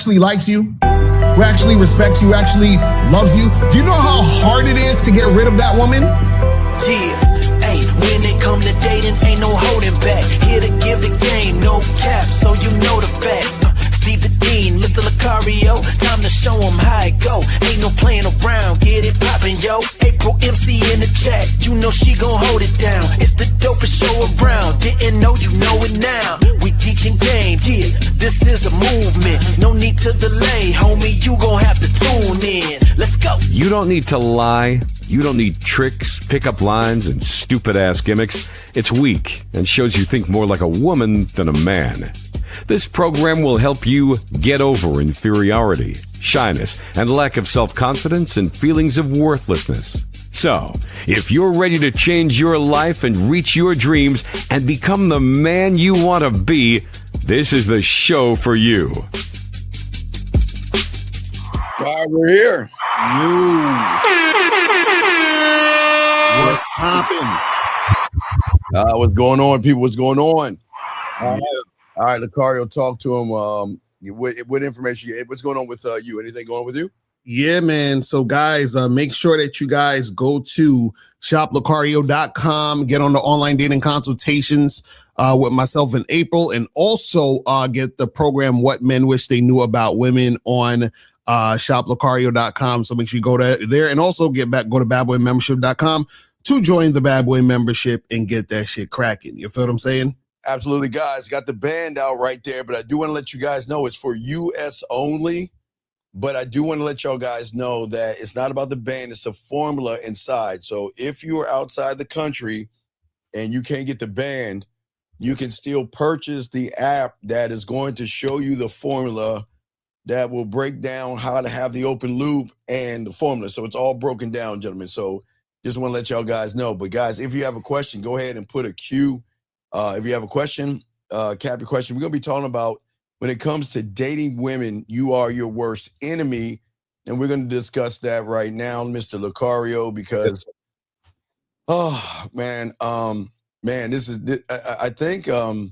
actually likes you, who actually respects you, actually loves you? Do you know how hard it is to get rid of that woman? Yeah, hey, when it come to dating, ain't no holding back. Here to give the game, no cap, so you know the facts. Steve the Dean, Mr. Lucario, time to show him how it go. Ain't no playing around, get it poppin', yo. April MC in the chat, you know she gon' hold it down. It's the dopest show around, didn't know you know it now. We teaching game, yeah, this is a movement. No need to delay, homie, you gon' have to tune in. Let's go. You don't need to lie. You don't need tricks, pickup lines, and stupid-ass gimmicks. It's weak and shows you think more like a woman than a man. This program will help you get over inferiority, shyness, and lack of self-confidence and feelings of worthlessness. So, if you're ready to change your life and reach your dreams and become the man you want to be, this is the show for you. All right, we're here. What's poppin'? What's going on, people? What's going on? All right, Lucario, talk to him. What information? What's going on with you? Anything going on with you? Yeah, man. So, guys, make sure that you guys go to shoplucario.com, get on the online dating consultations with myself in April, and also get the program What Men Wish They Knew About Women on shoplucario.com. So make sure you go there, and also go to badboymembership.com to join the Bad Boy membership and get that shit cracking. You feel what I'm saying? Absolutely, guys. Got the band out right there, but I do want to let you guys know it's for US only. But I do want to let y'all guys know that it's not about the band, it's the formula inside. So if you are outside the country and you can't get the band, you can still purchase the app that is going to show you the formula that will break down how to have the open loop and the formula. So it's all broken down, gentlemen. So just want to let y'all guys know. But guys, if you have a question, go ahead and put a Q. If you have a question, cap your question. We're going to be talking about when it comes to dating women, you are your worst enemy. And we're going to discuss that right now, Mr. Lucario, because, oh, man, this is, I think a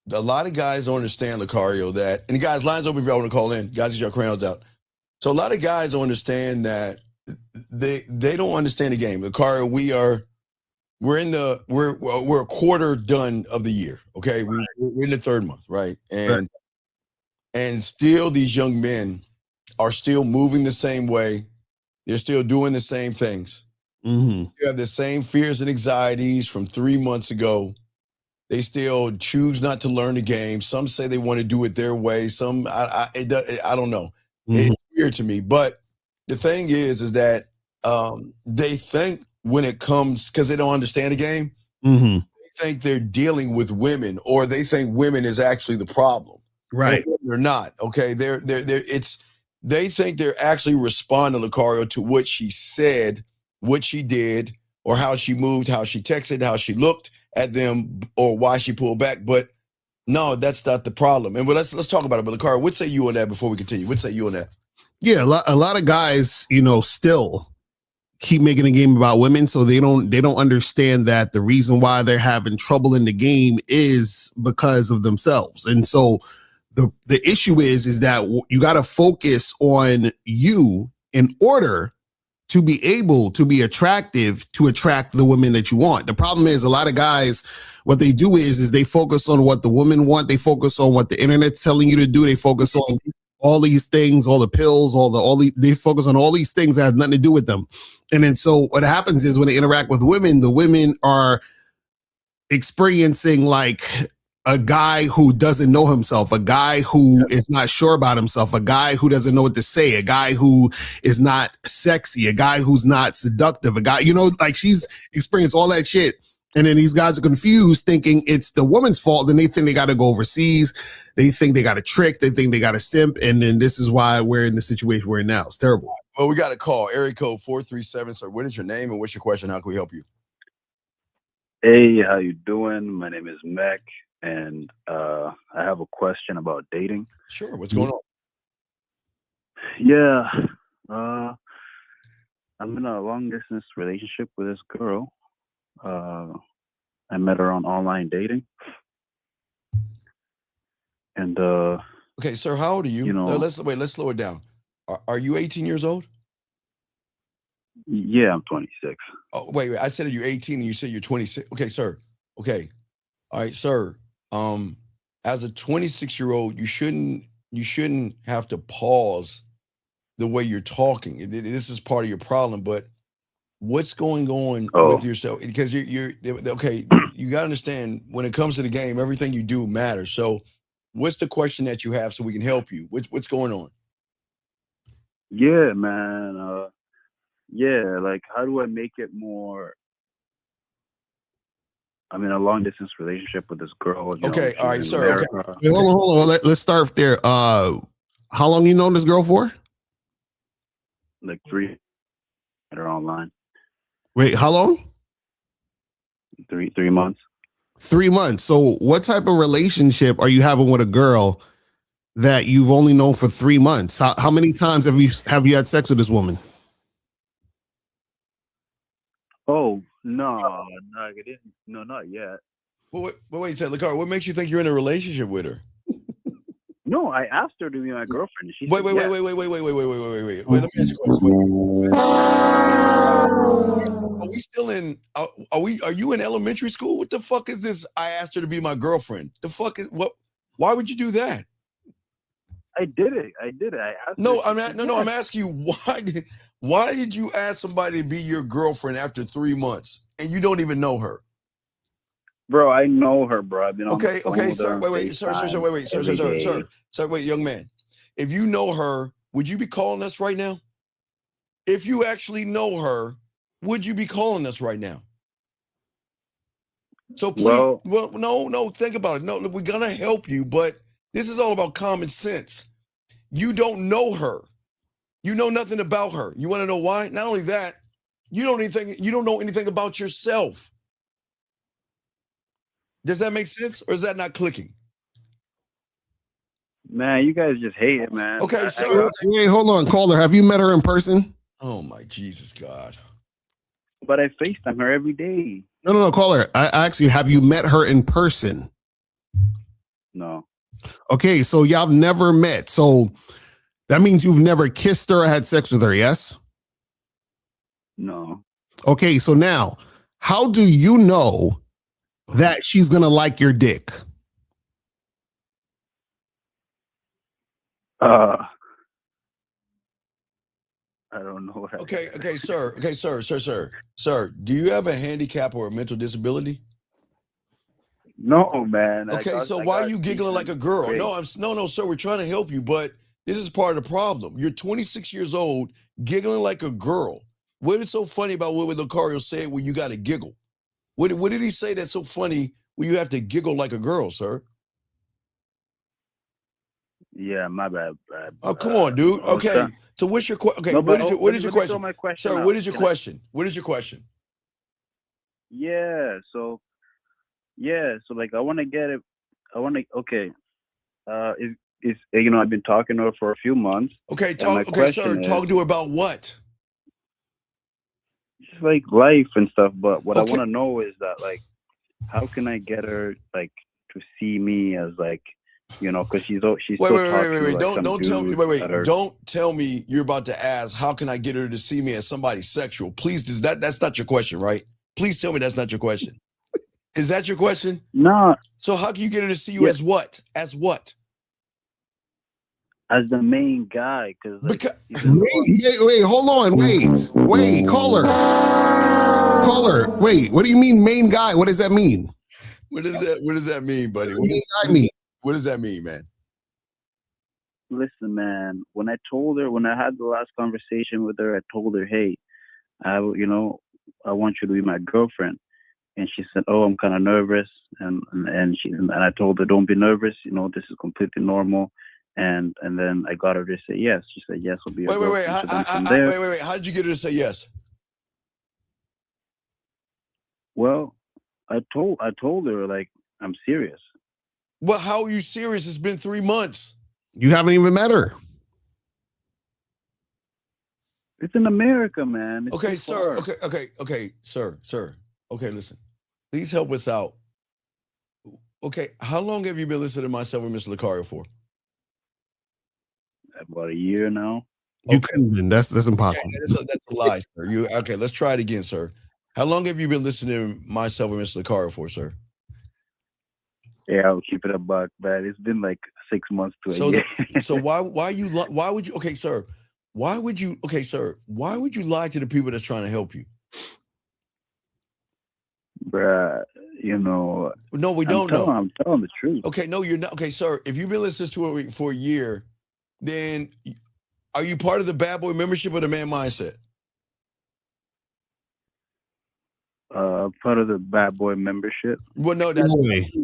lot of guys don't understand, Lucario, that, and guys, lines open if y'all want to call in. Guys, get your crowns out. So a lot of guys don't understand that they don't understand the game. Lucario, we're a quarter done of the year. Okay. We're in the third month. Right. And still these young men are still moving the same way. They're still doing the same things. Mm-hmm. You have the same fears and anxieties from 3 months ago. They still choose not to learn the game. Some say they want to do it their way. Some, I don't know. Mm-hmm. It's weird to me. But the thing is that they think when it comes, because they don't understand the game, Mm-hmm. they think they're dealing with women, or they think women is actually the problem. Right. And they're not. Okay. They think they're actually responding, Lucario, to what she said, what she did, or how she moved, how she texted, how she looked at them, or why she pulled back. But no, that's not the problem. And let's talk about it. But Lucario, what say you on that before we continue? What say you on that? Yeah, a lot of guys, still keep making a game about women, so they don't understand that the reason why they're having trouble in the game is because of themselves. And so the issue is that you got to focus on you in order to be able to be attractive, to attract the women that you want. The problem is a lot of guys, what they do is they focus on what the women want. They focus on what the internet's telling you to do. They focus on all these things, all the pills, they focus on all these things that have nothing to do with them. And then so what happens is when they interact with women, the women are experiencing like a guy who doesn't know himself, a guy who is not sure about himself, a guy who doesn't know what to say, a guy who is not sexy, a guy who's not seductive, a guy, like she's experienced all that shit. And then these guys are confused thinking it's the woman's fault. Then they think they got to go overseas. They think they got a trick. They think they got a simp. And then this is why we're in the situation we're in now. It's terrible. Well, we got a call. Area code 437. Sir, what is your name and what's your question? How can we help you? Hey, how you doing? My name is Mac, and I have a question about dating. Sure. What's going on? Yeah. I'm in a long-distance relationship with this girl. I met her on online dating. And Okay, sir, how old are you? You know, Let's slow it down. Are you 18 years old? yeah, I'm 26. Oh, wait. I said you're 18 and you said you're 26. Okay, sir. Okay. All right, sir. As a 26-year-old, you shouldn't have to pause the way you're talking. This is part of your problem, but what's going on with yourself? Because you're okay, you got to understand when it comes to the game, everything you do matters. So what's the question that you have so we can help you? What's going on? Yeah, man. Yeah, like how do I make it more? I'm in a long distance relationship with this girl. Okay, all right, sir. America. Okay. Wait, hold on. Let's start there. How long you known this girl for? Like 3 that are online. Wait, how long? 3 months. 3 months. So what type of relationship are you having with a girl that you've only known for 3 months? How many times have you had sex with this woman? Oh no, I didn't. No, not yet. Well, wait, Lakar, what makes you think you're in a relationship with her? No, I asked her to be my girlfriend. She Wait. said yes. Wait. Let me ask you a question. Are we still in? Are you in elementary school? What the fuck is this? I asked her to be my girlfriend. The fuck is what? Why would you do that? I did it. I asked. No, her. I'm asking you why did you ask somebody to be your girlfriend after 3 months and you don't even know her? Bro, I know her, bro. I've been on the phone Okay, with sir. her Wait, sir. Wait, young man. If you know her, would you be calling us right now? If you actually know her, would you be calling us right now? So please, no, think about it. No, we're gonna help you, but this is all about common sense. You don't know her. You know nothing about her. You want to know why? Not only that, you don't know anything about yourself. Does that make sense? Or is that not clicking? Man, you guys just hate it, man. Okay, sir. Wait, hold on. Caller, have you met her in person? Oh my Jesus God. But I FaceTime her every day. No, caller. I asked you, have you met her in person? No. Okay, so y'all never met. So that means you've never kissed her or had sex with her, yes? No. Okay, so now, how do you know that she's gonna like your dick? I don't know. Okay, sir. Sir, do you have a handicap or a mental disability? No, man. Okay, so why are you giggling like a girl? Great. No, sir. We're trying to help you, but this is part of the problem. You're 26 years old, giggling like a girl. What is so funny about what Lucario said where you got to giggle? What did he say that's so funny where you have to giggle like a girl, sir? Yeah, my bad. Oh, come on, dude. Okay, so what's your question? Okay, No, what is your question? My question Sir, out. what is your question? What is your question? Yeah, so like I want to get it. Okay. Is I've been talking to her for a few months. Okay, sir, talk to her about what? Just like life and stuff, but what I want to know is that, like, how can I get her, like, to see me as, like, because she's wait. Don't tell me you're about to ask, how can I get her to see me as somebody sexual? Please, that's not your question, right? Please tell me that's not your question. Is that your question? No. So how can you get her to see you as what? As what? As the main guy, wait, hold on, wait, caller, wait, what do you mean main guy? What does that mean? What does that mean, buddy? What does that mean, man? Listen, man, when I had the last conversation with her, I told her, hey, I want you to be my girlfriend. And she said, oh, I'm kind of nervous. And I told her, don't be nervous. This is completely normal. And then I got her to say yes. She said yes. Will be. Wait. How did you get her to say yes? Well, I told her, like, I'm serious. Well, how are you serious? It's been 3 months. You haven't even met her. It's in America, man. It's okay, sir. Okay, sir. Okay, listen. Please help us out. Okay, how long have you been listening to myself and Mr. Lucario for? about a year now. You couldn't been. That's impossible. Yeah, that's a lie, sir. Okay, let's try it again, sir. How long have you been listening to myself and Mr. Lucario for, sir? Yeah, I'll keep it a buck, but it's been like 6 months to a year. So why would you okay, sir? Why would you lie to the people that's trying to help you? Bruh, you know. No, we don't know. I'm telling the truth. Okay, no, you're not. Okay, sir, if you've been listening to it for a year, then are you part of the bad boy membership or the man mindset? Part of the bad boy membership. Well, no, that's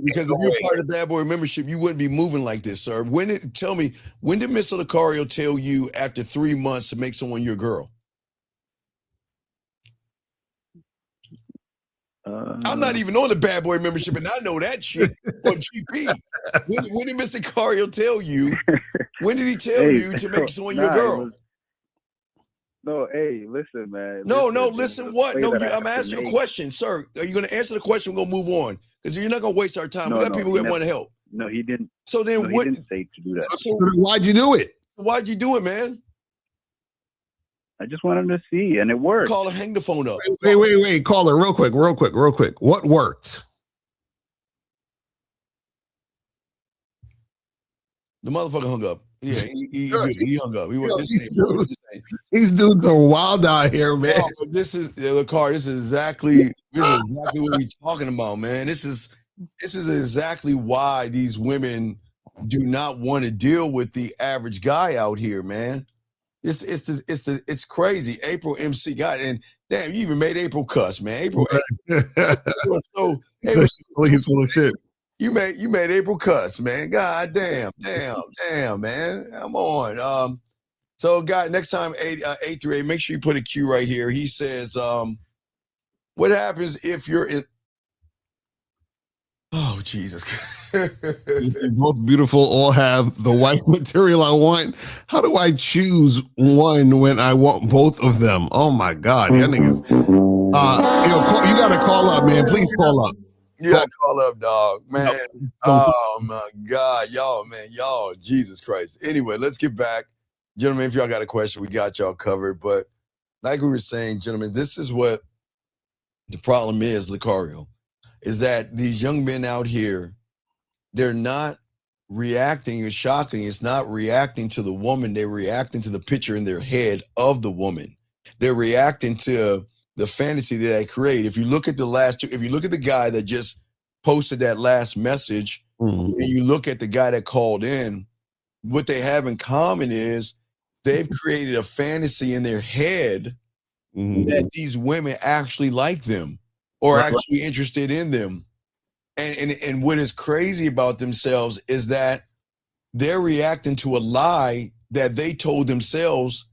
because if you're part of the bad boy membership, you wouldn't be moving like this, sir. When did Mr. Lucario tell you after 3 months to make someone your girl? I'm not even on the bad boy membership, and I know that shit on GP. When did Mr. Lucario tell you? When did he tell you to make someone your girl? No, hey, listen, man. Listen what? No, I'm asking you a question, sir. Are you going to answer the question? We're going to move on because you're not going to waste our time. We got people that want to help. No, he didn't. So then what? He didn't say to do that. So why'd you do it? Why'd you do it, man? I just wanted to see, and it worked. Call her, hang the phone up. Wait. Call her real quick. What worked? The motherfucker hung up. Yeah, he hung up. These dudes are wild out here, man. No, this is exactly what we're talking about, man. This is exactly why these women do not want to deal with the average guy out here, man. It's crazy. April MC got and damn, you even made April cuss, man. April he's full of shit. You made April cuss, man. God damn, man. Come on. So, guy, next time 838, make sure you put a Q right here. He says, what happens if you're in? Oh, Jesus. You're both beautiful, all have the white material I want. How do I choose one when I want both of them? Oh my God, y'all niggas. You gotta call up, man. Please call up. Yeah, call up, dog, man. Oh my God, y'all, Jesus Christ. Anyway, let's get back. Gentlemen, if y'all got a question, we got y'all covered. But like we were saying, gentlemen, this is what the problem is, Lucario, is that these young men out here, they're not reacting. It's shocking. It's not reacting to the woman. They're reacting to the picture in their head of the woman. They're reacting to the fantasy that I create. If you look at if you look at the guy that just posted that last message, and you look at the guy that called in, what they have in common is they've created a fantasy in their head that these women actually like them or actually interested in them. And what is crazy about themselves is that they're reacting to a lie that they told themselves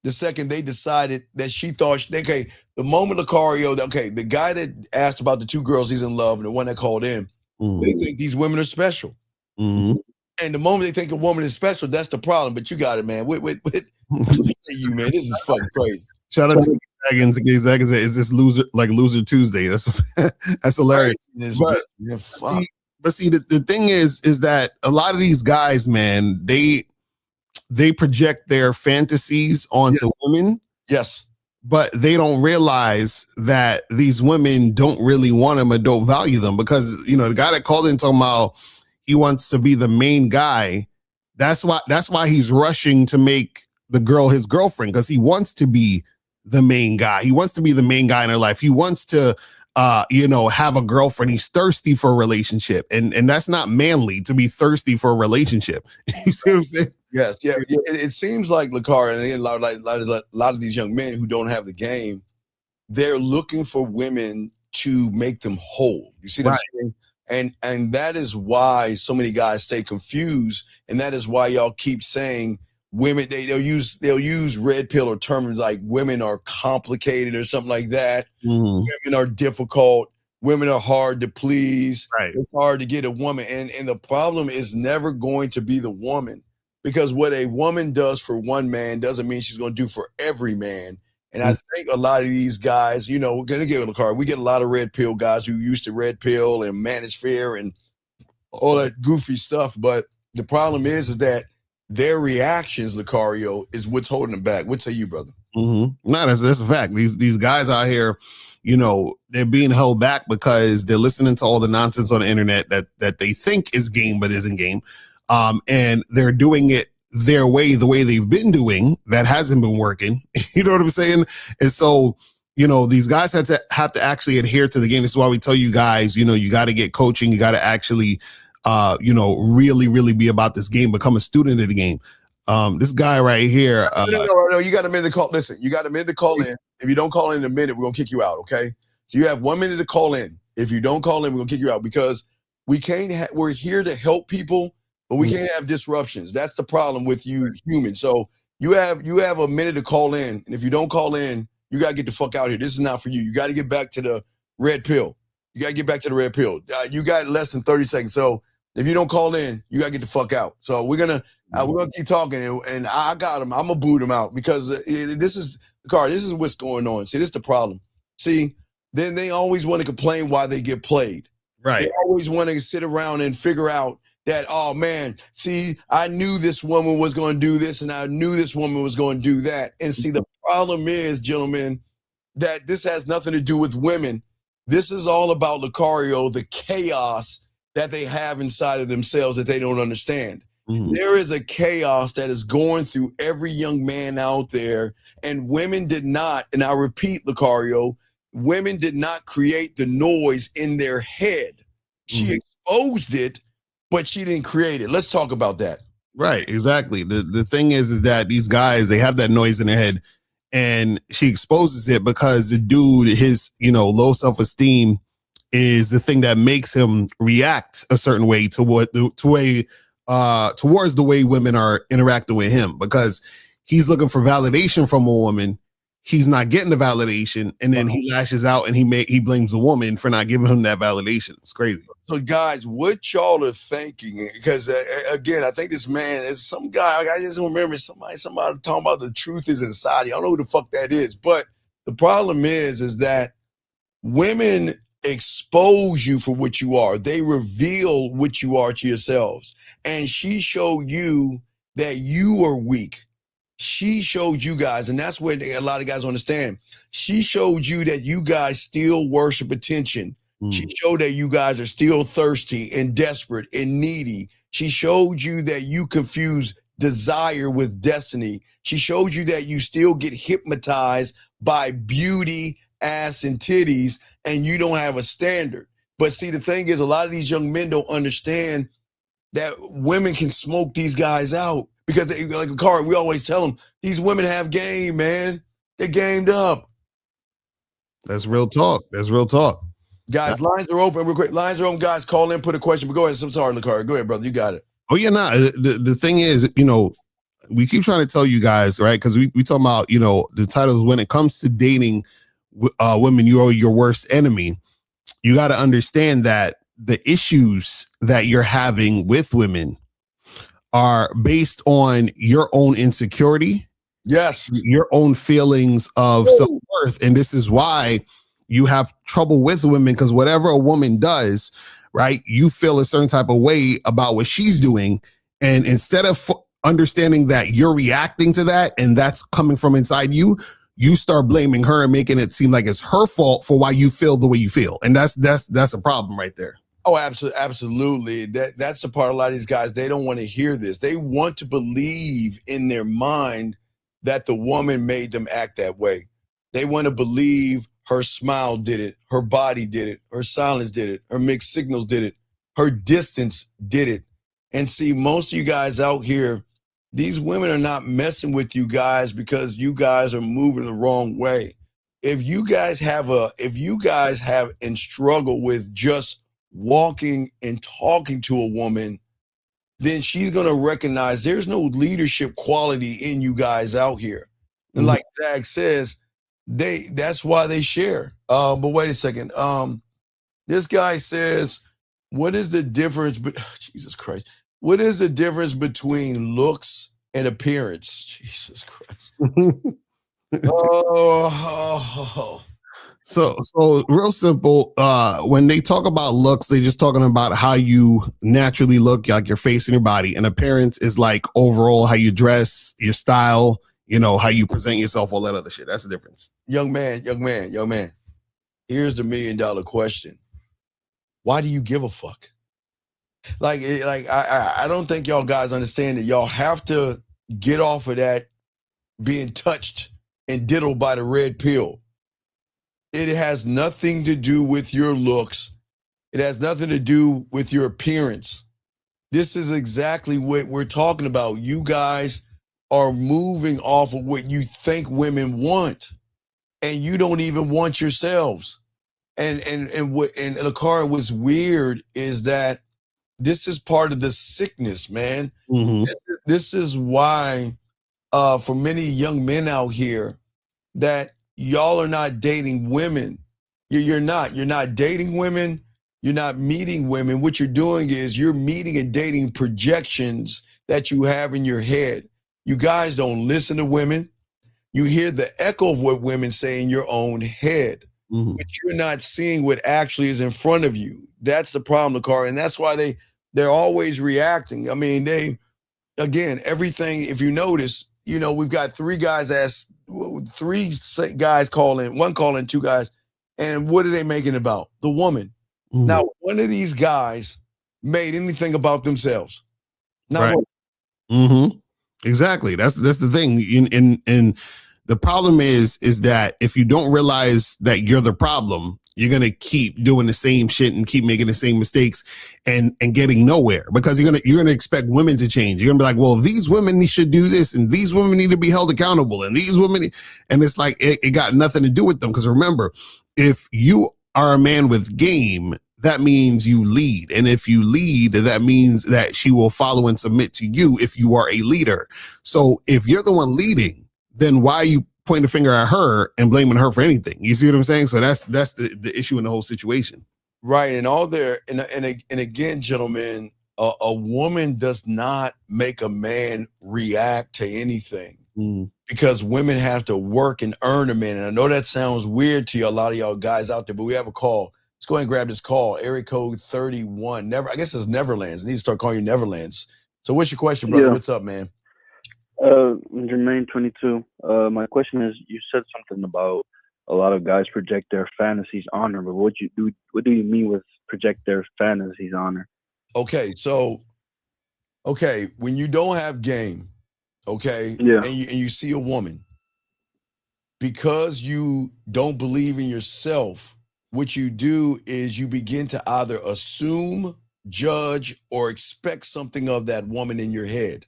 the second they decided that she thought, okay, the moment Lucario, the guy that asked about the two girls he's in love and the one that called in, they think these women are special. And the moment they think a woman is special, that's the problem. But you got it, man. With you, man, this is fucking crazy. Shout out to Zagans. Zagans, is this loser Tuesday? That's hilarious. But see, the thing is that a lot of these guys, man, they project their fantasies onto women. Yes. But they don't realize that these women don't really want them and don't value them because, the guy that called in talking about he wants to be the main guy. That's why he's rushing to make the girl his girlfriend because he wants to be the main guy. He wants to be the main guy in her life. He wants to, have a girlfriend. He's thirsty for a relationship. And that's not manly to be thirsty for a relationship. You see what I'm saying? Yes, yeah. It seems like Lucario and a lot of these young men who don't have the game, they're looking for women to make them whole. You see what I'm saying? And that is why so many guys stay confused, and that is why y'all keep saying women. They'll use red pill or terms like women are complicated or something like that. Women are difficult. Women are hard to please. Right. It's hard to get a woman, and the problem is never going to be the woman. Because what a woman does for one man doesn't mean she's going to do for every man. And I think a lot of these guys, we're going to give it a card. We get a lot of red pill guys who used to red pill and manage fear and all that goofy stuff. But the problem is that their reactions, Lucario, is what's holding them back. What say you, brother? Mm-hmm. No, that's a fact. These guys out here, you know, they're being held back because they're listening to all the nonsense on the internet that they think is game but isn't game, and they're doing it their way, the way they've been doing that hasn't been working. You know what I'm saying? And so, you know, these guys have to actually adhere to the game. This is why we tell you guys, you know, you got to get coaching. You got to actually, you know, really be about this game. Become a student of the game. This guy right here. No, you got a minute to call. Listen, you got a minute to call in. If you don't call in a minute, we're gonna kick you out. Okay. So you have 1 minute to call in. If you don't call in, we're gonna kick you out because we can't. We're here to help people, but we can't have disruptions. That's the problem with you humans. So you have a minute to call in, and if you don't call in, you gotta get the fuck out here. This is not for you. You got to get back to the red pill. You got to get back to the red pill. You got less than 30 seconds. So if you don't call in, you got to get the fuck out. So we're gonna keep talking, and I got him. I'm gonna boot him out because this is what's going on. See, this is the problem. See, then they always want to complain why they get played. Right. They always want to sit around and figure out that, oh man, see, I knew this woman was going to do this, and I knew this woman was going to do that. And see, the problem is, gentlemen, that this has nothing to do with women. This is all about Lucario, the chaos that they have inside of themselves that they don't understand. Mm-hmm. There is a chaos that is going through every young man out there, and women did not, and I repeat, Lucario, women did not create the noise in their head. She exposed it, but she didn't create it. Let's talk about that. Right, exactly. The thing is that these guys, they have that noise in their head, and she exposes it because the dude, his, you know, low self-esteem is the thing that makes him react a certain way towards the way women are interacting with him, because he's looking for validation from a woman. He's not getting the validation, and then he lashes out and he blames the woman for not giving him that validation. It's crazy. So guys, what y'all are thinking, because again, I think this man is some guy, I just remember somebody talking about the truth is inside. I don't know who the fuck that is, but the problem is that women expose you for what you are. They reveal what you are to yourselves. And she showed you that you are weak. She showed you guys, and that's what a lot of guys understand. She showed you that you guys still worship attention. She showed that you guys are still thirsty and desperate and needy. She showed you that you confuse desire with destiny. She showed you that you still get hypnotized by beauty, ass, and titties, and you don't have a standard. But see, the thing is, a lot of these young men don't understand that women can smoke these guys out. Because, like Carl, we always tell them, these women have game, man. They're gamed up. That's real talk. That's real talk. Guys, lines are open real quick. Lines are open, guys. Call in, put a question. But go ahead. I'm sorry, Lucario. Go ahead, brother. You got it. Oh, yeah, no. The thing is, you know, we keep trying to tell you guys, right? Because we talk about, you know, the titles when it comes to dating women, you are your worst enemy. You got to understand that the issues that you're having with women are based on your own insecurity. Yes. Your own feelings of self-worth. And this is why you have trouble with women, because whatever a woman does, right, you feel a certain type of way about what she's doing. And instead of understanding that you're reacting to that and that's coming from inside you, you start blaming her and making it seem like it's her fault for why you feel the way you feel. And that's a problem right there. Oh, absolutely. That's the part. A lot of these guys, they don't want to hear this. They want to believe in their mind that the woman made them act that way. They want to believe her smile did it, her body did it, her silence did it, her mixed signals did it, her distance did it. And see, most of you guys out here, these women are not messing with you guys because you guys are moving the wrong way. If you guys have and struggle with just walking and talking to a woman, then she's going to recognize there's no leadership quality in you guys out here. And like Zach says, that's why they share. But wait a second. This guy says, what is the difference? Jesus Christ. What is the difference between looks and appearance? Jesus Christ. So real simple. When they talk about looks, they just talking about how you naturally look, like your face and your body. And appearance is like overall how you dress, your style, how you present yourself, all that other shit. That's the difference. Young man. Here's the $1 million question. Why do you give a fuck? I don't think y'all guys understand that y'all have to get off of that being touched and diddled by the red pill. It has nothing to do with your looks. It has nothing to do with your appearance. This is exactly what we're talking about. You guys are moving off of what you think women want, and you don't even want yourselves. And Lakara, what's weird is that this is part of the sickness, man. Mm-hmm. This is why, for many young men out here, that y'all are not dating women. You're not. You're not dating women. You're not meeting women. What you're doing is you're meeting and dating projections that you have in your head. You guys don't listen to women. You hear the echo of what women say in your own head, but you're not seeing what actually is in front of you. That's the problem, Lakara, and that's why they're always reacting. I mean, everything. If you notice, we've got three guys calling, one calling, two guys, and what are they making about? The woman. Now, one of these guys made anything about themselves. Not right. one. Exactly. That's the thing. And the problem is that if you don't realize that you're the problem, you're going to keep doing the same shit and keep making the same mistakes and getting nowhere, because you're going to expect women to change. You're going to be like, well, these women should do this, and these women need to be held accountable, and these women, and it's like, it got nothing to do with them. Because remember, if you are a man with game, that means you lead. And if you lead, that means that she will follow and submit to you if you are a leader. So if you're the one leading, then why are you pointing a finger at her and blaming her for anything? You see what I'm saying? So that's the issue in the whole situation. Right. And all there, and again, gentlemen, a woman does not make a man react to anything, because women have to work and earn a man. And I know that sounds weird to you, a lot of y'all guys out there, but we have a call. Let's go ahead and grab this call. Area code 31. I guess it's Neverlands. I need to start calling you Neverlands. So what's your question, brother? Yeah. What's up, man? Jermaine, 22. My question is, you said something about a lot of guys project their fantasies on her, but what do you mean with project their fantasies on her? Okay, so when you don't have game, and you see a woman, because you don't believe in yourself, what you do is you begin to either assume, judge, or expect something of that woman in your head.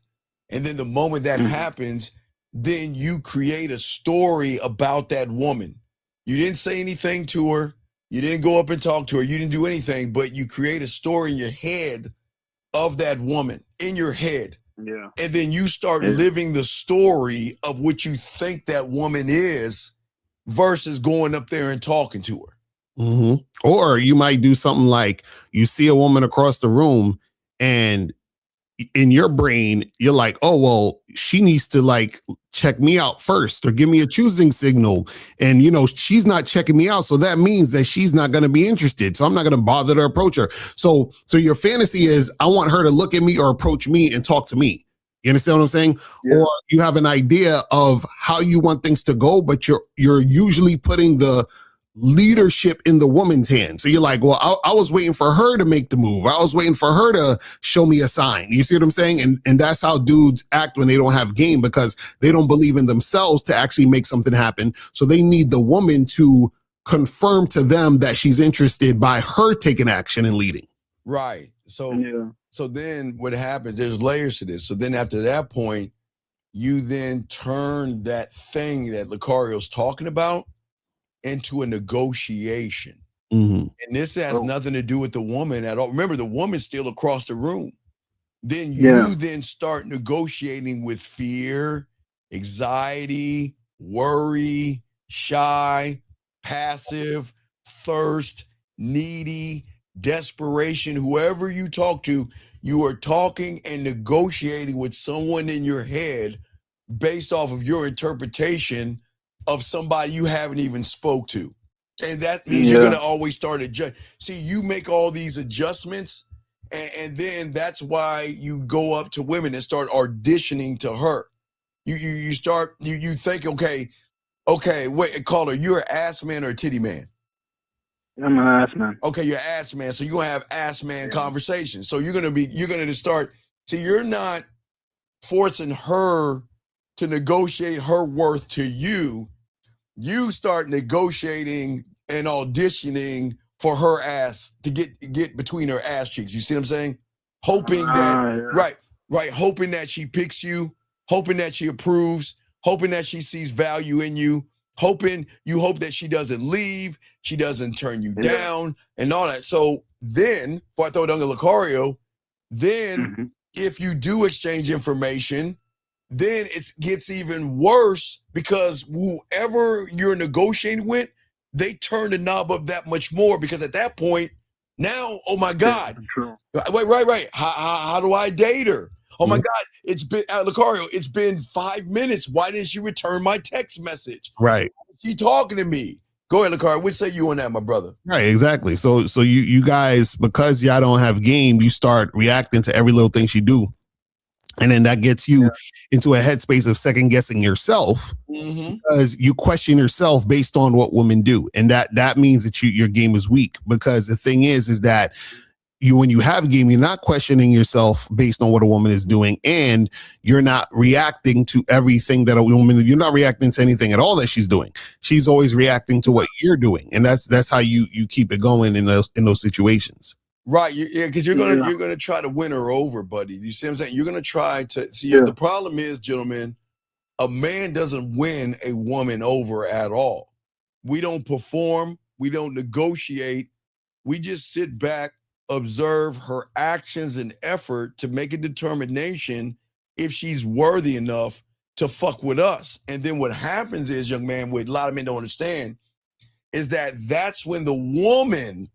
And then the moment that happens, then you create a story about that woman. You didn't say anything to her. You didn't go up and talk to her. You didn't do anything, but you create a story in your head of that woman, in your head. Yeah. And then you start living the story of what you think that woman is versus going up there and talking to her. Or you might do something like, you see a woman across the room, and in your brain, you're like, oh, well, she needs to like check me out first or give me a choosing signal. And, she's not checking me out. So that means that she's not going to be interested. So I'm not going to bother to approach her. So your fantasy is, I want her to look at me or approach me and talk to me. You understand what I'm saying? Yeah. Or you have an idea of how you want things to go, but you're usually putting the leadership in the woman's hand. So you're like, well, I was waiting for her to make the move. I was waiting for her to show me a sign. You see what I'm saying? And that's how dudes act when they don't have game, because they don't believe in themselves to actually make something happen. So they need the woman to confirm to them that she's interested by her taking action and leading. Right. So then what happens, there's layers to this. So then after that point, you then turn that thing that Lucario's talking about into a negotiation. And this has nothing to do with the woman at all. Remember, the woman's still across the room. Then you then start negotiating with fear, anxiety, worry, shy, passive, thirst, needy, desperation. Whoever you talk to, you are talking and negotiating with someone in your head based off of your interpretation of somebody you haven't even spoke to. And that means you're going to always start adjust. See, you make all these adjustments, and then that's why you go up to women and start auditioning to her. You start, you think, okay, wait, caller, you're an ass man or a titty man? I'm an ass man. Okay, you're an ass man. So you're going to have ass man conversations. So you're going to start, see, you're not forcing her to negotiate her worth to you. You start negotiating and auditioning for her ass to get between her ass cheeks. You see what I'm saying? Hoping that, right, hoping that she picks you, hoping that she approves, hoping that she sees value in you, hope that she doesn't leave, she doesn't turn you down, and all that. So then, before I throw it on Lucario, then if you do exchange information, then it gets even worse because whoever you're negotiating with, they turn the knob up that much more because at that point, now, oh my God, right. How do I date her? Oh my God, it's been, Lucario, it's been 5 minutes. Why didn't she return my text message? Right. She talking to me. Go ahead, Lucario. What say you on that, my brother? Right, exactly. So you guys, because y'all don't have game, you start reacting to every little thing she do. And then that gets you into a headspace of second guessing yourself because you question yourself based on what women do. And that means that your game is weak, because the thing is that when you have game, you're not questioning yourself based on what a woman is doing, and you're not reacting to everything that a woman, you're not reacting to anything at all that she's doing. She's always reacting to what you're doing. And that's how you keep it going in those situations. Right, because you're gonna try to win her over, buddy. You see what I'm saying? You're gonna try to see. The problem is, gentlemen, a man doesn't win a woman over at all. We don't perform. We don't negotiate. We just sit back, observe her actions and effort to make a determination if she's worthy enough to fuck with us. And then what happens is, young man, what a lot of men don't understand is that that's when the woman,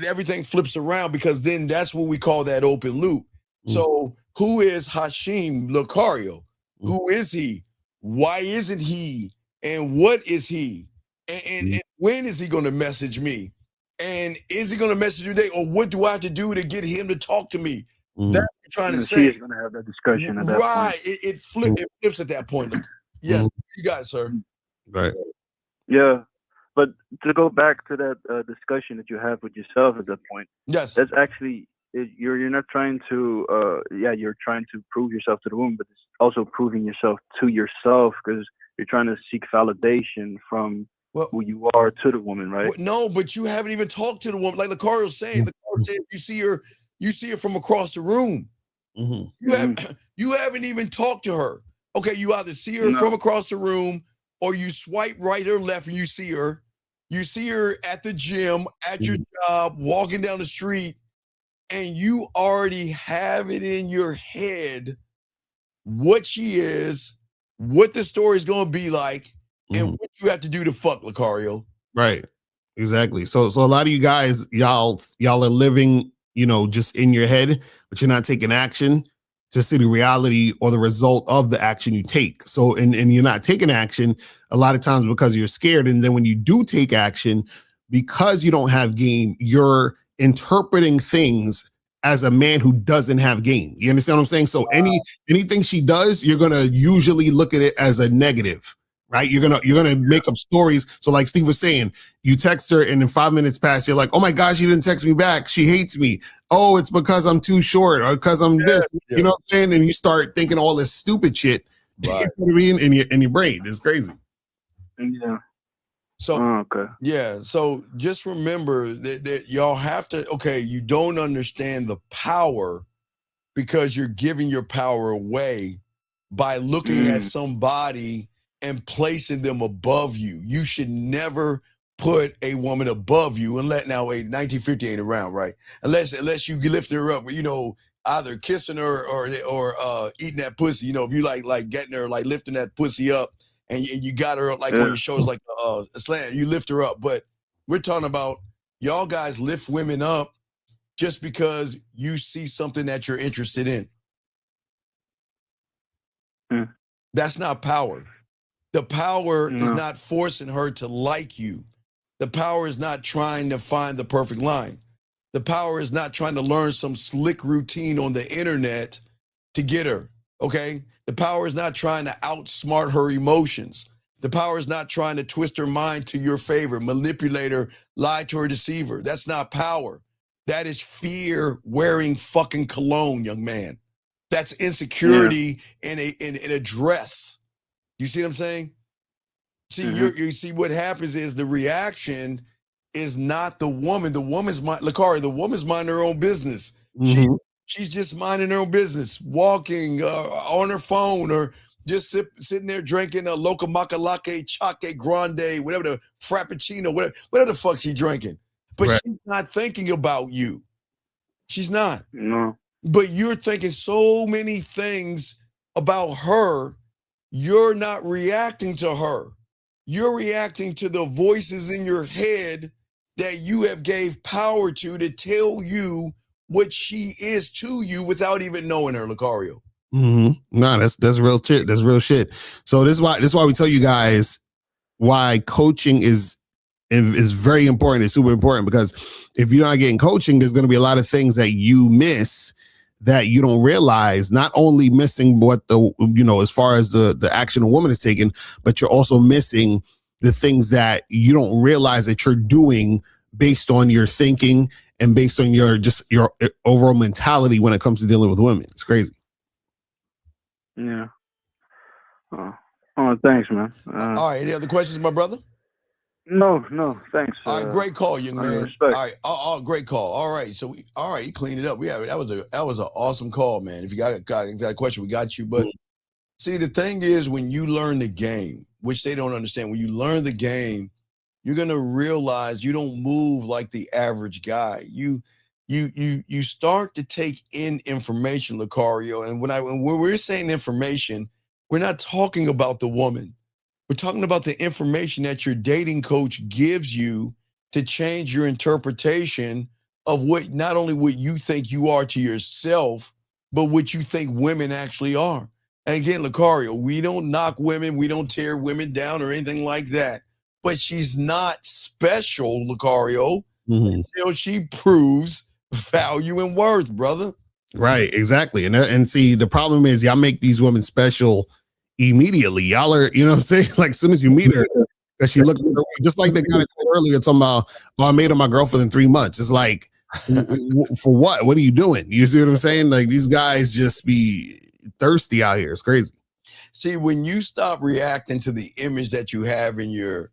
everything flips around, because then that's what we call that open loop. So who is Hashim Lucario? Who is he? Why isn't he? And what is he? And when is he going to message me? And is he going to message me today? Or what do I have to do to get him to talk to me? That's what I'm trying to say. She is going to have that discussion at that point. Right. It flips at that point. Yes, you got it, sir. Right. Yeah. But to go back to that discussion that you have with yourself at that point, yes, that's actually, you're not trying to, you're trying to prove yourself to the woman, but it's also proving yourself to yourself, because you're trying to seek validation from who you are to the woman, right? No, but you haven't even talked to the woman. Like Lucario's saying, you see her from across the room. You haven't even talked to her. Okay, you either see her from across the room, or you swipe right or left and you see her. You see her at the gym, at your job, walking down the street, and you already have it in your head what she is, what the story's going to be like, and what you have to do to fuck, Lucario. Right. Exactly. So a lot of you guys, y'all are living, just in your head, but you're not taking action to see the reality or the result of the action you take. So, and you're not taking action a lot of times because you're scared. And then when you do take action, because you don't have game, you're interpreting things as a man who doesn't have game. You understand what I'm saying? So anything she does, you're going to usually look at it as a negative, right? You're going to make up stories. So like Steve was saying, you text her and then 5 minutes pass, you're like, oh my gosh, she didn't text me back. She hates me. Oh, it's because I'm too short, or because I'm this, you know what I'm saying? And you start thinking all this stupid shit, right? You know what I mean? In your brain. It's crazy. Yeah. So, so just remember that y'all have to, you don't understand the power because you're giving your power away by looking at somebody and placing them above you. You should never put a woman above you, and 1950 ain't around, right? Unless you lift her up, either kissing her or eating that pussy. If you like getting her, like lifting that pussy up, and you got her up like on your shoulders, like a slant, you lift her up. But we're talking about y'all guys lift women up just because you see something that you're interested in. That's not power. The power is not forcing her to like you. The power is not trying to find the perfect line. The power is not trying to learn some slick routine on the internet to get her, okay? The power is not trying to outsmart her emotions. The power is not trying to twist her mind to your favor, manipulate her, lie to her, deceive her. That's not power. That is fear wearing fucking cologne, young man. That's insecurity in a dress. You see what I'm saying? See, you see what happens is the reaction is not the woman. The woman's mind, Lakari, the woman's minding her own business. She's just minding her own business, walking on her phone or just sitting there drinking a Loca Maca Latte, Chaque Grande, whatever the Frappuccino, whatever the fuck she's drinking. But she's not thinking about you. She's not. No. But you're thinking so many things about her. You're not reacting to her. You're reacting to the voices in your head that you have gave power to tell you what she is to you without even knowing her, Lucario. No, that's real shit. That's real shit. So this is why we tell you guys why coaching is very important. It's super important, because if you're not getting coaching, there's going to be a lot of things that you miss that you don't realize. Not only missing what as far as the action a woman is taking, but you're also missing the things that you don't realize that you're doing based on your thinking and based on your overall mentality when it comes to dealing with women. It's crazy. Yeah. Oh, thanks, man. All right. Any other questions, my brother? No, thanks. All right, great call, young man. Respect. All right, great call. All right, so you cleaned it up. That was an awesome call, man. If you got a question, we got you. But see, the thing is, when you learn the game, which they don't understand, when you learn the game, you're gonna realize you don't move like the average guy. You start to take in information, Lucario. And when we're saying information, we're not talking about the woman. We're talking about the information that your dating coach gives you to change your interpretation of not only what you think you are to yourself, but what you think women actually are. And again, Lucario, we don't knock women, we don't tear women down or anything like that. But she's not special, Lucario, until she proves value and worth, brother. Right, exactly. And see, the problem is y'all make these women special immediately. Y'all are, you know what I'm saying? Like, as soon as you meet her, because she looks just like the guy earlier talking about, I made her my girlfriend in 3 months. It's like, for what? What are you doing? You see what I'm saying? Like, these guys just be thirsty out here. It's crazy. See, when you stop reacting to the image that you have in your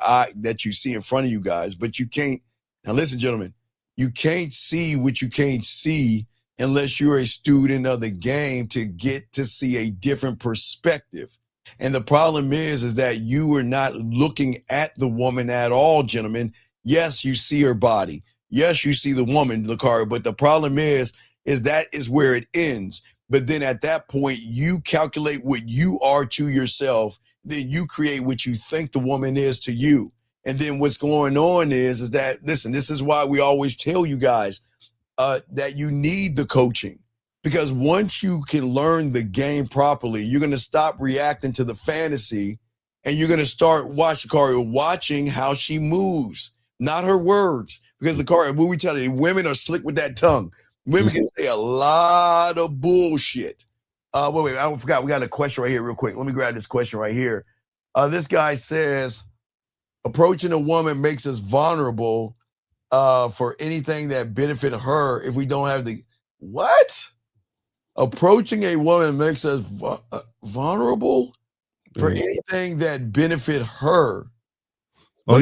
eye that you see in front of you guys, but you can't. Now, listen, gentlemen, you can't see what you can't see unless you're a student of the game to get to see a different perspective. And the problem is that you are not looking at the woman at all, gentlemen. Yes, you see her body. Yes, you see the woman, Lucario, but the problem is that is where it ends. But then at that point, you calculate what you are to yourself. Then you create what you think the woman is to you. And then what's going on is that, listen, this is why we always tell you guys that you need the coaching. Because once you can learn the game properly, you're going to stop reacting to the fantasy and you're going to start watching how she moves, not her words. Because what we tell you, women are slick with that tongue. Women can say a lot of bullshit. Wait, I forgot. We got a question right here real quick. Let me grab this question right here. This guy says, approaching a woman makes us vulnerable for anything that benefit her if we don't have the... What? Approaching a woman makes us vulnerable for anything that benefit her. Well,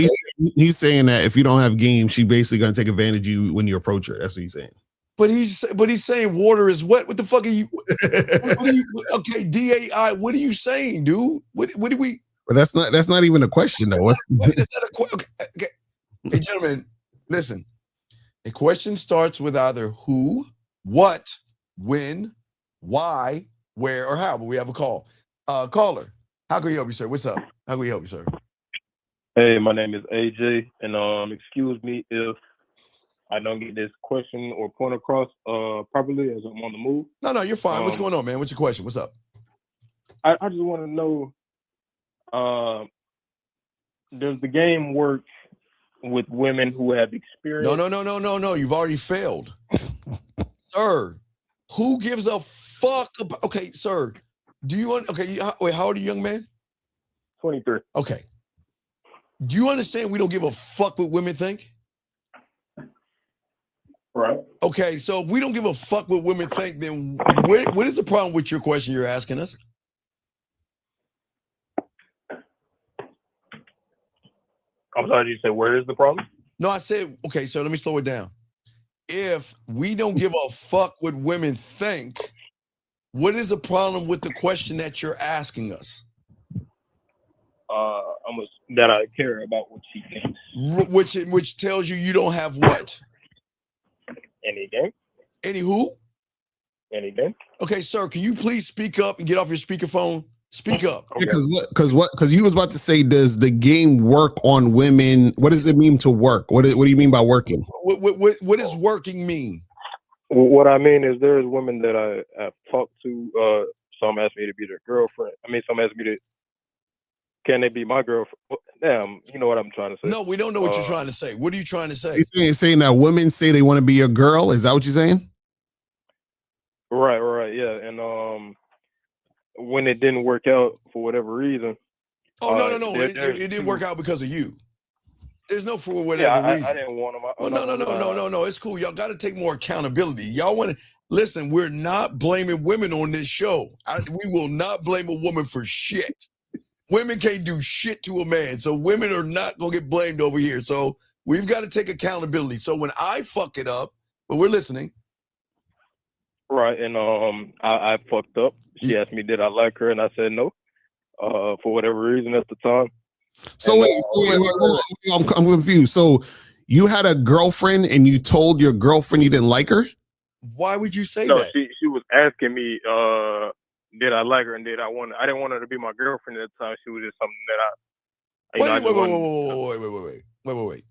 he's saying that if you don't have game, she basically going to take advantage of you when you approach her. That's what he's saying. But he's saying water is wet. What the fuck are you? Okay, DAI. What are you saying, dude? What do we? But that's not even a question though. Is that a question? Okay. Hey, gentlemen, listen. A question starts with either who, what, when, why, where, or how. But we have a call. Caller, how can we help you, sir? What's up? How can we help you, sir? Hey, my name is AJ, and excuse me if I don't get this question or point across properly as I'm on the move. No, you're fine. What's going on, man? What's your question? What's up? I just want to know, does the game work with women who have experience. No. You've already failed. Sir, who gives a fuck about, okay, sir, do you, wait, how old are you, young man? 23. Okay. Do you understand we don't give a fuck what women think? Right. Okay, so if we don't give a fuck what women think, then what is the problem with your question you're asking us? I'm sorry, you said where is the problem? No, I said, okay, so let me slow it down. If we don't give a fuck what women think, what is the problem with the question that you're asking us? That I care about what she thinks. Which tells you don't have what? Anything. Any who? Anything. Okay, sir, can you please speak up and get off your speakerphone? Speak up. Okay. Because you was about to say, does the game work on women? What does it mean to work? What do you mean by working? What does working mean? What I mean is there's women that I have talked to. Some asked me to be their girlfriend. Some asked me to, can they be my girlfriend? Damn, you know what I'm trying to say. No, we don't know what you're trying to say. What are you trying to say? You're saying that women say they want to be a girl? Is that what you're saying? Right, yeah. And when it didn't work out for whatever reason. Oh, no. It didn't work out because of you. There's no for whatever reason. I didn't want them. No. It's cool. Y'all got to take more accountability. Y'all want to listen. We're not blaming women on this show. We will not blame a woman for shit. Women can't do shit to a man, so women are not gonna get blamed over here. So we've got to take accountability. So when I fuck it up, but we're listening. Right, and I fucked up. She asked me, did I like her, and I said no, for whatever reason at the time. So wait, hold on. I'm confused. So you had a girlfriend and you told your girlfriend you didn't like her? Why would you say that? No, she was asking me, did I like her, and I didn't want her to be my girlfriend at the time. She was just something that Wait.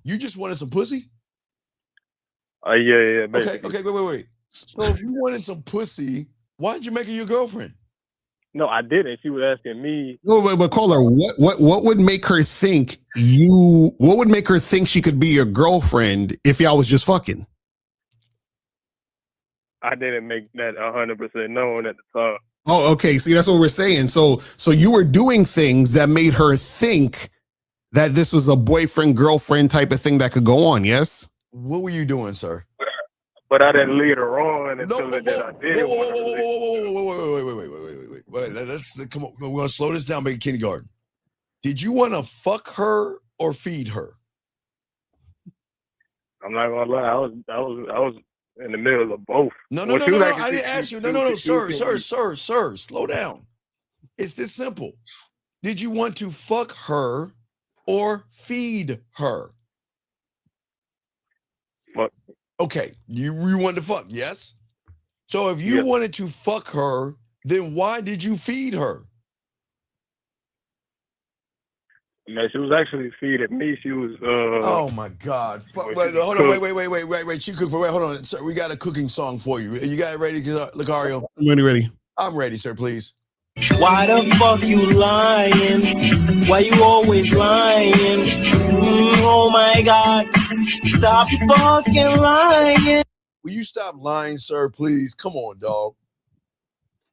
You just wanted some pussy? Yeah. Okay, wait. So if you wanted some pussy, why did you make her your girlfriend? No, I didn't. She was asking me. No, but caller, what would make her think what would make her think she could be your girlfriend if y'all was just fucking? I didn't make that 100% known at the time. Oh, okay. See, that's what we're saying. So you were doing things that made her think that this was a boyfriend, girlfriend type of thing that could go on, yes? What were you doing, sir? But I didn't lead her on until I did. Wait. Come on. We're going to slow this down, make it kindergarten. Did you want to fuck her or feed her? I'm not going to lie. I was in the middle of both. No. I didn't ask you. No, sir. Slow down. It's this simple. Did you want to fuck her or feed her? Fuck. Okay, you wanted to fuck, yes? So if you wanted to fuck her, then why did you feed her? Man, she was actually feeding me. She was. Oh my God! Hold on, wait. She cooked for. Hold on, sir. We got a cooking song for you. You got it ready, Lucario? I'm ready. I'm ready, sir. Please. Why the fuck you lying? Why you always lying? Oh my God! Stop fucking lying. Will you stop lying, sir? Please. Come on, dog.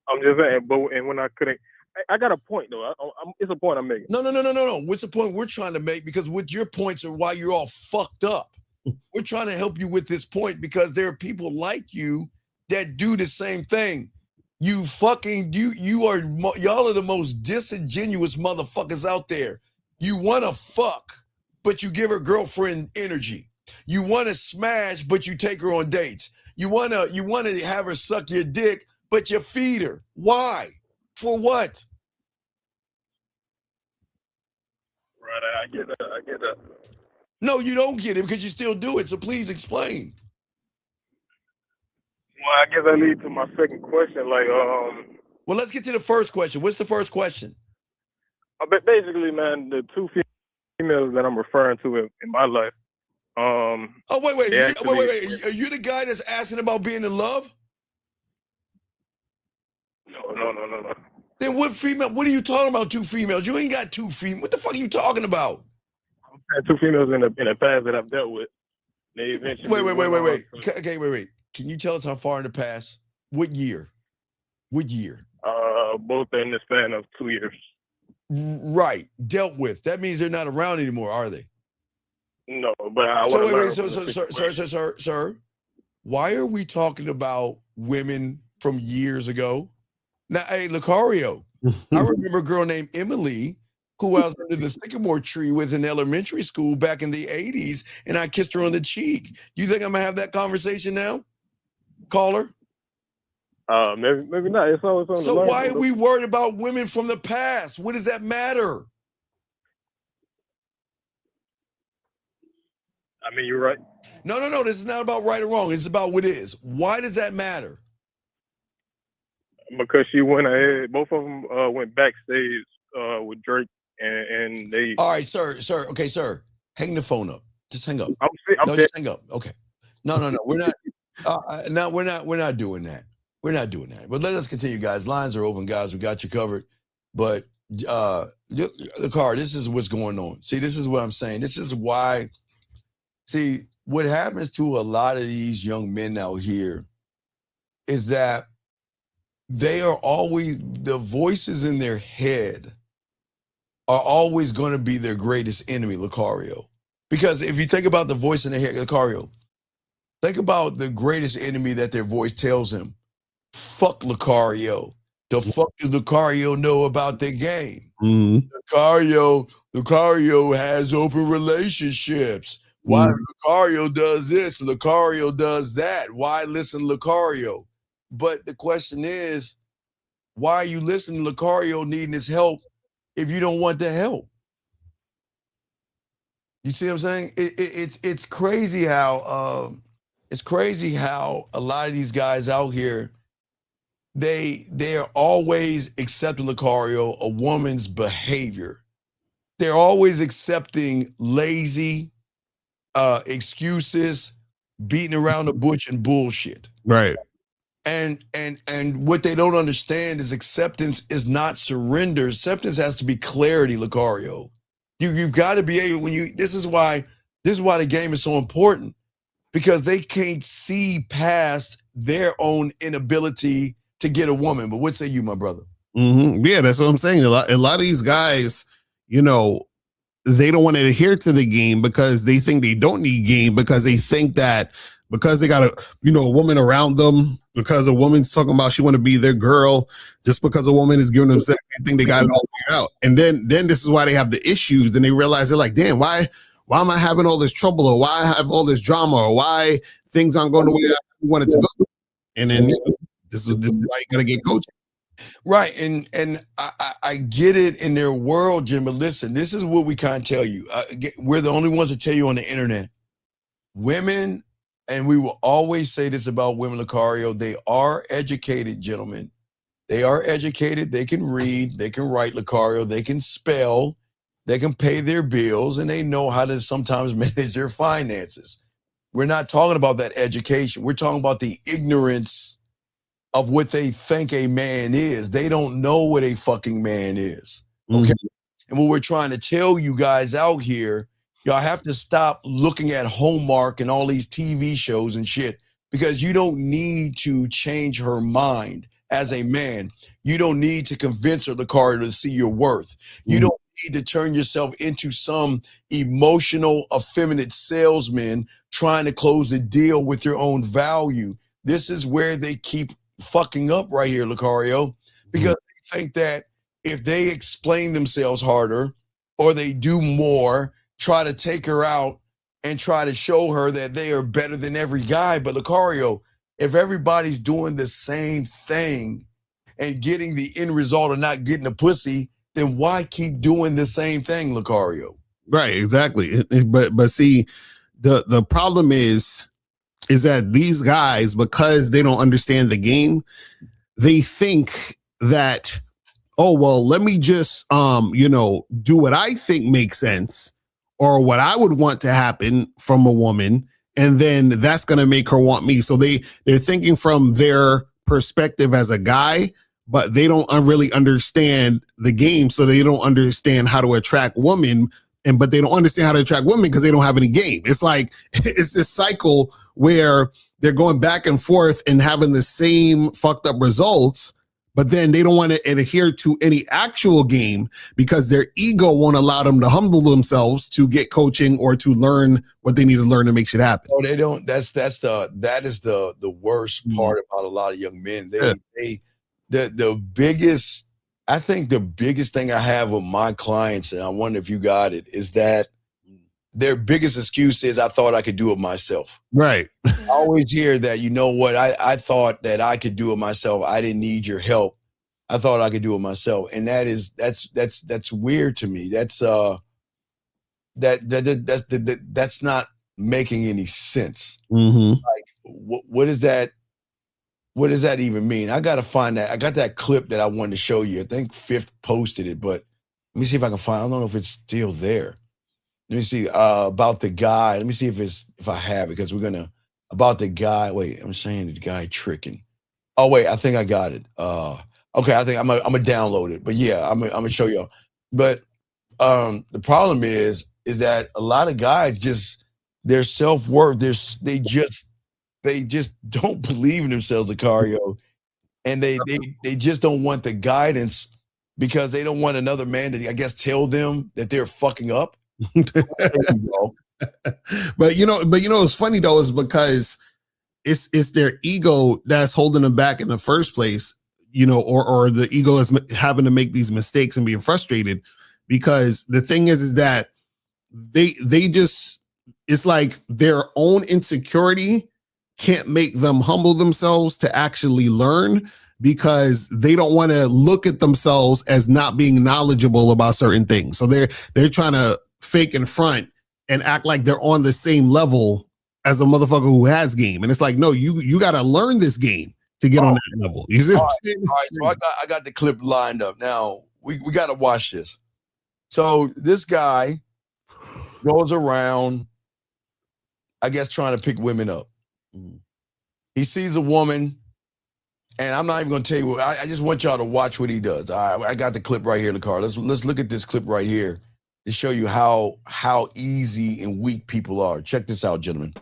I'm just saying, and when I couldn't. I got a point though. It's a point I'm making. No. What's the point we're trying to make? Because with your points are why you're all fucked up. We're trying to help you with this point because there are people like you that do the same thing. Y'all are the most disingenuous motherfuckers out there. You want to fuck, but you give her girlfriend energy. You want to smash, but you take her on dates. You want to have her suck your dick, but you feed her. Why? For what? Right, I get that. No, you don't get it because you still do it. So please explain. Well, I guess that leads to my second question. Well, let's get to the first question. What's the first question? But basically, man, the two females that I'm referring to in my life. Wait. Are you the guy that's asking about being in love? No. Then what female? What are you talking about? Two females? You ain't got two females. What the fuck are you talking about? I'm had two females in the past that I've dealt with. They eventually Wait. Okay, wait. Can you tell us how far in the past? What year? Both in the span of 2 years. Right. Dealt with. That means they're not around anymore, are they? No, but I So want to learn. Sir, why are we talking about women from years ago? Now, hey, Lucario, I remember a girl named Emily who I was under the sycamore tree with in elementary school back in the 80s, and I kissed her on the cheek. You think I'm going to have that conversation now? Caller? Maybe not. It's always on the So line. why are we worried about women from the past? What does that matter? I mean, you're right. No. This is not about right or wrong. It's about what is. Why does that matter? Because she went ahead. Both of them went backstage with Drake, and they. All right, sir. Okay, sir. Hang the phone up. Just hang up. Just hang up. Okay. No. We're not. No, we're not doing that. We're not doing that. But let us continue, guys. Lines are open, guys. We got you covered. But the car. This is what's going on. See, this is what I'm saying. This is why. See, what happens to a lot of these young men out here is that they are always, the voices in their head are always going to be their greatest enemy, Lucario. Because if you think about the voice in their head, Lucario, think about the greatest enemy that their voice tells them. Fuck Lucario. The fuck does Lucario know about their game? Lucario has open relationships. Why Lucario does this, Lucario does that. Why listen to Lucario? But the question is, why are you listening to Lucario needing his help if you don't want the help? You see what I'm saying? It's crazy how a lot of these guys out here, they're always accepting Lucario, a woman's behavior. They're always accepting lazy excuses, beating around the bush and bullshit. Right. And what they don't understand is acceptance is not surrender. Acceptance has to be clarity, Lucario. You've got to be able, this is why the game is so important, because they can't see past their own inability to get a woman. But what say you, my brother? Yeah, that's what I'm saying. A lot of these guys, they don't want to adhere to the game because they think they don't need game, because they think that because they got a woman around them, because a woman's talking about she want to be their girl, just because a woman is giving them sex, they think they got it all figured out. And then this is why they have the issues, and they realize they're like, damn, why am I having all this trouble, or why I have all this drama, or why things aren't going the way I wanted to go. And then this is why you gotta get coaching. Right, and I get it in their world, Jim, but listen, this is what we can't tell you. We're the only ones that tell you on the internet. Women, and we will always say this about women, Lucario, they are educated, gentlemen. They are educated. They can read. They can write, Lucario. They can spell. They can pay their bills, and they know how to sometimes manage their finances. We're not talking about that education. We're talking about the ignorance of what they think a man is. They don't know what a fucking man is. Okay. And what we're trying to tell you guys out here, y'all have to stop looking at Hallmark and all these TV shows and shit, because you don't need to change her mind as a man. You don't need to convince her, Lucario, to see your worth. You don't need to turn yourself into some emotional, effeminate salesman trying to close the deal with your own value. This is where they keep fucking up right here, Lucario, because they think that if they explain themselves harder, or they do more, try to take her out and try to show her that they are better than every guy. But Lucario, if everybody's doing the same thing and getting the end result of not getting a pussy, then why keep doing the same thing, Lucario? Right, exactly. But see, the problem is that these guys, because they don't understand the game, they think that, oh, well, let me just, do what I think makes sense, or what I would want to happen from a woman, and then that's going to make her want me. So they're thinking from their perspective as a guy, but they don't really understand the game. So they don't understand how to attract women but they don't understand how to attract women because they don't have any game. It's like it's this cycle where they're going back and forth and having the same fucked up results, but then they don't want to adhere to any actual game because their ego won't allow them to humble themselves to get coaching or to learn what they need to learn to make shit happen. Oh, they don't. That is the worst part about a lot of young men. The biggest, I think the biggest thing I have with my clients, and I wonder if you got it, is that their biggest excuse is I thought I could do it myself. Right. I always hear that, you know what, I thought that I could do it myself. I didn't need your help. I thought I could do it myself. And that's weird to me. That's that's not making any sense. Mm-hmm. Like what does that even mean? I gotta find that. I got that clip that I wanted to show you. I think Fifth posted it, but let me see if I can find. I don't know if it's still there. Let me see about the guy. Let me see if I have it, because we're gonna about the guy. Wait, I'm saying this guy tricking. Oh wait, I think I got it. Okay, I think I'm gonna download it. But yeah, I'm gonna show y'all. But the problem is that a lot of guys just their self-worth, they just don't believe in themselves, Lucario, and they just don't want the guidance because they don't want another man to, I guess, tell them that they're fucking up. But you know, it's funny though, is because it's their ego that's holding them back in the first place, you know, or the ego is having to make these mistakes and being frustrated, because the thing is that they just, it's like their own insecurity can't make them humble themselves to actually learn, because they don't want to look at themselves as not being knowledgeable about certain things. So they're trying to fake in front and act like they're on the same level as a motherfucker who has game. And it's like, no, you got to learn this game to get on that level. You see what I'm saying? All right, so I got the clip lined up. Now we got to watch this. So this guy goes around, I guess, trying to pick women up. He sees a woman, and I'm not even going to tell you. I just want y'all to watch what he does. All right, I got the clip right here in the car. Let's look at this clip right here to show you how easy and weak people are. Check this out, gentlemen.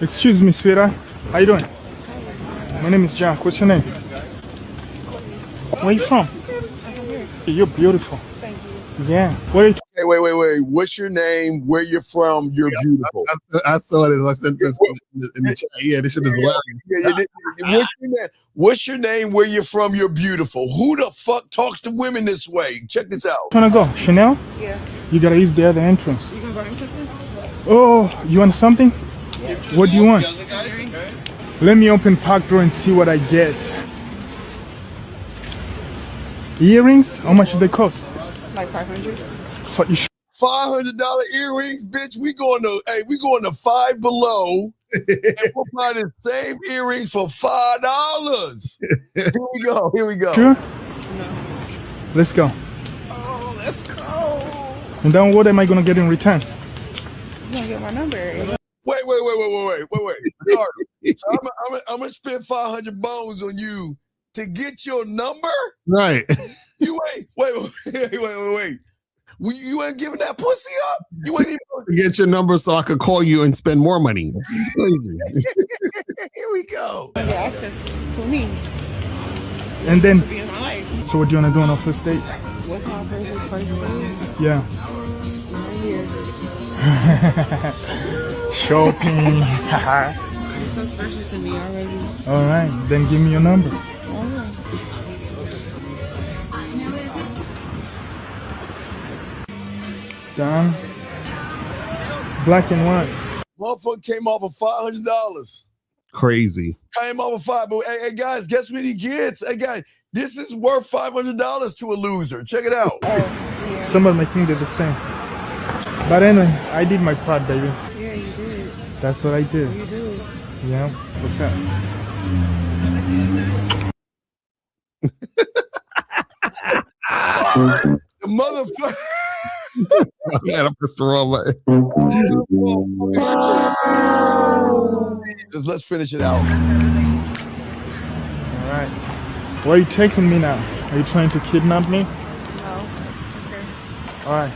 Excuse me, sweetheart. How you doing? My name is Jack. What's your name? Where are you from? You're beautiful. Thank you. Yeah. Where are you? Hey, wait. What's your name? Where you're from? You're beautiful. I saw this. I sent this in the chat. Yeah, this shit is hilarious. What's your name? Where you're from? You're beautiful. Who the fuck talks to women this way? Check this out. Wanna go? Chanel? Yeah. You gotta use the other entrance. You can buy me something? Oh, you want something? Yeah. What do you want? Let me open pack drawer and see what I get. Earrings? How much do they cost? Like 500. $500 earrings, bitch. We going to Five Below and we'll buy the same earrings for $5. Here we go. Sure? No. Let's go. Oh, let's go. And then what am I gonna get in return? You gonna get my number? Wait. So I'm gonna spend 500 bones on you to get your number? Right. You ain't wait. You ain't giving that pussy up? You ain't even get your number so I could call you and spend more money. It's crazy. Here we go. You get access to me. And then, to be in my life. So what do you want to do on our first date? What's my favorite place to be? Yeah. Right here. Shopping. You're so special to me already. All right, then give me your number. Done. Black and white. Motherfucker came off of $500. Crazy. Came off of $500. But hey guys, guess what he gets? Hey guys, this is worth $500 to a loser. Check it out. Yeah. Somebody may think they're the same. But anyway, I did my part, baby. Yeah, you did. That's what I did. You do. Yeah. What's that? The motherfucker. Yeah, I pressed the wrong button. Let's finish it out. All right. Where are you taking me now? Are you trying to kidnap me? No. Okay. All right.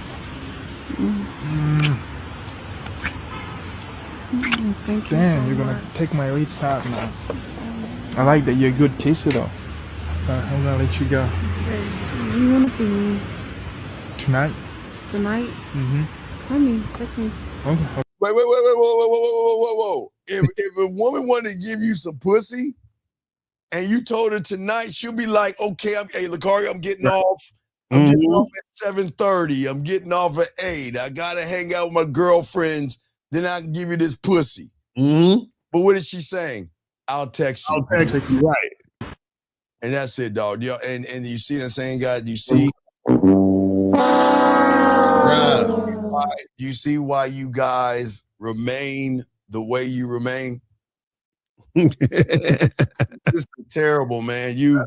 Thank you. Damn, so you're gonna much. take my lips out now. I like that you're a good kisser though. I'm gonna let you go. Okay. You wanna see me Tonight? tonight? Mm-hmm. Call me. Text me. Okay. Wait, whoa. If a woman wanted to give you some pussy and you told her tonight, she'll be like, okay, hey, Lucario, I'm getting off. I'm getting off at 7:30. I'm getting off at 8. I gotta hang out with my girlfriends. Then I can give you this pussy. But what is she saying? I'll text you. I'll text you, right. And that's it, dog. Yeah, and you see that saying, God? You see? Do you see why you guys remain the way you remain? This is terrible, man. Y'all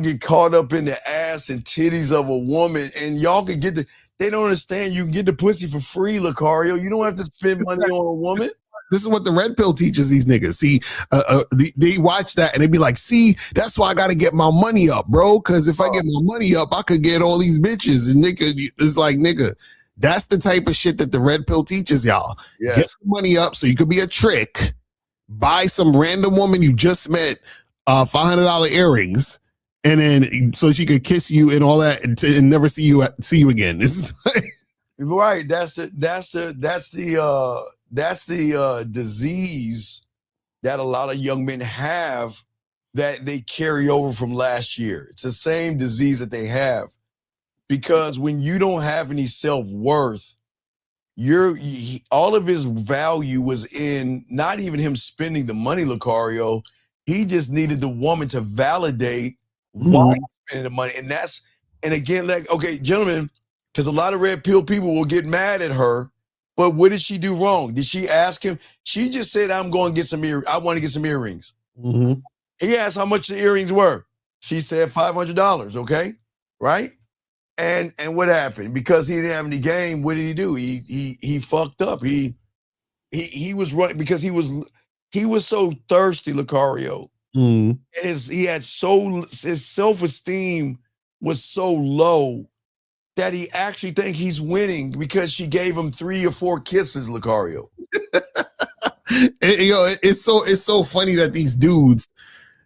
get caught up in the ass and titties of a woman, and y'all can get they don't understand you can get the pussy for free, Lucario. You don't have to spend money on a woman. This is what the red pill teaches these niggas. See, they watch that and they be like, see, that's why I got to get my money up, bro. Because if I get my money up, I could get all these bitches. And nigga, it's like, nigga, that's the type of shit that the red pill teaches y'all. Yes. Get the money up so you could be a trick. Buy some random woman you just met $500 earrings. And then so she could kiss you and all that and never see you again. This is like, right. That's the disease that a lot of young men have that they carry over from last year. It's the same disease that they have because when you don't have any self-worth, all of his value was in not even him spending the money, Lucario. He just needed the woman to validate why he's spending the money. And again, like, okay, gentlemen, because a lot of red pill people will get mad at her. But what did she do wrong? Did she ask him? She just said, I want to get some earrings. He asked how much the earrings were. She said $500, okay? Right? And what happened? Because he didn't have any game, what did he do? He fucked up. He was right because he was so thirsty, Lucario. His self-esteem was so low that he actually think he's winning because she gave him 3 or 4 kisses, Lucario. It's so funny that these dudes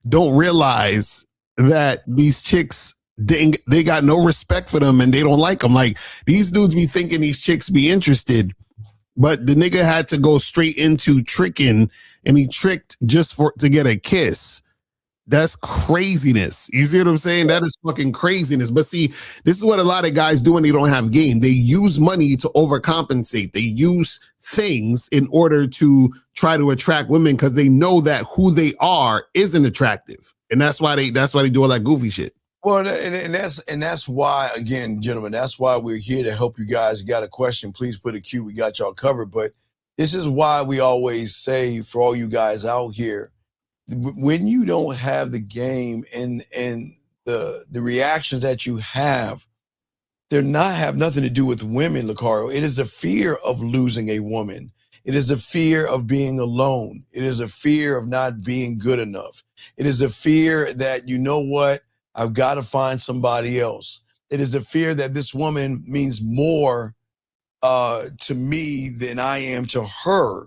don't realize that these chicks they got no respect for them and they don't like them. Like these dudes be thinking these chicks be interested, but the nigga had to go straight into tricking, and he tricked just to get a kiss. That's craziness. You see what I'm saying? That is fucking craziness. But see, this is what a lot of guys do when they don't have game. They use money to overcompensate. They use things in order to try to attract women because they know that who they are isn't attractive. And that's why they do all that goofy shit. Well, and that's why, again, gentlemen, that's why we're here to help you guys. You got a question, please put a Q. We got y'all covered. But this is why we always say for all you guys out here, when you don't have the game and the reactions that you have, have nothing to do with women, Lucario. It is a fear of losing a woman. It is a fear of being alone. It is a fear of not being good enough. It is a fear that, you know what, I've got to find somebody else. It is a fear that this woman means more to me than I am to her.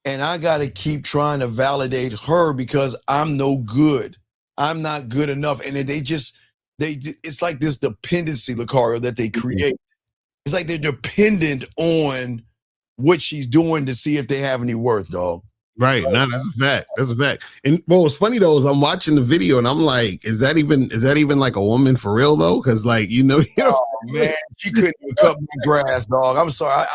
And I got to keep trying to validate her because I'm no good. I'm not good enough. And it's like this dependency, Lucario, that they create. It's like they're dependent on what she's doing to see if they have any worth, dog. Right. No, that's a fact. That's a fact. And what was funny though is I'm watching the video and I'm like, is that even like a woman for real though? Because like, oh, man, she couldn't even cut my grass, dog. I'm sorry.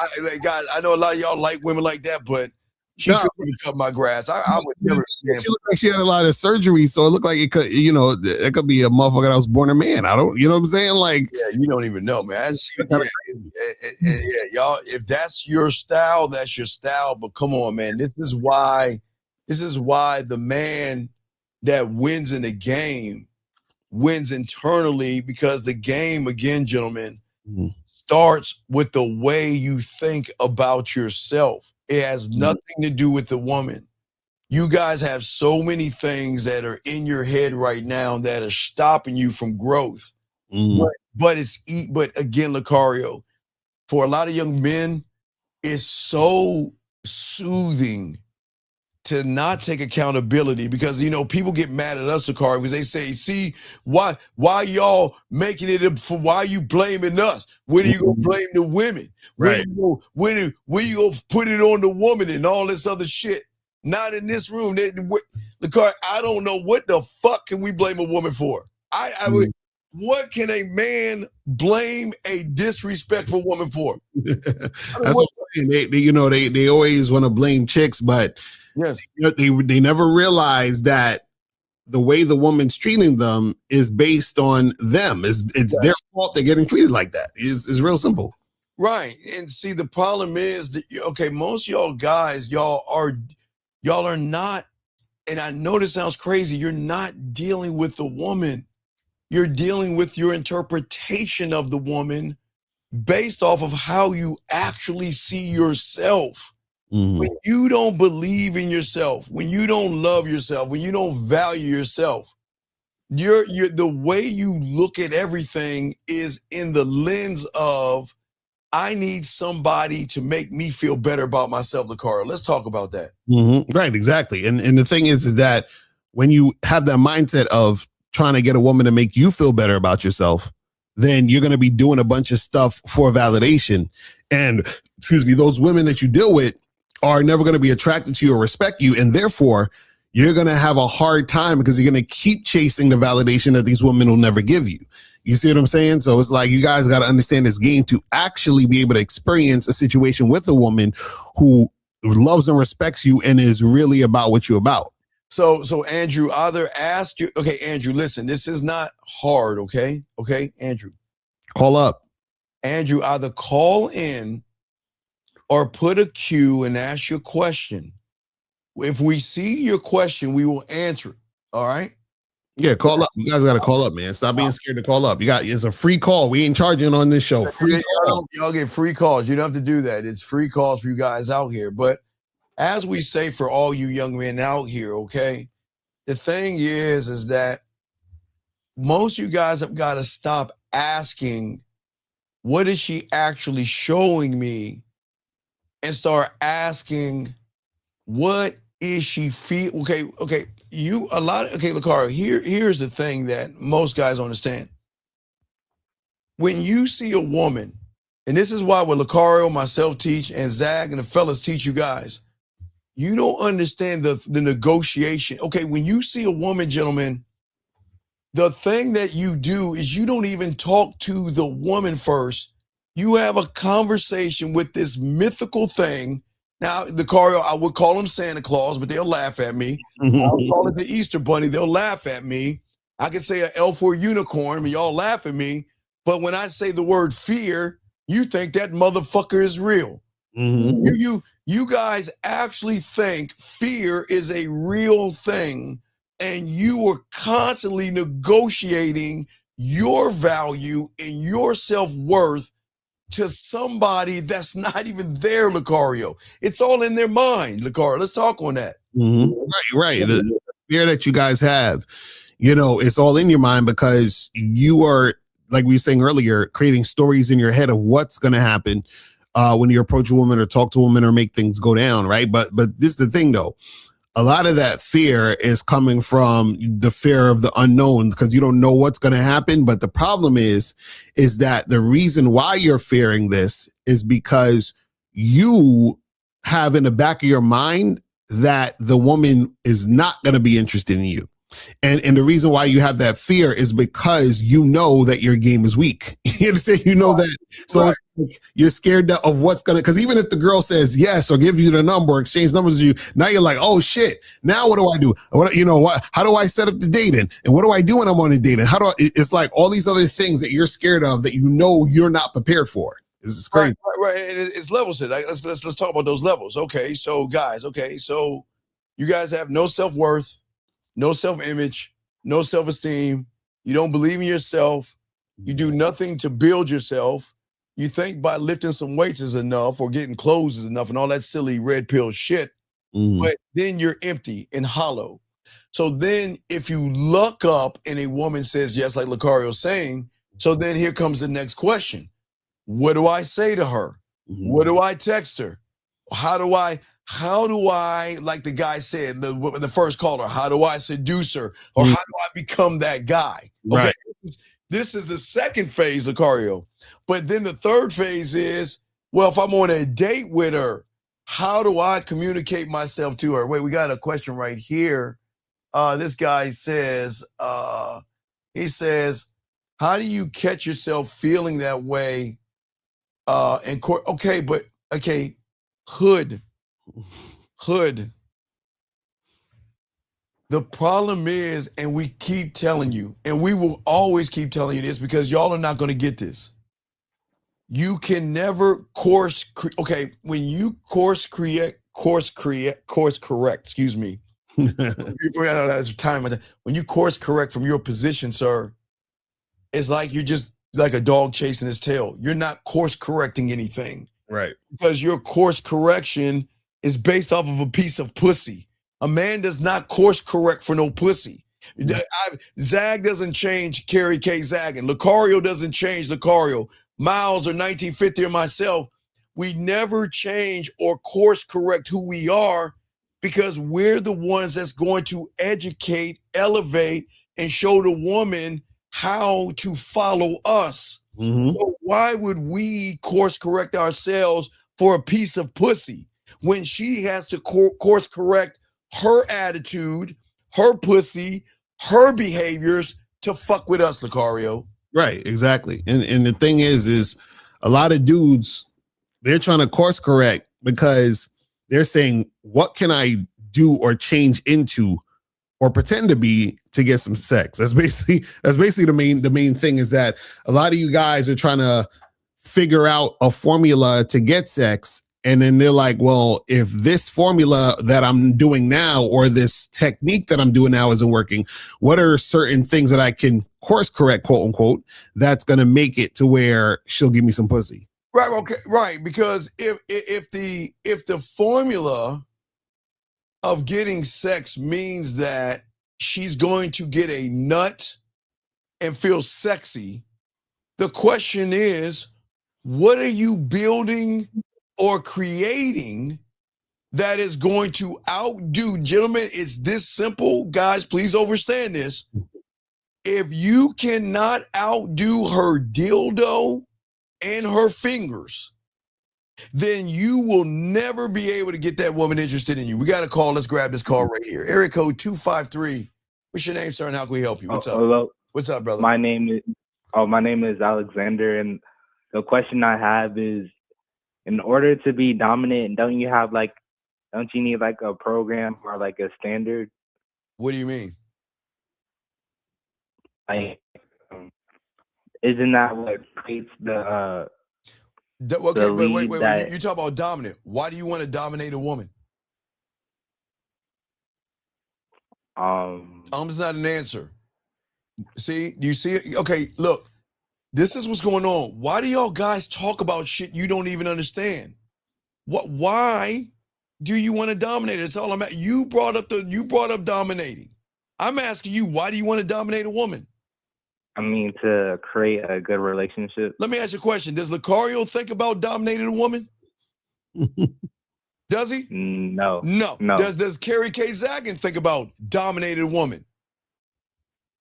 Guys, I know a lot of y'all like women like that, but she couldn't even cut my grass. I would never. She looked like she had a lot of surgery, so it looked like it could, it could be a motherfucker that was born a man. I don't, you know what I'm saying? Like, yeah, you don't even know, man. Y'all. If that's your style, that's your style. But come on, man. This is why the man that wins in the game wins internally, because the game, again, gentlemen, starts with the way you think about yourself. It has nothing to do with the woman. You guys have so many things that are in your head right now that are stopping you from growth. But again, Lucario, for a lot of young men, it's so soothing to not take accountability, because people get mad at us, Sakari, because they say, see, why y'all making it for, why you blaming us? When are you gonna blame the women? When you gonna put it on the woman and all this other shit? Not in this room. Sakari, I don't know what the fuck can we blame a woman for. What can a man blame a disrespectful woman for? That's what I'm saying. They always want to blame chicks, but yes, they never realize that the way the woman's treating them is based on them. It's their fault they're getting treated like that. It's real simple. Right. And see, the problem is that, okay, most of y'all guys, y'all are not, and I know this sounds crazy, you're not dealing with the woman. You're dealing with your interpretation of the woman based off of how you actually see yourself. When you don't believe in yourself, when you don't love yourself, when you don't value yourself, you're the way you look at everything is in the lens of, I need somebody to make me feel better about myself, Lakara. Let's talk about that. Right, exactly. And the thing is that when you have that mindset of trying to get a woman to make you feel better about yourself, then you're going to be doing a bunch of stuff for validation. And those women that you deal with are never going to be attracted to you or respect you. And therefore, you're going to have a hard time because you're going to keep chasing the validation that these women will never give you. You see what I'm saying? So it's like, you guys got to understand this game to actually be able to experience a situation with a woman who loves and respects you and is really about what you're about. So Andrew, either ask you, okay, Andrew, listen, this is not hard, okay? Okay, Andrew. Call up. Andrew, either call in or put a cue and ask your question. If we see your question, we will answer it, all right? Yeah, call up. You guys got to call up, man. Stop being scared to call up. It's a free call. We ain't charging on this show. Free call. Y'all get free calls. You don't have to do that. It's free calls for you guys out here. But as we say for all you young men out here, okay, the thing is that most of you guys have got to stop asking, what is she actually showing me? And start asking, what is she feel? Okay, Lakara, here's the thing that most guys don't understand. When you see a woman, and this is why what Lucario, myself teach, and Zach and the fellas teach you guys, you don't understand the negotiation. Okay, when you see a woman, gentlemen, the thing that you do is you don't even talk to the woman first. You have a conversation with this mythical thing. Now, Lucario, I would call him Santa Claus, but they'll laugh at me. I'll call it the Easter Bunny. They'll laugh at me. I could say an elf or unicorn, but y'all laugh at me. But when I say the word fear, you think that motherfucker is real. You guys actually think fear is a real thing, and you are constantly negotiating your value and your self-worth to somebody that's not even there, Lucario. It's all in their mind, Lucario. Let's talk on that. Right. The fear that you guys have, it's all in your mind because you are, like we were saying earlier, creating stories in your head of what's going to happen when you approach a woman or talk to a woman or make things go down, right? But this is the thing, though. A lot of that fear is coming from the fear of the unknown because you don't know what's going to happen. But the problem is that the reason why you're fearing this is because you have in the back of your mind that the woman is not going to be interested in you. And the reason why you have that fear is because you know that your game is weak. You understand? You know that. So it's like you're scared of what's going to, because even if the girl says yes or give you the number, exchange numbers with you, now you're like, oh shit, now what do I do? How do I set up the dating? And what do I do when I'm on a dating? It's like all these other things that you're scared of that you're not prepared for. This is crazy. Right. It's levels. Let's talk about those levels. Okay, so guys, so you guys have no self-worth, no self-image, no self-esteem. You don't believe in yourself. You do nothing to build yourself. You think by lifting some weights is enough or getting clothes is enough and all that silly red pill shit. But then you're empty and hollow. So then if you luck up and a woman says yes, like Lucario's saying, so then here comes the next question. What do I say to her? What do I text her? How do I, like the guy said, the first caller, how do I seduce her? Or how do I become that guy? Okay. Right. This is the second phase, Lucario. But then the third phase is, well, if I'm on a date with her, how do I communicate myself to her? Wait, we got a question right here. This guy says, he says, how do you catch yourself feeling that way? Okay, Hood. The problem is, and we keep telling you, and we will always keep telling you this because y'all are not going to get this. You can never when you course correct, excuse me. When you course correct from your position, sir, it's like you're just like a dog chasing his tail. You're not course correcting anything. Right. Because your course correction is based off of a piece of pussy. A man does not course correct for no pussy. Zag doesn't change Carrie K. Zagging. Lucario doesn't change Lucario. Miles or 1950 or myself, we never change or course correct who we are because we're the ones that's going to educate, elevate, and show the woman how to follow us. So why would we course correct ourselves for a piece of pussy when she has to course correct her attitude, her pussy, her behaviors to fuck with us, Lucario? Right, exactly. And the thing is a lot of dudes, they're trying to course correct because they're saying, what can I do or change into or pretend to be to get some sex? That's basically the main thing, is that a lot of you guys are trying to figure out a formula to get sex. And then they're like, well, if this formula that I'm doing now or this technique that I'm doing now isn't working, what are certain things that I can course correct, quote unquote, that's going to make it to where she'll give me some pussy? Right. Okay. Right. Because if the formula of getting sex means that she's going to get a nut and feel sexy, the question is, what are you building or creating that is going to outdo? Gentlemen, it's this simple. Guys, please understand this. If you cannot outdo her dildo and her fingers, then you will never be able to get that woman interested in you. We got a call. Let's grab this call right here. Area code 253. What's your name, sir, and how can we help you? What's up? Hello. What's up, brother? My name is Alexander, and the question I have is, in order to be dominant, don't you need like a program or like a standard? What do you mean? Like, isn't that what creates the okay, wait. that, You talk about dominant. Why do you want to dominate a woman? Is not an answer. See, do you see it? Okay, look, this is what's going on. Why do y'all guys talk about shit you don't even understand? Why do you want to dominate? That's all I'm at. You brought up dominating. I'm asking you, why do you want to dominate a woman? I mean, to create a good relationship. Let me ask you a question. Does Lucario think about dominating a woman? Does he? No. Does Carrie K. Zaggin think about dominating a woman?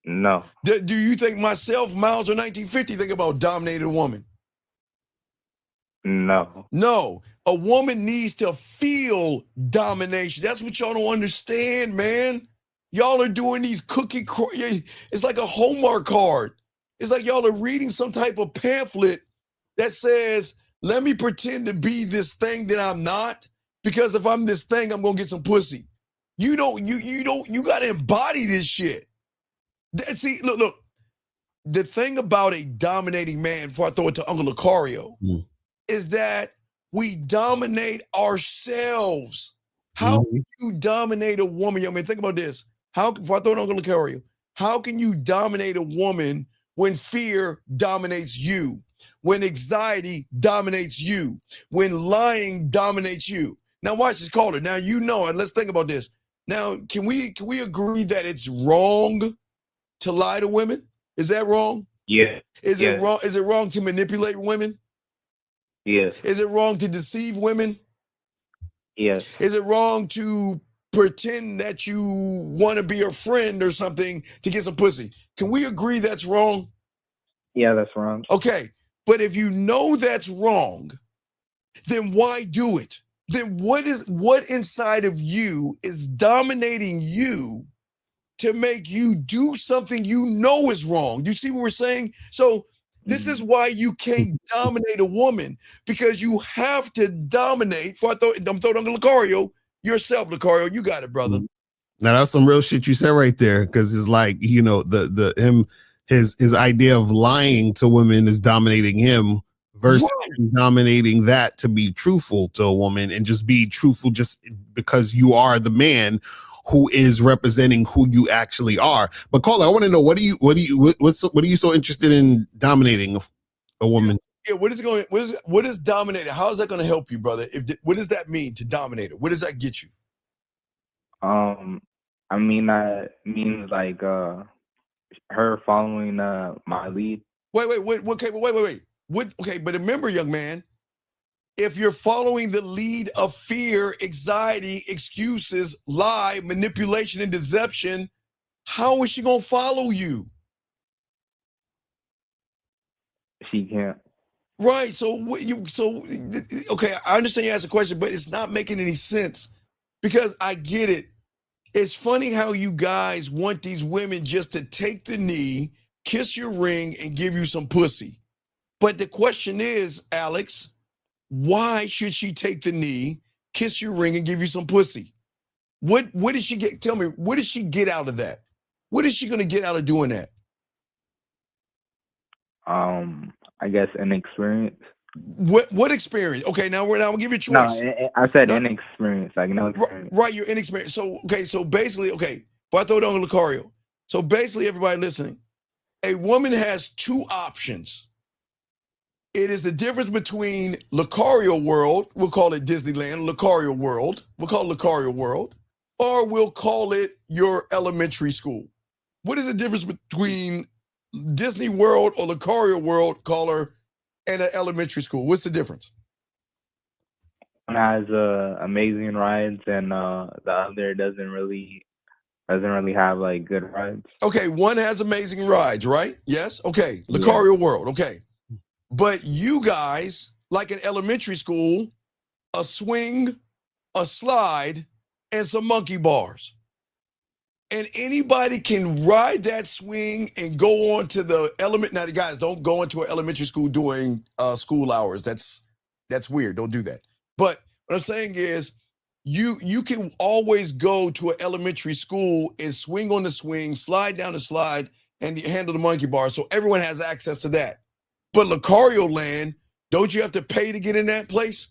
No. Do you think myself, Miles, or 1950 think about dominating a woman? No. No. A woman needs to feel domination. That's what y'all don't understand, man. Y'all are doing these it's like a Hallmark card. It's like y'all are reading some type of pamphlet that says, let me pretend to be this thing that I'm not, because if I'm this thing, I'm gonna get some pussy. You gotta embody this shit. See, look. The thing about a dominating man, before I throw it to Uncle Lucario, is that we dominate ourselves. How can you dominate a woman? I mean, think about this. Before I throw it to Uncle Lucario, how can you dominate a woman when fear dominates you, when anxiety dominates you, when lying dominates you? Now watch this caller. Now you know, and let's think about this. Now, can we agree that it's wrong to lie to women? Is that wrong? Yeah. Is it wrong? Is it wrong to manipulate women? Yes. Is it wrong to deceive women? Yes. Is it wrong to pretend that you want to be a friend or something to get some pussy? Can we agree that's wrong? Yeah, that's wrong. Okay, but if you know that's wrong, then why do it? Then what inside of you is dominating you to make you do something you know is wrong? You see what we're saying? So this is why you can't dominate a woman, because you have to dominate. I'm throwing Uncle Lucario, yourself, Lucario. You got it, brother. Now that's some real shit you said right there, because it's like, you know, his idea of lying to women is dominating him versus dominating that to be truthful to a woman and just be truthful just because you are the man who is representing who you actually are. But Carla, I want to know, what are you so interested in dominating a woman? Yeah, what is dominating? How is that going to help you, brother? What does that mean to dominate her? What does that get you? I mean, that means like her following my lead. Wait. Okay, but remember, young man, if you're following the lead of fear, anxiety, excuses, lie, manipulation, and deception, how is she gonna follow you? She can't. Right. Okay, I understand you asked a question, but it's not making any sense, because I get it. It's funny how you guys want these women just to take the knee, kiss your ring, and give you some pussy. But the question is, Alex, why should she take the knee, kiss your ring, and give you some pussy? What did she get? Tell me, what did she get out of that? What is she going to get out of doing that? I guess an experience. What experience? Okay, now we'll give you a choice. No, I said inexperience, like no experience. Right, you're inexperienced. So basically, if I throw it on Lucario, so basically, everybody listening, a woman has two options. It is the difference between Lucario World, we'll call it Disneyland, Lucario World, we'll call it Lucario World, or we'll call it your elementary school. What is the difference between Disney World or Lucario World, caller, and an elementary school? What's the difference? One has amazing rides, and the other doesn't really have like good rides. Okay, one has amazing rides, right? Yes. Okay, Lucario World. Okay, but you guys, like in elementary school, a swing, a slide, and some monkey bars. And anybody can ride that swing and go on to the element. Now, the guys, don't go into an elementary school during school hours. That's weird. Don't do that. But what I'm saying is, you can always go to an elementary school and swing on the swing, slide down the slide, and handle the monkey bar. So everyone has access to that. But Lucario Land, don't you have to pay to get in that place?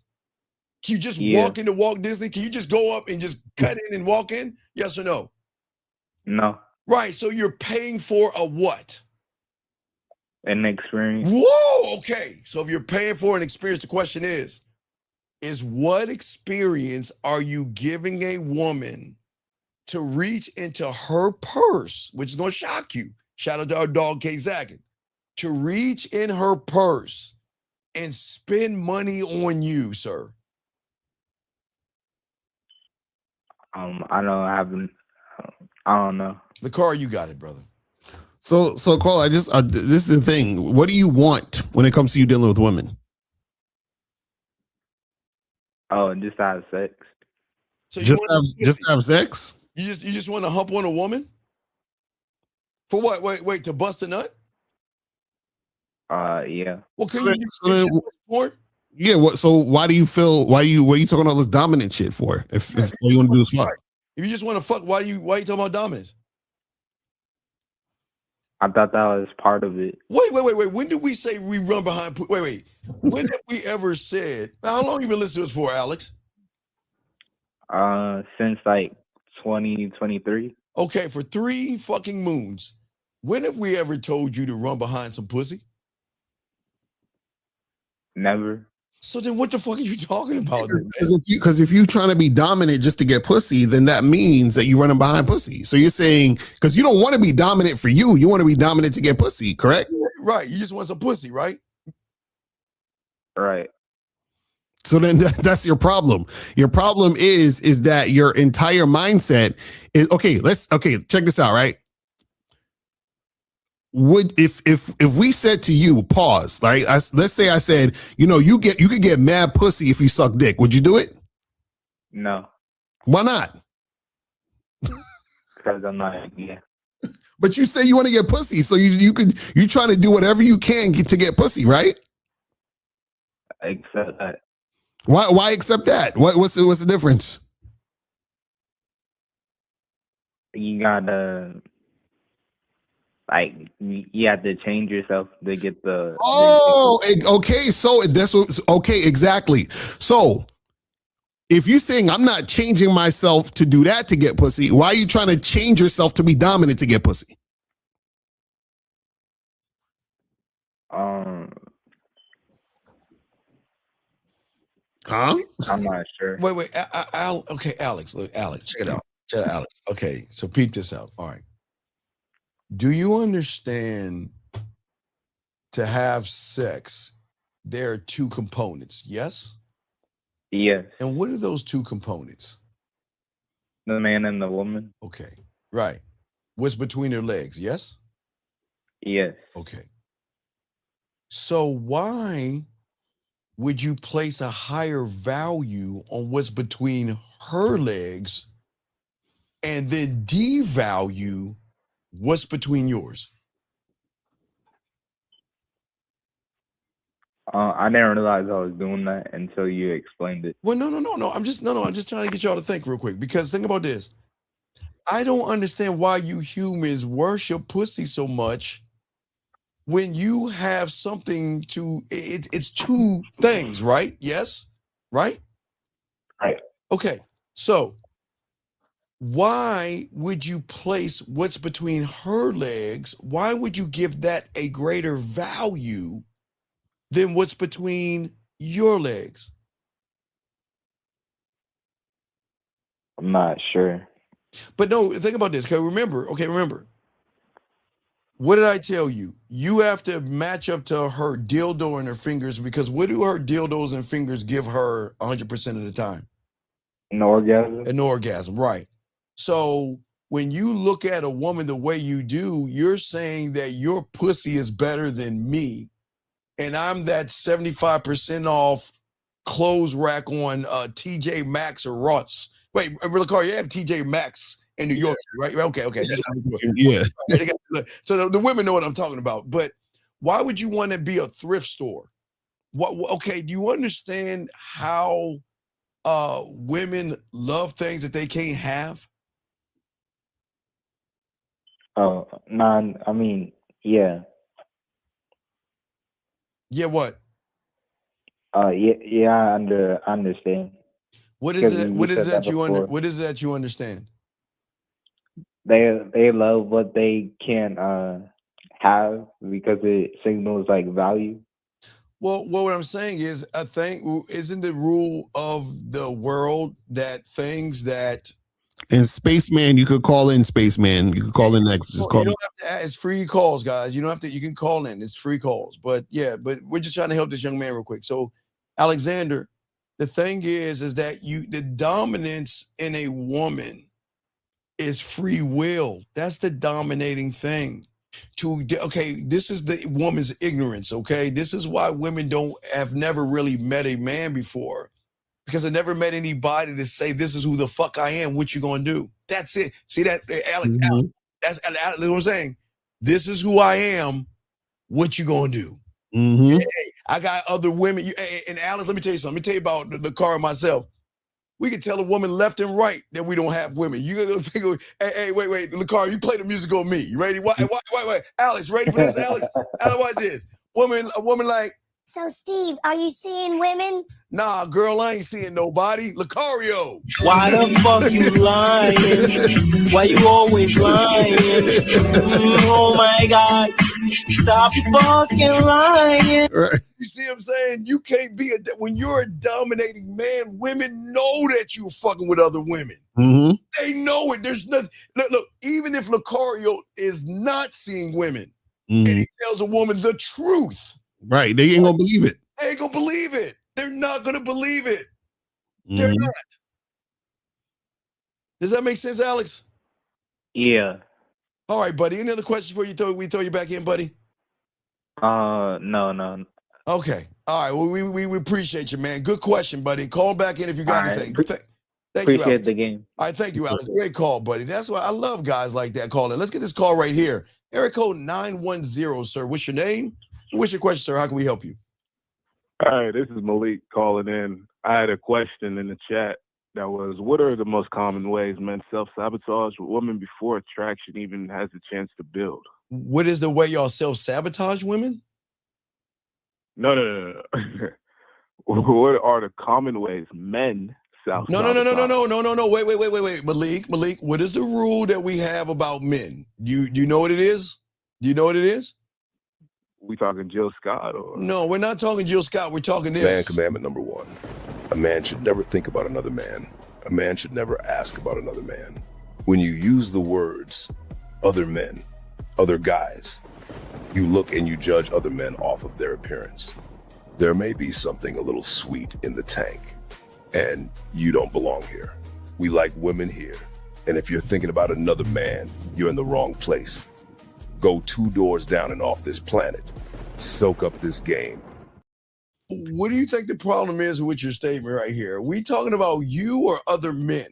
Can you just walk into Walt Disney? Can you just go up and just cut in and walk in? Yes or no? No. Right. So you're paying for a what? An experience. Whoa. Okay. So if you're paying for an experience, the question is what experience are you giving a woman to reach into her purse, which is going to shock you? Shout out to our dog, K. Zaggin. To reach in her purse and spend money on you, sir. I don't know. The car, you got it, brother. So Cole, this is the thing. What do you want when it comes to you dealing with women? Oh, just to have sex. So just have sex? You just want to hump on a woman? For what? Wait, to bust a nut? Yeah. Well, can you support? Yeah. What? So why do you feel? What are you talking all this dominant shit for? If all you want to do is fuck. If you just want to fuck, why are you talking about dominance? I thought that was part of it. Wait. When did we say we run behind? Wait. When have we ever said? How long you been listening to us for, Alex? Since like 2023. Okay, for 3 fucking moons. When have we ever told you to run behind some pussy? Never. So then what the fuck are you talking about? Because if you're trying to be dominant just to get pussy, then that means that you're running behind pussy. So you're saying, because you don't want to be dominant for you want to be dominant to get pussy, correct? Right. You just want some pussy, right? Right. So then that's your problem. Your problem is that your entire mindset is okay. Check this out, right? Would if we said to you, pause, right? Let's say I said, you could get mad pussy if you suck dick. Would you do it? No, Why not? because I'm not. Yeah, But you say you want to get pussy, so you trying to do whatever you can to get pussy, right? except that Why accept that? What's the difference? you gotta you have to change yourself to get the. Okay. So that's what. Okay, exactly. So if you're saying I'm not changing myself to do that to get pussy, why are you trying to change yourself to be dominant to get pussy? Huh? I'm not sure. Wait. Okay, Alex. Look, Alex, check it out. Alex. Okay, so peep this out. All right. Do you understand to have sex, there are two components, yes? Yes. And what are those two components? The man and the woman. Okay, right. What's between their legs, yes? Yes. Okay. So why would you place a higher value on what's between her legs and then devalue what's between yours? I didn't realize I was doing that until you explained it. Well, no. I'm just trying to get y'all to think real quick, because think about this. I don't understand why you humans worship pussy so much when you have something to it's two things, right? Yes? Right? Right. Okay. So why would you place what's between her legs? Why would you give that a greater value than what's between your legs? I'm not sure. But no, think about this. Remember. What did I tell you? You have to match up to her dildo and her fingers, because what do her dildos and fingers give her 100% of the time? An orgasm? An orgasm, right. So when you look at a woman the way you do, you're saying that your pussy is better than me, and I'm that 75% off clothes rack on TJ Maxx or Ross. Wait, Car, you have TJ Maxx in New York, right? Okay. Yeah. So the women know what I'm talking about. But why would you want to be a thrift store? Okay, do you understand how women love things that they can't have? Oh, no, I mean, yeah. Yeah, what? Yeah, I understand. What is it? What is that you understand? They love what they can have because it signals like value. Well, what I'm saying is, I think, isn't the rule of the world that things that And Spaceman, you could call in Spaceman. You could call in next. Just call. You don't have to. It's free calls, guys. You don't have to. You can call in. It's free calls. But yeah, we're just trying to help this young man real quick. So, Alexander, the thing is that the dominance in a woman is free will. That's the dominating thing. This is the woman's ignorance. Okay, this is why women have never really met a man before, because I never met anybody to say, this is who the fuck I am. What you gonna do? That's it. See that, Alex? Mm-hmm. Alex, that's what I'm saying. This is who I am. What you gonna do? Mm-hmm. Hey, I got other women. And Alex, let me tell you something. Let me tell you about the car and myself. We can tell a woman left and right that we don't have women. You gotta figure, hey, wait, LaCar, you play the music on me. You ready? Wait. Alex, ready for this? Alex, watch this. A woman like, so Steve, are you seeing women? Nah, girl, I ain't seeing nobody. Lucario. Why the fuck you lying? Why you always lying? Oh my God. Stop fucking lying. Right. You see what I'm saying? You can't be when you're a dominating man, women know that you're fucking with other women. Mm-hmm. They know it. There's nothing. Look, even if Lucario is not seeing women, and he tells a woman the truth, right, they ain't gonna believe it. They ain't gonna believe it. They're not going to believe it. They're Mhm. not. Does that make sense, Alex? Yeah. All right, buddy. Any other questions before we throw you back in, buddy? No. Okay. All right. Well, we appreciate you, man. Good question, buddy. Call back in if you got All right. anything. Thank you, Appreciate Alex. the game. All right, thank you, Alex. Great call, buddy. That's why I love guys like that calling. Let's get this call right here. Area code 910, sir. What's your name? What's your question, sir? How can we help you? Hi, this is Malik calling in. I had a question in the chat that was, what are the most common ways men self-sabotage with women before attraction even has a chance to build? What is the way y'all self-sabotage women? No. What are the common ways men self-sabotage? No. Wait. Malik, what is the rule that we have about men? Do you know what it is? Do you know what it is? We talking Jill Scott or? No, we're not talking Jill Scott. We're talking Man this. commandment number 1. A man should never think about another man. A man should never ask about another man. When you use the words other men, other guys, you look and you judge other men off of their appearance. There may be something a little sweet in the tank, and you don't belong here. We like women here, and if you're thinking about another man, you're in the wrong place. Go 2 doors down and off this planet. Soak up this game. What do you think the problem is with your statement right here? Are we talking about you or other men?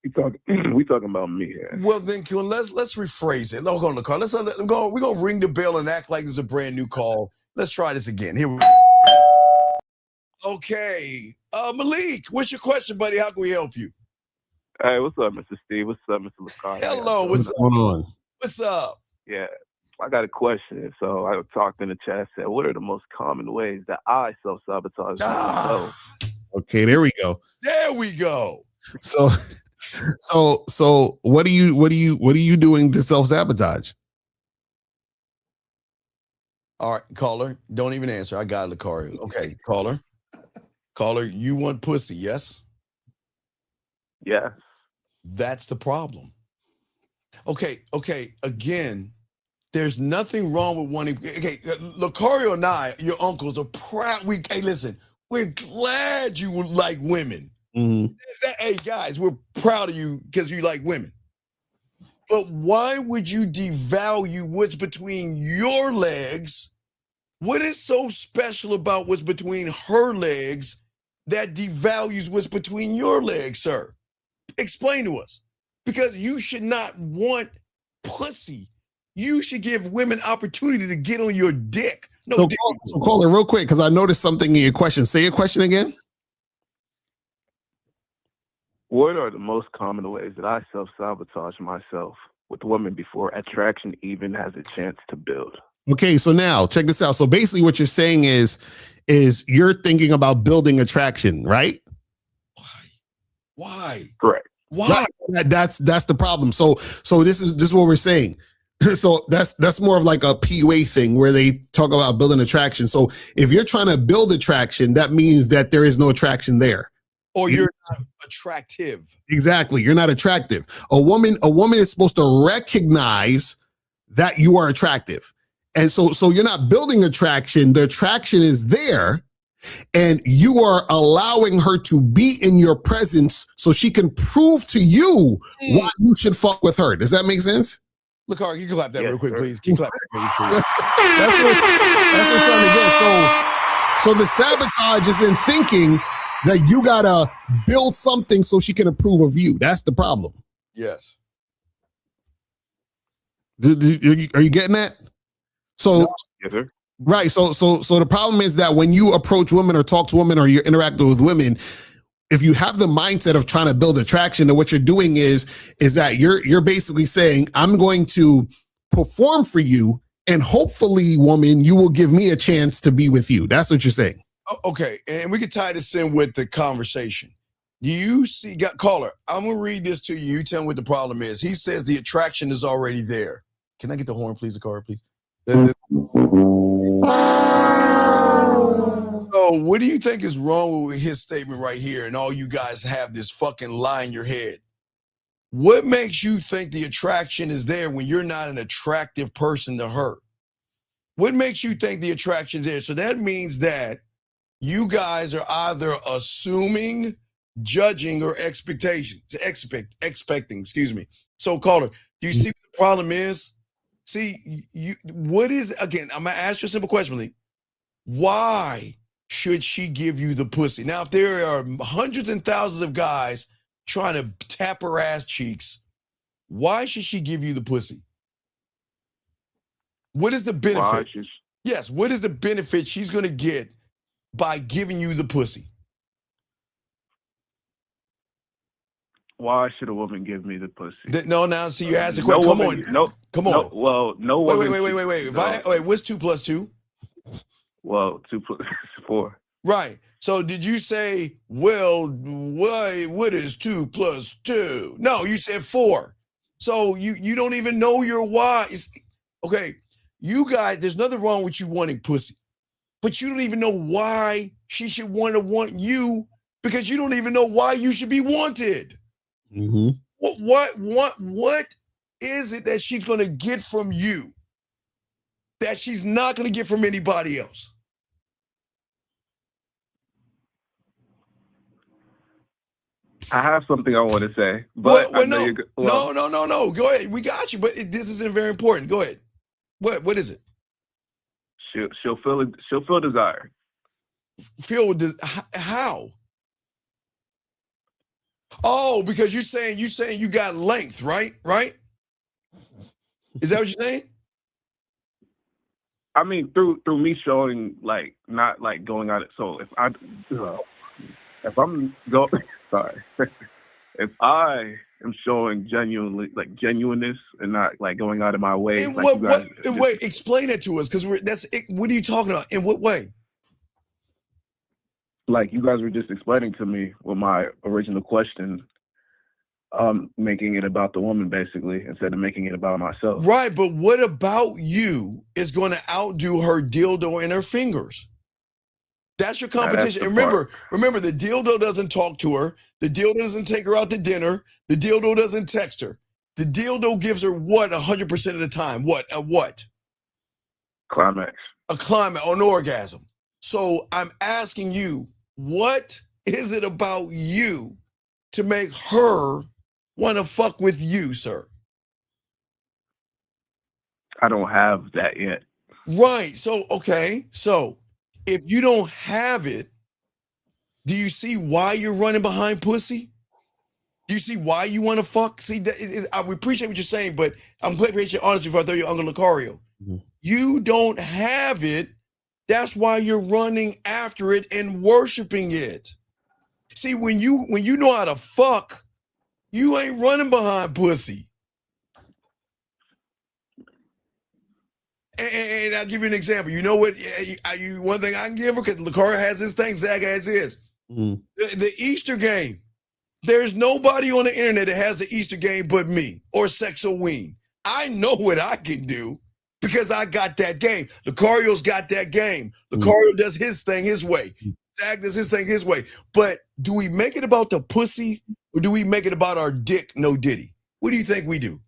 We talking about me here. Well, then let's rephrase it. Hold on the call. We're gonna ring the bell and act like it's a brand new call. Let's try this again. Here we go. Okay. Malik, what's your question, buddy? How can we help you? Hey, what's up, Mr. Steve? What's up, Mr. LaCar? Hello, what's up? What's going on? What's up? Yeah, I got a question. So I talked in the chat, said, what are the most common ways that I self-sabotage myself? Okay, there we go. There we go. So what are you doing to self-sabotage? All right, caller, don't even answer. I got it, Lakari. Okay, caller, you want pussy, yes? Yes. That's the problem. Okay. Again, there's nothing wrong with wanting. Okay, Lucario and I, your uncles, are proud. Hey, listen, we're glad you like women. Mm-hmm. Hey, guys, we're proud of you because you like women. But why would you devalue what's between your legs? What is so special about what's between her legs that devalues what's between your legs, sir? Explain to us. Because you should not want pussy. You should give women opportunity to get on your dick. So call it real quick, because I noticed something in your question. Say your question again. What are the most common ways that I self-sabotage myself with women before attraction even has a chance to build? Okay, so now check this out. So basically what you're saying is you're thinking about building attraction, right? Why? Correct. Why? That's the problem. So this is what we're saying. So that's more of like a PUA thing where they talk about building attraction. So if you're trying to build attraction, that means that there is no attraction there. Or you're not attractive. Exactly. You're not attractive. A woman is supposed to recognize that you are attractive. And so you're not building attraction. The attraction is there. And you are allowing her to be in your presence so she can prove to you why you should fuck with her. Does that make sense? Look, you can clap that real quick, please. Can you clap that real quick? That's what I'm trying to get. So the sabotage is in thinking that you gotta build something so she can approve of you. That's the problem. Yes. Are you getting that? So, yes, sir. Right. So the problem is that when you approach women or talk to women or you're interacting with women, if you have the mindset of trying to build attraction, then what you're doing is that you're basically saying, I'm going to perform for you, and hopefully, woman, you will give me a chance to be with you. That's what you're saying. Okay, and we can tie this in with the conversation. You see, caller, I'm gonna read this to you. You tell me what the problem is. He says the attraction is already there. Can I get the horn, please, the car, please? So what do you think is wrong with his statement right here? And all you guys have this fucking lie in your head. What makes you think the attraction is there when you're not an attractive person to her? What makes you think the attraction's there? So that means that you guys are either assuming, judging, or expecting. Excuse me. So, caller, do you see what the problem is? See, what is, again, I'm gonna ask you a simple question, Malik. Why should she give you the pussy? Now, if there are hundreds and thousands of guys trying to tap her ass cheeks, why should she give you the pussy? What is the benefit? Yes, what is the benefit she's gonna get by giving you the pussy? Why should a woman give me the pussy? No, now see you asked the question. Come on. Come on. Well, no woman. Wait. What's 2 + 2? Well, 2 + 4. Right. So did you say, well, what is 2 + 2? No, you said 4. So you don't even know your why. Okay, you guys, there's nothing wrong with you wanting pussy, but you don't even know why she should want you, because you don't even know why you should be wanted. Mm-hmm. What is it that she's going to get from you that she's not going to get from anybody else? I have something I want to say, but no. Go ahead. We got you, but this isn't very important. Go ahead. What is it? She'll feel desire. How? Oh, because you're saying you got length, right? Right? Is that what you're saying? I mean, through me showing, like, not like going out it. So if I'm go sorry, if I am showing genuineness and not like going out of my way. Wait, explain that to us, because what are you talking about? In what way? Like you guys were just explaining to me with my original question, making it about the woman basically instead of making it about myself. Right, but what about you is going to outdo her dildo and her fingers? That's your competition. And remember, the dildo doesn't talk to her. The dildo doesn't take her out to dinner. The dildo doesn't text her. The dildo gives her what 100% of the time? What? A what? Climax. A climax, an orgasm. So I'm asking you, what is it about you to make her want to fuck with you, sir? I don't have that yet. Right. So, okay. So if you don't have it, do you see why you're running behind pussy? Do you see why you want to fuck? See, I appreciate what you're saying, but I'm glad you're honest before I throw you Uncle Lucario. Mm-hmm. You don't have it. That's why you're running after it and worshiping it. See, when you know how to fuck, you ain't running behind pussy. And I'll give you an example. You know what? One thing I can give her, because Lucario has his thing, Zach has his. Mm-hmm. The Easter game. There's nobody on the internet that has the Easter game but me or Sexoween. I know what I can do because I got that game. Lucario's got that game. Lucario does his thing his way. Zach does his thing his way. But do we make it about the pussy or do we make it about our dick, no diddy? What do you think we do?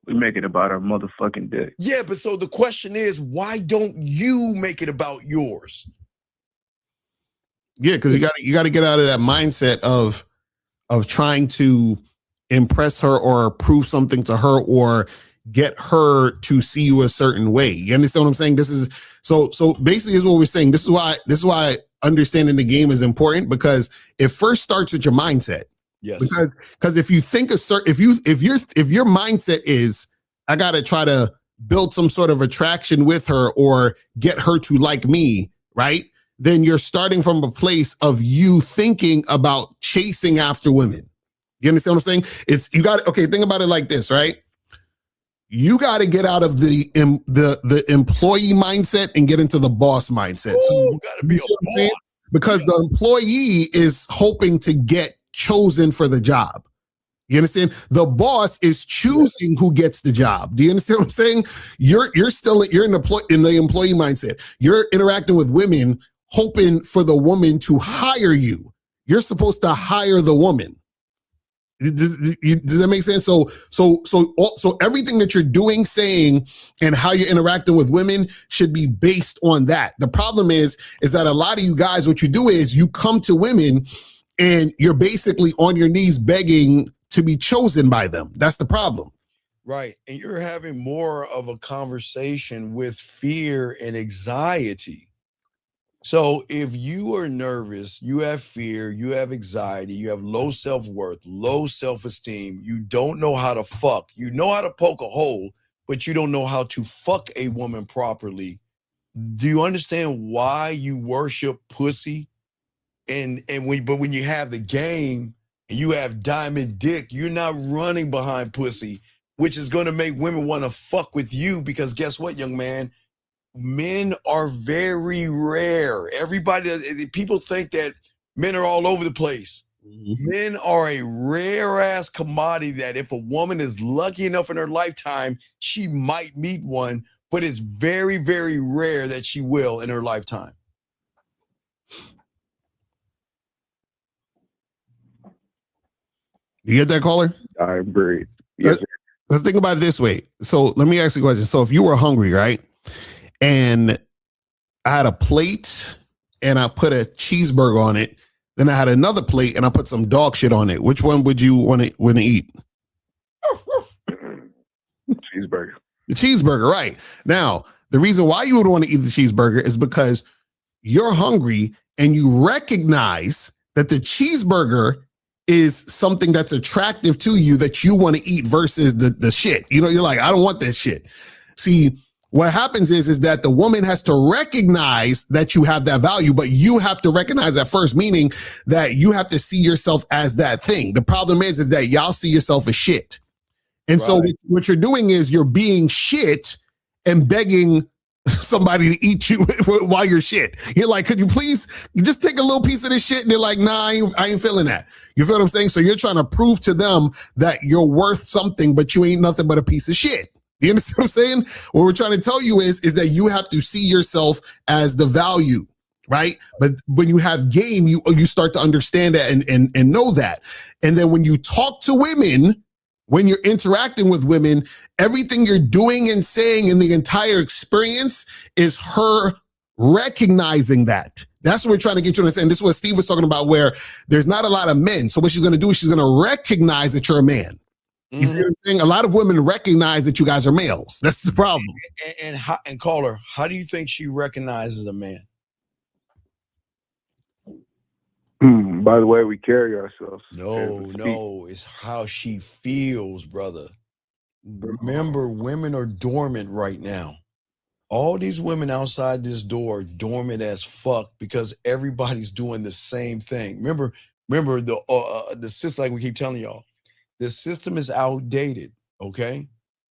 We make it about our motherfucking dick. Yeah, but so the question is, why don't you make it about yours? Yeah, because you got to get out of that mindset of trying to impress her or prove something to her or get her to see you a certain way. You understand what I'm saying? This is so basically is what we're saying. This is why understanding the game is important, because it first starts with your mindset. Yes. Because if you think if your mindset is, I got to try to build some sort of attraction with her or get her to like me, right? Then you're starting from a place of you thinking about chasing after women. You understand what I'm saying? Think about it like this, right? You got to get out of the employee mindset and get into the boss mindset. So you got to be a boss. Because the employee is hoping to get chosen for the job. You understand? The boss is choosing who gets the job. Do you understand what I'm saying? You're in the employee mindset. You're interacting with women, hoping for the woman to hire you. You're supposed to hire the woman. Does that make sense? So everything that you're doing, saying, and how you're interacting with women should be based on that. The problem is that a lot of you guys, what you do is you come to women and you're basically on your knees begging to be chosen by them. That's the problem. Right. And you're having more of a conversation with fear and anxiety. So if you are nervous, you have fear, you have anxiety, you have low self-worth, low self-esteem, you don't know how to fuck, you know how to poke a hole, but you don't know how to fuck a woman properly. Do you understand why you worship pussy? But when you have the game and you have diamond dick, you're not running behind pussy, which is going to make women want to fuck with you, because guess what, young man? Men are very rare. People think that men are all over the place. Men are a rare ass commodity that if a woman is lucky enough in her lifetime, she might meet one, but it's very, very rare that she will in her lifetime. You get that, caller? I agree. Yes, Let's think about it this way. So let me ask you a question. So if you were hungry, right? And I had a plate and I put a cheeseburger on it. Then I had another plate and I put some dog shit on it. Which one would you want to eat? cheeseburger. The cheeseburger, right. Now, the reason why you would want to eat the cheeseburger is because you're hungry and you recognize that the cheeseburger is something that's attractive to you that you want to eat versus the shit. You know, you're like, I don't want that shit. See, what happens is that the woman has to recognize that you have that value, but you have to recognize that first, meaning that you have to see yourself as that thing. The problem is that y'all see yourself as shit. And Right. so what you're doing is you're being shit and begging somebody to eat you while you're shit. You're like, could you please just take a little piece of this shit? And they're like, nah, I ain't feeling that. You feel what I'm saying? So you're trying to prove to them that you're worth something, but you ain't nothing but a piece of shit. You understand what I'm saying? What we're trying to tell you is that you have to see yourself as the value, right? But when you have game, you start to understand that and know that. And then when you talk to women, when you're interacting with women, everything you're doing and saying in the entire experience is her recognizing that. That's what we're trying to get you to understand. This is what Steve was talking about, where there's not a lot of men. So what she's going to do is she's going to recognize that you're a man. You see what I'm saying? A lot of women recognize that you guys are males. That's the problem. And caller, how do you think she recognizes a man? By the way we carry ourselves. No, it's how she feels, brother. Remember, women are dormant right now. All these women outside this door are dormant as fuck because everybody's doing the same thing. Remember the system, like we keep telling y'all, the system is outdated, okay?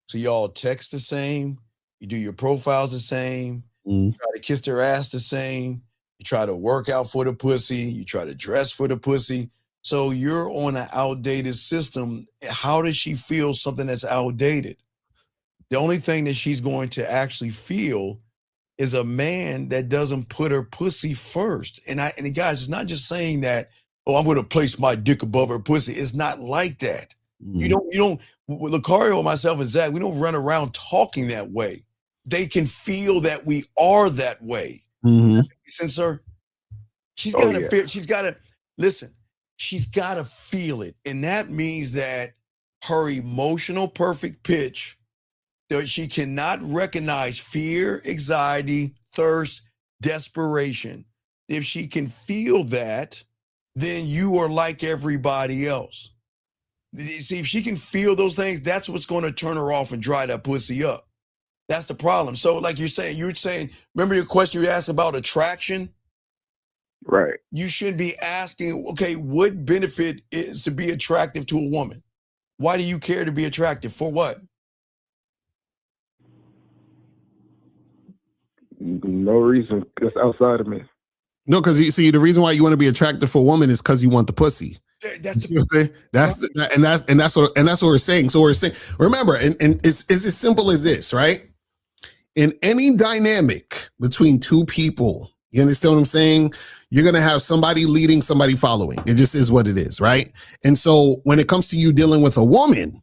So y'all text the same, you do your profiles the same, you try to kiss their ass the same, you try to work out for the pussy, you try to dress for the pussy. So you're on an outdated system. How does she feel something that's outdated? The only thing that she's going to actually feel is a man that doesn't put her pussy first. And guys, it's not just saying that, oh, I'm going to place my dick above her pussy. It's not like that. You don't, Lucario and myself and Zach, we don't run around talking that way. They can feel that we are that way. Listen, sir, she's got to feel, she's got to feel it. And that means that her emotional perfect pitch, that she cannot recognize fear, anxiety, thirst, desperation. If she can feel that, then you are like everybody else. See, if she can feel those things, that's what's going to turn her off and dry that pussy up. That's the problem. So like you're saying, remember your question you asked about attraction? Right. You should be asking, okay, what benefit is to be attractive to a woman? Why do you care to be attractive? For what? No reason. That's outside of me. No, because you see, the reason why you want to be attractive for a woman is because you want the pussy. That's what we're saying. So we're saying, remember, and it's as simple as this, right? In any dynamic between two people, You understand what I'm saying? You're going to have somebody leading, somebody following. It just is what it is, right? And so when it comes to you dealing with a woman,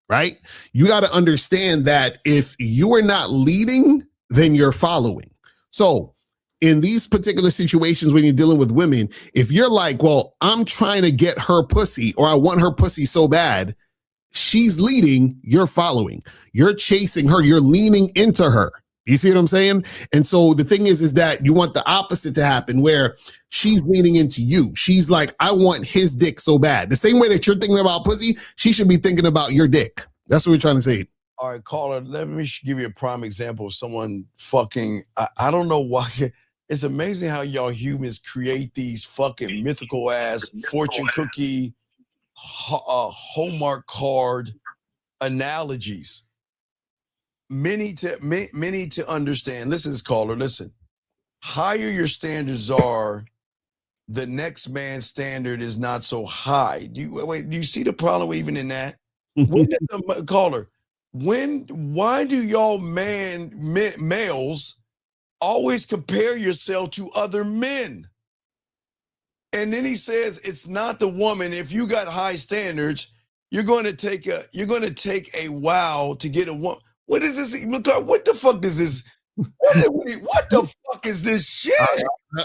right, you got to understand that if you are not leading, then you're following. So in these particular situations, when you're dealing with women, if you're like, well, I'm trying to get her pussy, or I want her pussy so bad, she's leading, you're following. You're chasing her. You're leaning into her. You see what I'm saying? And so the thing is that you want the opposite to happen, where she's leaning into you. She's like, I want his dick so bad. The same way that you're thinking about pussy, she should be thinking about your dick. That's what we're trying to say. All right, caller, let me give you a prime example of someone fucking, I don't know why. It's amazing how y'all humans create these fucking mythical ass fortune cookie, Hallmark card analogies. Many to understand. Listen, caller, listen. Higher your standards are, the next man's standard is not so high. Do you see the problem even in that? Caller, why do y'all males always compare yourself to other men? And then he says it's not the woman. If you got high standards, you're going to take a while to get a woman. What is this? What the fuck is this? What the fuck is this shit?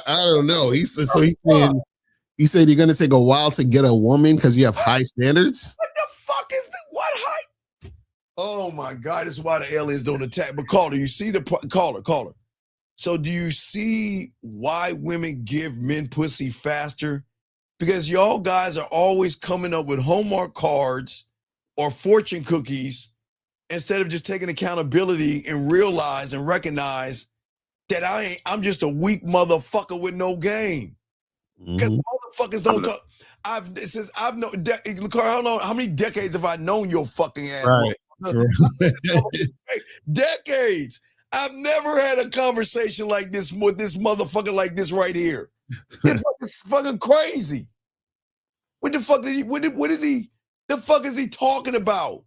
I don't know. He's saying you're going to take a while to get a woman because you have high standards. What the fuck is this? What high? Oh my God! This is why the aliens don't attack. But caller, you see the caller. So do you see why women give men pussy faster? Because y'all guys are always coming up with Hallmark cards or fortune cookies, instead of just taking accountability and realize and recognize that I'm just a weak motherfucker with no game. Because motherfuckers don't talk. How many decades have I known your fucking ass? Right. Decades. I've never had a conversation like this with this motherfucker like this right here. It's fucking crazy. What the fuck is he? What is he? The fuck is he talking about?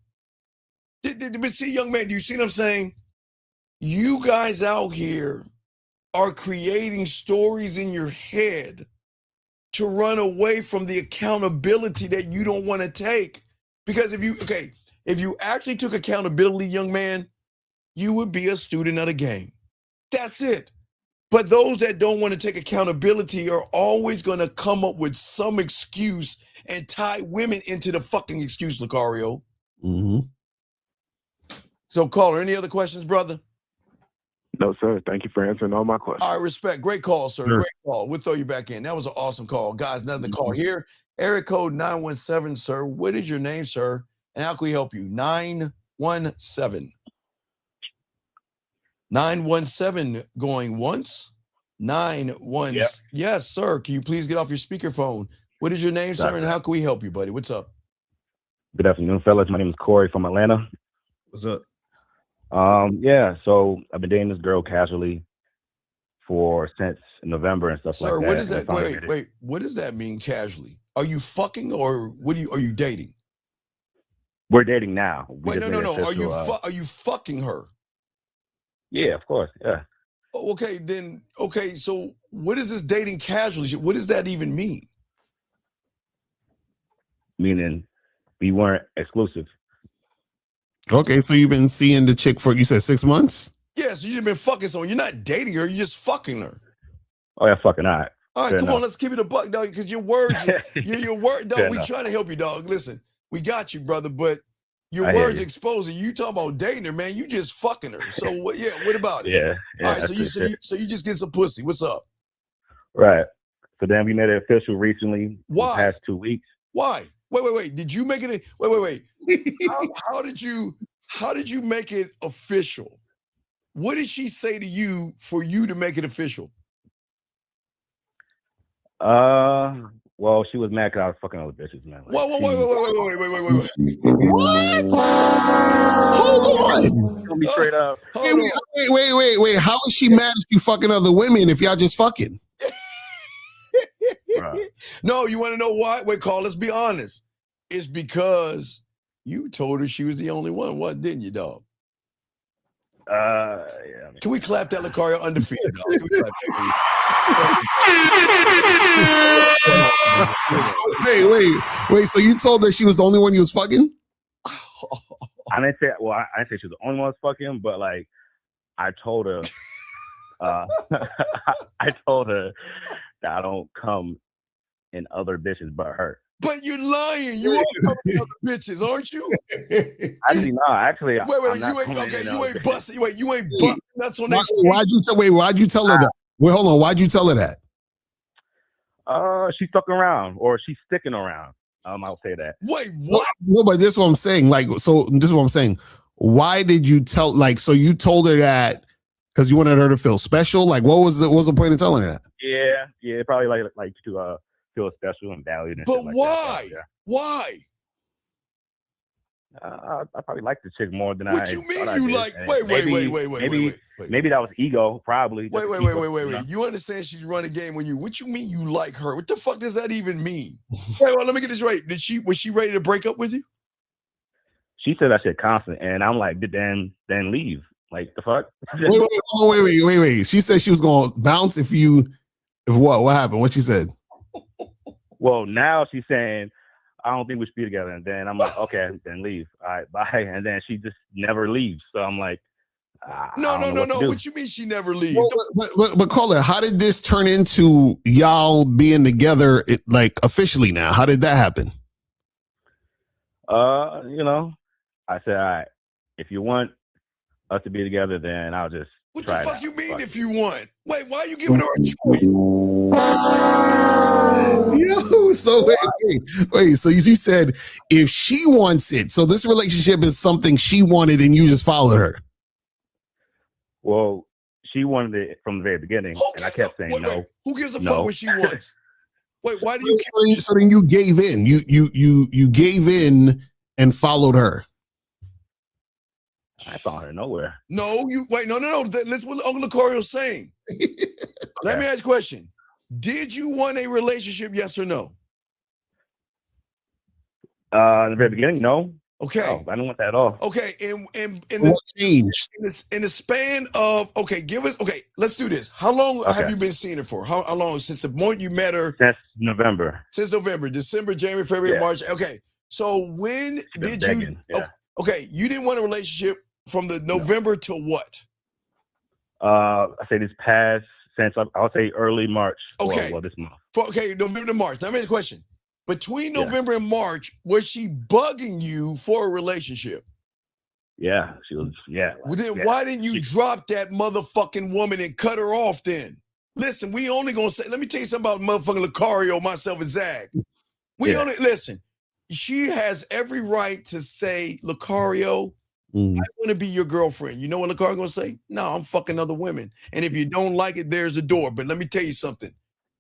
But see, young man, do you see what I'm saying? You guys out here are creating stories in your head to run away from the accountability that you don't want to take. Because if you actually took accountability, young man, you would be a student of the game. That's it. But those that don't want to take accountability are always going to come up with some excuse and tie women into the fucking excuse, Lucario. Mm-hmm. So, caller, any other questions, brother? No, sir. Thank you for answering all my questions. All right, respect. Great call, sir. Sure. Great call. We'll throw you back in. That was an awesome call. Guys, another call here. Area code 917, sir. What is your name, sir? And how can we help you? 917. 917 going once. 91. Yep. Yes, sir. Can you please get off your speakerphone? What is your name, sir? And how can we help you, buddy? What's up? Good afternoon, fellas. My name is Corey from Atlanta. What's up? So I've been dating this girl casually since November and stuff like that. Sir, what does that wait, what does that mean, casually? Are you fucking, or are you dating? We're dating now. No. Are you fucking her? Yeah, of course. Yeah. Okay, so what is this dating casually? What does that even mean? Meaning we weren't exclusive. Okay, so you've been seeing the chick for, you said 6 months? Yeah, so you've been fucking someone. You're not dating her, you're just fucking her. Oh, yeah, fucking all right. All right, come on, let's keep it a buck, dog, because your words, your word, dog, we trying to help you, dog. Listen, we got you, brother, but your words exposing you talking about dating her, man. You just fucking her. So what about it? Yeah. All right, so you just get some pussy. What's up? Right. So then we made it official recently. Why? The past 2 weeks. Why? Wait. Did you make it? Wait. How did you make it official? What did she say to you for you to make it official? Well, she was mad because I was fucking other bitches, man. Wait. What? Hold on. Tell me straight up. Wait. How is she mad at you fucking other women if y'all just fucking? Right. No, you want to know why? Wait, Carl, let's be honest. It's because you told her she was the only one. What, didn't you, dog? Yeah. Can we clap that Lucario undefeated? Can we clap that? Wait. So you told her she was the only one you was fucking? I didn't say. Well, I didn't say she was the only one fucking, but like, I told her. I told her that I don't come in other bitches but her. But you're lying. You are coming other bitches, aren't you? Actually, no. Actually, wait. I'm not You ain't coming okay. in You ain't other busting. Wait, you ain't busting nuts on that. Why'd you tell her that? Wait, hold on. Why'd you tell her that? She's stuck around, or she's sticking around. I'll say that. Wait, what? No, but this is what I'm saying. Like, so this is what I'm saying. Why did you tell? Like, so you told her that because you wanted her to feel special. Like, what was the point of telling her that? Yeah, probably like to feel special and valued. And but shit like why? That. Why? I probably like the chick more than what I. you mean I you did. like? And Wait. Maybe that was ego. Probably. Wait. You understand she's running game when you? What you mean you like her? What the fuck does that even mean? Wait, let me get this right. Was she ready to break up with you? She said that shit constant, and I'm like, then leave. Like the fuck? Wait. She said she was gonna bounce if what? What happened? What she said? Well, now she's saying, I don't think we should be together. And then I'm like, okay, then leave. All right, bye. And then she just never leaves. So I'm like, no. What you mean she never leaves? But Caller, how did this turn into y'all being together? Like officially now? How did that happen? I said, all right, if you want us to be together, then I'll just. What the fuck you mean if you want? Wait, why are you giving her a choice? Yo, so wait. So you said if she wants it, so this relationship is something she wanted, and you just followed her. Well, she wanted it from the very beginning, and I kept saying no. Who gives a fuck what she wants? Wait, why do you? So then you gave in. You gave in and followed her. I found her nowhere. No, you wait. No. Listen what Uncle Lucario's saying. Let me ask you a question. Did you want a relationship? Yes or no? In the very beginning, no. Okay. No, I didn't want that at all. Okay. What changed? In the span of let's do this. How long have you been seeing her for? How long since the moment you met her? Since November. December, January, February, March. Okay. So when did you? Yeah. Okay, you didn't want a relationship from the November to what? I say this past since I'll say early March. Okay. Well, this month. November to March. Now, I made a question. Between November and March, was she bugging you for a relationship? Yeah, she was. Yeah. Well, then why didn't you drop that motherfucking woman and cut her off then? Listen, we only gonna say. Let me tell you something about motherfucking Lucario, myself, and Zach. Listen. She has every right to say, Lucario, I want to be your girlfriend. You know what Lucario gonna say? No, I'm fucking other women. And if you don't like it, there's the door. But let me tell you something.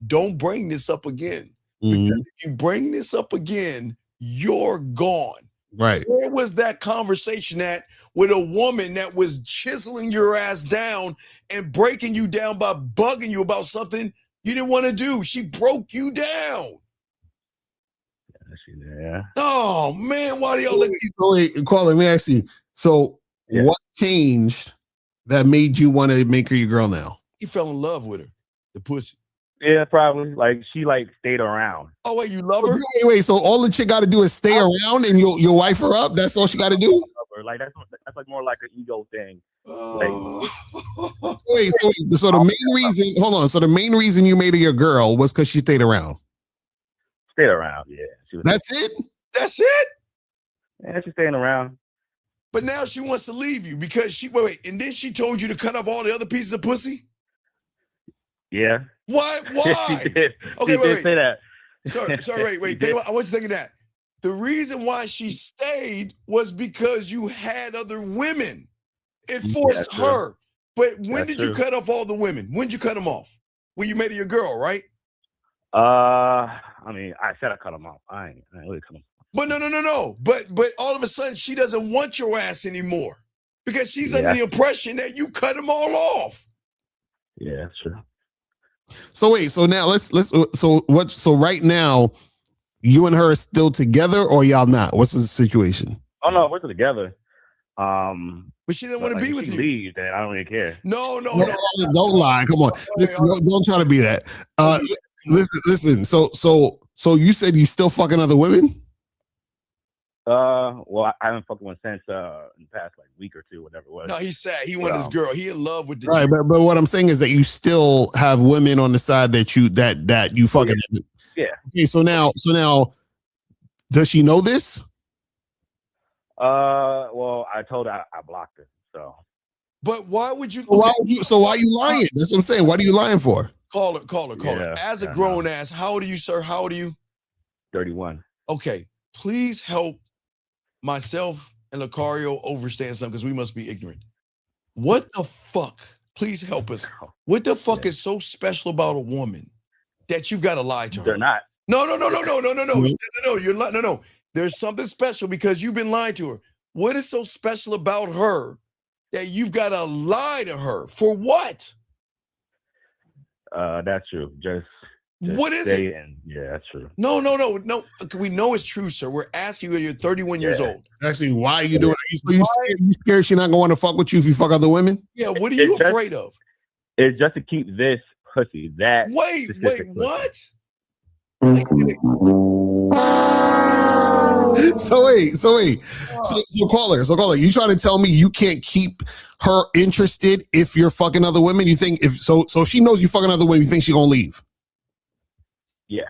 Don't bring this up again. Because if you bring this up again, you're gone. Right. Where was that conversation at with a woman that was chiseling your ass down and breaking you down by bugging you about something you didn't want to do? She broke you down. Yeah. Oh man, why do y'all let these? Wait, Caller, let me ask you. So, what changed that made you want to make her your girl now? You fell in love with her, the pussy. Yeah, probably. Like she stayed around. Oh wait, you love her? Wait. So all the chick got to do is stay around, and you'll wife her up. That's all she got to do. Like that's like more like an ego thing. Wait. So the main reason. Hold on. So the main reason you made her your girl was because she stayed around. Stayed around. Yeah. That's it. That's it. Yeah, she's staying around. But now she wants to leave you because she and then she told you to cut off all the other pieces of pussy. Yeah. Why? She did. Okay, she did say that. Sorry, wait. I want you to think of that. The reason why she stayed was because you had other women. It forced her. But when did you cut off all the women? When did you cut them off? When you made her your girl, right? I mean, I said I cut them off. I ain't really cut them off. But no. But all of a sudden, she doesn't want your ass anymore because she's under the impression that you cut them all off. Yeah, that's true. So wait, so now so right now, you and her are still together or y'all not? What's the situation? Oh no, we're together. But she didn't But, want to like, be if with she you. leaves, then I don't really care. No. Don't lie. Come on. Listen, don't try to be that. Listen. So you said you still fucking other women? Well, I haven't fucked one since in the past like week or two, whatever it was. No, he's sad. He wanted his girl. He in love with the Right, chick. but what I'm saying is that you still have women on the side that you fucking. Yeah. Okay, so now, does she know this? Well, I told her I blocked her. So. But why would you? Why are you lying? That's what I'm saying. What are you lying for? Call her. Yeah, As a grown ass, how old are you, sir? How old are you? 31. Okay, please help myself and Lucario understand something because we must be ignorant. What the fuck? Please help us. What the fuck is so special about a woman that you've got to lie to her? They're not. No. You're lying. No. There's something special because you've been lying to her. What is so special about her that you've got to lie to her? For what? That's true. Just what is it? it? Yeah, that's true. No. We know it's true, sir. We're asking you. You're 31 years old. Actually, why are you doing it? You scared she's not going to fuck with you if you fuck other women? Yeah. What are you afraid of? It's just to keep this pussy. That wait, what? So caller, you trying to tell me you can't keep her interested if you're fucking other women? You think if she knows you fucking other women, you think she gonna leave? Yeah.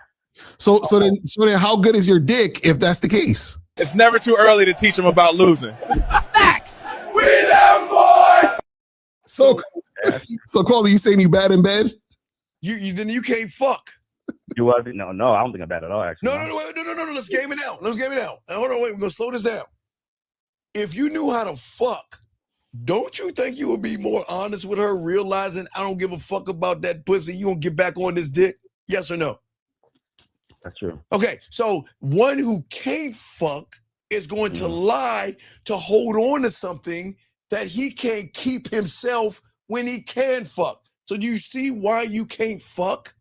So then how good is your dick if that's the case? It's never too early to teach them about losing. Facts. We them boy. So caller, you saying you bad in bed? You can't fuck. You was no, I don't think I'm bad at all. Actually, No. Let's game it out. Hold on, wait. We're gonna slow this down. If you knew how to fuck, don't you think you would be more honest with her, realizing I don't give a fuck about that pussy? You gonna get back on this dick? Yes or no? That's true. Okay, so one who can't fuck is going to lie to hold on to something that he can't keep himself when he can fuck. So do you see why you can't fuck?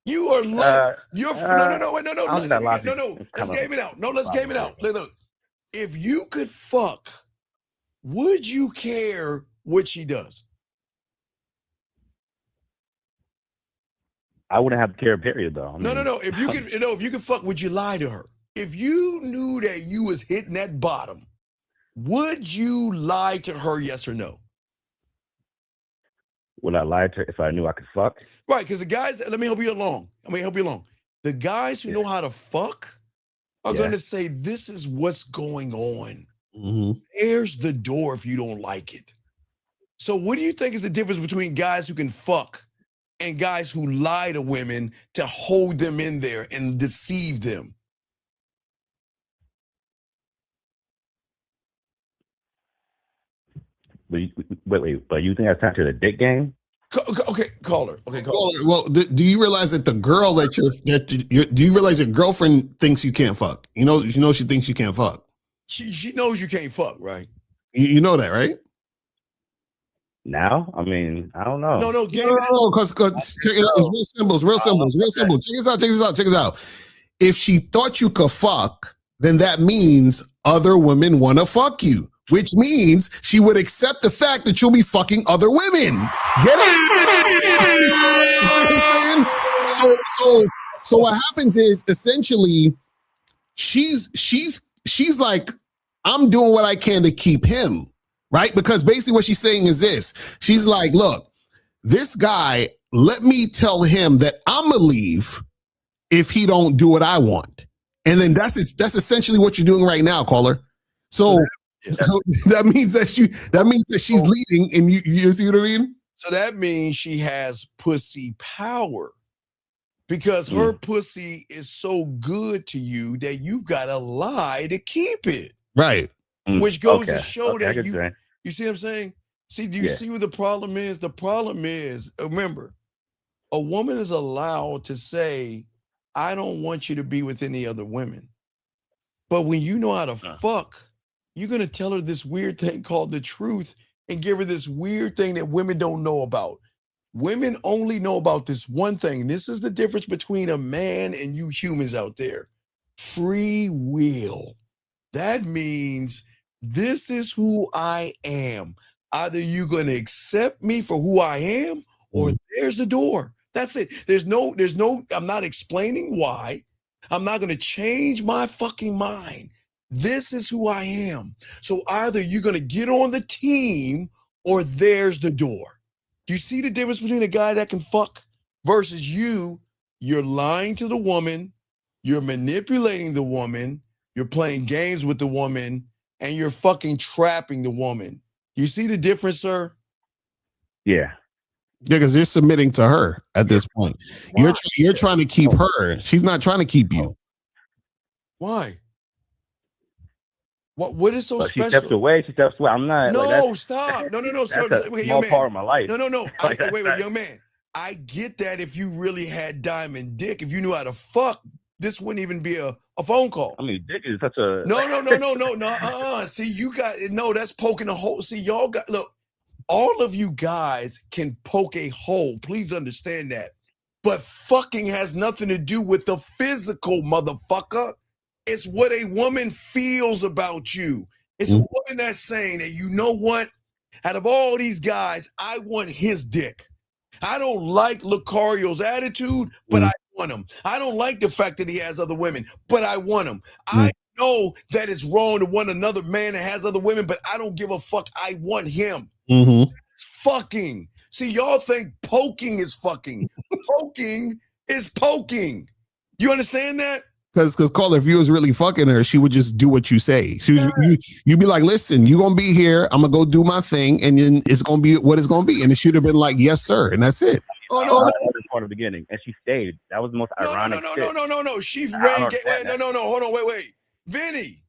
You are lying. No. Let's game it out. Let's game it out. Look. If you could fuck, would you care what she does? I wouldn't have to care, period, though. No. If you could fuck, would you lie to her? If you knew that you was hitting that bottom, would you lie to her? Yes or no? Would I lie to her if I knew I could fuck? Right, because the guys, let me help you along. The guys who know how to fuck are going to say, this is what's going on. Mm-hmm. There's the door if you don't like it. So what do you think is the difference between guys who can fuck and guys who lie to women to hold them in there and deceive them? Wait. But you think that's time to the dick game? Okay, caller. Well, do you realize that the girl do you realize your girlfriend thinks you can't fuck? You know she thinks you can't fuck. She knows you can't fuck, right? You know that, right? Now, I mean, I don't know. No, because check it out. It's real simple. Check this out. If she thought you could fuck, then that means other women want to fuck you, which means she would accept the fact that you'll be fucking other women. Get it? You know what I'm saying? So what happens is essentially she's like, I'm doing what I can to keep him, right? Because basically what she's saying is this. She's like, look, this guy, let me tell him that I'm gonna leave if he don't do what I want. And then that's essentially what you're doing right now, caller. So that means that she's leading, and you see what I mean? So that means she has pussy power because her pussy is so good to you that you've got to lie to keep it. Right. Which goes to show that you see what I'm saying? See, do you Yeah. see what the problem is? The problem is, remember, a woman is allowed to say, I don't want you to be with any other women. But when you know how to fuck, you're going to tell her this weird thing called the truth and give her this weird thing that women don't know about. Women only know about this one thing. This is the difference between a man and you humans out there. Free will. That means This is who I am. Either you're going to accept me for who I am, or there's the door. That's it. There's no, I'm not explaining why. I'm not going to change my fucking mind. This is who I am. So either you're going to get on the team, or there's the door. Do you see the difference between a guy that can fuck versus you're lying to the woman, you're manipulating the woman, you're playing games with the woman, and you're fucking trapping the woman. You see the difference, sir? Yeah, because you're submitting to her at this point. You're trying to keep her. She's not trying to keep you. Why? What is so But special? she steps away. I'm not. No, like, stop. No. That's Sir, a wait, small young man. part of my life. No. Like, Wait, young man. I get that if you really had diamond dick, if you knew how to fuck, this wouldn't even be a phone call. I mean, dick is such a. No. See, that's poking a hole. See, y'all got, look, all of you guys can poke a hole. Please understand that. But fucking has nothing to do with the physical, motherfucker. It's what a woman feels about you. It's a woman that's saying that, you know what? Out of all these guys, I want his dick. I don't like Lucario's attitude, but I want him. I don't like the fact that he has other women, but I want him. I know that it's wrong to want another man that has other women, but I don't give a fuck. I want him. It's fucking. See, y'all think poking is fucking. Poking is poking. You understand that? Because Carla, if you was really fucking her, she would just do what you say. You'd be like, listen, you're gonna be here. I'm gonna go do my thing, and then it's gonna be what it's gonna be. And it should have been like, yes, sir, and that's it. Oh no! That was part of the beginning, and she stayed. That was the most ironic. No. She ran. No. Hold on. Wait. Vinny,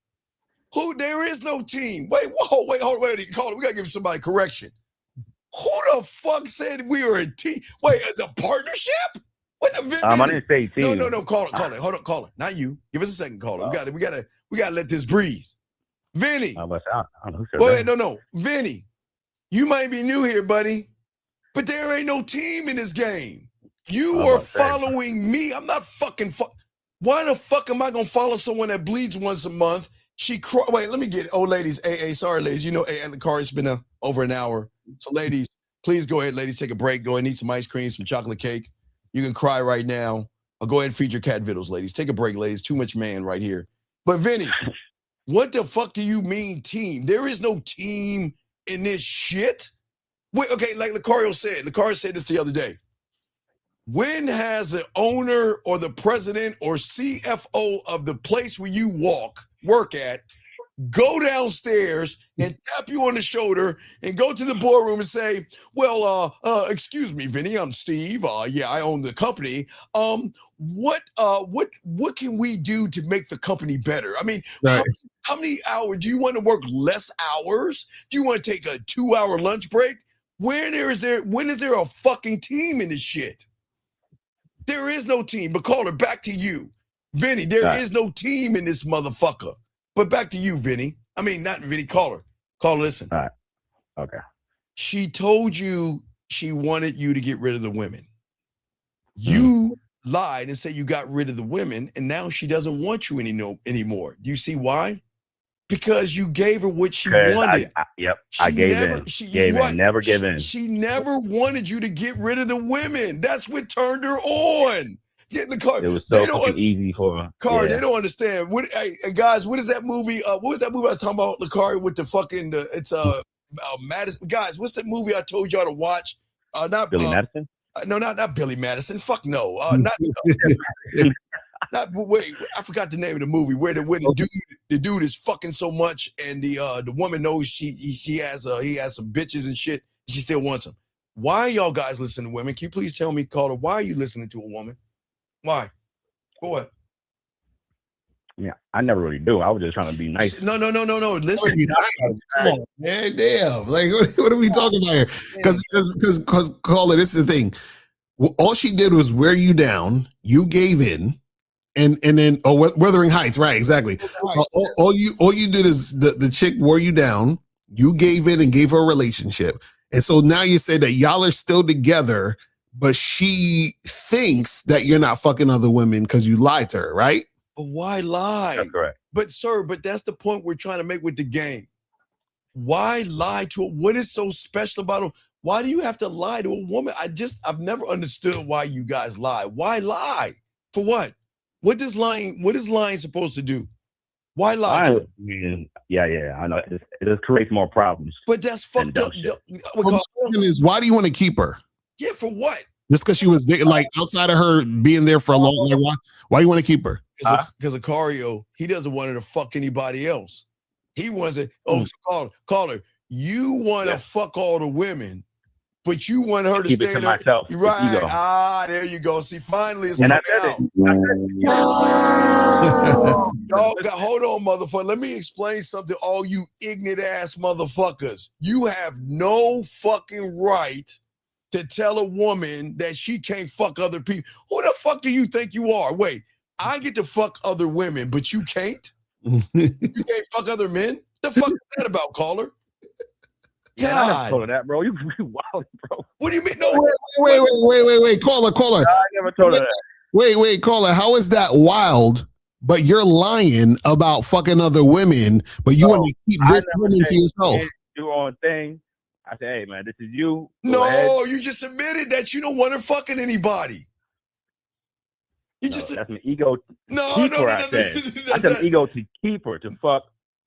there is no team. Wait. Carla, we gotta give somebody correction. Who the fuck said we were a team? Wait, as a partnership? What the I didn't say team. No. Call it. Hold on, call it. Not you. Give us a second, call it. We gotta let this breathe. Vinny. I don't know who said that. No. Vinny, you might be new here, buddy, but there ain't no team in this game. You are following me. I'm not fucking. Why the fuck am I gonna follow someone that bleeds once a month? Wait, let me get it. Oh, ladies. Sorry, ladies. You know, the car has been over an hour. So, ladies, please go ahead, ladies, take a break. Go ahead and eat some ice cream, some chocolate cake. You can cry right now. I'll go ahead and feed your cat vittles, ladies. Take a break, ladies. Too much man right here. But Vinny, what the fuck do you mean team? There is no team in this shit. Wait, okay, like Lucario said this the other day. When has the owner or the president or CFO of the place where you work at, go downstairs and tap you on the shoulder and go to the boardroom and say, well, excuse me, Vinny, I'm Steve. Yeah, I own the company. What can we do to make the company better? I mean, how many hours? Do you want to work less hours? Do you want to take a 2-hour lunch break? When is there a fucking team in this shit? There is no team. But Caller, back to you. Vinny, there is no team in this motherfucker. But back to you, Vinny. I mean, not Vinny, Caller. Caller, listen. All right. Okay. She told you she wanted you to get rid of the women. You lied and said you got rid of the women, and now she doesn't want you anymore. Do you see why? Because you gave her what she wanted. I gave in. Never give in. She never wanted you to get rid of the women. That's what turned her on. Get in the car. It was so fucking easy for her. Car, they don't understand. Guys, what is that movie? What was that movie I was talking about, Lucari, with the fucking Madison? Guys, what's that movie I told y'all to watch? Not Billy Madison? No, not Billy Madison. Fuck no. Wait, I forgot the name of the movie where the dude is fucking so much, and the woman knows he has some bitches and shit. And she still wants him. Why are y'all guys listening to women? Can you please tell me, Carter, why are you listening to a woman? Why? For what? Yeah, I never really do. I was just trying to be nice. No. Listen, come on, man. Damn. Like, what are we talking about here? Because Carla, this is the thing. All she did was wear you down. You gave in. And then Wuthering Heights, right? Exactly. All you did is the chick wore you down. You gave in and gave her a relationship, and so now you say that y'all are still together, but she thinks that you're not fucking other women because you lied to her, right? But why lie? That's correct. But sir, that's the point we're trying to make with the game. Why lie to a, what is so special about it? Why do you have to lie to a woman? I've never understood why you guys lie. Why lie? For what? What is lying supposed to do? Why lie to them? Yeah, I know. It just creates more problems. But that's fucked up. Well, the question is, why do you want to keep her? Yeah, for what? Just because she was there, like outside of her being there for a long, like why you want to keep her? Because Acario, he doesn't want her to fuck anybody else. He wants it. So call her. You want to fuck all the women, but you want her to keep stay it to in her. myself. Right. Ego. There you go. See, finally it's And coming out. Dog, hold on, motherfucker. Let me explain something to all you ignorant ass motherfuckers. You have no fucking right to tell a woman that she can't fuck other people. Who the fuck do you think you are? Wait, I get to fuck other women, but you can't? You can't fuck other men? The fuck is that about, caller? God. I never told her that, bro. You wild, bro. What do you mean? No. Wait, caller. I never told her that. Wait, caller. How is that wild? But you're lying about fucking other women, but you want to keep this woman to yourself. Do your own thing. I said, hey, man, this is you. No, you just admitted that you don't want her fucking anybody. That's an ego. No. I said an ego to keep her, to fuck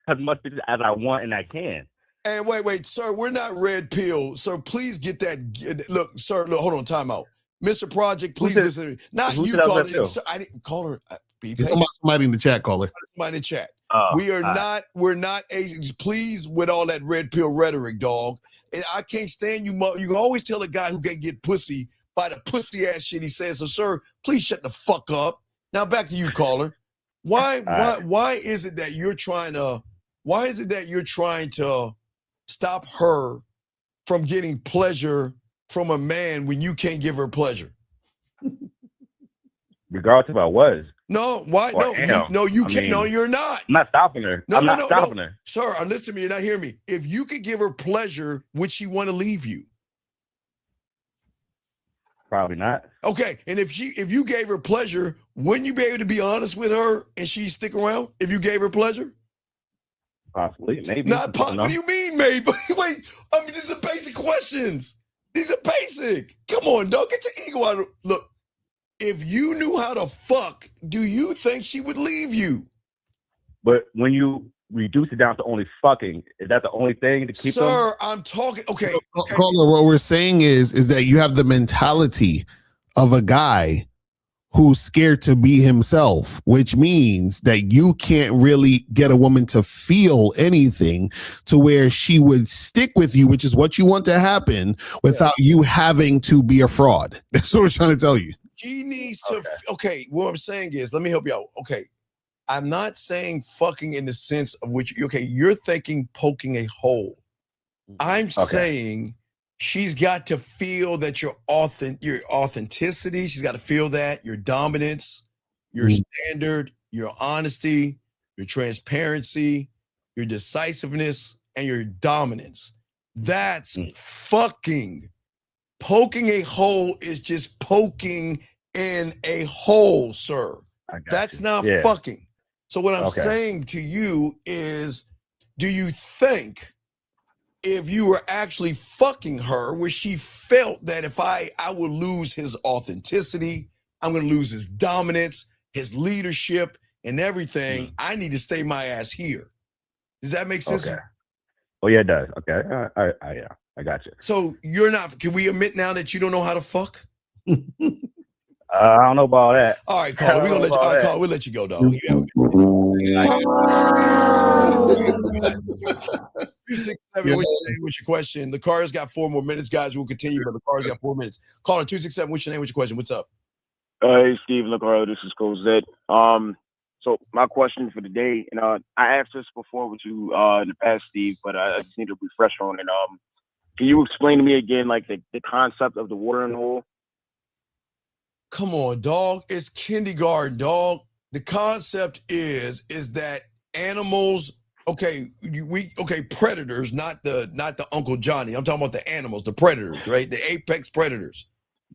as much bitches as I want and I can. And wait, sir, we're not red pill. Sir, please get that. Look, sir, hold on, time out. Mr. Project, please listen to me. Not you calling it. Sir, I didn't call her. Somebody in the chat, caller. Somebody in the chat. We're not agents. Please, with all that red pill rhetoric, dog. And I can't stand you. You can always tell a guy who can get pussy by the pussy ass shit he says. So, sir, please shut the fuck up. Now back to you, caller. Why is it that you're trying to stop her from getting pleasure from a man when you can't give her pleasure? Regardless if I was. No, why? You can't. No, you're not. I'm not stopping her. I'm not stopping her. Sir, listen to me. You're not hearing me. If you could give her pleasure, would she want to leave you? Probably not. Okay, and if you gave her pleasure, wouldn't you be able to be honest with her and she'd stick around if you gave her pleasure? Possibly, maybe. Not possibly. What do you mean, maybe? Wait, I mean, these are basic questions. These are basic. Come on, dog. Get your ego out of. Look, if you knew how to fuck, do you think she would leave you? But when you reduce it down to only fucking, is that the only thing to keep them? Sir, I'm talking. Okay. Caller, what we're saying is that you have the mentality of a guy who's scared to be himself, which means that you can't really get a woman to feel anything to where she would stick with you, which is what you want to happen, without you having to be a fraud. That's what we're trying to tell you. She needs to. Okay, what I'm saying is, let me help you out. Okay, I'm not saying fucking in the sense of which. Okay, you're thinking poking a hole. I'm saying she's got to feel that your authenticity. She's got to feel that your dominance, your standard, your honesty, your transparency, your decisiveness, and your dominance. That's fucking. Poking a hole is just poking in a hole, sir. That's not fucking. So what I'm saying to you is, do you think if you were actually fucking her, where she felt that if I would lose his authenticity, I'm going to lose his dominance, his leadership, and everything, I need to stay my ass here. Does that make sense? Okay. Oh, yeah, it does. Okay. Yeah, I got you. So you're not, can we admit now that you don't know how to fuck? I don't know about that. All right, Carl, we're going to let you, Carl, we'll let you go, dog. You have 267, what's your question? The car's got 4 more minutes, guys. We'll continue, but the car's got 4 minutes. Caller 267, what's your name? What's your question? What's up? Hey, Steve LaCarlo, this is Coach Zed. So my question for the day, and I asked this before with you in the past, Steve, but I just need a refresher on it. Can you explain to me again, like the concept of the watering hole? Come on, dog. It's kindergarten, dog. The concept is that animals, predators, not the Uncle Johnny. I'm talking about the animals, the predators, right? The apex predators.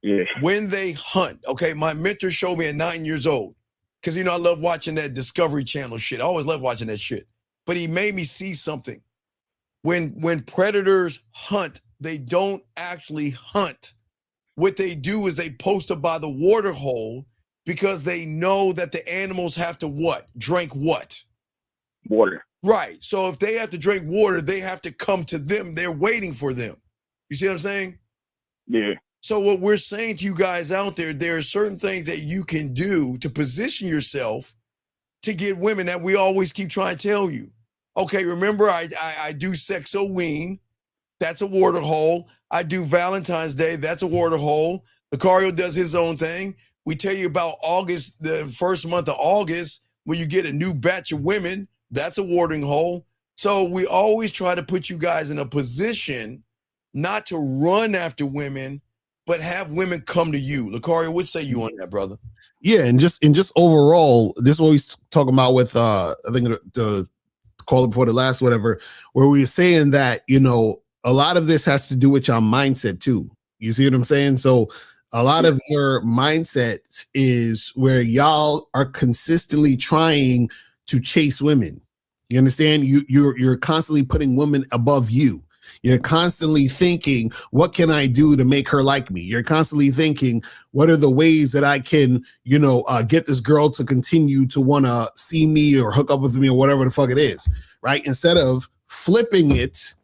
Yeah. When they hunt, my mentor showed me at 9 years old, because I love watching that Discovery Channel shit. I always love watching that shit. But he made me see something. When predators hunt, they don't actually hunt. What they do is they post up by the water hole because they know that the animals have to what? Drink what? Water. Right. So if they have to drink water, they have to come to them. They're waiting for them. You see what I'm saying? Yeah. So what we're saying to you guys out there are certain things that you can do to position yourself to get women that we always keep trying to tell you. Okay, remember I do Sexoween. That's a water hole. I do Valentine's Day. That's a water hole. Lucario does his own thing. We tell you about August, the first month of August, when you get a new batch of women. That's a watering hole. So we always try to put you guys in a position not to run after women, but have women come to you. Lucario, what say you on that, brother? Yeah, and just overall, this is what we talking about with I think the call it before the last whatever, where we were saying that, you know, a lot of this has to do with your mindset too. You see what I'm saying? So a lot of your mindset is where y'all are consistently trying to chase women. You understand? You're constantly putting women above you. You're constantly thinking, what can I do to make her like me? You're constantly thinking, what are the ways that I can, you know, get this girl to continue to want to see me or hook up with me or whatever the fuck it is, right? Instead of flipping it,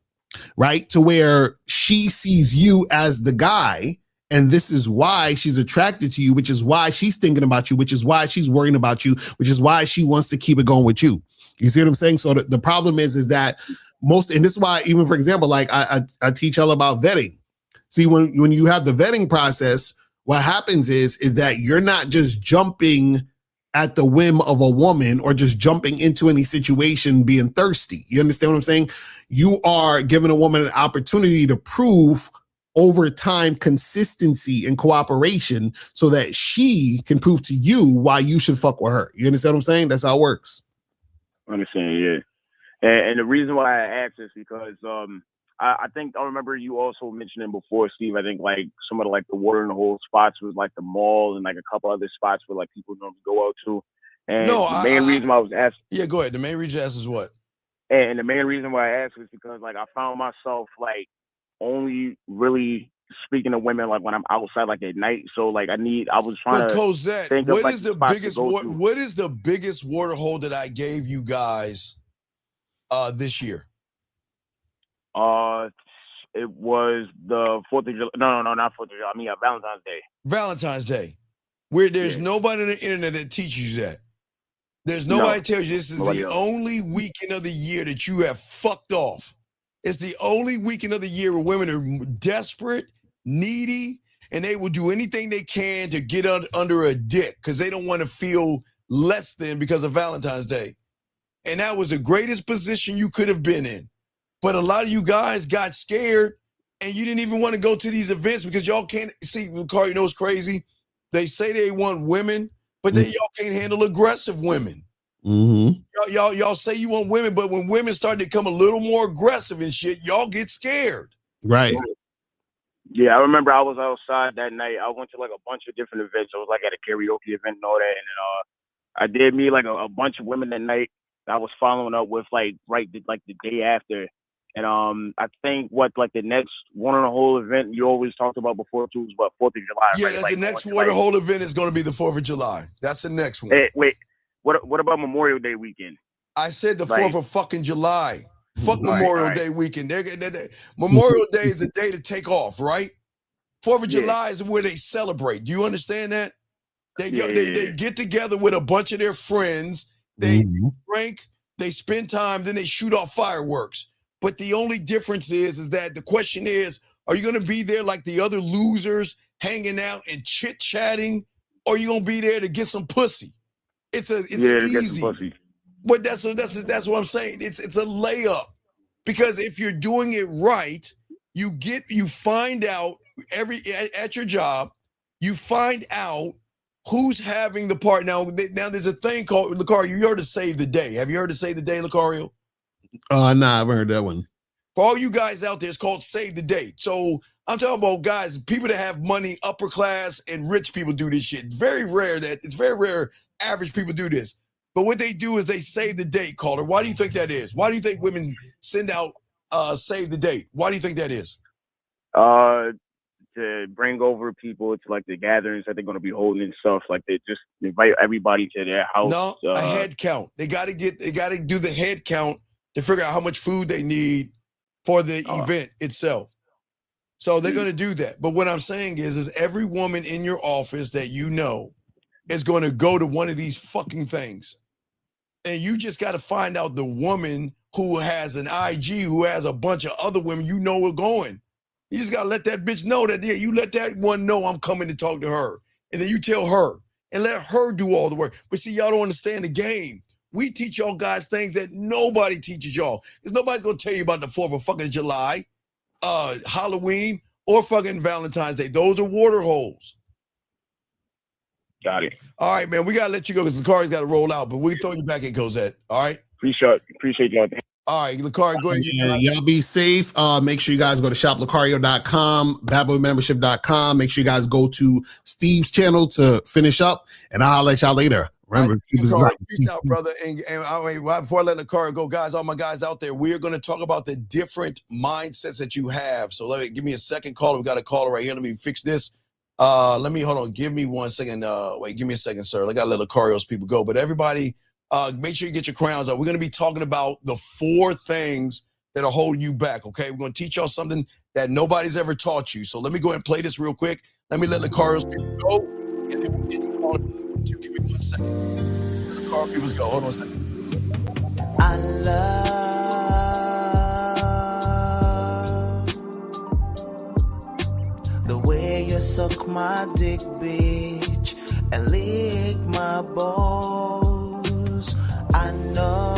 right, to where she sees you as the guy, and this is why she's attracted to you, which is why she's thinking about you, which is why she's worrying about you, which is why she wants to keep it going with you. You see what I'm saying? So the problem is that most, and this is why, even for example, like I teach all about vetting. See, when you have the vetting process, what happens is that you're not just jumping at the whim of a woman or just jumping into any situation being thirsty. You understand what I'm saying? You are giving a woman an opportunity to prove over time consistency and cooperation so that she can prove to you why you should fuck with her. You understand what I'm saying? That's how it works. I understand, yeah. And the reason why I asked is because I think I remember you also mentioning before, Steve. I think like some of the, like the water in the hole spots was like the mall and like a couple other spots where like people normally go out to. And the main reason why I was asking. Yeah, go ahead. The main reason I asked is what? And the main reason why I asked was because like I found myself like only really speaking to women like when I'm outside like at night. So like I was trying to Cosette, think what of like is the biggest water hole that I gave you guys this year? It was the 4th of July. No, not 4th of July. I mean, Valentine's Day. Valentine's Day, where there's nobody on the internet that teaches you that. There's nobody tells you this is the only weekend of the year that you have fucked off. It's the only weekend of the year where women are desperate, needy, and they will do anything they can to get under a dick because they don't want to feel less than because of Valentine's Day. And that was the greatest position you could have been in. But a lot of you guys got scared and you didn't even want to go to these events because y'all can't see, Carl, you know what's crazy? They say they want women, but then y'all can't handle aggressive women. Mm-hmm. Y'all say you want women, but when women start to become a little more aggressive and shit, y'all get scared. Right. Yeah, I remember I was outside that night. I went to like a bunch of different events. I was like at a karaoke event and all that. And I did meet like a bunch of women that night. I was following up with like the day after. And I think the next one on the whole event you always talked about before too was what, 4th of July. Yeah, right? that's like, the next water hole event is going to be the 4th of July. That's the next one. Hey, wait, what about Memorial Day weekend? I said the 4th of fucking July. Fuck All Memorial right. Day weekend. Memorial Day is the day to take off, right? 4th of July is where they celebrate. Do you understand that? They get together with a bunch of their friends. They drink, they spend time, then they shoot off fireworks. But the only difference is that the question is, are you going to be there like the other losers hanging out and chit-chatting? Or are you going to be there to get some pussy? It's easy. But that's what I'm saying. It's a layup. Because if you're doing it right, you find out at your job, you find out who's having the part. Now there's a thing called, Lucario, you heard of Save the Day. Have you heard of Save the Day, Lucario? Nah, I haven't heard that one. For all you guys out there, it's called Save the Day. So I'm talking about guys, people that have money, upper class, and rich people do this shit. It's very rare average people do this. But what they do is they save the date, caller. Why do you think that is? Why do you think women send out save the date. Why do you think that is? To bring over people to like the gatherings that they're going to be holding and stuff. Like they just invite everybody to their house. No, a head count. They got to do the head count to figure out how much food they need for the event itself. So they're going to do that. But what I'm saying is every woman in your office that you know is going to go to one of these fucking things. And you just got to find out the woman who has an IG, who has a bunch of other women you know are going. You just got to let that bitch know that, yeah, you let that one know I'm coming to talk to her. And then you tell her and let her do all the work. But see, y'all don't understand the game. We teach y'all guys things that nobody teaches y'all. Because nobody's going to tell you about the 4th of fucking July, Halloween, or fucking Valentine's Day. Those are water holes. Got it. All right, man. We got to let you go because Lucari's got to roll out. But we'll throw you back in, Cosette. All right? Appreciate y'all. All right, Lucari, go ahead. Yeah, y'all be safe. Make sure you guys go to shoplucario.com, badboymembership.com. Make sure you guys go to Steve's channel to finish up, and I'll let y'all later. Remember, peace out, brother. And before I let Lucari go, guys, all my guys out there, we're going to talk about the different mindsets that you have. So give me a second caller. We got a caller right here. Let me fix this. Hold on. Give me 1 second. Wait, give me a second, sir. I got to let Lucario's people go. But everybody, make sure you get your crowns up. We're going to be talking about the 4 things that'll hold you back, okay? We're going to teach y'all something that nobody's ever taught you. So let me go ahead and play this real quick. Let me let Lucario's people go. And then we'll get you on. Give me 1 second. Let Lucario people's go. Hold on a second. I love the way you suck my dick, bitch, and lick my balls. I know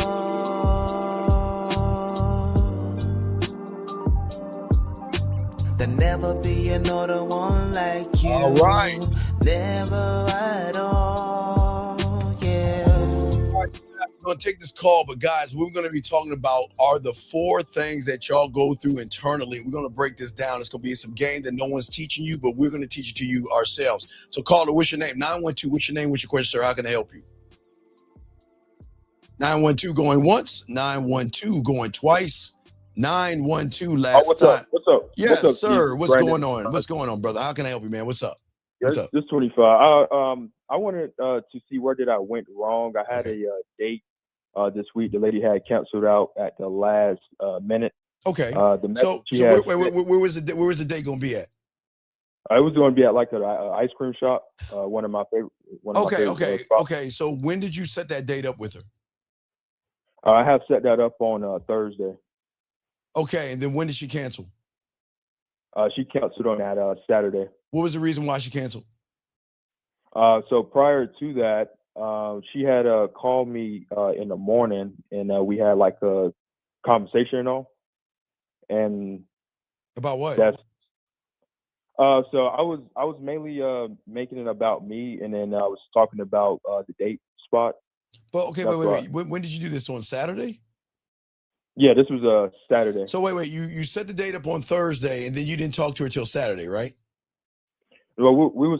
there'll never be another one like you. All right. Never at all. Yeah. All right, we're going to take this call, but guys, what we're going to be talking about are the 4 things that y'all go through internally. We're going to break this down. It's going to be some game that no one's teaching you, but we're going to teach it to you ourselves. So caller, what's your name? 912, what's your name? What's your question, sir? How can I help you? 912 going once, 912 going twice, 912 last what's time. Up? What's up? Yes, what's up, sir. Steve? What's Brandon. going on? What's going on, brother? How can I help you, man? What's up? What's up? This 25. I wanted to see where did I went wrong. I had a date this week. The lady had canceled out at the last minute. Okay. So where was the date going to be at? I was going to be at like an ice cream shop. One of my favorite. Okay. So when did you set that date up with her? I have set that up on Thursday. Okay, and then when did she cancel? She canceled on that Saturday. What was the reason why she canceled? So prior to that, she had called me in the morning, and we had like a conversation and all. And about what? That's so I was mainly making it about me, and then I was talking about the date spot. But okay, wait. When did you do this? On Saturday? Yeah, this was Saturday. So wait. You set the date up on Thursday, and then you didn't talk to her till Saturday, right? Well, we was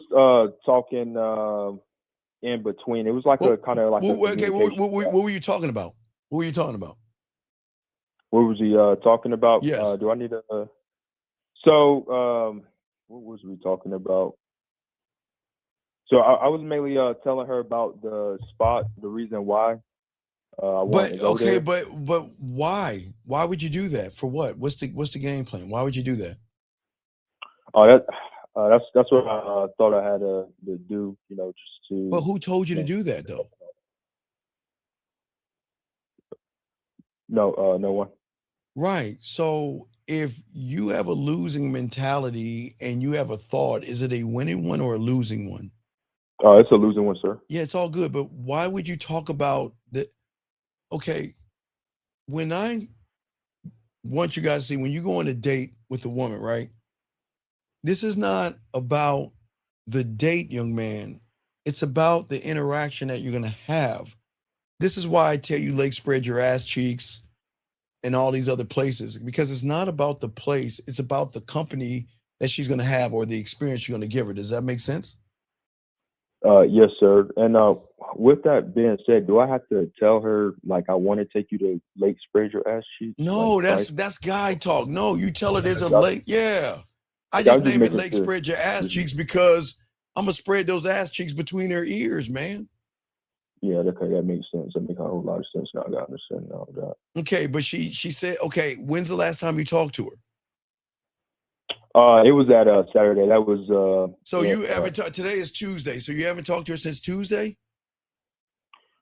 talking in between. It was like a kind of like. Okay, what were you talking about? What were you talking about? What was he talking about? Yes. Do I need to? So what was we talking about? So I was mainly telling her about the spot, the reason why. But why? Why would you do that? For what? What's the game plan? Why would you do that? Oh, that's what I thought I had to do. You know, just to. But who told you to do that though? No, no one. Right. So if you have a losing mentality and you have a thought, is it a winning one or a losing one? It's a losing one, sir. Yeah, it's all good. But why would you talk about the? Okay, when I want you guys to see, when you go on a date with a woman, right? This is not about the date, young man. It's about the interaction that you're going to have. This is why I tell you, Lake, spread your ass cheeks and all these other places, because it's not about the place. It's about the company that she's going to have or the experience you're going to give her. Does that make sense? Yes, sir. And with that being said, do I have to tell her like I want to take you to Lake Spread Your Ass Cheeks? No, Like, that's guy talk. No, you tell her there's a y'all- lake. Yeah. I like, just I'm just named it making Lake sure. Spread Your Ass Mhm. Cheeks because I'm gonna spread those ass cheeks between her ears, man. Yeah, okay, that makes sense. That makes a whole lot of sense now. I got understand now. That. Okay, but she said, okay, when's the last time you talked to her? It was at Saturday. That was So you haven't talked. Today is Tuesday, so you haven't talked to her since Tuesday.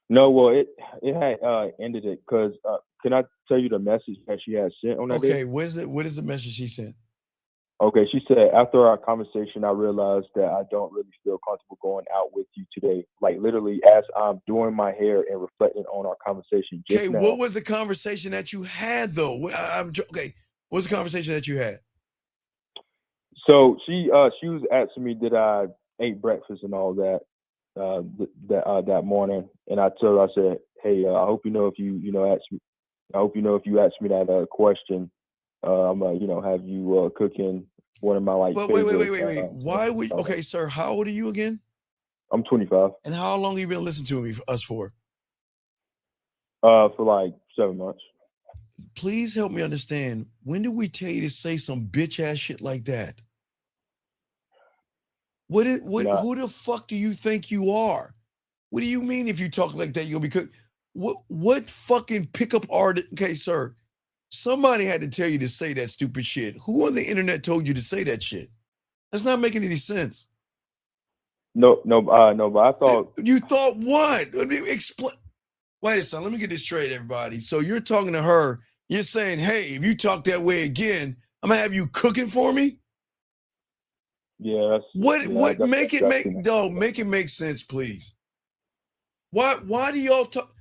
No, well, it had ended it because can I tell you the message that she had sent on that day? Okay, what is it? What is the message she sent? Okay, she said, after our conversation, I realized that I don't really feel comfortable going out with you today. Like literally, as I'm doing my hair and reflecting on our conversation just Okay, now. what was the conversation that you had though? Okay, what was the conversation that you had? So she was asking me, did I ate breakfast and all that that morning, and I told her, I said, hey, I hope you know if you ask me, I hope you know if you ask me that question, I'm gonna have you cooking one of my like But favorite. wait. Why would? Okay, sir, how old are you again? I'm 25. And how long have you been listening to us for? For like 7 months. Please help me understand. When did we tell you to say some bitch ass shit like that? Who the fuck do you think you are? What do you mean if you talk like that, you'll be cooked? What fucking pickup artist? Okay, sir, somebody had to tell you to say that stupid shit. Who on the internet told you to say that shit? That's not making any sense. No, but I thought you thought what? Let me explain. Wait a second. Let me get this straight, everybody. So you're talking to her. You're saying, "Hey, if you talk that way again, I'm gonna have you cooking for me." Yeah. What make it make sense, please. Why do y'all talk?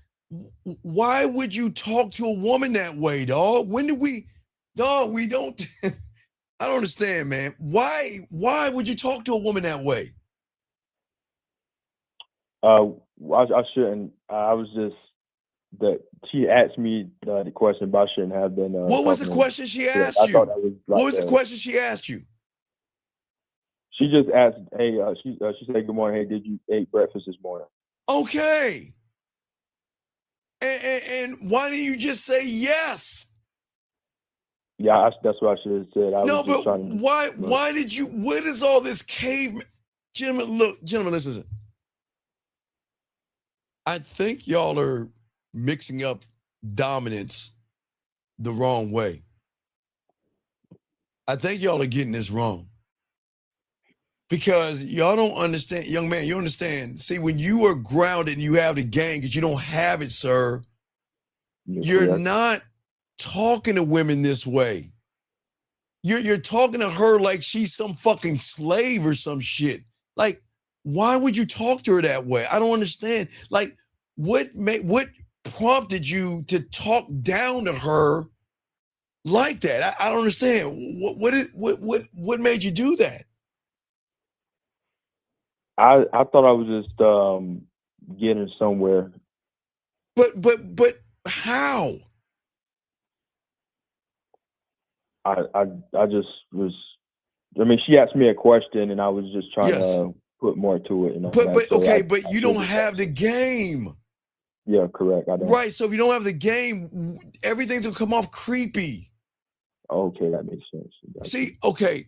Why would you talk to a woman that way, dog? When did we, dog? We don't. I don't understand, man. Why would you talk to a woman that way? I shouldn't. I was just that she asked me the question, but I shouldn't have been. What was the question she asked you? I thought that was like, what was the question she asked you? She just asked, "Hey, she said, good morning. Hey, did you eat breakfast this morning?" Okay. And why didn't you just say yes? Yeah, that's what I should have said. I was just trying to. Why did you? What is all this caveman? Gentlemen, listen. I think y'all are mixing up dominance the wrong way. I think y'all are getting this wrong. Because y'all don't understand, young man, you understand. See, when you are grounded and you have the game, because you don't have it, sir, you're not talking to women this way. You're talking to her like she's some fucking slave or some shit. Like, why would you talk to her that way? I don't understand. Like, what prompted you to talk down to her like that? I don't understand. What made you do that? I thought I was just getting somewhere. But how? I just was. I mean, she asked me a question, and I was just trying to put more to it. But you don't have the game. Yeah, correct. I don't. Right. So if you don't have the game, everything's gonna come off creepy. Okay, that makes sense. See, okay,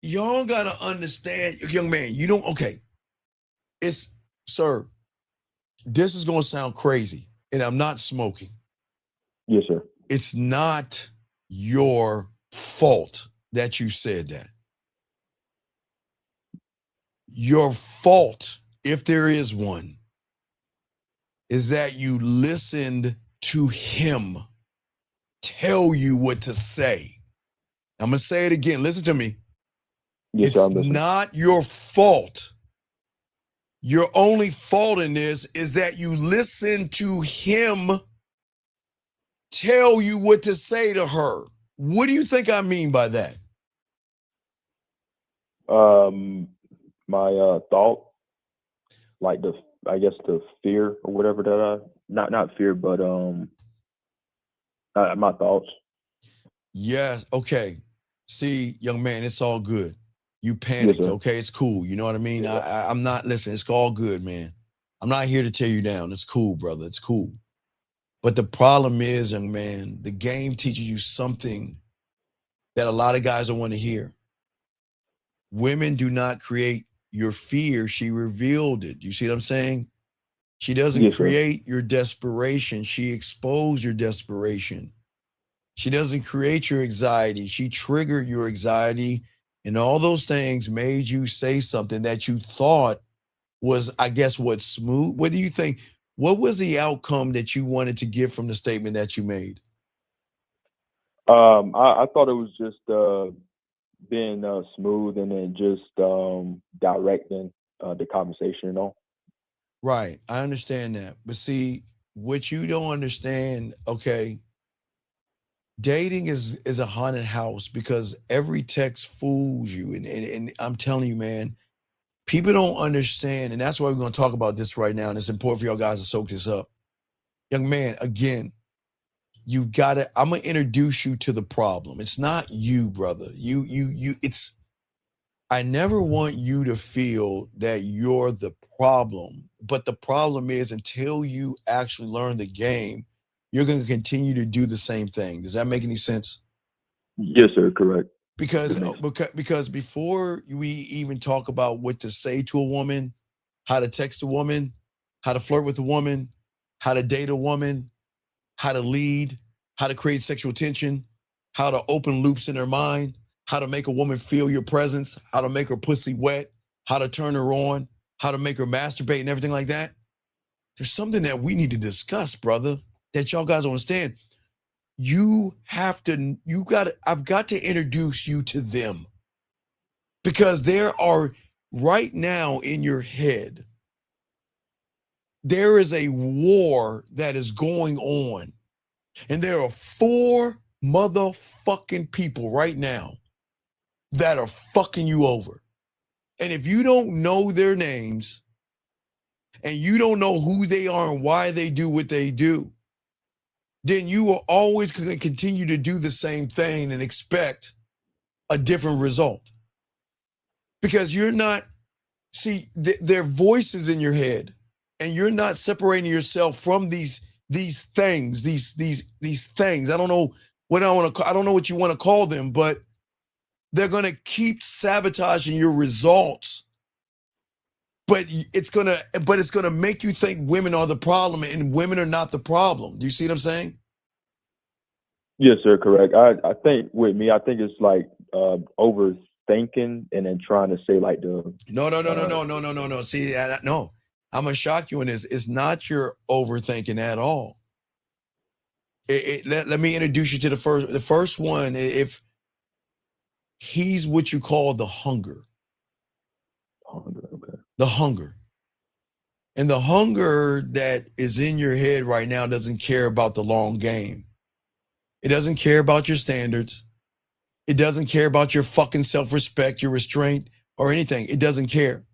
y'all gotta understand, young man. You don't. Okay, sir. This is gonna sound crazy, and I'm not smoking. Yes, sir. It's not your fault that you said that. Your fault, if there is one, is that you listened to him tell you what to say. I'm going to say it again. Listen to me. Yes, it's not your fault. Your only fault in this is that you listen to him tell you what to say to her. What do you think I mean by that? My thought, like I guess the fear or whatever that not fear, but my thoughts. Yes. Okay. See, young man, it's all good. You panicked. Okay, it's cool. You know what I mean? I'm not, listen, it's all good, man. I'm not here to tear you down. It's cool, brother. It's cool. But the problem is, young man, the game teaches you something that a lot of guys don't want to hear. Women do not create your fear. She revealed it. You see what I'm saying? She doesn't create your desperation. She exposed your desperation. She doesn't create your anxiety. She triggered your anxiety, and all those things made you say something that you thought was, I guess, what, smooth? What do you think? What was the outcome that you wanted to get from the statement that you made? I thought it was just being smooth and then just directing the conversation and all. Right. I understand that. But see, what you don't understand, okay, dating is a haunted house because every text fools you. And I'm telling you, man, people don't understand. And that's why we're going to talk about this right now. And it's important for y'all guys to soak this up. Young man, again, you gotta, I'm gonna introduce you to the problem. It's not you, brother. It's, I never want you to feel that you're the problem. But the problem is, until you actually learn the game, you're gonna continue to do the same thing. Does that make any sense? Yes, sir. Correct. Because before we even talk about what to say to a woman, how to text a woman, how to flirt with a woman, how to date a woman, how to lead, how to create sexual tension, how to open loops in her mind, how to make a woman feel your presence, how to make her pussy wet, how to turn her on, how to make her masturbate and everything like that. There's something that we need to discuss, brother, that y'all guys don't understand. I've got to introduce you to them, because there are, right now in your head, there is a war that is going on. And there are 4 motherfucking people right now that are fucking you over. And if you don't know their names and you don't know who they are and why they do what they do, then you are always going to continue to do the same thing and expect a different result. Because you're not, see, their voices in your head, and you're not separating yourself from these things, these things. I don't know what I don't know what you want to call them, but they're going to keep sabotaging your results. But it's going to make you think women are the problem, and women are not the problem. Do you see what I'm saying? Yes, sir. Correct. I think with me, I think it's like overthinking and then trying to say like the No. See, no, I'm gonna shock you in this. It's not your overthinking at all. Let me introduce you to the first one. If he's what you call the hunger. Okay. The hunger. And the hunger that is in your head right now doesn't care about the long game. It doesn't care about your standards. It doesn't care about your fucking self-respect, your restraint, or anything. It doesn't care.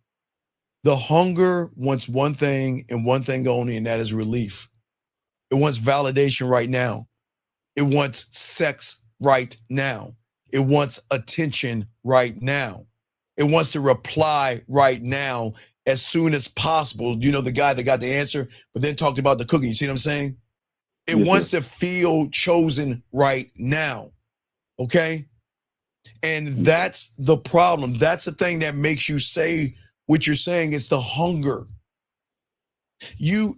The hunger wants one thing and one thing only, and that is relief. It wants validation right now. It wants sex right now. It wants attention right now. It wants to reply right now as soon as possible. You know, the guy that got the answer, but then talked about the cooking. You see what I'm saying? It wants to feel chosen right now. Okay? And that's the problem. That's the thing that makes you say what you're saying. It's the hunger. You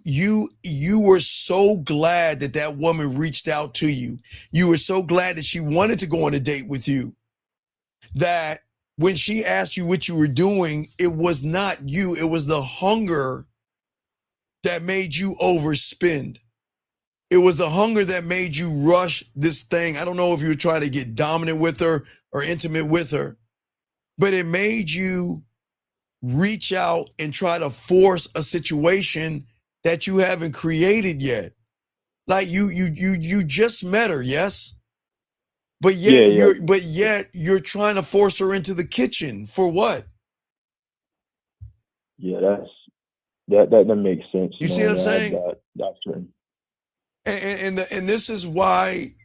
were so glad that woman reached out to you. You were so glad that she wanted to go on a date with you, that when she asked you what you were doing, it was not you. It was the hunger that made you overspend. It was the hunger that made you rush this thing. I don't know if you were trying to get dominant with her or intimate with her, but it made you reach out and try to force a situation that you haven't created yet. Like you just met her, yes? But yet you're trying to force her into the kitchen for what? Yeah, that makes sense. You see what I'm saying? That's true. And this is why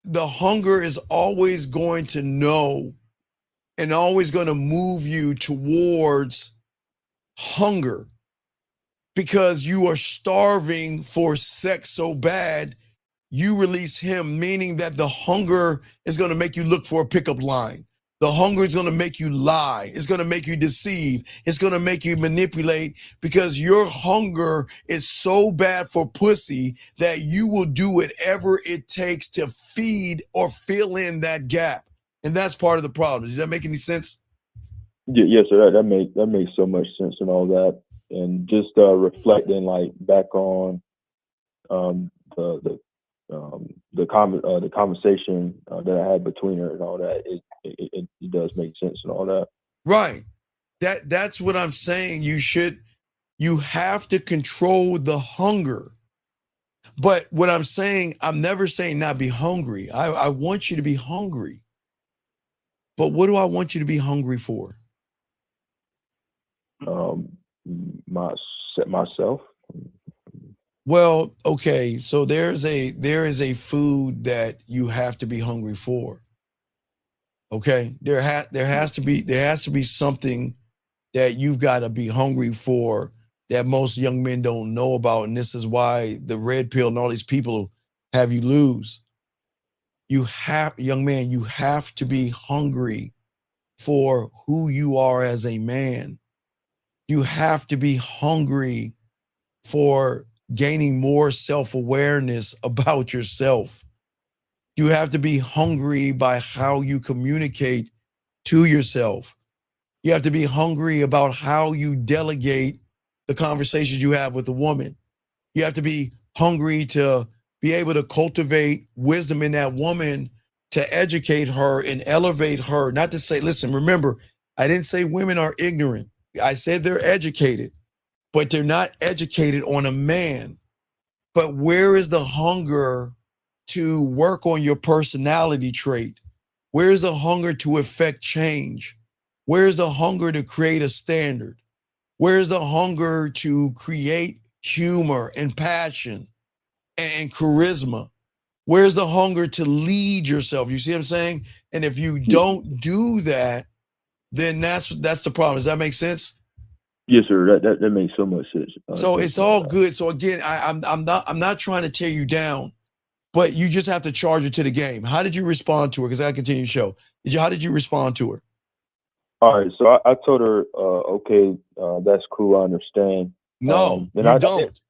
the hunger is always going to know and always going to move you towards hunger because you are starving for sex so bad, you release him, meaning that the hunger is going to make you look for a pickup line. The hunger is going to make you lie. It's going to make you deceive. It's going to make you manipulate because your hunger is so bad for pussy that you will do whatever it takes to feed or fill in that gap. And that's part of the problem. Does that make any sense? Yes, sir. That makes so much sense and all that. And just reflecting like back on the conversation that I had between her and all that, it does make sense and all that. Right. That's what I'm saying. You have to control the hunger. But what I'm saying, I'm never saying not be hungry. I want you to be hungry. But what do I want you to be hungry for? Myself. Well, okay, so there is a food that you have to be hungry for. Okay, there has to be something that you've got to be hungry for that most young men don't know about, and this is why the red pill and all these people have you lose. Young man, you have to be hungry for who you are as a man. You have to be hungry for gaining more self-awareness about yourself. You have to be hungry by how you communicate to yourself. You have to be hungry about how you delegate the conversations you have with a woman. You have to be hungry to be able to cultivate wisdom in that woman, to educate her and elevate her. Not to say, listen, remember, I didn't say women are ignorant. I said they're educated, but they're not educated on a man. But where is the hunger to work on your personality trait? Where's the hunger to affect change? Where's the hunger to create a standard? Where's the hunger to create humor and passion and charisma? Where's the hunger to lead yourself? You see what I'm saying? And if you don't do that, then that's the problem. Does that make sense? Yes, sir. That makes so much sense. So it's all good. So again, I'm not trying to tear you down, but you just have to charge her to the game. How did you respond to her? Because I continue the show. How did you respond to her? All right. So I told her, okay, that's cool. I understand. No, and you don't.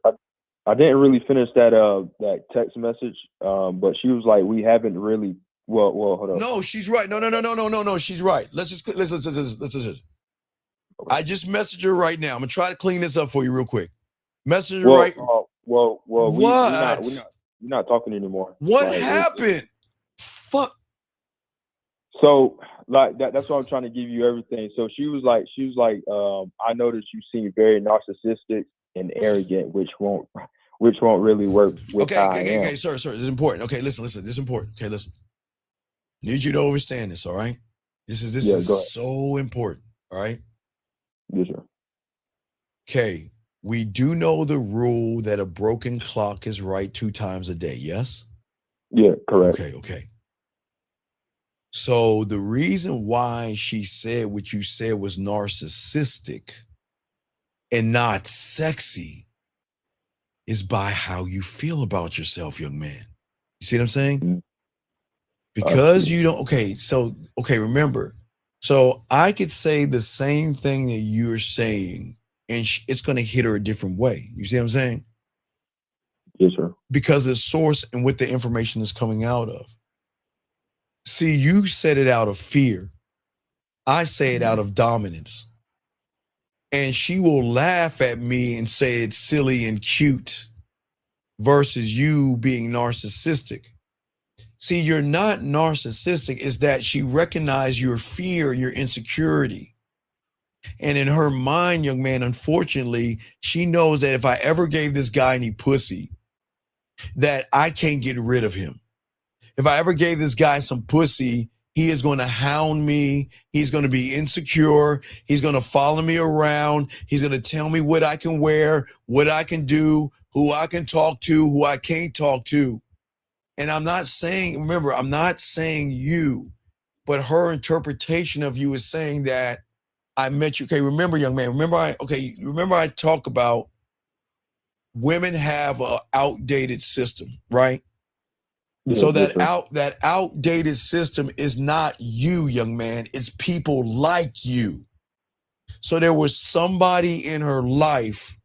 I didn't really finish that text message, but she was like, we haven't really. Well, hold on. No, she's right. No. She's right. Let's listen. I just messaged her right now. I'm gonna try to clean this up for you real quick. Message her right. Well, what? We're not talking anymore. What happened? Fuck. So like that's why I'm trying to give you everything. So she was like, I noticed you seem very narcissistic and arrogant, which won't really work with how I am. Okay, sir, this is important. Okay, listen, this is important. Okay, listen. Need you to understand this, all right? This is so important, all right? Yes, sir. Okay, we do know the rule that a broken clock is right 2 times a day, yes? Yeah, correct. Okay. So the reason why she said what you said was narcissistic and not sexy is by how you feel about yourself, young man. You see what I'm saying? Mm-hmm. Because you don't, remember. So I could say the same thing that you're saying, and it's going to hit her a different way. You see what I'm saying? Yes, sir. Because the source and what the information is coming out of. See, you said it out of fear. I say it out of dominance. And she will laugh at me and say it's silly and cute versus you being narcissistic. See, you're not narcissistic. It's that she recognized your fear, your insecurity. And in her mind, young man, unfortunately, she knows that if I ever gave this guy any pussy, that I can't get rid of him. If I ever gave this guy some pussy, he is going to hound me. He's going to be insecure. He's going to follow me around. He's going to tell me what I can wear, what I can do, who I can talk to, who I can't talk to. And I'm not saying you. but her interpretation of you is saying that I met you. Okay, remember, young man, remember I talk about women have an outdated system, right? Yeah, So yes, that sir. outdated system is not you, young man. It's people like you. So there was somebody in her life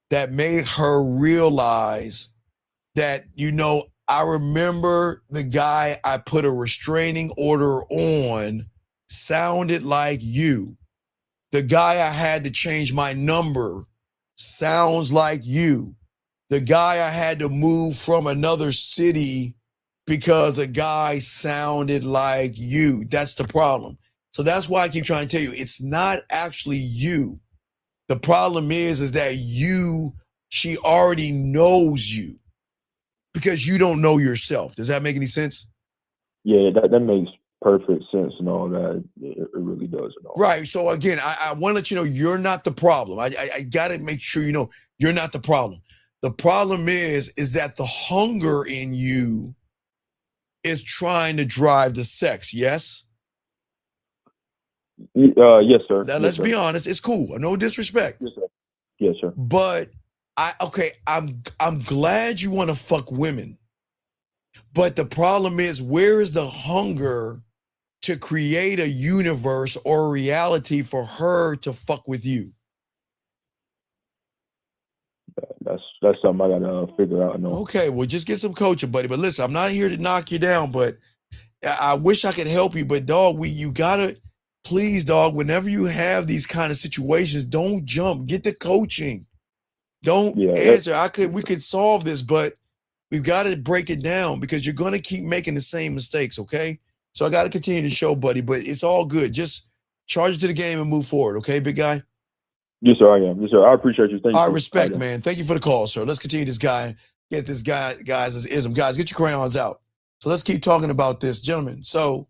that made her realize that, I remember the guy I put a restraining order on sounded like you. The guy I had to change my number sounds like you. The guy I had to move from another city because a guy sounded like you. That's the problem. So that's why I keep trying to tell you, it's not actually you. The problem is that she already knows you because you don't know yourself. Does that make any sense? Yeah, that makes perfect sense and all that. It really does and all. Right. So again, I want to let you know you're not the problem. I got to make sure you know you're not the problem. The problem is that the hunger in you is trying to drive the sex. Yes. Yes, sir. Now Yes, let's sir. be honest. It's cool. No disrespect. Yes, sir. Yes, sir. But I'm glad you want to fuck women. But the problem is, where is the hunger to create a universe or a reality for her to fuck with you? That's something I gotta figure out. No. Okay, well, just get some coaching, buddy. But listen, I'm not here to knock you down, but I wish I could help you. But dog, you gotta, please, dog, whenever you have these kind of situations, don't jump. Get the coaching. Don't answer. We could solve this, but we've got to break it down because you're gonna keep making the same mistakes, okay? So I gotta continue to show, buddy, but it's all good. Just charge it to the game and move forward, okay, big guy? Yes, sir. I am. Yes, sir. I appreciate you. Thank you. All right, respect, man. Thank you for the call, sir. Let's continue this guy. Get this guy, guys, ism. Guys, get your crayons out. So let's keep talking about this, gentlemen. So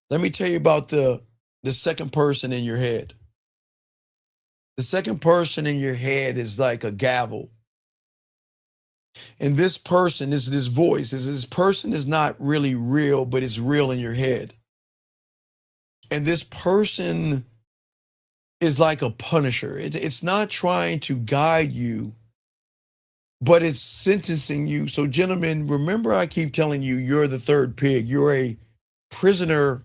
let me tell you about the second person in your head. The second person in your head is like a gavvel. And this person, this voice, this person is not really real, but it's real in your head. And this person is like a punisher. It's not trying to guide you, but it's sentencing you. So gentlemen, remember I keep telling you, you're the third pig. You're a prisoner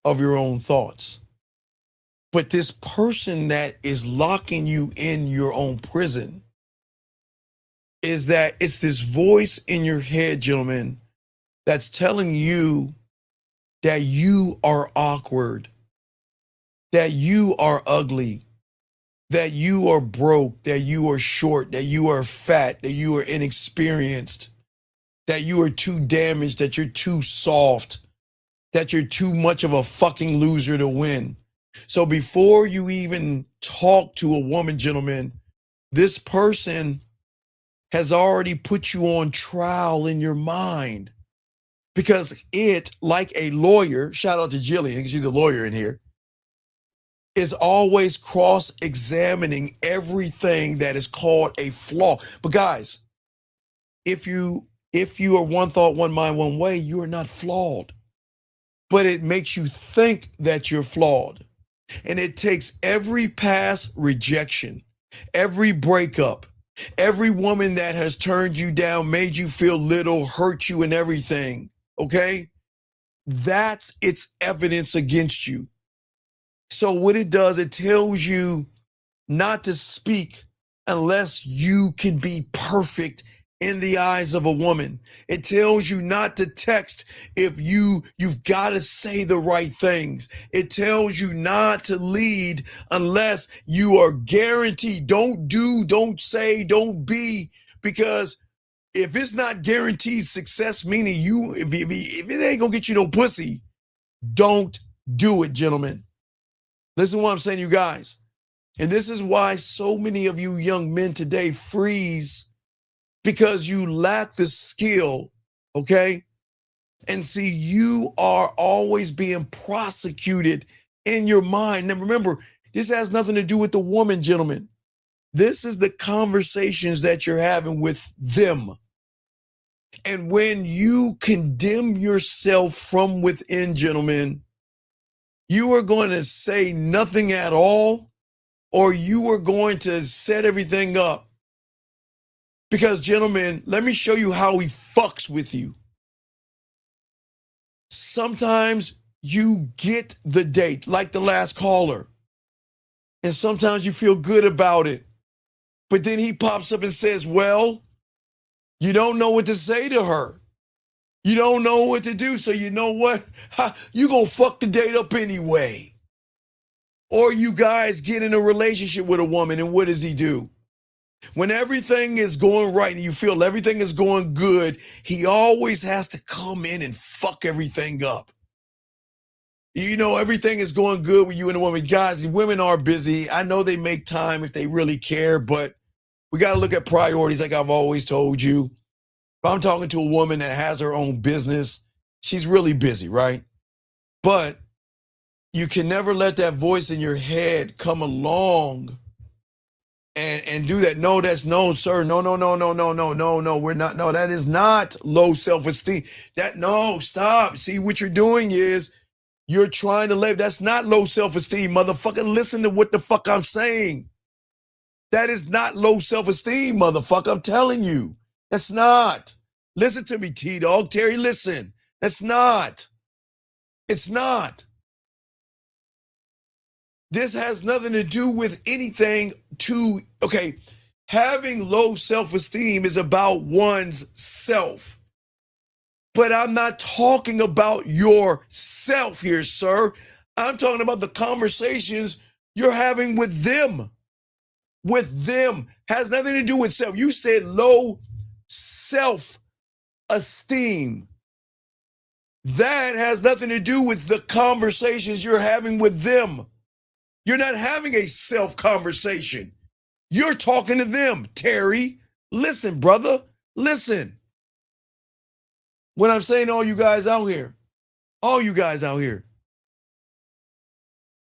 of your own thoughts. But this person that is locking you in your own prison is that it's this voice in your head, gentlemen, that's telling you that you are awkward, that you are ugly, that you are broke, that you are short, that you are fat, that you are inexperienced, that you are too damaged, that you're too soft, that you're too much of a fucking loser to win. So before you even talk to a woman, gentlemen, this person has already put you on trial in your mind because it, like a lawyer, shout out to Jillian, because she's a lawyer in here, is always cross-examining everything that is called a flaw. But guys, if you are one thought, one mind, one way, you are not flawed. But it makes you think that you're flawed. And it takes every past rejection, every breakup, every woman that has turned you down, made you feel little, hurt you and everything, okay? That's its evidence against you. So what it does, it tells you not to speak unless you can be perfect in the eyes of a woman. It tells you not to text if you've got to say the right things. It tells you not to lead unless you are guaranteed. Don't do, don't say, don't be, because if it's not guaranteed success, meaning if it ain't gonna get you no pussy, don't do it, gentlemen. Listen to what I'm saying, you guys. And this is why so many of you young men today freeze, because you lack the skill, okay? And see, you are always being prosecuted in your mind. Now remember, this has nothing to do with the woman, gentlemen. This is the conversations that you're having with them. And when you condemn yourself from within, gentlemen, you are going to say nothing at all, or you are going to set everything up. Because, gentlemen, let me show you how he fucks with you. Sometimes you get the date, like the last caller, and sometimes you feel good about it. But then he pops up and says, well, you don't know what to say to her. You don't know what to do. So you know what? You gonna fuck the date up anyway. Or you guys get in a relationship with a woman, and what does he do? When everything is going right and you feel everything is going good, he always has to come in and fuck everything up. You know, everything is going good with you and a woman. Guys, women are busy. I know they make time if they really care, but we got to look at priorities like I've always told you. If I'm talking to a woman that has her own business, she's really busy, right? But you can never let that voice in your head come along and do that. No, that's no, sir. No. We're not. No, that is not low self-esteem. No, stop. See, what you're doing is you're trying to live. That's not low self-esteem, motherfucker. Listen to what the fuck I'm saying. That is not low self-esteem, motherfucker. I'm telling you. That's not. Listen to me, T-Dog. Terry, listen. That's not. It's not. This has nothing to do with anything okay, having low self-esteem is about one's self. But I'm not talking about yourself here, sir. I'm talking about the conversations you're having with them. With them. Has nothing to do with self. You said low self-esteem. That has nothing to do with the conversations you're having with them. You're not having a self-conversation. You're talking to them, Terry. Listen, brother. Listen. When I'm saying all you guys out here,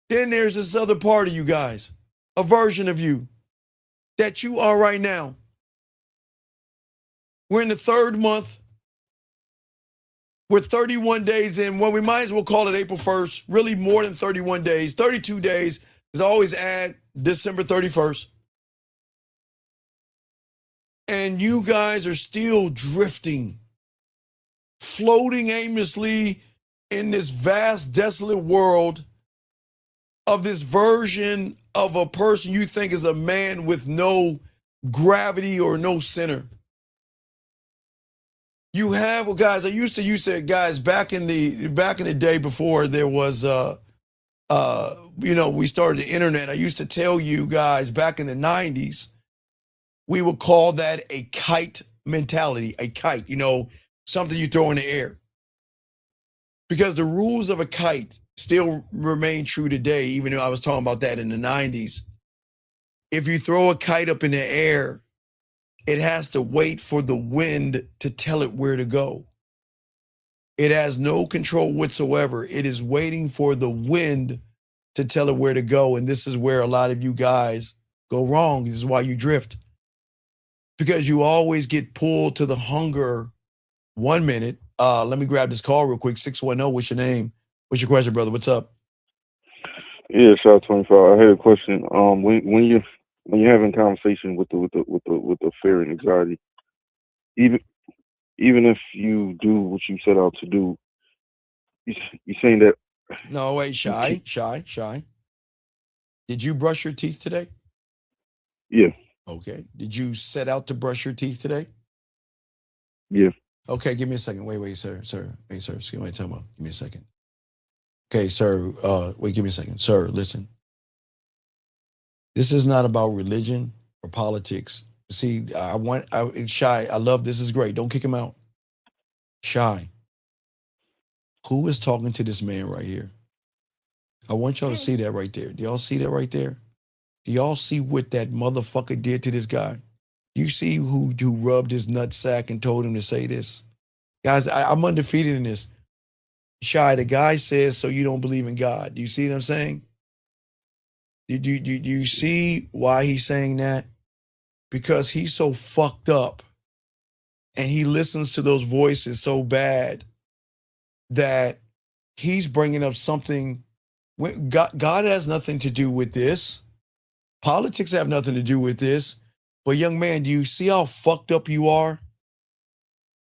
then there's this other part of you guys, a version of you that you are right now. We're in the third month. We're 31 days in. Well, we might as well call it April 1st. Really more than 31 days. 32 days. As I always add, December 31st. And you guys are still drifting, floating aimlessly in this vast, desolate world of this version of a person you think is a man with no gravity or no center. You have, well, guys, I used to, guys, back in the day before there was, we started the internet, I used to tell you guys back in the 90s, we would call that a kite mentality, a kite, something you throw in the air. Because the rules of a kite still remain true today, even though I was talking about that in the 90s. If you throw a kite up in the air, it has to wait for the wind to tell it where to go. It has no control whatsoever. It is waiting for the wind to tell it where to go. And this is where a lot of you guys go wrong. This is why you drift. Because you always get pulled to the hunger. 1 minute. Let me grab this call real quick. 610, what's your name? What's your question, brother? What's up? Yeah, Shot 25. I had a question. When you're having conversation with the fear and anxiety, even if you do what you set out to do, you're saying that. No, wait, shy. Did you brush your teeth today? Yeah. Okay. Did you set out to brush your teeth today? Yeah. Okay, give me a second. Wait, sir. Hey, sir, excuse me, time out. Give me a second. Okay, sir, wait, give me a second. Sir, listen. This is not about religion or politics. See, Shy, I love this is great. Don't kick him out. Shy. Who is talking to this man right here? I want y'all to see that right there. Do y'all see that right there? Do y'all see what that motherfucker did to this guy? You see who rubbed his nutsack and told him to say this? Guys, I'm undefeated in this. Shy, the guy says, so you don't believe in God. Do you see what I'm saying? Do you see why he's saying that? Because he's so fucked up And he listens to those voices so bad that he's bringing up something. God has nothing to do with this. Politics have nothing to do with this. But young man, do you see how fucked up you are?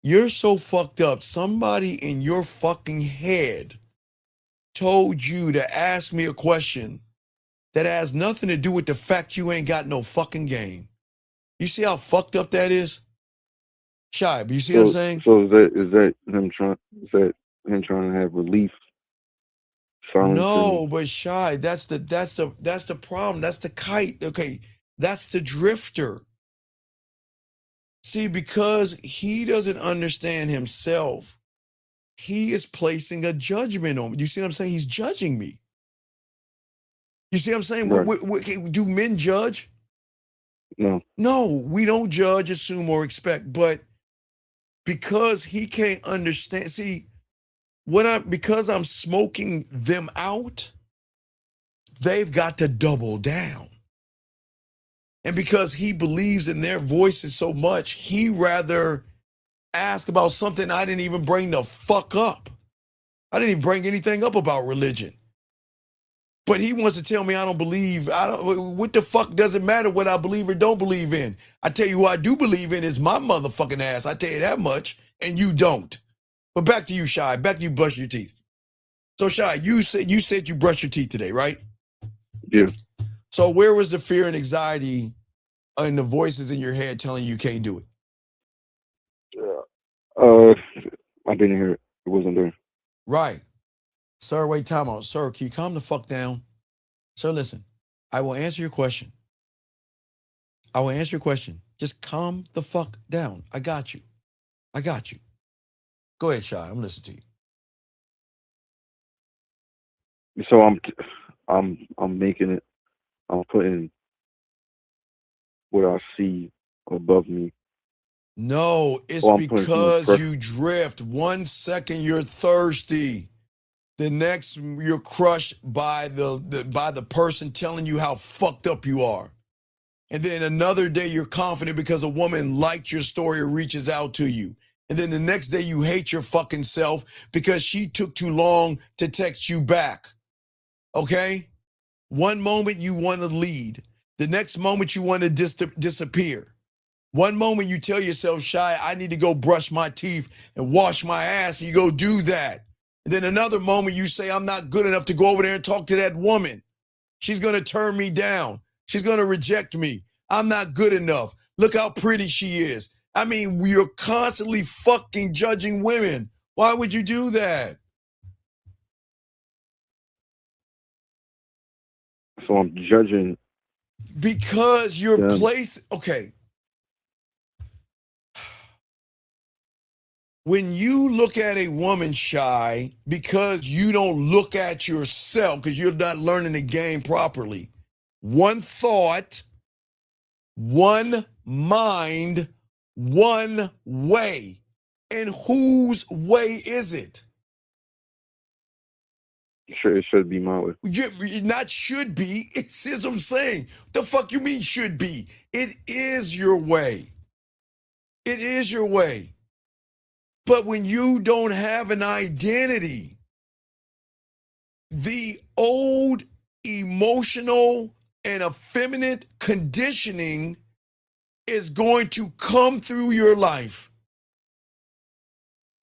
You're so fucked up. Somebody in your fucking head told you to ask me a question that has nothing to do with the fact you ain't got no fucking game. You see how fucked up that is? Shy, but you see what I'm saying? So is that him trying to have relief? No, but Shy, that's the problem. That's the kite. Okay, that's the drifter. See, because he doesn't understand himself, he is placing a judgment on me. You see what I'm saying? He's judging me. You see what I'm saying? Right. Do men judge? No. No, we don't judge, assume, or expect. But because he can't understand, see, because I'm smoking them out, they've got to double down. And because he believes in their voices so much, he rather ask about something I didn't even bring the fuck up. I didn't even bring anything up about religion. But he wants to tell me I don't believe. What the fuck does it matter what I believe or don't believe in? I tell you who I do believe in is my motherfucking ass. I tell you that much, and you don't. But back to you, Shy. Back to you, brush your teeth. So, Shy, you said you brushed your teeth today, right? Yeah. So where was the fear and anxiety and the voices in your head telling you can't do it? I didn't hear it. It wasn't there. Right. Sir, wait, time out. Sir, can you calm the fuck down? Sir, listen, I will answer your question. Just calm the fuck down. I got you. Go ahead, Shy. I'm listening to you. So I'm making it. I'm putting what I see above me. No, it's because you drift. 1 second you're thirsty. The next you're crushed by the person telling you how fucked up you are. And then another day you're confident because a woman liked your story or reaches out to you. And then the next day you hate your fucking self because she took too long to text you back. Okay? One moment you want to lead. The next moment you want to disappear. One moment you tell yourself, Shy, I need to go brush my teeth and wash my ass, and you go do that. And then another moment you say, I'm not good enough to go over there and talk to that woman. She's going to turn me down. She's going to reject me. I'm not good enough. Look how pretty she is. I mean, you're constantly fucking judging women. Why would you do that? So I'm judging. Because you're okay. When you look at a woman, Shy, because you don't look at yourself, because you're not learning the game properly, one thought, one mind, one way. And whose way is it? It should be my way. Not should be. It says I'm saying. The fuck you mean should be? It is your way. It is your way. But when you don't have an identity, the old emotional and effeminate conditioning is going to come through your life.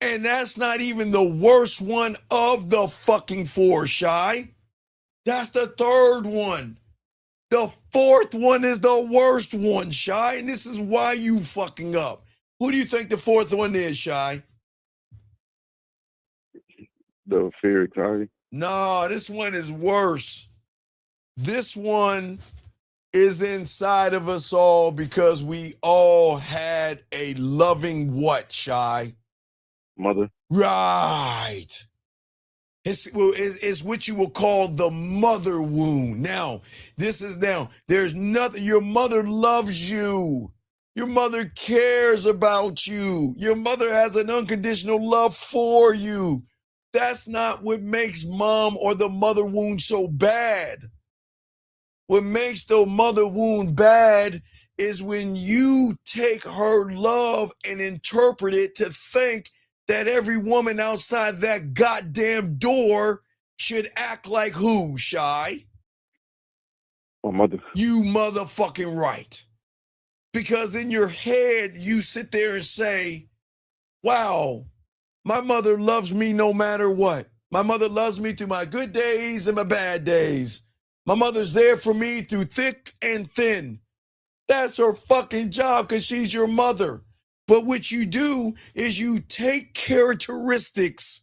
And that's not even the worst one of the fucking four, Shy. That's the third one. The fourth one is the worst one, Shy. And this is why you fucking up. Who do you think the fourth one is, Shy? The fear, anxiety. No, this one is worse. This one is inside of us all because we all had a loving what, Shy? Mother. Right. It's what you will call the mother wound. Now, there's nothing. Your mother loves you. Your mother cares about you. Your mother has an unconditional love for you. That's not what makes mom or the mother wound so bad. What makes the mother wound bad is when you take her love and interpret it to think that every woman outside that goddamn door should act like who, Shy? My mother. You motherfucking right. Because in your head, you sit there and say, wow, my mother loves me no matter what. My mother loves me through my good days and my bad days. My mother's there for me through thick and thin. That's her fucking job because she's your mother. But what you do is you take characteristics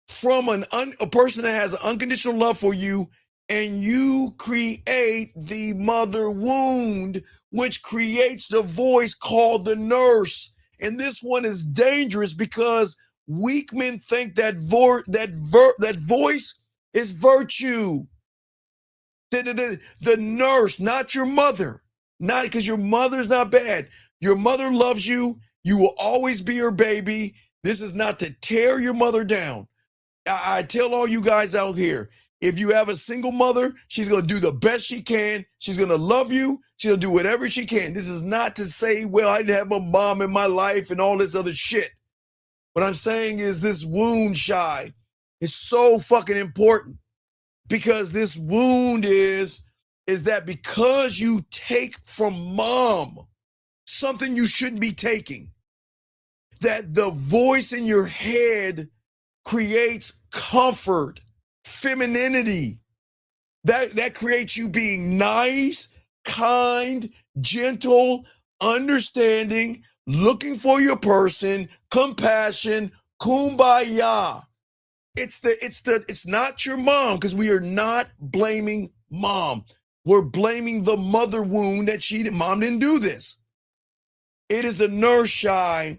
from a person that has an unconditional love for you, and you create the mother wound, which creates the voice called the nurse. And this one is dangerous because weak men think that voice is virtue. The nurse, not your mother, not because your mother's not bad. Your mother loves you. You will always be her baby. This is not to tear your mother down. I tell all you guys out here, if you have a single mother, she's going to do the best she can. She's going to love you. She's going to do whatever she can. This is not to say, well, I didn't have a mom in my life and all this other shit. What I'm saying is this wound, Shy, is so fucking important, because this wound is that because you take from mom something you shouldn't be taking, that the voice in your head creates comfort, femininity. That creates you being nice, kind, gentle, understanding, looking for your person, compassion, kumbaya. It's not your mom, because we are not blaming mom. We're blaming the mother wound that mom didn't do this. It is a nurse, Shy,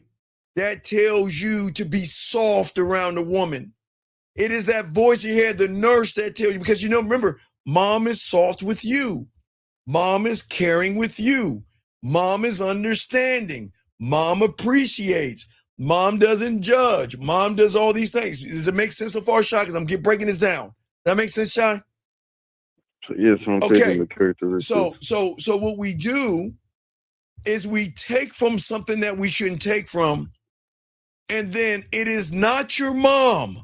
that tells you to be soft around a woman. It is that voice in your head, the nurse, that tells you, because remember, mom is soft with you. Mom is caring with you. Mom is understanding. Mom appreciates. Mom doesn't judge. Mom does all these things. Does it make sense so far, Shy? Because I'm breaking this down. That makes sense, Shy? Yes, I'm taking the characteristics. So what we do is we take from something that we shouldn't take from, and then it is not your mom.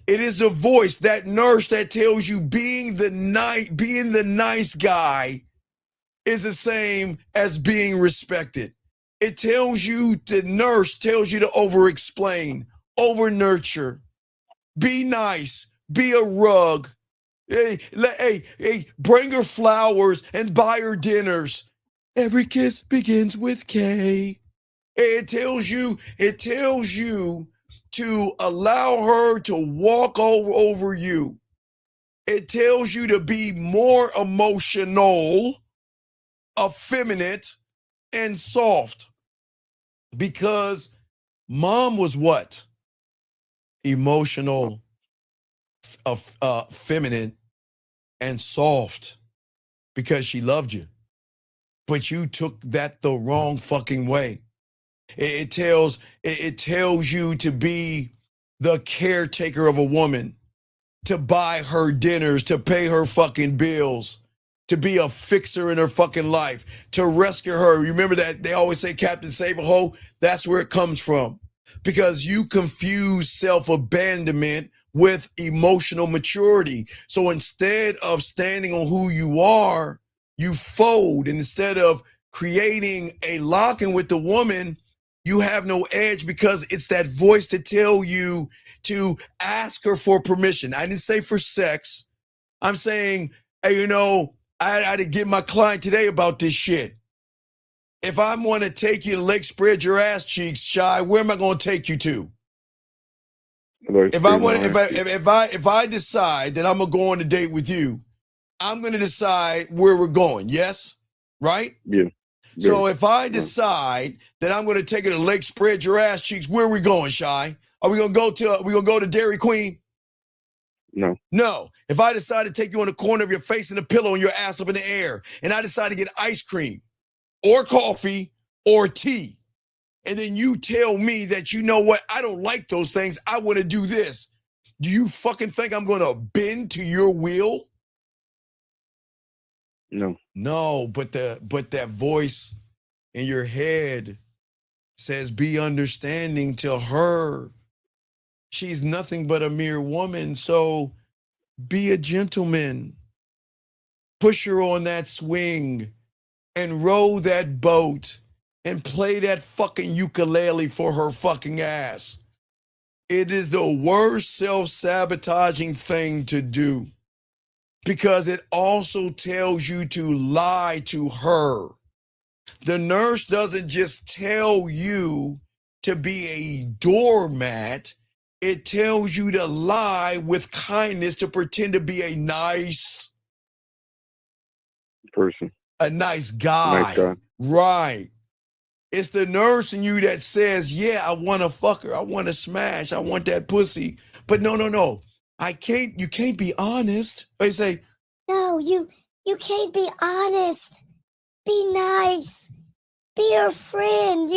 It is the voice, that nurse, that tells you being the nice guy is the same as being respected. It tells you, the nurse tells you to over-explain, over-nurture, be nice, be a rug. Hey, bring her flowers and buy her dinners. Every kiss begins with K. It tells you to allow her to walk over you. It tells you to be more emotional, effeminate, and soft. Because mom was what? Emotional, feminine, and soft, because she loved you. But you took that the wrong fucking way. It tells you to be the caretaker of a woman, to buy her dinners, to pay her fucking bills, to be a fixer in her fucking life, to rescue her. Remember that they always say, Captain Save a Hoe? That's where it comes from. Because you confuse self-abandonment with emotional maturity. So instead of standing on who you are, you fold. And instead of creating a lock-in with the woman, you have no edge, because it's that voice to tell you to ask her for permission. I didn't say for sex. I'm saying, hey, I had to get my client today about this shit. If I want to take you to Lake Spread Your Ass Cheeks, Shy, where am I going to take you to? If I decide that I'm going to go on a date with you, I'm going to decide where we're going. Yes? Right? Yeah. So if I decide that I'm going to take you to Lake Spread Your Ass Cheeks, where are we going, Shy? Are we going to go to Dairy Queen? No. No. If I decide to take you on the corner of your face in a pillow and your ass up in the air, and I decide to get ice cream or coffee or tea, and then you tell me that, you know what, I don't like those things, I want to do this, do you fucking think I'm going to bend to your will? No. No, but that voice and your head says be understanding to her. She's nothing but a mere woman, so be a gentleman. Push her on that swing and row that boat and play that fucking ukulele for her fucking ass. It is the worst self-sabotaging thing to do because it also tells you to lie to her. The nurse doesn't just tell you to be a doormat. It tells you to lie with kindness to pretend to be a nice person, a nice guy. nice guy. Right. It's the nurse in you that says, yeah, I want to fuck her. I want to smash. I want that pussy. But no. You can't be honest. They say, No, you can't be honest. Be nice. Be her friend.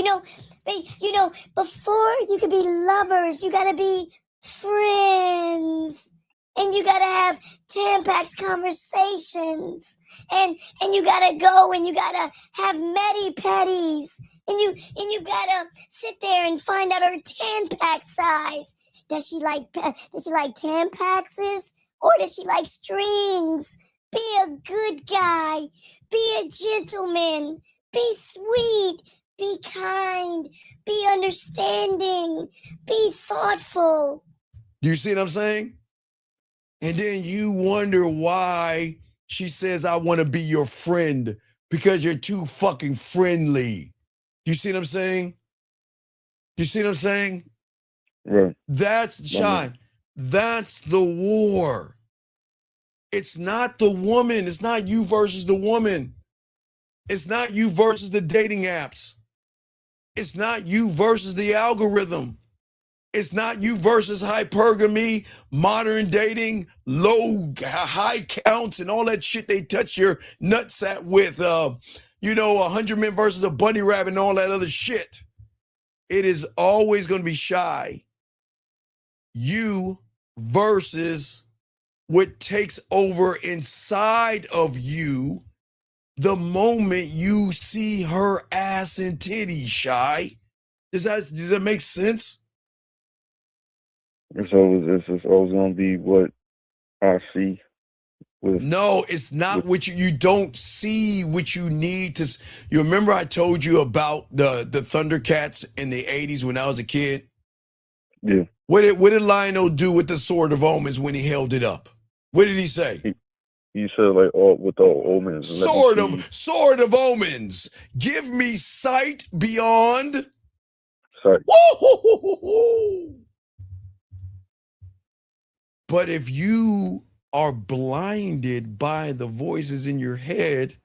Before you could be lovers, you gotta be friends. And you gotta have Tampax conversations. And you gotta go and you gotta have medi-pedis. And you gotta sit there and find out her Tampax size. Does she like Tampaxes? Or does she like strings? Be a good guy. Be a gentleman. Be sweet. Be kind. Be understanding. Be thoughtful. do you see what I'm saying? And then you wonder why she says, I want to be your friend because you're too fucking friendly. You see what I'm saying? You see what I'm saying? Right. That's Shine. That's the war. It's not the woman. It's not you versus the woman. It's not you versus the dating apps. It's not you versus the algorithm. It's not you versus hypergamy, modern dating, high counts, and all that shit they touch your nutsack with. 100 men versus a bunny rabbit and all that other shit. It is always going to be Shy. You versus what takes over inside of you the moment you see her ass and titties, Shy. Does that make sense? It's always gonna be what I see. No, it's not what you don't see what you need to. You remember I told you about the Thundercats in the 80s when I was a kid? Yeah. What did Lionel do with the Sword of Omens when he held it up? What did he say? He said like all omens. Sword of Omens. Give me sight beyond sight. Woo-hoo-hoo-hoo-hoo. But if you are blinded by the voices in your head,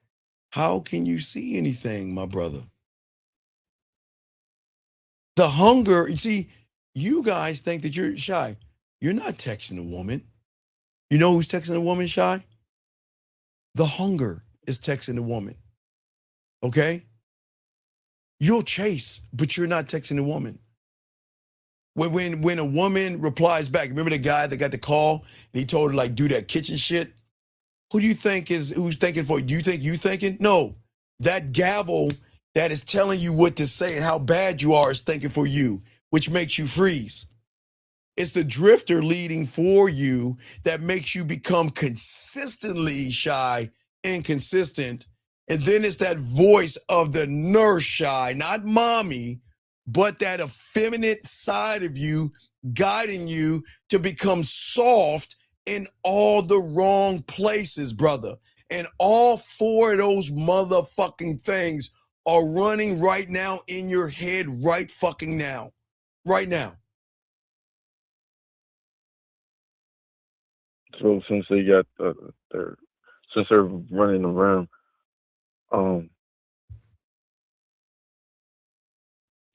how can you see anything, my brother? The hunger, you see, you guys think that you're Shy. You're not texting a woman. You know who's texting a woman, Shy? The hunger is texting a woman. Okay? You'll chase, but you're not texting a woman. When a woman replies back, remember the guy that got the call and he told her like do that kitchen shit? Who do you think who's thinking for you? Do you think you thinking? No. That gavvel that is telling you what to say and how bad you are is thinking for you, which makes you freeze. It's the drifter leading for you that makes you become consistently Shy, inconsistent. And then it's that voice of the nurse Shy, not mommy, but that effeminate side of you guiding you to become soft in all the wrong places, brother. And all four of those motherfucking things are running right now in your head right fucking now. Right now. So since they got since they're running around,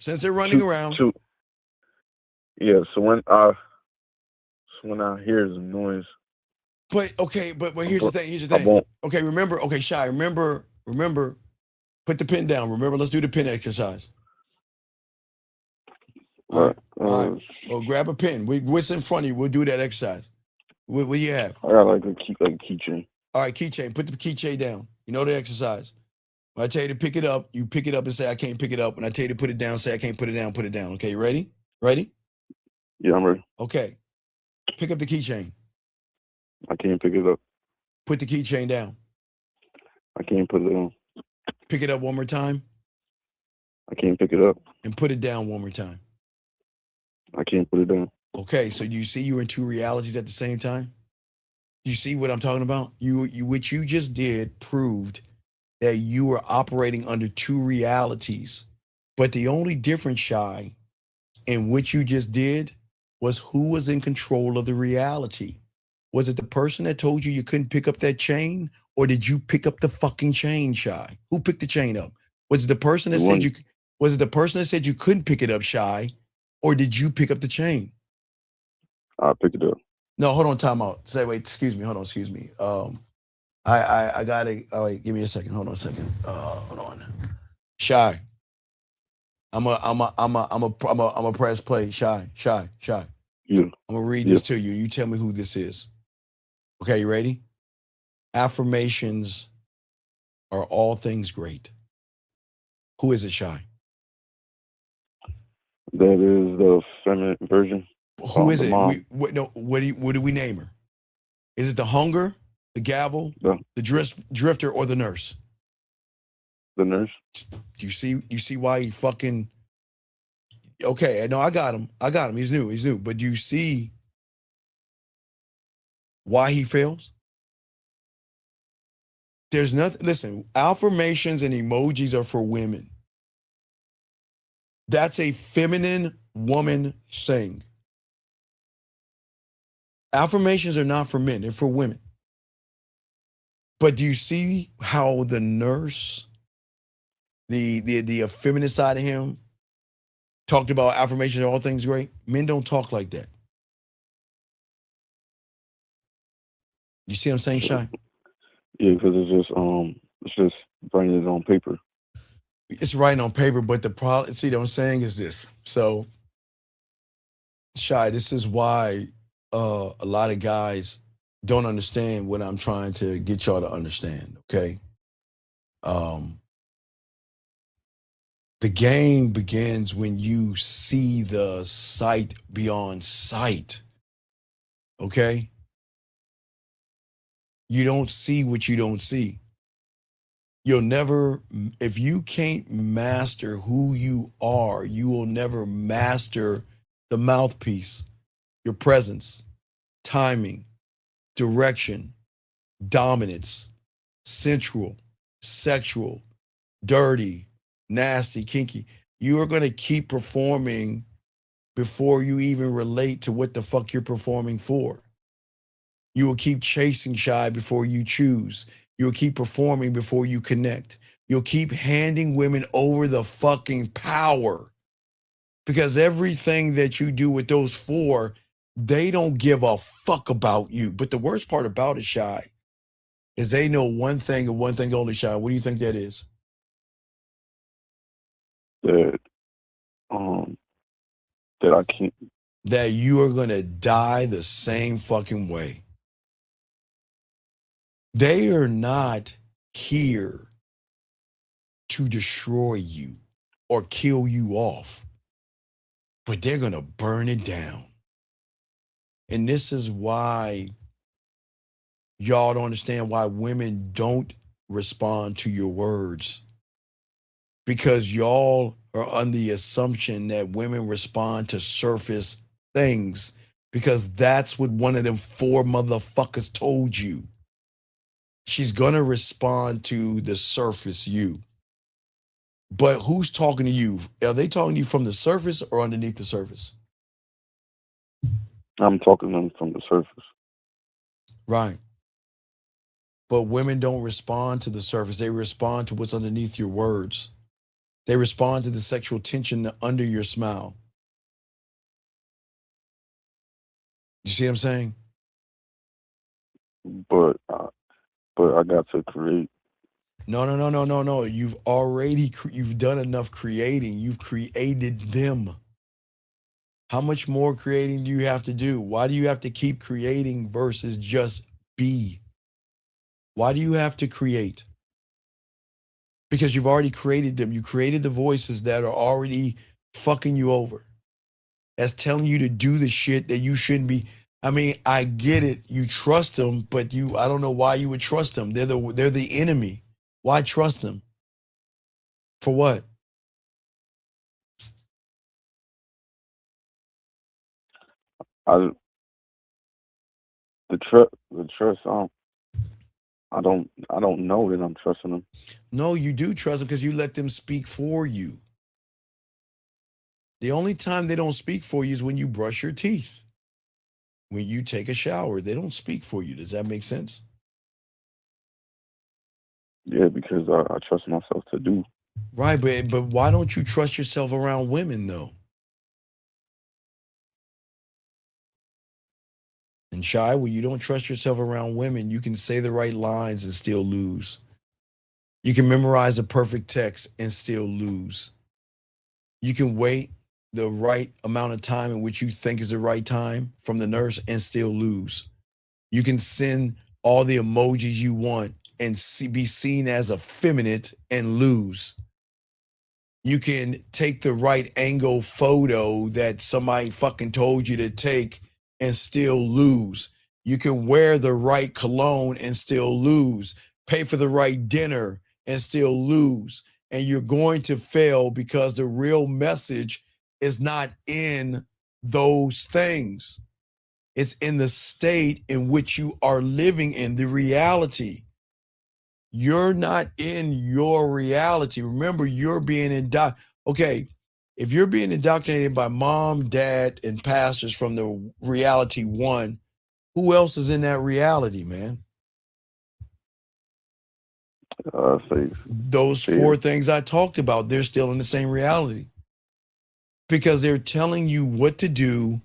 since they're running around. Yeah, so when I hear the noise. But here's the thing. Okay, remember, Shy, remember, put the pen down. Remember, let's do the pen exercise. All right. Well, grab a pen. What's in front of you? We'll do that exercise. What do you have? I got like a keychain. All right, keychain. Put the keychain down. You know the exercise. When I tell you to pick it up, you pick it up and say, I can't pick it up. When I tell you to put it down, say, I can't put it down, put it down. Okay, you ready? Ready? Yeah, I'm ready. Okay. Pick up the keychain. I can't pick it up. Put the keychain down. I can't put it on. Pick it up one more time. I can't pick it up. And put it down one more time. I can't put it down. Okay, so you see you're in two realities at the same time? You see what I'm talking about? What you just did proved that you were operating under two realities. But the only difference, Shy, in what you just did was who was in control of the reality. Was it the person that told you couldn't pick up that chain, or did you pick up the fucking chain, Shy? Who picked the chain up? Was it the person that said you couldn't pick it up, Shy, or did you pick up the chain? I picked it up. No, hold on, time out. Say, wait, excuse me, hold on, excuse me. I gotta, wait, give me a second, hold on a second. Hold on. Shy. I'm a press play. Shy. Yeah. I'm gonna read this to you. You tell me who this is. Okay, you ready? Affirmations are all things great. Who is it, Shy? That is the feminine version. Who is it? Mom. What do we name her? Is it the hunger, the gavvel, the drifter, or the nurse? The nurse. You see why he fucking. Okay, no, I got him. He's new. But do you see why he fails? There's nothing. Listen, affirmations and emojis are for women. That's a feminine woman thing. Affirmations are not for men, they're for women. But do you see how the nurse, the feminine side of him, talked about affirmations are all things great? Men don't talk like that. You see what I'm saying, Shy? Yeah, because it's just writing it on paper. It's writing on paper, but the problem, see, what I'm saying is this. So, Shy, this is why a lot of guys don't understand what I'm trying to get y'all to understand, okay? The game begins when you see the sight beyond sight, okay? You don't see what you don't see. You'll never, if you can't master who you are, you will never master the mouthpiece, your presence, timing, direction, dominance, sensual, sexual, dirty, nasty, kinky. You are going to keep performing before you even relate to what the fuck you're performing for. You will keep chasing, Shy, before you choose. You'll keep performing before you connect. You'll keep handing women over the fucking power, because everything that you do with those four, they don't give a fuck about you. But the worst part about it, Shy, is they know one thing and one thing only, Shy. What do you think that is? That I can't. That you are going to die the same fucking way. They are not here to destroy you or kill you off, but they're going to burn it down. And this is why y'all don't understand why women don't respond to your words, because y'all are under the assumption that women respond to surface things, because that's what one of them four motherfuckers told you. She's gonna respond to the surface you. But who's talking to you? Are they talking to you from the surface or underneath the surface? I'm talking to them from the surface. Right. But women don't respond to the surface. They respond to what's underneath your words. They respond to the sexual tension under your smile. You see what I'm saying? But I got to create. No. You've already, you've done enough creating. You've created them. How much more creating do you have to do? Why do you have to keep creating versus just be? Why do you have to create? Because you've already created them. You created the voices that are already fucking you over. That's telling you to do the shit that you shouldn't be. I mean, I get it. You trust them, but I don't know why you would trust them. They're the enemy. Why trust them? For what? I the trust. I don't know that I'm trusting them. No, you do trust them because you let them speak for you. The only time they don't speak for you is when you brush your teeth. When you take a shower, they don't speak for you. Does that make sense? Yeah, because I trust myself to do. Right, but why don't you trust yourself around women though? And Shy, when you don't trust yourself around women, you can say the right lines and still lose. You can memorize a perfect text and still lose. You can wait the right amount of time in which you think is the right time from the nurse and still lose. You can send all the emojis you want and be seen as effeminate and lose. You can take the right angle photo that somebody fucking told you to take and still lose. You can wear the right cologne and still lose. Pay for the right dinner and still lose. And you're going to fail because the real message is not in those things. It's in the state in which you are living in, the reality. You're not in your reality. Remember, you're being indoctrinated. Okay, if you're being indoctrinated by mom, dad, and pastors from the reality one, who else is in that reality, man? Those four things I talked about, they're still in the same reality. Because they're telling you what to do,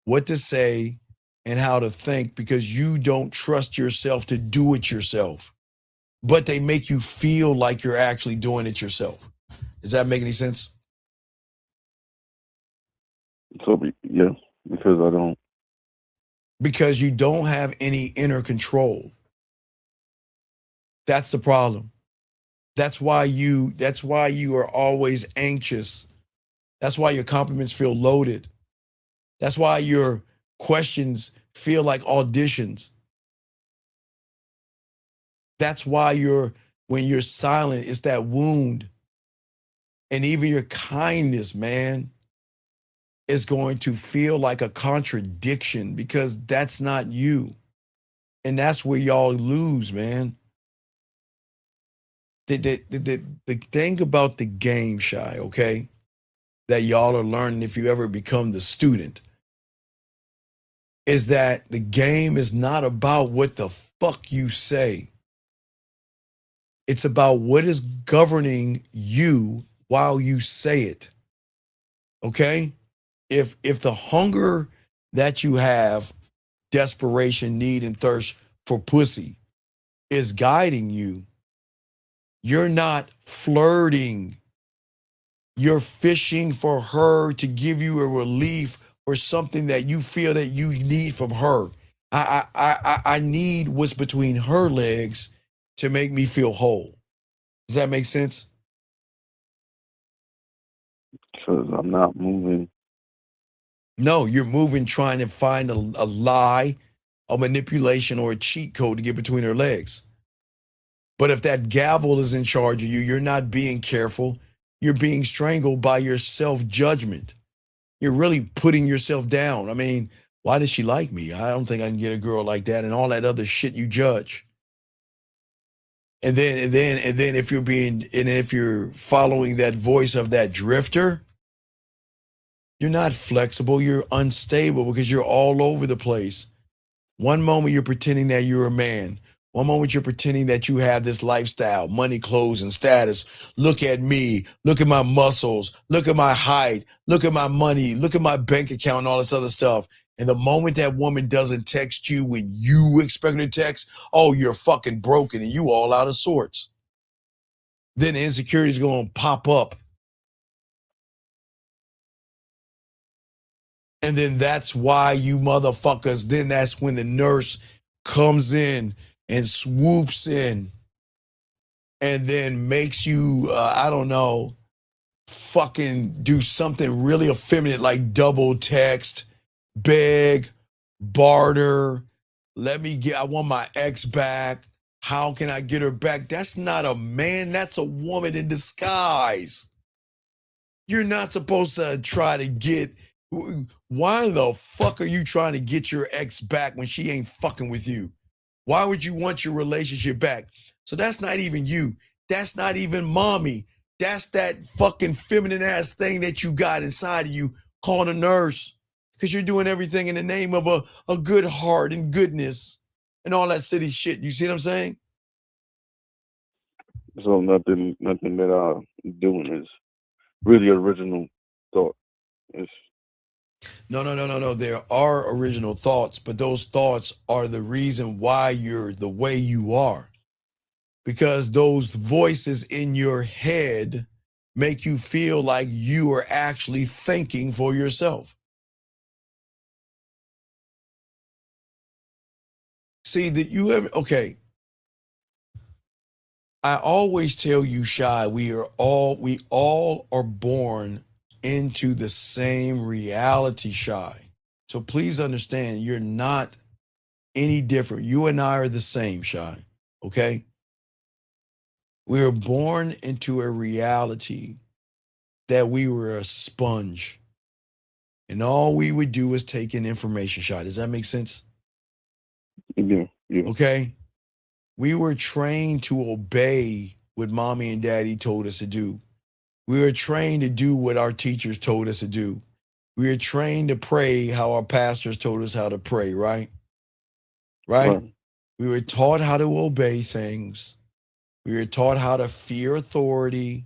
what to say, and how to think because you don't trust yourself to do it yourself. But they make you feel like you're actually doing it yourself. Does that make any sense? So yeah, because I don't. Because you don't have any inner control. That's the problem. That's why you are always anxious. That's why your compliments feel loaded. That's why your questions feel like auditions. That's why when you're silent, it's that wound. And even your kindness, man, is going to feel like a contradiction because that's not you. And that's where y'all lose, man. The thing about the game, Shy, okay, that y'all are learning if you ever become the student, is that the game is not about what the fuck you say. It's about what is governing you while you say it. Okay? If the hunger that you have, desperation, need, and thirst for pussy is guiding you, you're not flirting. You're fishing for her to give you a relief or something that you feel that you need from her. I need what's between her legs to make me feel whole. Does that make sense? Because I'm not moving. No, you're moving trying to find a lie, a manipulation, or a cheat code to get between her legs. But if that gavvel is in charge of you, you're not being careful. You're being strangled by your self-judgment. You're really putting yourself down. I mean, why does she like me? I don't think I can get a girl like that and all that other shit you judge. And then if you're following that voice of that drifter, you're not flexible, you're unstable because you're all over the place. One moment you're pretending that you're a man. One moment you're pretending that you have this lifestyle, money, clothes, and status. Look at me. Look at my muscles. Look at my height. Look at my money. Look at my bank account and all this other stuff. And the moment that woman doesn't text you when you expect her to text, oh, you're fucking broken and you all out of sorts. Then the insecurity is going to pop up. And then that's why you motherfuckers, then that's when the nurse comes in and swoops in and then makes you, I don't know, fucking do something really effeminate like double text, beg, barter, I want my ex back. How can I get her back? That's not a man, that's a woman in disguise. You're not supposed to try to get, why the fuck are you trying to get your ex back when she ain't fucking with you? Why would you want your relationship back? So that's not even you. That's not even mommy. That's that fucking feminine ass thing that you got inside of you calling a nurse. Because you're doing everything in the name of a good heart and goodness and all that silly shit. You see what I'm saying? So nothing that I'm doing is really original thought. It's No. There are original thoughts, but those thoughts are the reason why you're the way you are. Because those voices in your head make you feel like you are actually thinking for yourself. See that you have, okay. I always tell you, Shy, we all are born into the same reality, Shy. So please understand, you're not any different. You and I are the same, Shy. Okay? We were born into a reality that we were a sponge. And all we would do is take in information, Shy. Does that make sense? yeah. Okay? We were trained to obey what mommy and daddy told us to do. We were trained to do what our teachers told us to do. We were trained to pray how our pastors told us how to pray, right? Right? We were taught how to obey things. We were taught how to fear authority,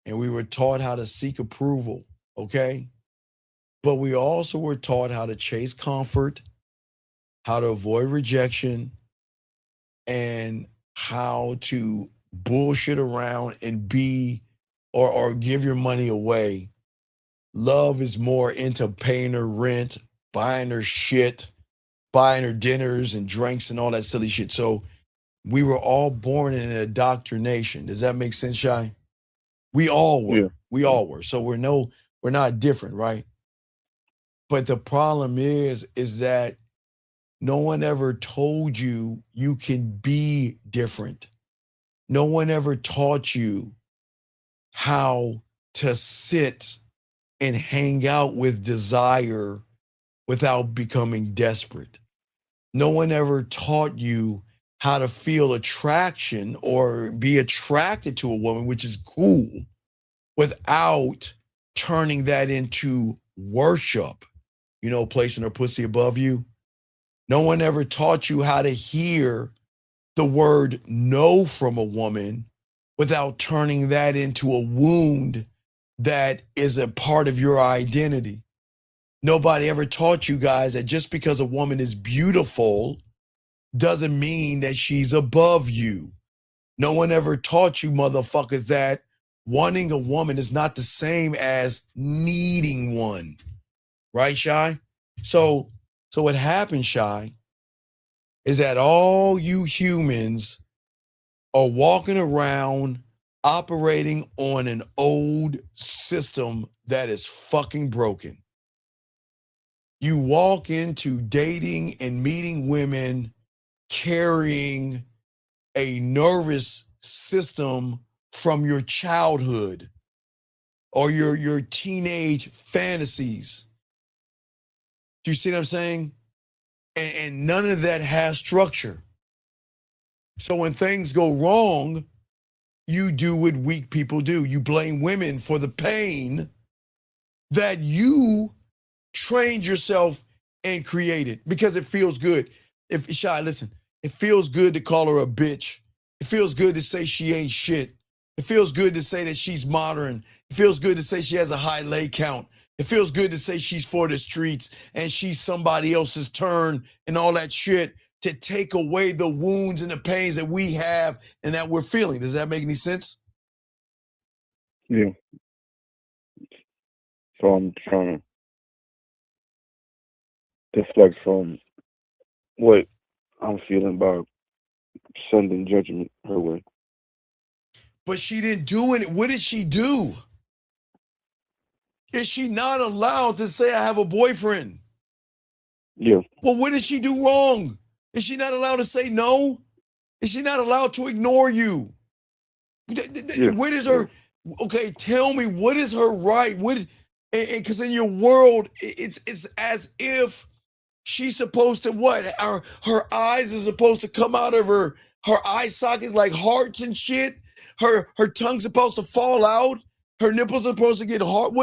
and we were taught how to seek approval, okay? But we also were taught how to chase comfort, how to avoid rejection, and how to bullshit around and be or give your money away. Love is more into paying her rent, buying her shit, buying her dinners and drinks and all that silly shit. So we were all born in an indoctrination. Does that make sense, Shy? We all were. Yeah. We all were. So we're not different, right? But the problem is that no one ever told you you can be different. No one ever taught you how to sit and hang out with desire without becoming desperate. No one ever taught you how to feel attraction or be attracted to a woman, which is cool, without turning that into worship, placing her pussy above you. No one ever taught you how to hear the word no from a woman without turning that into a wound that is a part of your identity. Nobody ever taught you guys that just because a woman is beautiful doesn't mean that she's above you. No one ever taught you motherfuckers that wanting a woman is not the same as needing one. Right, Shy? So what happens, Shy, is that all you humans are walking around operating on an old system that is fucking broken. You walk into dating and meeting women carrying a nervous system from your childhood or your teenage fantasies. Do you see what I'm saying? And none of that has structure. So when things go wrong, you do what weak people do. You blame women for the pain that you trained yourself and created because it feels good. If Shy, listen, it feels good to call her a bitch. It feels good to say she ain't shit. It feels good to say that she's modern. It feels good to say she has a high lay count. It feels good to say she's for the streets and she's somebody else's turn and all that shit to take away the wounds and the pains that we have and that we're feeling. Does that make any sense? Yeah. So I'm trying to deflect from what I'm feeling by sending judgment her way. But she didn't do it. What did she do? Is she not allowed to say, I have a boyfriend? Yeah. Well, what did she do wrong? Is she not allowed to say no? Is she not allowed to ignore you? Yeah. What is her? Okay, tell me, what is her right? What? Because in your world, it's as if she's supposed to what? Her eyes are supposed to come out of her eye sockets like hearts and shit. Her tongue's supposed to fall out. Her nipples are supposed to get hard.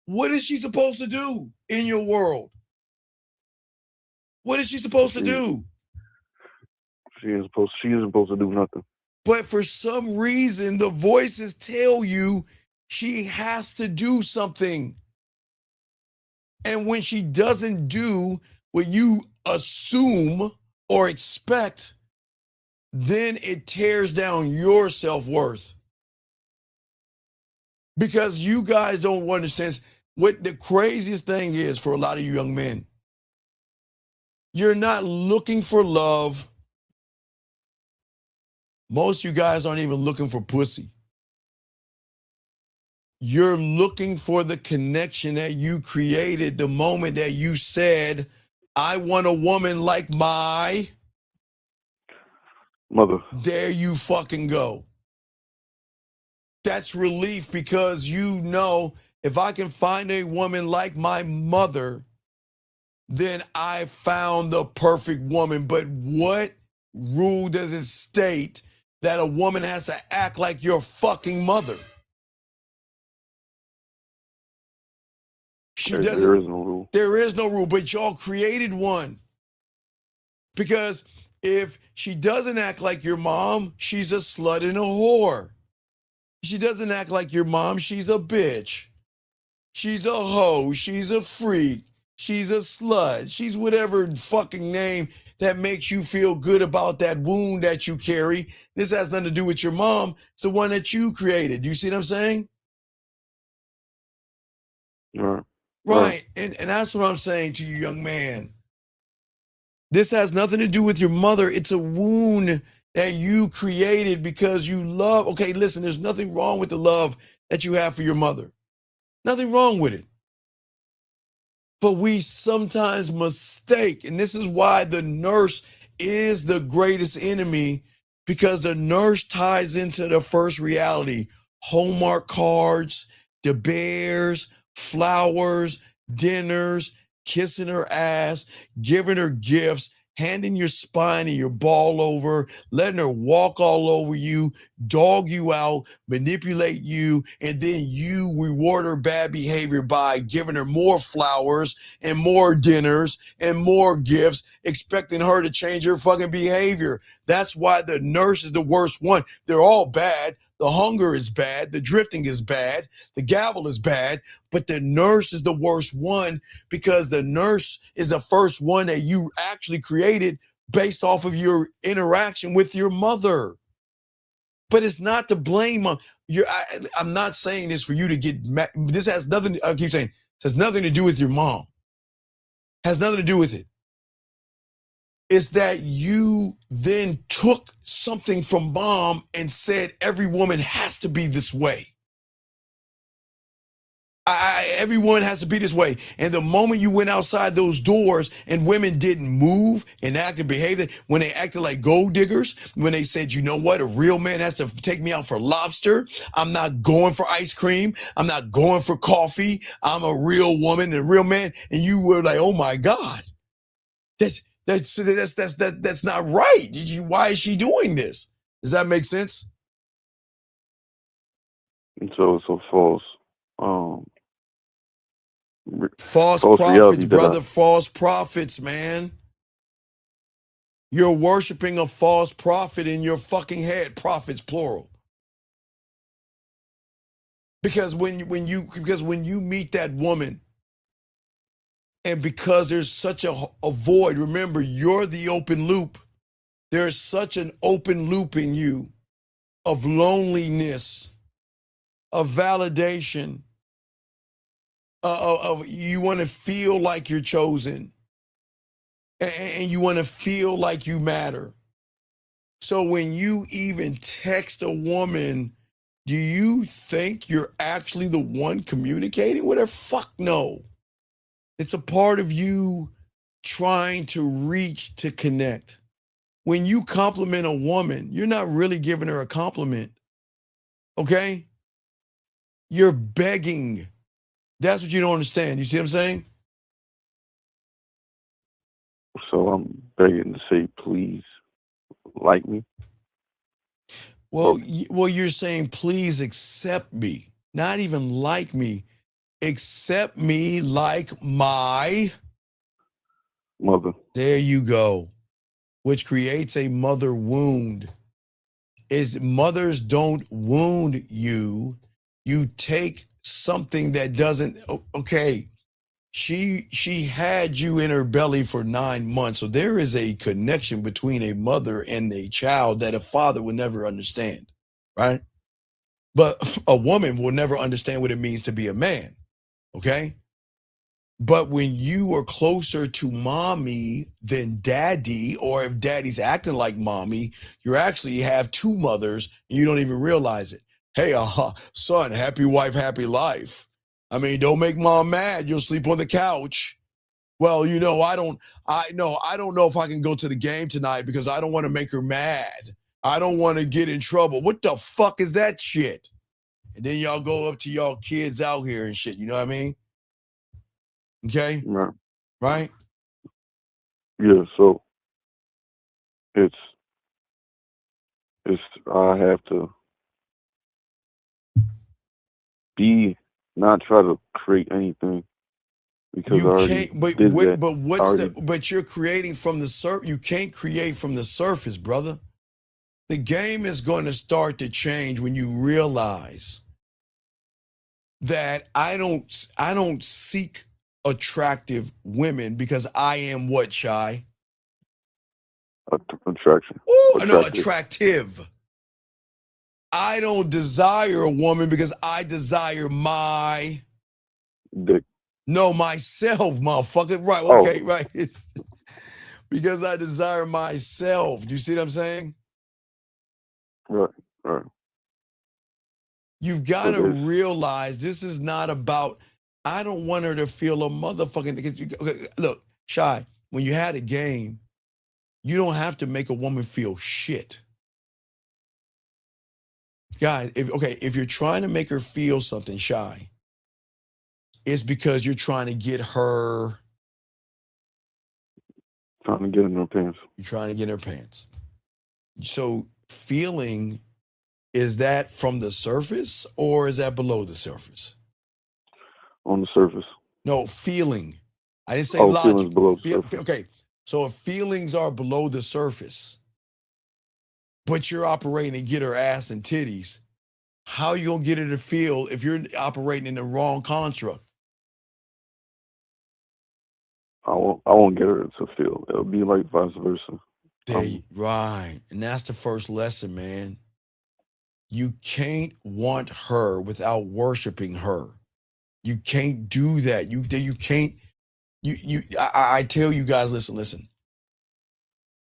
What is she supposed to do in your world? What is she supposed to do? She isn't supposed to do nothing. But for some reason, the voices tell you she has to do something. And when she doesn't do what you assume or expect, then it tears down your self-worth. Because you guys don't understand what the craziest thing is for a lot of you young men. You're not looking for love. Most of you guys aren't even looking for pussy. You're looking for the connection that you created the moment that you said, I want a woman like my mother. There you fucking go. That's relief because you know if I can find a woman like my mother, then I found the perfect woman. But what rule does it state that a woman has to act like your fucking mother? She doesn't. There is no rule. There is no rule, but y'all created one. Because if she doesn't act like your mom, she's a slut and a whore. She doesn't act like your mom, she's a bitch. She's a hoe, she's a freak, she's a slut, she's whatever fucking name that makes you feel good about that wound that you carry. This has nothing to do with your mom. It's the one that you created. Do you see what I'm saying? Right. And that's what I'm saying to you, young man. This has nothing to do with your mother. It's a wound that you created because you love. Okay, listen, there's nothing wrong with the love that you have for your mother. Nothing wrong with it. But we sometimes mistake, and this is why the nurse is the greatest enemy, because the nurse ties into the first reality. Hallmark cards, the bears, flowers, dinners, kissing her ass, giving her gifts, handing your spine and your ball over, letting her walk all over you, dog you out, manipulate you, and then you reward her bad behavior by giving her more flowers and more dinners and more gifts, expecting her to change her fucking behavior. That's why the nurse is the worst one. They're all bad. The hunger is bad. The drifting is bad. The gavvel is bad. But the nurse is the worst one because the nurse is the first one that you actually created based off of your interaction with your mother. But it's not to blame. I'm not saying this for you to get mad. This has nothing, I keep saying, this has nothing to do with your mom. Has nothing to do with it. It's that you then took something from mom and said every woman has to be this way. Everyone has to be this way. And the moment you went outside those doors and women didn't move and act and behave, when they acted like gold diggers, when they said, you know what, a real man has to take me out for lobster. I'm not going for ice cream. I'm not going for coffee. I'm a real woman and a real man. And you were like, oh my God, that's not right. Why is she doing this? Does that make sense? And so it's a false prophets, brother. False prophets, man. You're worshiping a false prophet in your fucking head. Prophets, plural. Because when you meet that woman, and because there's such a void, remember, you're the open loop. There's such an open loop in you of loneliness, of validation, of you want to feel like you're chosen, and you want to feel like you matter. So when you even text a woman Do you think you're actually the one communicating with her? Fuck no. It's a part of you trying to reach to connect. When you compliment a woman, you're not really giving her a compliment. Okay? You're begging. That's what you don't understand. You see what I'm saying? So I'm begging to say, please like me. Well, you're saying, please accept me. Not even like me. Accept me like my mother. There you go. Which creates a mother wound. Is mothers don't wound you. You take something that doesn't, okay. She had you in her belly for 9 months. So there is a connection between a mother and a child that a father will never understand, right? But a woman will never understand what it means to be a man, okay? But when you are closer to mommy than daddy, or if daddy's acting like mommy, you actually have two mothers and you don't even realize it. Hey, son, happy wife, happy life. I mean, don't make mom mad. You'll sleep on the couch. Well, I don't know if I can go to the game tonight because I don't want to make her mad. I don't want to get in trouble. What the fuck is that shit? And then y'all go up to y'all kids out here and shit. You know what I mean? Okay? Right? Yeah, so it's I have to not try to create anything because I already did that. But you're creating from the surface. You can't create from the surface, brother. The game is going to start to change when you realize that I don't seek attractive women because I am what, Shy? Attraction. Ooh, no, attractive. I don't desire a woman because I desire my dick. No, myself, motherfucker. Right, okay, right. It's because I desire myself. Do you see what I'm saying? Right. You've got to realize this is not about, I don't want her to feel a motherfucking, okay, look, Shy, when you had a game, you don't have to make a woman feel shit. Guys, if you're trying to make her feel something, Shy, it's because you're trying to get her. Trying to get in her pants. You're trying to get in her pants. So feeling, is that from the surface or is that below the surface? On the surface. No, feeling. I didn't say logic. Feelings below the surface. Okay, so if feelings are below the surface, but you're operating to get her ass and titties, how are you going to get her to feel if you're operating in the wrong construct? I won't get her to feel. It'll be like vice versa. Right. And that's the first lesson, man. You can't want her without worshiping her. You can't do that. You can't. I tell you guys, listen.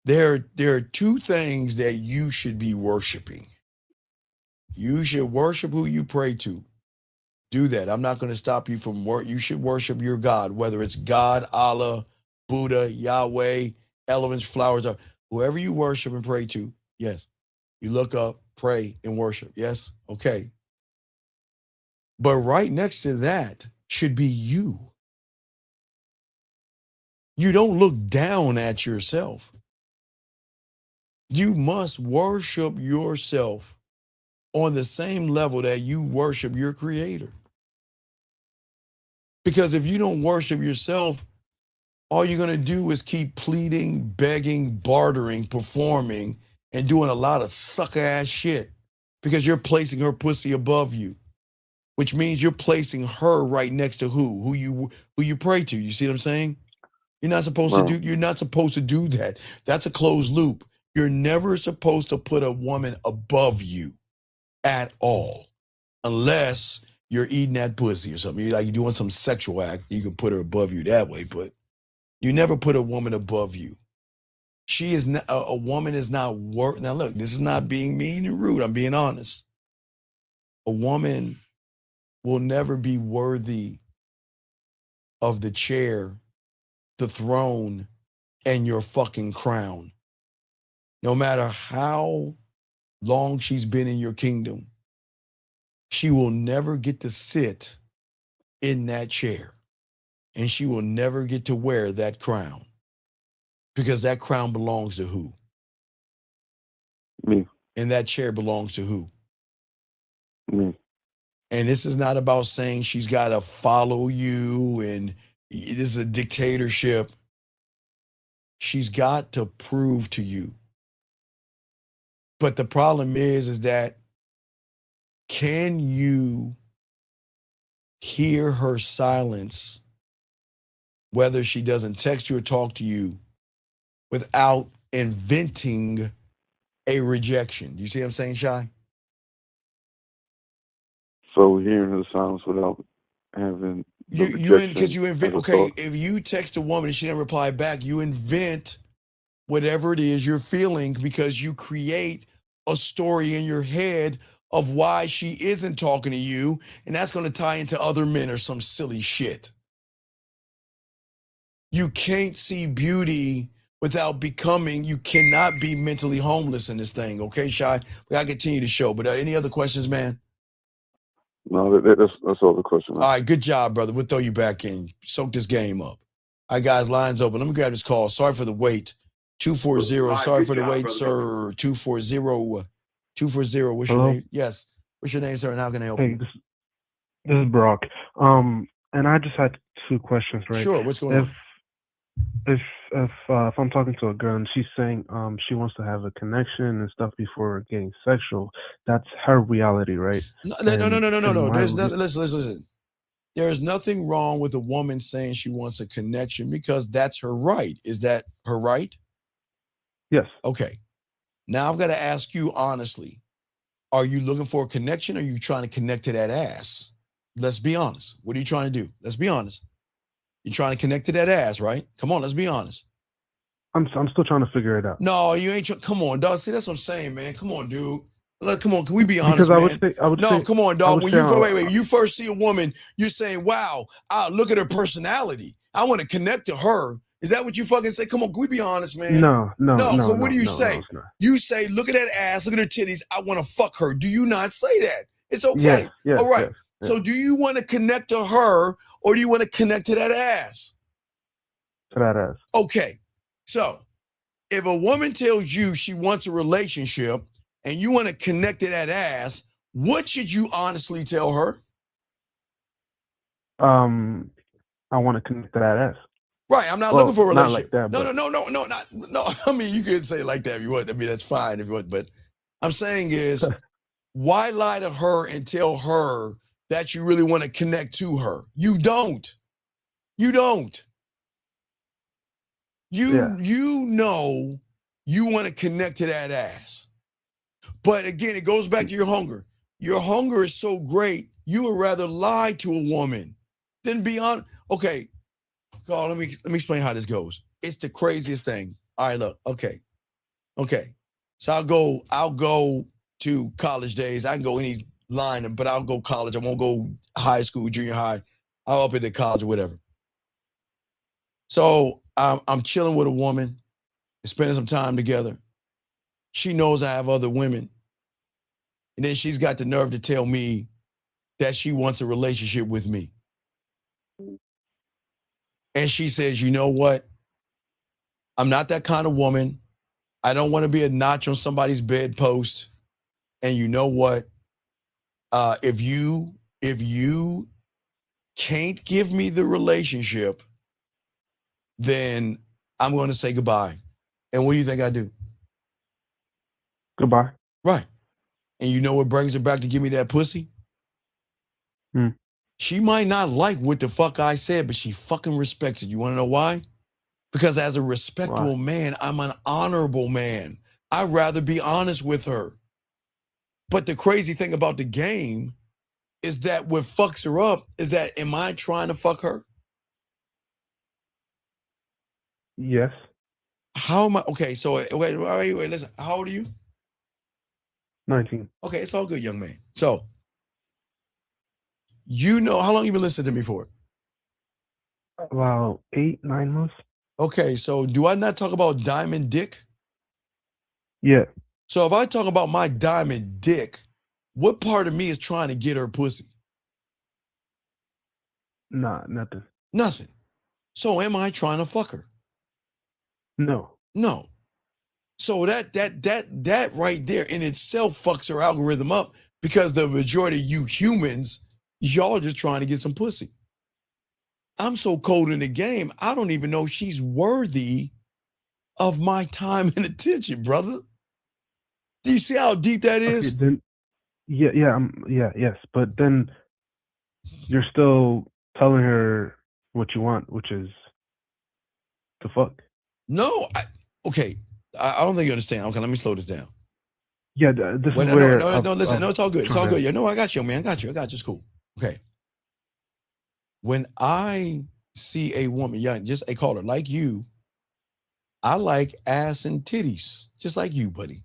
There are two things that you should be worshiping. You should worship who you pray to. Do that. I'm not going to stop you from work. You should worship your God, whether it's God, Allah, Buddha, Yahweh, elements, flowers, or whoever you worship and pray to. Yes. You look up, pray, and worship. Yes. Okay. But right next to that should be you. You don't look down at yourself. You must worship yourself on the same level that you worship your creator. Because if you don't worship yourself, all you're going to do is keep pleading, begging, bartering, performing, and doing a lot of sucker-ass shit because you're placing her pussy above you, which means you're placing her right next to who you pray to. You see what I'm saying? You're not supposed to do that. That's a closed loop. You're never supposed to put a woman above you at all, unless you're eating that pussy or something. You're doing some sexual act. You can put her above you that way, but you never put a woman above you. She is not, a woman is not worth. Now look, this is not being mean and rude. I'm being honest. A woman will never be worthy of the chair, the throne, and your fucking crown. No matter how long she's been in your kingdom, she will never get to sit in that chair, and she will never get to wear that crown, because that crown belongs to who? Me. And that chair belongs to who? Me. And this is not about saying she's got to follow you and this is a dictatorship. She's got to prove to you. But the problem is that can you hear her silence, whether she doesn't text you or talk to you, without inventing a rejection? Do you see what I'm saying, Shy? So hearing her silence without having the Because rejection you invent. as a Okay, thought. if you text a woman and she didn't reply back, you invent whatever it is you're feeling because you create a story in your head of why she isn't talking to you, and that's going to tie into other men or some silly shit. You can't see beauty without becoming. You cannot be mentally homeless in this thing. Okay, Shy? We got to continue the show. But any other questions, man? No, that's all the question. All right, good job, brother. We'll throw you back in. Soak this game up. All right, guys, lines open. Let me grab this call. Sorry for the wait. 240. Sorry for the wait, sir. 240. 240. What's your Hello? name? Yes. What's your name, sir? And how can I help Hey, you? this is Brock. And I just had two questions, right? Sure. What's going on? If I'm talking to a girl and she's saying she wants to have a connection and stuff before getting sexual, that's her reality, right? No. And There's nothing. Listen. There's nothing wrong with a woman saying she wants a connection because that's her right. Is that her right? Yes. Okay. Now I've got to ask you honestly. Are you looking for a connection or are you trying to connect to that ass? Let's be honest. What are you trying to do? Let's be honest. You're trying to connect to that ass, right? Come on, let's be honest. I'm still trying to figure it out. No, you ain't. Come on, dog. See, that's what I'm saying, man. Come on, dude. Look, come on. Can we be honest, Because I man? would say, Come on, I dog. would When say, you wait, you first see a woman, you're saying, "Wow, look at her personality. I want to connect to her." Is that what you fucking say? Come on, can we be honest, man? No. What do you say? No, it's not. You say, "Look at that ass. Look at her titties. I want to fuck her." Do you not say that? It's okay. Yes, All right. yes. So, do you want to connect to her or do you want to connect to that ass? To that ass. Okay. So, if a woman tells you she wants a relationship and you want to connect to that ass, what should you honestly tell her? I want to connect to that ass. Right. I'm not looking for a relationship. Not like that. No. I mean, you could say it like that if you want. I mean, that's fine if you want. But I'm saying is, why lie to her and tell her that you really want to connect to her? You don't. You don't. You know you want to connect to that ass. But again, it goes back to your hunger. Your hunger is so great, you would rather lie to a woman than be on. Okay, Carl, let me explain how this goes. It's the craziest thing. All right, look. Okay. So I'll go to college days. I can go any line, but I'll go college. I won't go high school, junior high. I'll up into college or whatever. So I'm chilling with a woman, spending some time together. She knows I have other women. And then she's got the nerve to tell me that she wants a relationship with me. And she says, you know what? I'm not that kind of woman. I don't want to be a notch on somebody's bedpost. And you know what? If you can't give me the relationship, then I'm going to say goodbye. And what do you think I do? Goodbye. Right. And you know what brings her back to give me that pussy? She might not like what the fuck I said, but she fucking respects it. You want to know why? Because as a respectable man, I'm an honorable man. I'd rather be honest with her. But the crazy thing about the game is that what fucks her up is that, am I trying to fuck her? Yes. How am I? Okay, so wait, listen. How old are you? 19. Okay, it's all good, young man. So you know, how long you been listening to me for? About 8, 9 months. Okay, so do I not talk about diamond dick? Yeah. So if I talk about my diamond dick, what part of me is trying to get her pussy? Nah, nothing. Nothing. So am I trying to fuck her? No. No. So that right there in itself fucks her algorithm up because the majority of you humans, y'all just trying to get some pussy. I'm so cold in the game, I don't even know she's worthy of my time and attention, brother. Do you see how deep that is? Okay, then, yes. But then you're still telling her what you want, which is to fuck. No, okay. I don't think you understand. Okay, let me slow this down. Yeah, this is No, where. no, listen. No, it's all good. It's all good. Yeah, no, I got you, man. I got you. It's cool. Okay. When I see a woman, yeah, just a caller like you, I like ass and titties, just like you, buddy.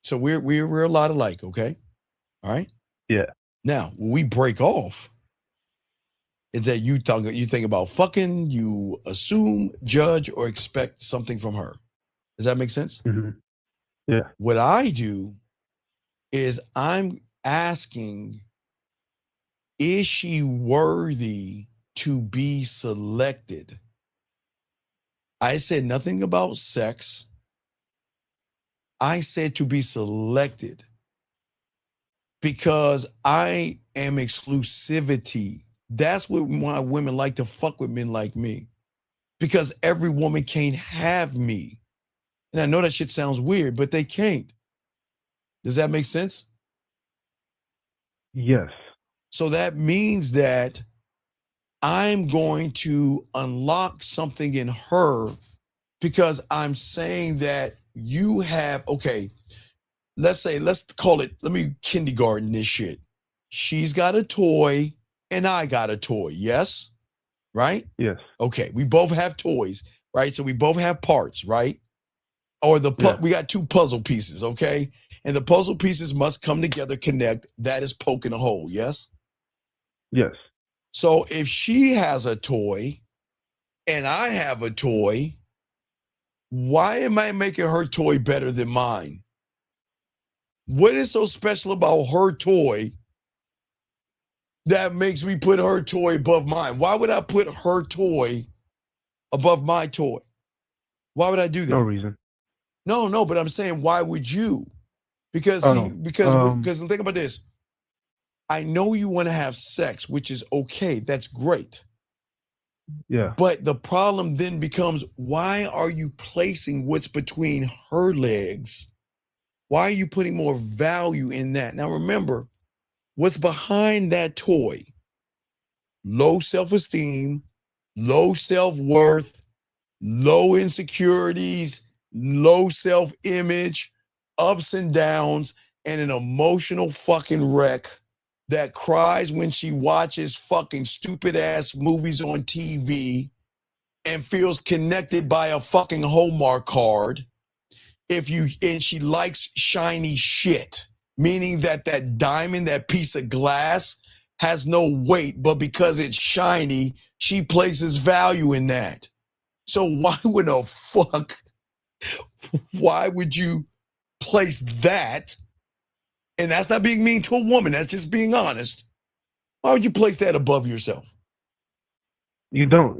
So we're a lot alike, okay? All right. Yeah. Now, when we break off, is that you think about fucking, you assume, judge, or expect something from her. Does that make sense? Mm-hmm. Yeah. What I do is I'm asking, is she worthy to be selected? I said nothing about sex. I said to be selected because I am exclusivity. That's why women like to fuck with men like me, because every woman can't have me. And I know that shit sounds weird, but they can't. Does that make sense? Yes. So that means that I'm going to unlock something in her because I'm saying that you have, okay, let's call it, let me kindergarten this shit. She's got a toy and I got a toy. Yes? Right? Yes. Okay. We both have toys, right? So we both have parts, right? Or we got two puzzle pieces, okay? And the puzzle pieces must come together, connect. That is poking a hole. Yes? Yes. So if she has a toy and I have a toy, why am I making her toy better than mine? What is so special about her toy that makes me put her toy above mine? Why would I put her toy above my toy? Why would I do that? No reason. No, but I'm saying, why would you? Because think about this. I know you want to have sex, which is okay. That's great. Yeah. But the problem then becomes, why are you placing what's between her legs? Why are you putting more value in that? Now remember, what's behind that toy? Low self-esteem, low self-worth, low insecurities, low self-image, ups and downs, and an emotional fucking wreck that cries when she watches fucking stupid ass movies on TV and feels connected by a fucking Hallmark card. And she likes shiny shit, meaning that diamond, that piece of glass has no weight, but because it's shiny, she places value in that. So why would you place that? And that's not being mean to a woman. That's just being honest. Why would you place that above yourself? You don't.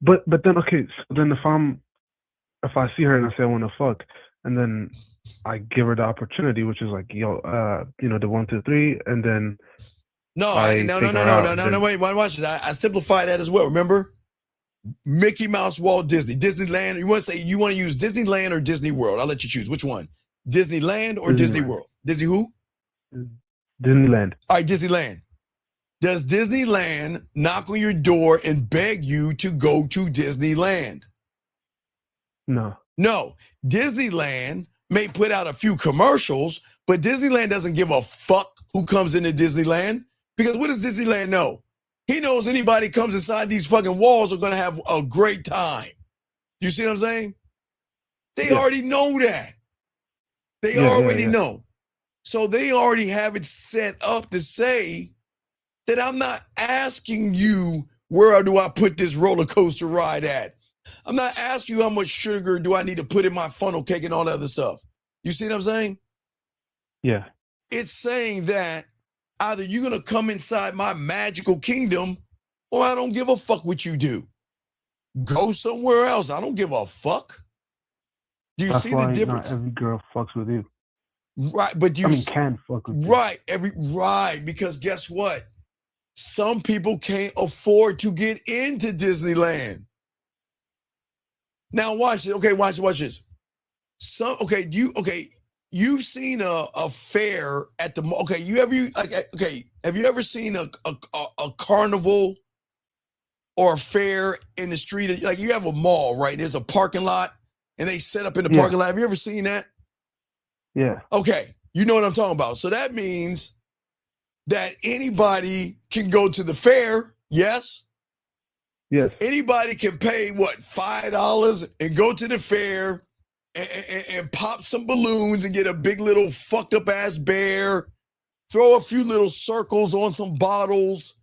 But then, okay, so then if I see her and I say I want to fuck, and then I give her the opportunity, which is like, yo, the 1, 2, 3, and then no, wait, watch this. I simplify that as well. Remember, Mickey Mouse, Walt Disney, Disneyland. You want to use Disneyland or Disney World? I'll let you choose. Which one? Disneyland or Disney World? Disney who? Disneyland. All right, Disneyland. Does Disneyland knock on your door and beg you to go to Disneyland? No. No. Disneyland may put out a few commercials, but Disneyland doesn't give a fuck who comes into Disneyland, because what does Disneyland know? He knows anybody comes inside these fucking walls are going to have a great time. You see what I'm saying? They already know that. They already know. So they already have it set up to say, then I'm not asking you where do I put this roller coaster ride at. I'm not asking you how much sugar do I need to put in my funnel cake and all that other stuff. You see what I'm saying? Yeah. It's saying that either you're going to come inside my magical kingdom or I don't give a fuck what you do. Go somewhere else. I don't give a fuck. Do you That's see the why difference? not every girl fucks with you. Right, but you can fuck with you. Right, because guess what? Some people can't afford to get into Disneyland. Now watch it. Okay, watch this. You've seen a fair at the mall. Okay, have you ever seen a carnival or a fair in the street? Like you have a mall, right? There's a parking lot and they set up in the parking lot. Have you ever seen that? Yeah. Okay, you know what I'm talking about. So that means that anybody can go to the fair, yes? Yes. Anybody can pay, what, $5 and go to the fair and pop some balloons and get a big little fucked up ass bear, throw a few little circles on some bottles,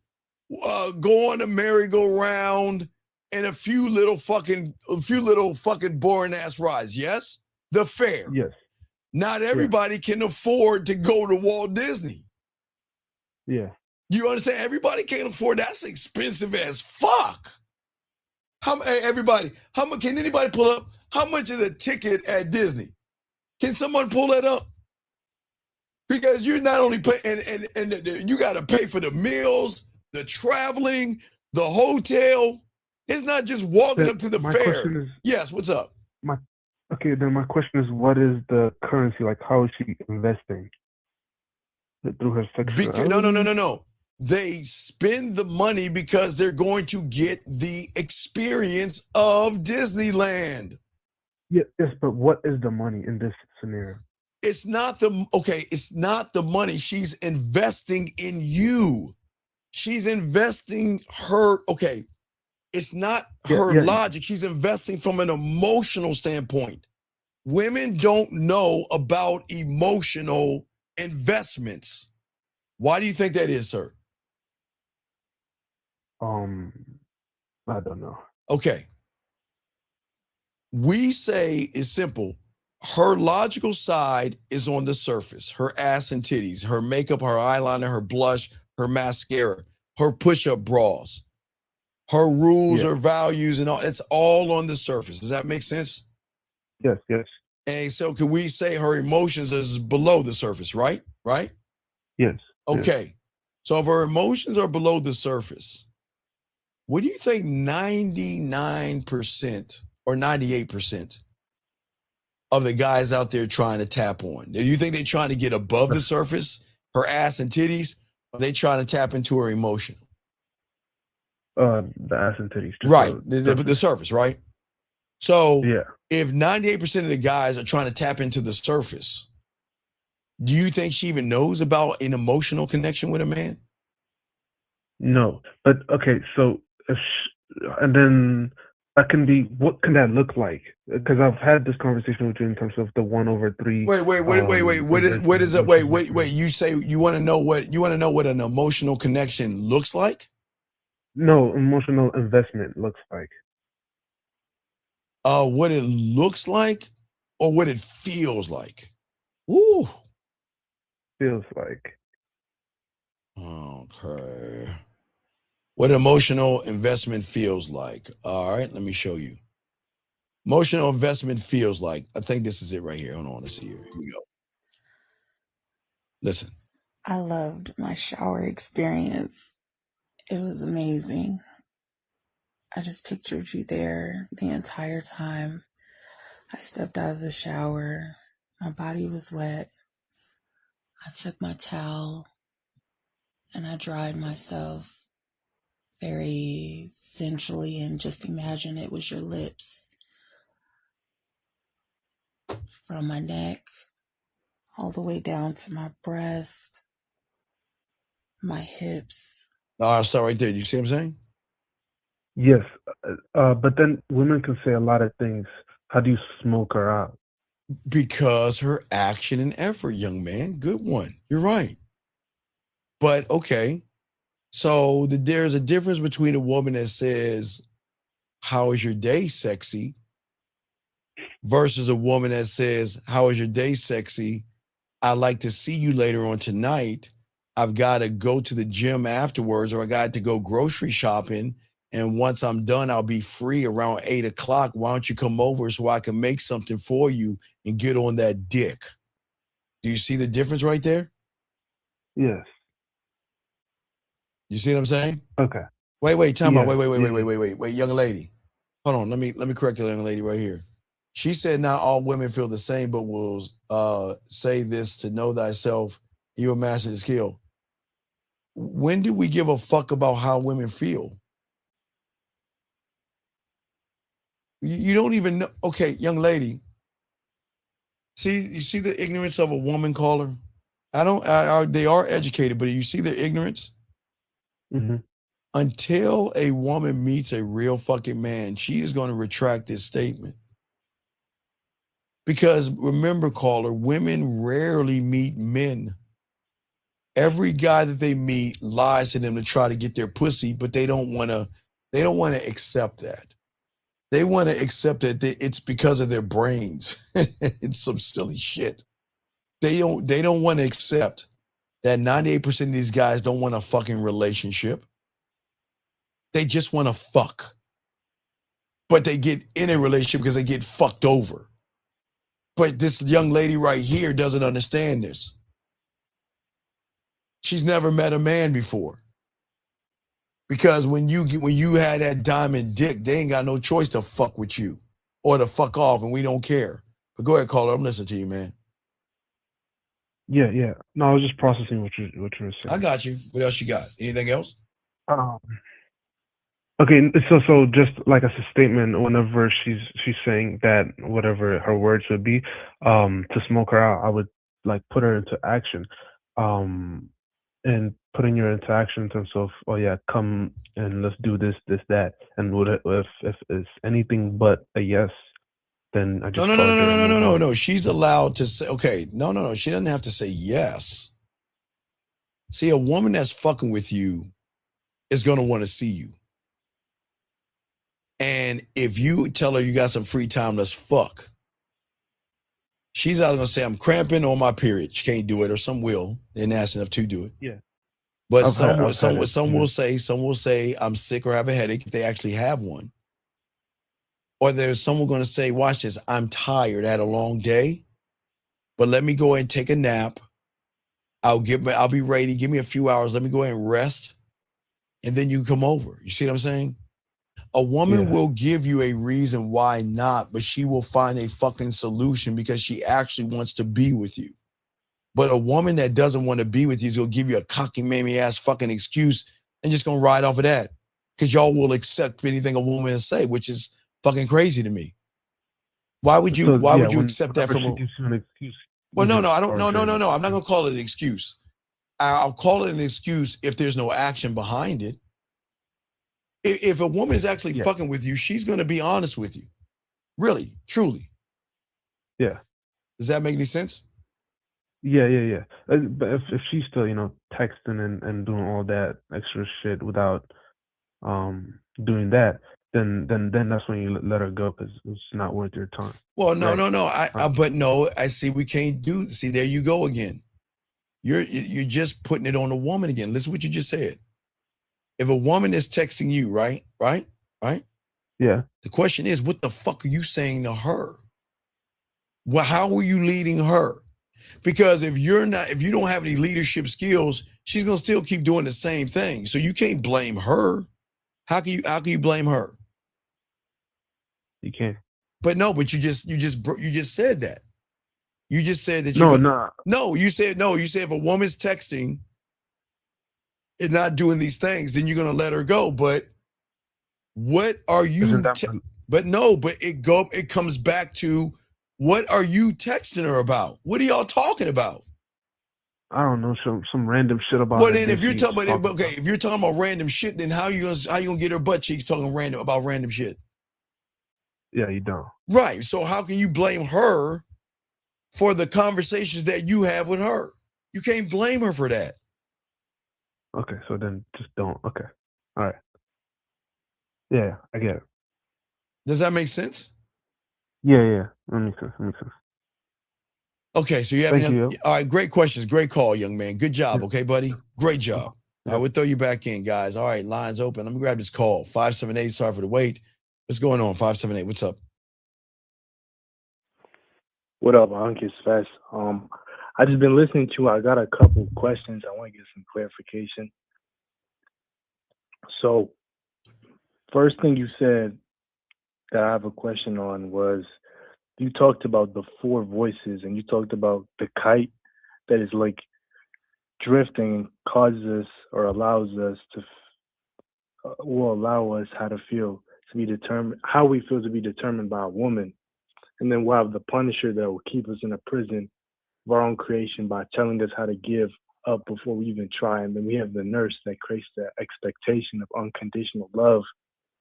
go on a merry-go-round, and a few little fucking boring ass rides, yes? The fair. Yes. Not everybody can afford to go to Walt Disney. Yeah. You understand? Everybody can't afford that. That's expensive as fuck. Everybody, how much can anybody pull up? How much is a ticket at Disney? Can someone pull that up? Because you're not only paying, and you got to pay for the meals, the traveling, the hotel. It's not just walking up to the fair. Yes, what's up? My question is, what is the currency? Like, how is she investing? Through her sexuality? No. They spend the money because they're going to get the experience of Disneyland. Yes, but what is the money in this scenario? It's not the money. She's investing in you. She's investing it's not her logic. She's investing from an emotional standpoint. Women don't know about emotional investments. Why do you think that is, sir? I don't know. Okay. We say it's simple. Her logical side is on the surface. Her ass and titties, her makeup, her eyeliner, her blush, her mascara, her push-up bras, her rules, her values, and all. It's all on the surface. Does that make sense? Yes. And so can we say her emotions is below the surface, right? Right? Yes. Okay. So if her emotions are below the surface, what do you think 99% or 98% of the guys out there trying to tap on? Do you think they're trying to get above the surface, her ass and titties, or they trying to tap into her emotion? The ass and titties. Right. The surface, right? So yeah. If 98% of the guys are trying to tap into the surface, do you think she even knows about an emotional connection with a man? No. But okay, so and then that can be, what can that look like? Because I've had this conversation with you in terms of the 1/3. Wait. What is it? Wait. You say you want to know what an emotional connection looks like? No, emotional investment looks like. What it looks like or what it feels like? Ooh. Feels like. Okay. What emotional investment feels like. All right, let me show you. Emotional investment feels like. I think this is it right here. Hold on, let's see here. Here we go. Listen. I loved my shower experience. It was amazing. I just pictured you there the entire time. I stepped out of the shower. My body was wet. I took my towel and I dried myself very sensually, and just imagine it was your lips from my neck all the way down to my breast, my hips. I saw right there. You see what I'm saying? Yes, but then women can say a lot of things. How do you smoke her out? Because her action and effort, young man. Good one. You're right. But okay. So there's a difference between a woman that says, "How is your day, sexy?" versus a woman that says, "How is your day, sexy? I'd like to see you later on tonight. I've got to go to the gym afterwards, or I got to go grocery shopping. And once I'm done, I'll be free around 8 o'clock. Why don't you come over so I can make something for you and get on that dick?" Do you see the difference right there? Yes. You see what I'm saying? Okay. Wait, time out. Yeah, Wait, young lady. Hold on. Let me correct the young lady right here. She said not all women feel the same, but will say this to know thyself, you will master the skill. When do we give a fuck about how women feel? You don't even know. Okay, young lady. You see the ignorance of a woman caller? They are educated, but you see their ignorance? Mm-hmm. Until a woman meets a real fucking man, she is going to retract this statement. Because remember, caller, women rarely meet men. Every guy that they meet lies to them to try to get their pussy, but they don't want to accept that. They want to accept that it's because of their brains. It's some silly shit. They don't want to accept that 98% of these guys don't want a fucking relationship. They just want to fuck. But they get in a relationship because they get fucked over. But this young lady right here doesn't understand this. She's never met a man before. Because when you had that diamond dick, they ain't got no choice to fuck with you or to fuck off, and we don't care. But go ahead, caller. I'm listening to you, man. Yeah. No, I was just processing what you were saying. I got you. What else you got? Anything else? Okay, so just like as a statement, whenever she's saying that whatever her words would be, to smoke her out, I would like put her into action, and putting her into action in terms of, oh yeah, come and let's do this, that, and if it's anything but a yes, then I just charge her and move on. No. She's allowed to say, okay, no. She doesn't have to say yes. See, a woman that's fucking with you is going to want to see you. And if you tell her you got some free time, let's fuck. She's either going to say, I'm cramping on my period. She can't do it, or some will. They're nasty enough to do it. Yeah. But some will say, I'm sick or have a headache if they actually have one. Or there's someone going to say, watch this, I'm tired, I had a long day, but let me go ahead and take a nap. I'll be ready. Give me a few hours. Let me go ahead and rest. And then you come over. You see what I'm saying? A woman will give you a reason why not, but she will find a fucking solution because she actually wants to be with you. But a woman that doesn't want to be with you is going to give you a cocky, mammy ass fucking excuse and just going to ride off of that. Because y'all will accept anything a woman say, which is fucking crazy to me. Why would you accept that from an excuse? Well, no. I'm not going to call it an excuse. I'll call it an excuse if there's no action behind it. If a woman is actually fucking with you, she's going to be honest with you. Really, truly. Yeah. Does that make any sense? Yeah. But if she's still, texting and doing all that extra shit without doing that, then that's when you let her go because it's not worth your time. Well, no. I see. We can't do. See, there you go again. You're just putting it on a woman again. Listen to what you just said. If a woman is texting you, right? Yeah. The question is, what the fuck are you saying to her? Well, how are you leading her? Because if you don't have any leadership skills, she's gonna still keep doing the same thing. So you can't blame her. How can you blame her? You can't. But you just said that. You just said that you said if a woman's texting and not doing these things, then you're gonna let her go. But what are you? But it comes back to, what are you texting her about? What are y'all talking about? I don't know, some random shit about. Well, then if you're talking about random shit, then how you gonna get her butt cheeks talking about random shit? Yeah, you don't. Right. So how can you blame her for the conversations that you have with her? You can't blame her for that. Okay, so then just don't. Okay, all right. Yeah, I get it. Does that make sense? Yeah, that makes sense. That makes sense. Okay, so you have Thank any you. other, all right, great questions. Great call, young man. Good job, okay, buddy? Great job. All right, we'll throw you back in, guys. All right, lines open. Let me grab this call. 578, sorry for the wait. What's going on, 578? What's up? What up, Unc? It's Fast. I just been listening to. I got a couple questions. I want to get some clarification. So, first thing you said that I have a question on was you talked about the four voices, and you talked about the kite that is like drifting and causes us or allows us to will allow us how to feel to be determined, how we feel to be determined by a woman. And then we'll have the punisher that will keep us in a prison of our own creation by telling us how to give up before we even try. And then we have the nurse that creates the expectation of unconditional love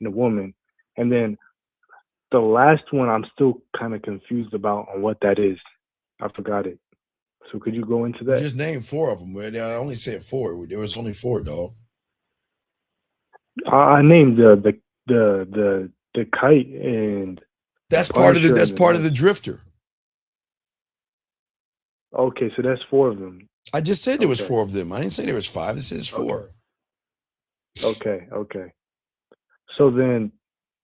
in a woman. And then the last one I'm still kind of confused about on what that is. I forgot it. So could you go into that? Just name four of them. I only said four. There was only four, dog. I named the kite and that's part of the drifter. Okay, so that's four of them. I just said there was four of them. I didn't say there was five. I said it's four. Okay. So then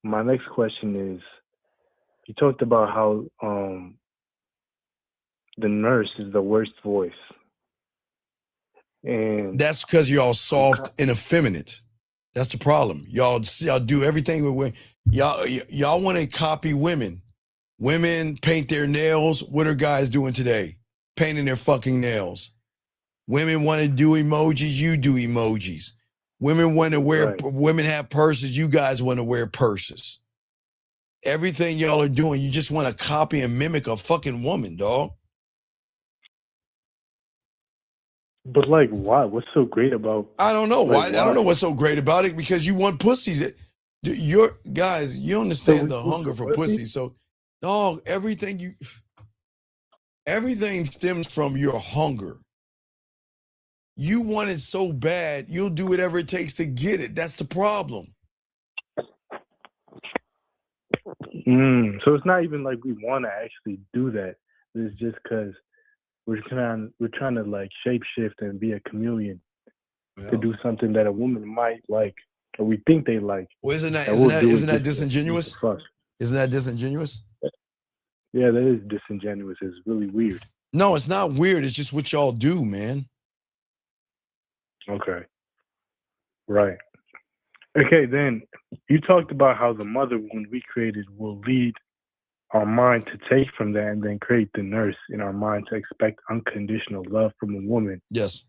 my next question is, you talked about how the nurse is the worst voice. And that's because you're all soft and effeminate. That's the problem. Y'all do everything with y'all want to copy women. Women paint their nails. What are guys doing today? Painting their fucking nails. Women want to do emojis. You do emojis. Women want to wear. Women have purses. You guys want to wear purses. Everything y'all are doing, you just want to copy and mimic a fucking woman, dog. But like, why? What's so great about? I don't know like, why. I don't know what's so great about it, because you want pussies. You're guys, you understand the hunger for pussy. So, dog, everything stems from your hunger. You want it so bad, you'll do whatever it takes to get it. That's the problem. So it's not even like we want to actually do that. It's just because we're trying to like shapeshift and be a chameleon to do something that a woman might like, or we think they like. Well, isn't that disingenuous? Isn't that disingenuous? Yeah, that is disingenuous. It's really weird. No, it's not weird. It's just what y'all do, man. Okay. Right. Okay, then you talked about how the mother wound we created will lead our mind to take from that and then create the nurse in our mind to expect unconditional love from a woman. Yes.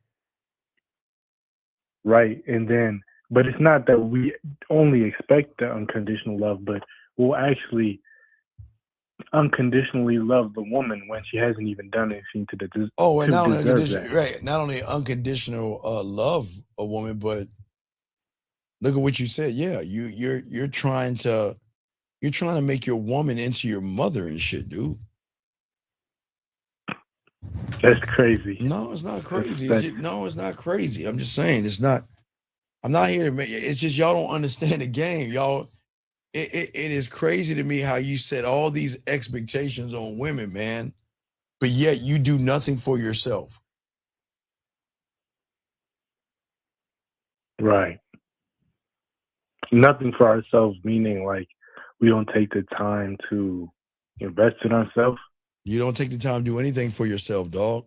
Right. And then, but it's not that we only expect the unconditional love, but we'll actually unconditionally love the woman when she hasn't even done anything to deserve that. Right. Not only unconditional love a woman, but look at what you said. Yeah, you're trying to make your woman into your mother and shit, dude. That's crazy. No, it's not crazy. It's not crazy. I'm just saying it's not. I'm not here to make. It's just y'all don't understand the game, y'all. It is crazy to me how you set all these expectations on women, man, but yet you do nothing for yourself. Right. Nothing for ourselves, meaning like we don't take the time to invest in ourselves. You don't take the time to do anything for yourself, dog,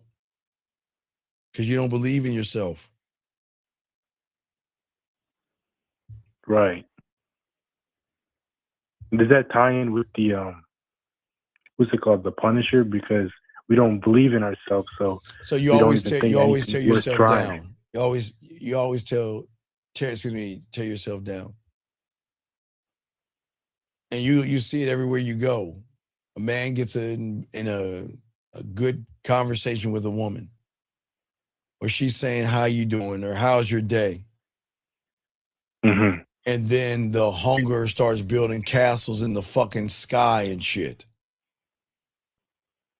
because you don't believe in yourself. Right. Does that tie in with the what's it called, the Punisher? Because we don't believe in ourselves, so you always tear yourself down. You always tear yourself down. And you see it everywhere you go. A man gets in a good conversation with a woman, or she's saying, "How you doing?" or "How's your day?" Mm-hmm. And then the hunger starts building castles in the fucking sky and shit.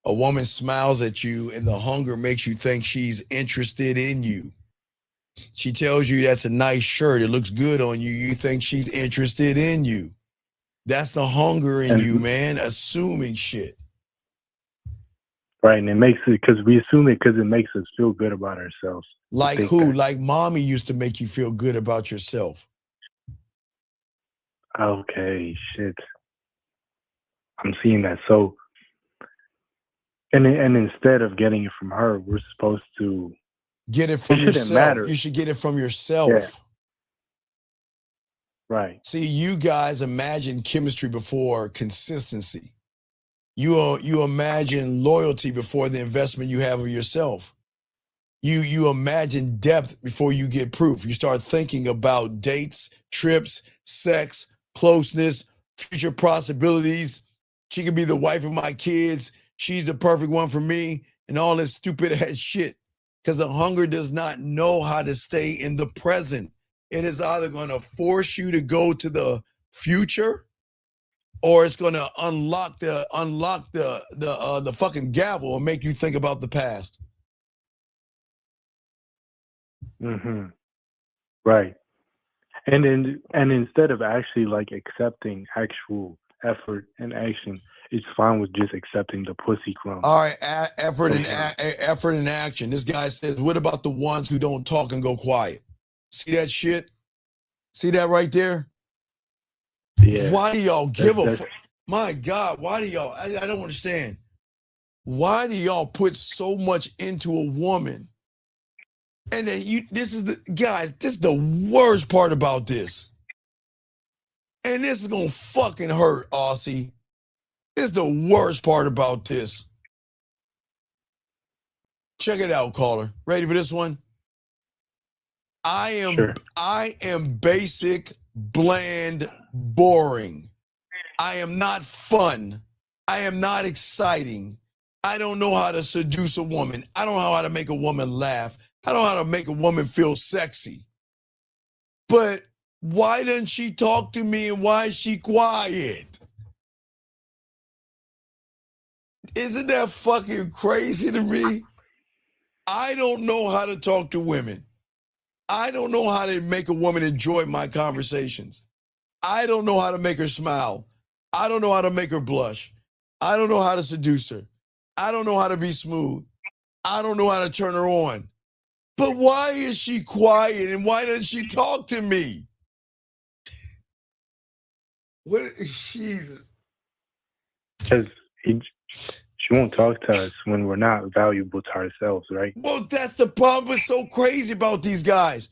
A woman smiles at you and the hunger makes you think she's interested in you. She tells you that's a nice shirt. It looks good on you. You think she's interested in you. That's the hunger in you, man. Assuming shit. Right, and it makes it because we assume it because it makes us feel good about ourselves. Like who? Like mommy used to make you feel good about yourself. Okay, shit. I'm seeing that. So, and instead of getting it from her, we're supposed to get it from yourself. Matter. You should get it from yourself. Yeah. Right. See, you guys imagine chemistry before consistency. You imagine loyalty before the investment you have of yourself. You imagine depth before you get proof. You start thinking about dates, trips, sex, closeness, future possibilities. She could be the wife of my kids. She's the perfect one for me, and all this stupid ass shit. Because the hunger does not know how to stay in the present. It is either going to force you to go to the future, or it's going to unlock the fucking gavel and make you think about the past. Mm-hmm. Right. And instead of actually like accepting actual effort and action, it's fine with just accepting the pussy crumbs. All right, effort and action. This guy says, what about the ones who don't talk and go quiet? See that shit? See that right there? Yeah. Why do y'all give a fuck? My God, why do y'all, I don't understand. Why do y'all put so much into a woman? And then this is the worst part about this. And this is gonna fucking hurt, Aussie. This is the worst part about this. Check it out, caller. Ready for this one? I am basic, bland, boring. I am not fun. I am not exciting. I don't know how to seduce a woman. I don't know how to make a woman laugh. I don't know how to make a woman feel sexy. But why doesn't she talk to me and why is she quiet? Isn't that fucking crazy to me? I don't know how to talk to women. I don't know how to make a woman enjoy my conversations. I don't know how to make her smile. I don't know how to make her blush. I don't know how to seduce her. I don't know how to be smooth. I don't know how to turn her on. But why is she quiet and why doesn't she talk to me? What? Jesus. Because she won't talk to us when we're not valuable to ourselves, right? Well, that's the problem. What's so crazy about these guys.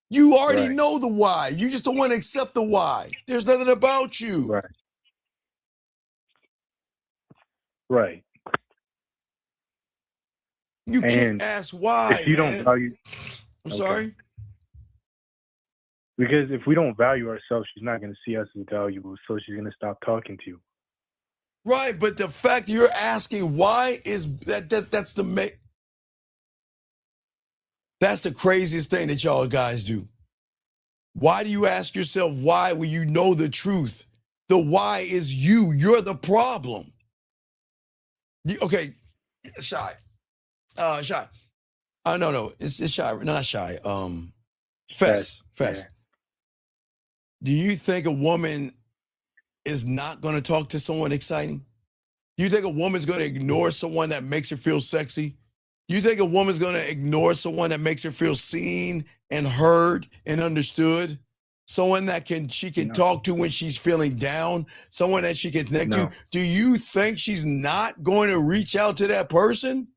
You already know the why. You just don't want to accept the why. There's nothing about you. Right. Right. You can't ask why. If you don't value, I'm sorry. Because if we don't value ourselves, she's not going to see us as valuable, so she's going to stop talking to you. Right, but the fact you're asking why is that's the craziest thing that y'all guys do. Why do you ask yourself why when you know the truth? The why is you. You're the problem. Okay, Shy. Shy. No, it's Shy. No, not Shy. Fess. Yeah. Do you think a woman is not going to talk to someone exciting? You think a woman's going to ignore someone that makes her feel sexy? You think a woman's going to ignore someone that makes her feel seen and heard and understood? Someone that she can talk to when she's feeling down? Someone that she can connect to? Do you think she's not going to reach out to that person?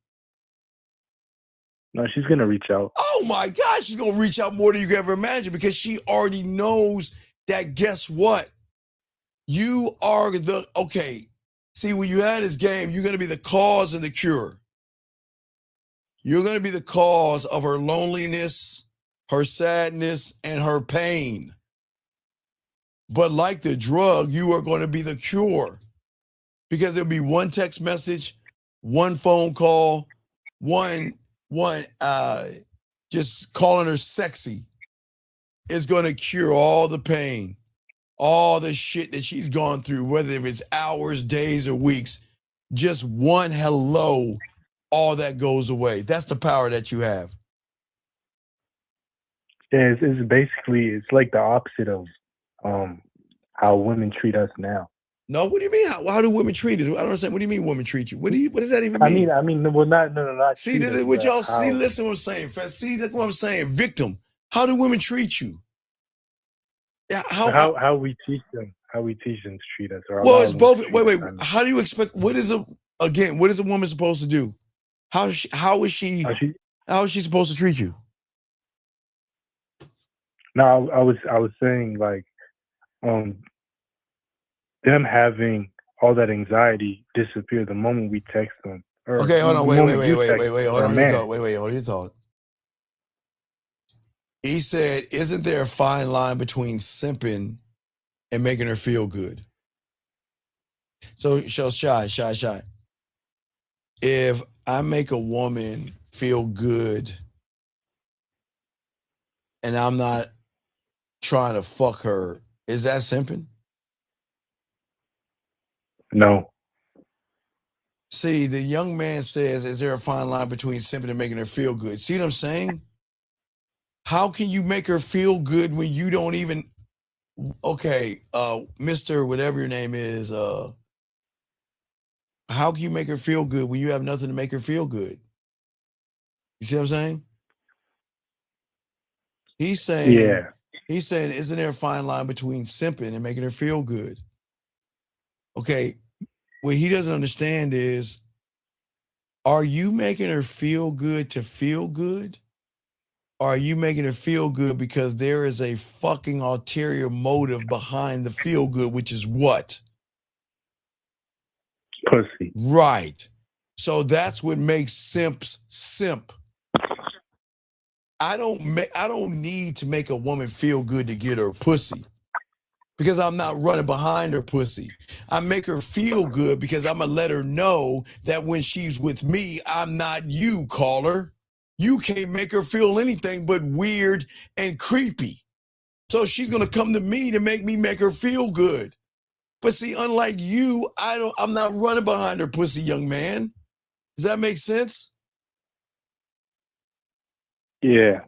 No, she's going to reach out. Oh my God, she's going to reach out more than you could ever imagine because she already knows that, guess what? You are see, when you have this game, you're going to be the cause and the cure. You're going to be the cause of her loneliness, her sadness, and her pain. But like the drug, you are going to be the cure because there'll be one text message, one phone call, one just calling her sexy is going to cure all the pain, all the shit that she's gone through, whether it's hours, days, or weeks. Just one hello, all that goes away. That's the power that you have. Yeah, it's basically it's like the opposite of how women treat us now. No, what do you mean? How do women treat us? I don't understand. What do you mean women treat you? What does that even I mean? mean, well, not See, treat us, what but y'all see, how listen what I'm saying, Fest. See, that's what I'm saying. Victim. How do women treat you? Yeah, how we teach them to treat us, or well, allow it's them to both. treat Wait. us. I mean, How do you expect what is a woman supposed to do? How is she supposed to treat you? no, I was saying like um them having all that anxiety disappear the moment we text them, or Okay, hold the on, moment you text wait, hold our on your man. thought. Wait, hold on your thought. He said, isn't there a fine line between simping and making her feel good? So shy. If I make a woman feel good and I'm not trying to fuck her, is that simping? No. See, the young man says, is there a fine line between simping and making her feel good? See what I'm saying? How can you make her feel good when you don't even, okay, Mr. whatever your name is, how can you make her feel good when you have nothing to make her feel good? You see what I'm saying? He's saying, Yeah. isn't there a fine line between simping and making her feel good? Okay, what he doesn't understand is, are you making her feel good to feel good? Or are you making her feel good because there is a fucking ulterior motive behind the feel good, which is what? Pussy. Right. So that's what makes simps simp. I don't need to make a woman feel good to get her pussy because I'm not running behind her pussy. I make her feel good because I'm gonna let her know that when she's with me, I'm not you, caller. You can't make her feel anything but weird and creepy. So she's gonna come to me to make her feel good. But see, unlike you, I'm not running behind her pussy, young man. Does that make sense? Yeah.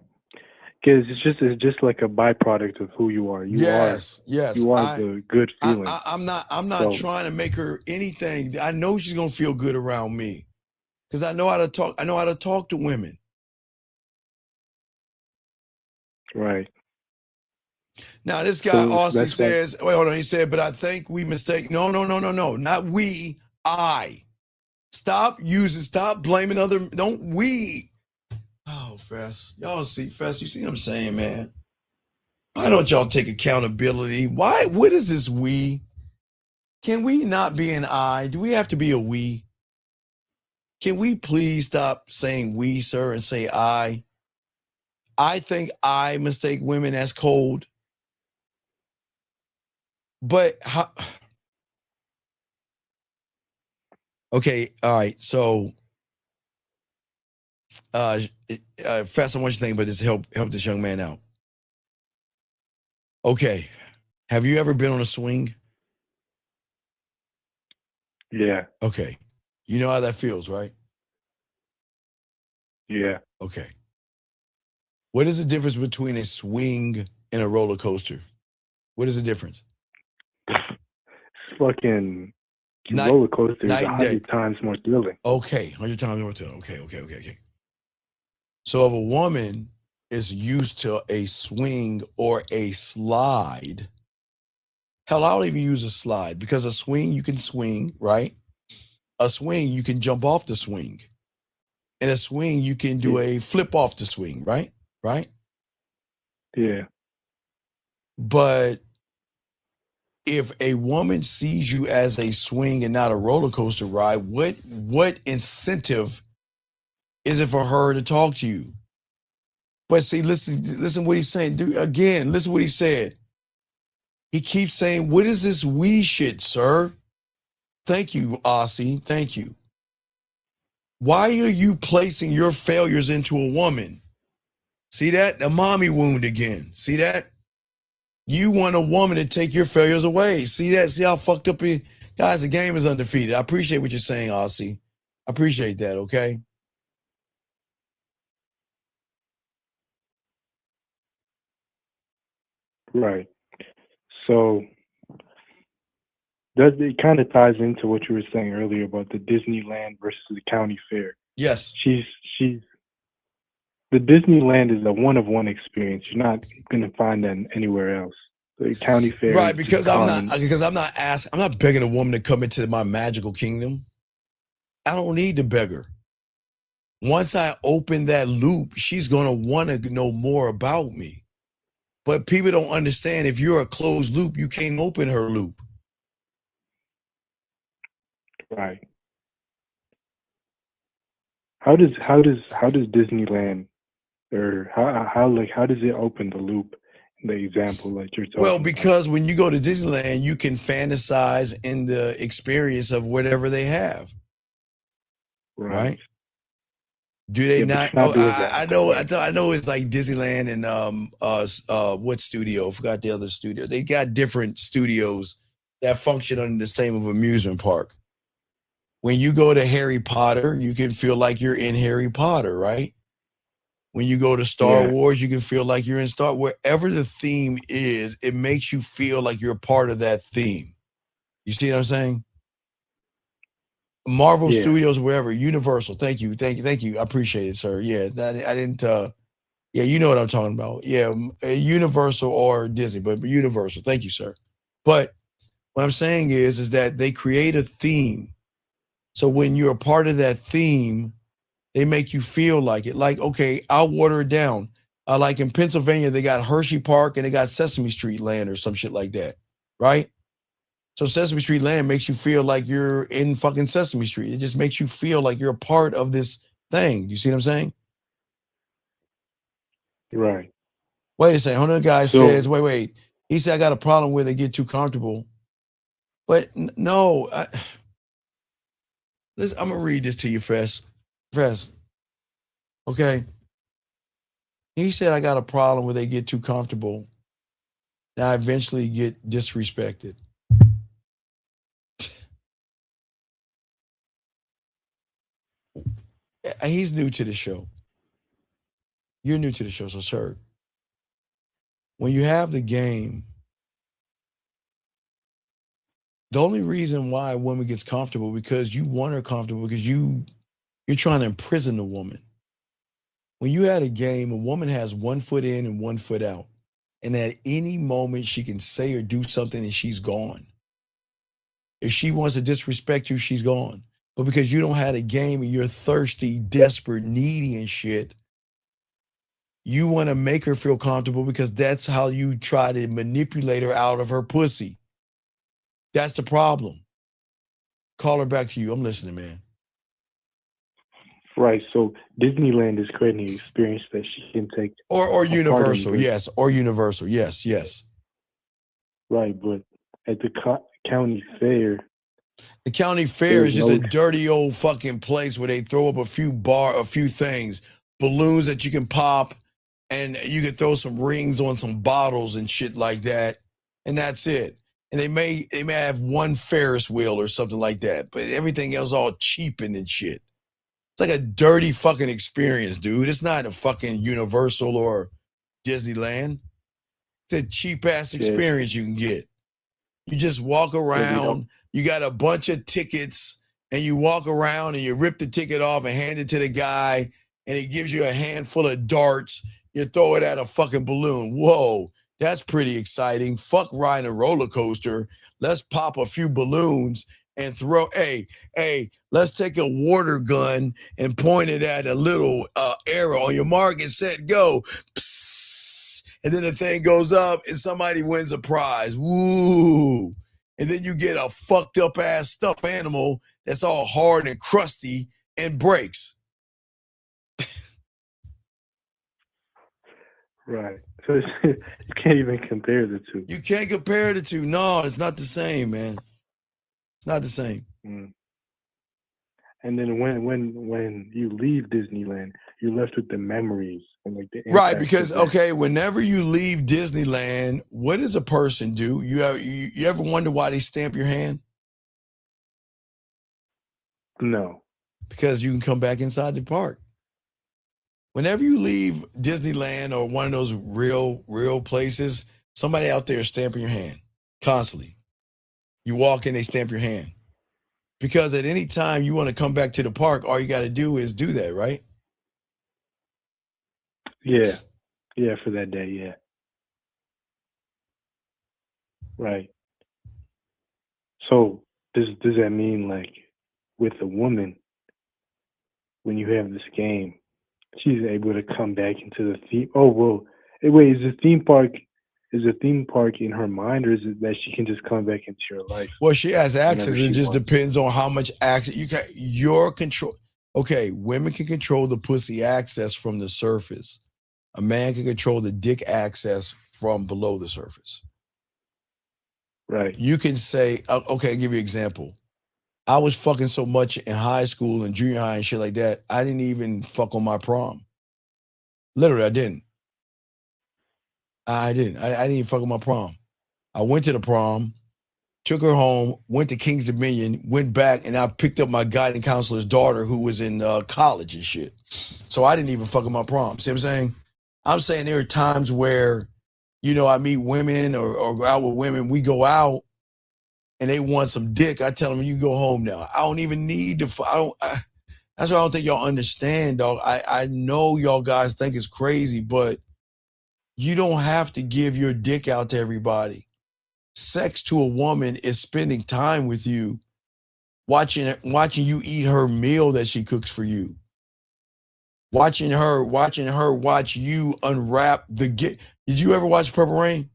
Because it's just like a byproduct of who you are. Yes. You are the good feeling. I'm not trying to make her anything. I know she's gonna feel good around me because I know how to talk. I know how to talk to women. Right. Now this guy So Aussie that's why. says, wait, hold on. He said, but I think we mistake. No, not we. I. Stop blaming other. Don't we. Oh, Fess. Y'all see, Fess, you see what I'm saying, man? Why don't y'all take accountability? Why? What is this we? Can we not be an I? Do we have to be a we? Can we please stop saying we, sir, and say I? I think I mistake women as cold. But how? Okay, all right. So, Fess, I want you to think about this. Help this young man out. Okay, have you ever been on a swing? Yeah. Okay, you know how that feels, right? Yeah. Okay. What is the difference between a swing and a roller coaster? What is the difference? Fucking roller coaster is night and day. 100 times more thrilling. Okay, 100 times more thrilling. Okay. So if a woman is used to a swing or a slide, hell, I don't even use a slide because a swing, you can swing, right? A swing, you can jump off the swing. And a swing, you can do a flip off the swing, right? Right? Yeah. But if a woman sees you as a swing and not a roller coaster ride, what incentive is it for her to talk to you? But see, listen what he's saying. Listen what he said. He keeps saying, what is this we shit, sir? Thank you, Aussie. Thank you. Why are you placing your failures into a woman? See that? The mommy wound again. See that? You want a woman to take your failures away. See that? See how fucked up he... Guys, the game is undefeated. I appreciate what you're saying, Aussie. I appreciate that, okay? Right. So that it kind of ties into what you were saying earlier about the Disneyland versus the county fair. Yes. She's the Disneyland is a one of one experience. You're not gonna find that anywhere else. The county fair Right, is just because I'm common. not begging a woman to come into my magical kingdom. I don't need to beg her. Once I open that loop, she's gonna want to know more about me. But people don't understand, if you're a closed loop, you can't open her loop. Right. How does Disneyland, or how does it open the loop in the example like you're talking Well, about? because when you go to Disneyland, you can fantasize in the experience of whatever they have. Right? Do they Yeah, but not? you're not Oh, doing that. I know it's like Disneyland and what studio? I forgot the other studio. They got different studios that function under the same of amusement park. When you go to Harry Potter, you can feel like you're in Harry Potter, right? When you go to Star Yeah. Wars, you can feel like you're in wherever the theme is, it makes you feel like you're a part of that theme. You see what I'm saying? Marvel Yeah. Studios, wherever, Universal. Thank you. I appreciate it, sir. Yeah, I didn't. Yeah, you know what I'm talking about. Yeah, Universal or Disney, but Universal. Thank you, sir. But what I'm saying is that they create a theme. So when you're a part of that theme, they make you feel like it. Like, okay, I'll water it down. Like in Pennsylvania, they got Hershey Park and they got Sesame Street Land or some shit like that, right? So Sesame Street Land makes you feel like you're in fucking Sesame Street. It just makes you feel like you're a part of this thing. You see what I'm saying? Right. Wait a second. One of the guys So- says, wait. He said, I got a problem where they get too comfortable. But no, listen, I'm going to read this to you, Fess. Okay. He said, I got a problem where they get too comfortable. And I eventually get disrespected. He's new to the show. You're new to the show, so sir. When you have the game, the only reason why a woman gets comfortable because you want her comfortable because you're trying to imprison the woman. When you had a game, a woman has 1 foot in and 1 foot out. And at any moment she can say or do something and she's gone. If she wants to disrespect you, she's gone. But because you don't have a game and you're thirsty, desperate, needy and shit, you want to make her feel comfortable because that's how you try to manipulate her out of her pussy. That's the problem. Call her back to you. I'm listening, man. Right. So Disneyland is creating an experience that she can take. Or a part in Universal, with. yes. Or Universal, yes. Right, but at the county fair. The county fair is just a dirty old fucking place where they throw up a few things, balloons that you can pop, and you can throw some rings on some bottles and shit like that, and that's it. And they may have one Ferris wheel or something like that, but everything else all cheapened and shit. It's like a dirty fucking experience, dude. It's not a fucking Universal or Disneyland. It's a cheap ass experience you can get. You just walk around, you got a bunch of tickets, and you walk around and you rip the ticket off and hand it to the guy, and he gives you a handful of darts. You throw it at a fucking balloon. Whoa, that's pretty exciting. Fuck riding a roller coaster. Let's pop a few balloons and throw, hey, let's take a water gun and point it at a little arrow on your mark and set, go. Psst. And then the thing goes up and somebody wins a prize. Woo. And then you get a fucked up ass stuffed animal that's all hard and crusty and breaks. Right. So you can't even compare the two. You can't compare the two. No, it's not the same, man. It's not the same. Mm. And then when you leave Disneyland, you're left with the memories and like the right, because whenever you leave Disneyland, what does a person do? You ever wonder why they stamp your hand? No. Because you can come back inside the park. Whenever you leave Disneyland or one of those real places, Somebody out there stamping your hand constantly. You walk in, they stamp your hand. Because at any time you want to come back to the park, all you got to do is do that, right? Yeah. Yeah, for that day, yeah. Right. So does that mean like with a woman, when you have this game, she's able to come back into the theme? Oh well, wait, is the theme park in her mind, or is it that she can just come back into your life? Well, she has whenever access. It she just wants? depends on how much access you can. Your control. Okay, women can control the pussy access from the surface. A man can control the dick access from below the surface. Right. You can say, okay, I'll give you an example. I was fucking so much in high school and junior high and shit like that, I didn't even fuck on my prom. Literally, I didn't. I didn't. I didn't even fuck on my prom. I went to the prom, took her home, went to King's Dominion, went back, and I picked up my guidance counselor's daughter who was in college and shit. So I didn't even fuck on my prom. See what I'm saying? I'm saying there are times where, you know, I meet women or go out with women, we go out, and they want some dick, I tell them, you go home now. I don't even need to, that's why I don't think y'all understand, dog. I know y'all guys think it's crazy, but you don't have to give your dick out to everybody. Sex to a woman is spending time with you, watching you eat her meal that she cooks for you. Watching her watch you unwrap the gift. Did you ever watch Purple Rain?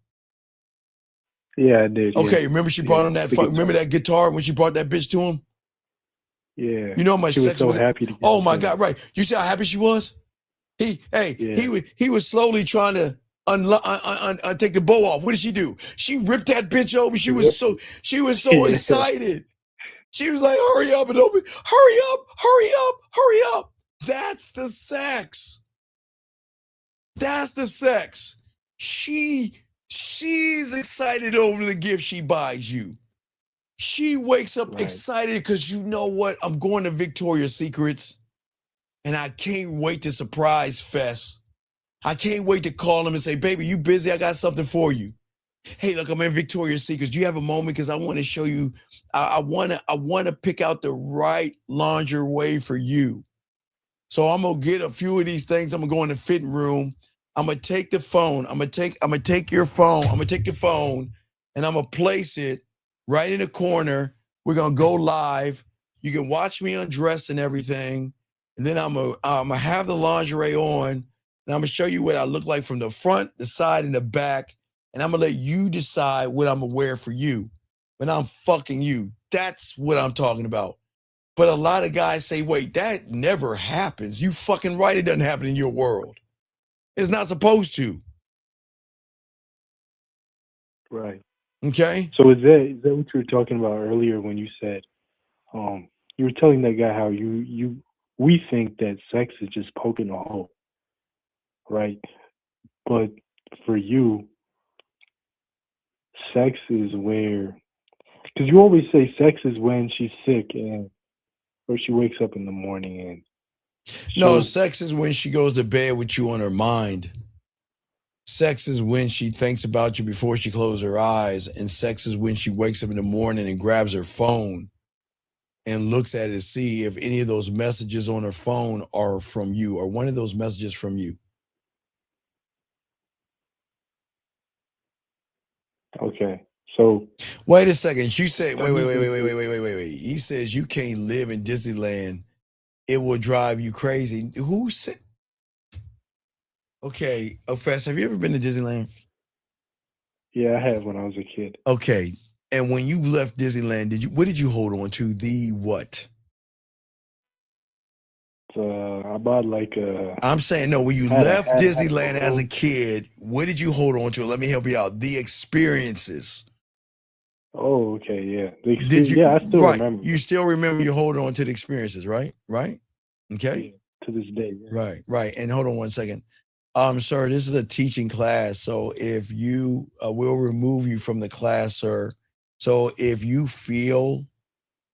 Yeah, I did. Okay, yeah. remember she brought him that. Remember that guitar when she brought that bitch to him? Yeah. You know how much she was sex so was. happy to get Oh it my to God! him. Right? You see how happy she was? He was slowly trying to take the bow off. What did she do? She ripped that bitch open. She was so Yeah. excited. She was like, "Hurry up and open! Hurry up! Hurry up! Hurry up!" That's the sex. That's the sex. She's excited over the gift she buys you. She wakes up excited because you know what? I'm going to Victoria's Secrets and I can't wait to surprise Fess. I can't wait to call him and say, baby, you busy? I got something for you. Hey, look, I'm in Victoria's Secrets. Do you have a moment? Because I want to show you, I want to pick out the right lingerie for you. So I'm gonna get a few of these things. I'm gonna go in the fitting room. I'm gonna take the phone. I'm gonna take your phone. I'm gonna take the phone and I'm gonna place it right in the corner. We're gonna go live. You can watch me undress and everything. And then I'm gonna have the lingerie on and I'm gonna show you what I look like from the front, the side, and the back. And I'm gonna let you decide what I'm gonna wear for you. When I'm fucking you. That's what I'm talking about. But a lot of guys say, wait, that never happens. You fucking right, it doesn't happen in your world. It's not supposed to. Right. Okay? So is that what you were talking about earlier when you said, you were telling that guy how we think that sex is just poking a hole, right? But for you, sex is where, because you always say sex is when she's sick or she wakes up in the morning and. No, sex is when she goes to bed with you on her mind. Sex is when she thinks about you before she closes her eyes. And sex is when she wakes up in the morning and grabs her phone and looks at it to see if any of those messages on her phone are from you or one of those messages from you. Okay. So wait a second. You said wait. He says you can't live in Disneyland. It will drive you crazy. Who said? Okay, Fast, have you ever been to Disneyland? Yeah, I have when I was a kid. Okay, and when you left Disneyland, what did you hold on to? The what? I bought like a. I'm saying no. When you left Disneyland as a kid, what did you hold on to? Let me help you out. The experiences. Oh, okay, yeah. The Did you? Yeah, I still right. remember. You still remember you hold on to the experiences, right? Right. Okay. Yeah, to this day. Yeah. Right. Right. And hold on one second. Sir, this is a teaching class. So if you will remove you from the class, sir. So if you feel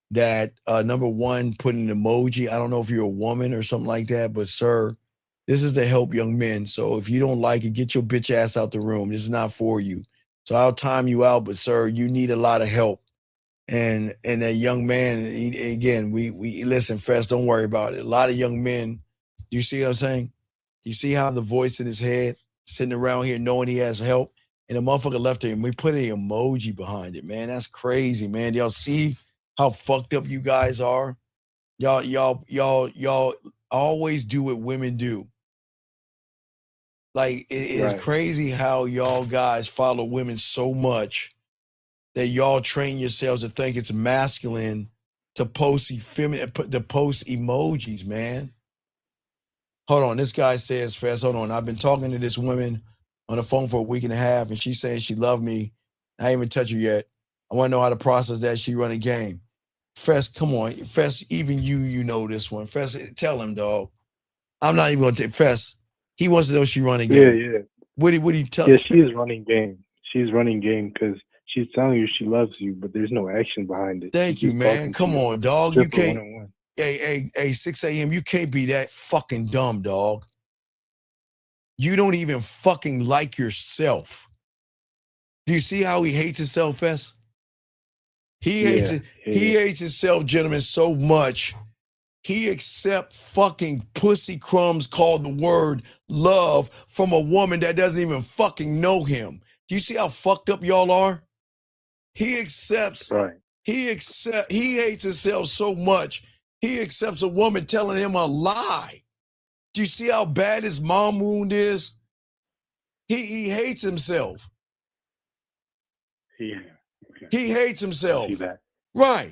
that number one, put an emoji. I don't know if you're a woman or something like that, but sir, this is to help young men. So if you don't like it, get your bitch ass out the room. This is not for you. So I'll time you out, but sir, you need a lot of help. And that young man, again, we listen, Fest, don't worry about it. A lot of young men, you see what I'm saying? You see how the voice in his head sitting around here knowing he has help, and the motherfucker left him. We put an emoji behind it, man. That's crazy, man. Y'all see how fucked up you guys are? Y'all always do what women do. Like it is crazy how y'all guys follow women so much that y'all train yourselves to think it's masculine to post emojis, man. Hold on, this guy says, Fast, hold on. I've been talking to this woman on the phone for a week and a half, and she's saying she loved me. I ain't even touched her yet. I want to know how to process that. She run a game. Fest, come on. Fest, even you know this one. Fest, tell him, dog. I'm not even going to take Fest. He wants to know she run a game. Yeah. What do you tell? Yeah, she is running game. She's running game because she's telling you she loves you, but there's no action behind it. Thank you, man. Come on, dog. You can't. One-on-one. Hey, 6 a.m. You can't be that fucking dumb, dog. You don't even fucking like yourself. Do you see how he hates himself, Fest? He hates it. He hates himself, gentlemen, so much. He accepts fucking pussy crumbs called the word love from a woman that doesn't even fucking know him. Do you see how fucked up y'all are? He accepts. Right. He hates himself so much. He accepts a woman telling him a lie. Do you see how bad his mom wound is? He hates himself. Yeah. He hates himself. I see that. Right.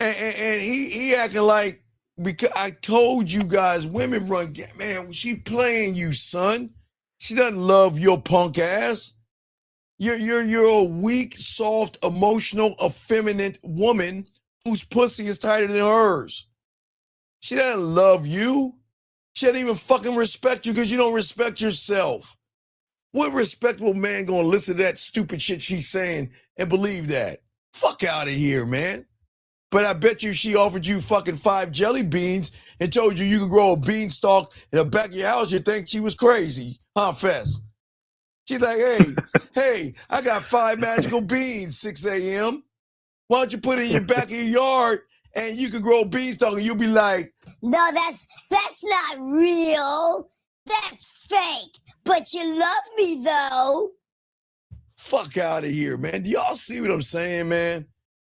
And he acting like, because I told you guys, women run, man, she playing you, son. She doesn't love your punk ass. You're a weak, soft, emotional, effeminate woman whose pussy is tighter than hers. She doesn't love you. She doesn't even fucking respect you because you don't respect yourself. What respectable man gonna listen to that stupid shit she's saying and believe that? Fuck out of here, man. But I bet you she offered you fucking 5 jelly beans and told you could grow a beanstalk in the back of your house. You'd think she was crazy, huh, Fess? She's like, hey, I got 5 magical beans, 6 a.m. Why don't you put it in your back of your yard and you could grow a beanstalk, and you'll be like, no, that's not real. That's fake. But you love me, though. fuck out of here, man. Do y'all see what I'm saying, man?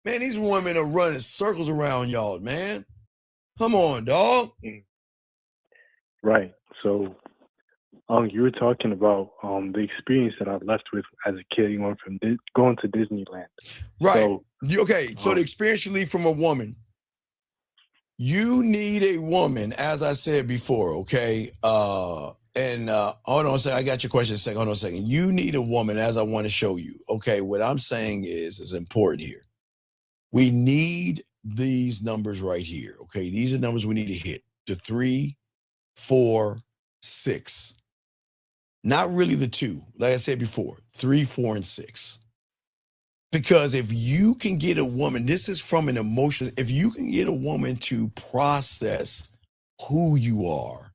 Man, these women are running circles around y'all, man. Come on, dog. Right. So, you were talking about the experience that I left with as a kid, going to Disneyland. Right. So, So the experience you leave from a woman. You need a woman, as I said before, okay? Hold on a second. I got your question in a second. Hold on a second. You need a woman, as I want to show you. Okay, what I'm saying is important here. We need these numbers right here. Okay, these are numbers we need to hit. The 3, 4, 6. Not really the 2. Like I said before, 3, 4, and 6. Because if you can get a woman, this is from an emotion, if you can get a woman to process who you are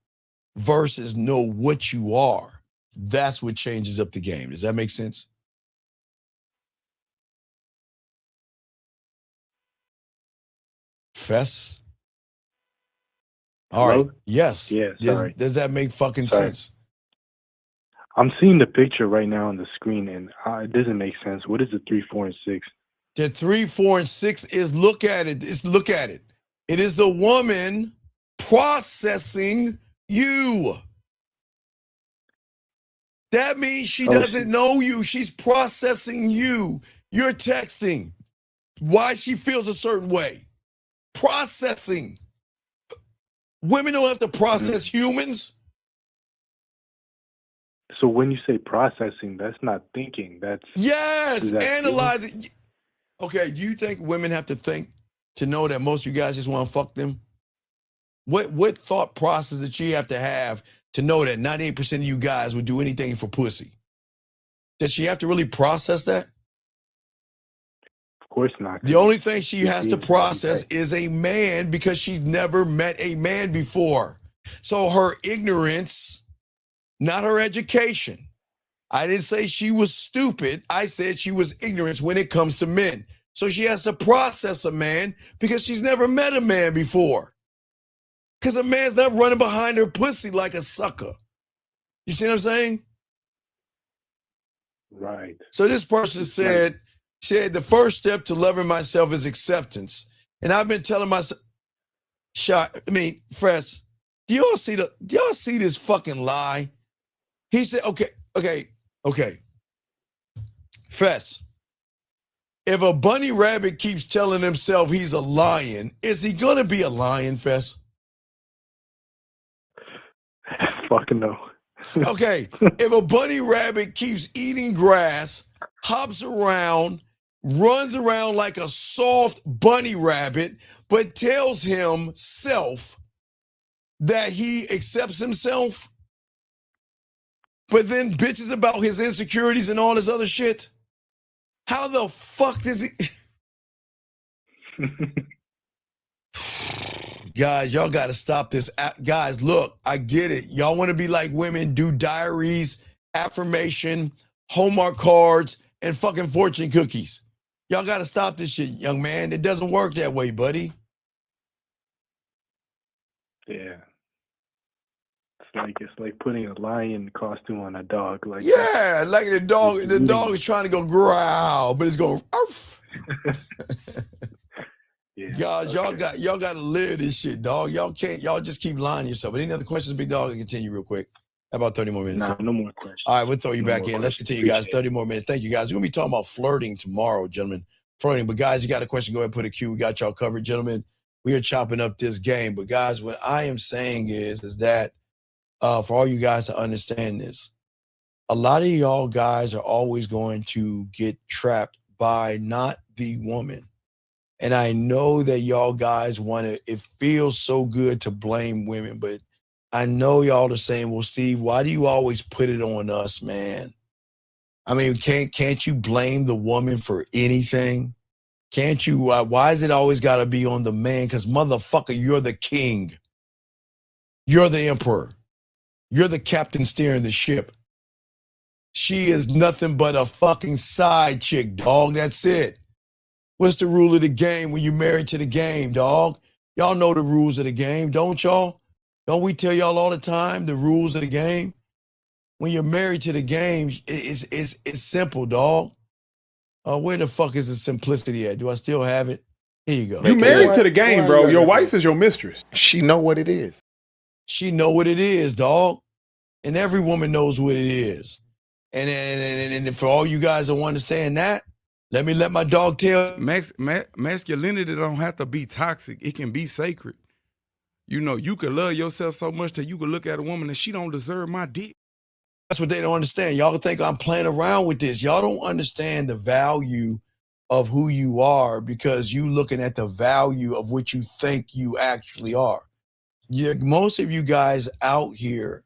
versus know what you are, that's what changes up the game. Does that make sense? Fess? All right. Yes. Yeah, sorry. Does that make fucking sense? I'm seeing the picture right now on the screen, and it doesn't make sense. What is the 3, 4, and 6? The 3, 4, and 6 is look at it. Look at it. It is the woman processing you. That means she doesn't know you. She's processing you. You're texting why she feels a certain way. Processing. Women don't have to process humans. So when you say processing, that's not thinking. That's analyzing. Okay, do you think women have to think to know that most of you guys just want to fuck them? What thought process did she have to know that 98% of you guys would do anything for pussy? Does she have to really process that? Of course not. The only thing she has to process is a man because she's never met a man before. So her ignorance, not her education, I didn't say she was stupid. I said she was ignorant when it comes to men. So she has to process a man because she's never met a man before. Because a man's not running behind her pussy like a sucker. You see what I'm saying? Right. So this person said the first step to loving myself is acceptance. And I've been telling myself, Fresh, do y'all see this fucking lie? He said, okay. Fresh, if a bunny rabbit keeps telling himself he's a lion, is he gonna be a lion, Fess? Fucking no. Okay, if a bunny rabbit keeps eating grass, hops around, runs around like a soft bunny rabbit, but tells himself that he accepts himself, but then bitches about his insecurities and all this other shit, how the fuck does he... Guys, y'all got to stop this. Guys, look, I get it. Y'all want to be like women, do diaries, affirmation, Hallmark cards, and fucking fortune cookies. Y'all got to stop this shit, young man. It doesn't work that way, buddy. Yeah. It's like putting a lion costume on a dog. Like yeah, like the dog is trying to go growl, but it's going arf. Yeah, guys, y'all got to live this shit, dog. Y'all just keep lying to yourself. But any other questions, big dog? Continue real quick. How about 30 more minutes? Nah, no more questions. All right, we'll throw you back in. Let's continue, guys. 30 more minutes. Thank you, guys. We're going to be talking about flirting tomorrow, gentlemen. Flirting. But, guys, you got a question, go ahead and put a Q. We got y'all covered, gentlemen. We are chopping up this game. But, guys, what I am saying is that for all you guys to understand this, a lot of y'all guys are always going to get trapped by not the woman. And I know that y'all guys it feels so good to blame women, but I know y'all are saying, well, Steve, why do you always put it on us, man? I mean, can't you blame the woman for anything? Can't you? Why is it always got to be on the man? Because motherfucker, you're the king. You're the emperor. You're the captain steering the ship. She is nothing but a fucking side chick, dog. That's it. What's the rule of the game when you're married to the game, dog? Y'all know the rules of the game, don't y'all? Don't we tell y'all all the time the rules of the game? When you're married to the game, it's simple, dog. Where the fuck is the simplicity at? Do I still have it? Here you go. You married to the game, bro. Your wife is your mistress. She know what it is. She know what it is, dog. And every woman knows what it is. And for all you guys that understand that, let my dog tell. Masculinity don't have to be toxic. It can be sacred. You know, you could love yourself so much that you could look at a woman and she don't deserve my dick. That's what they don't understand. Y'all think I'm playing around with this. Y'all don't understand the value of who you are because you looking at the value of what you think you actually are. Most of you guys out here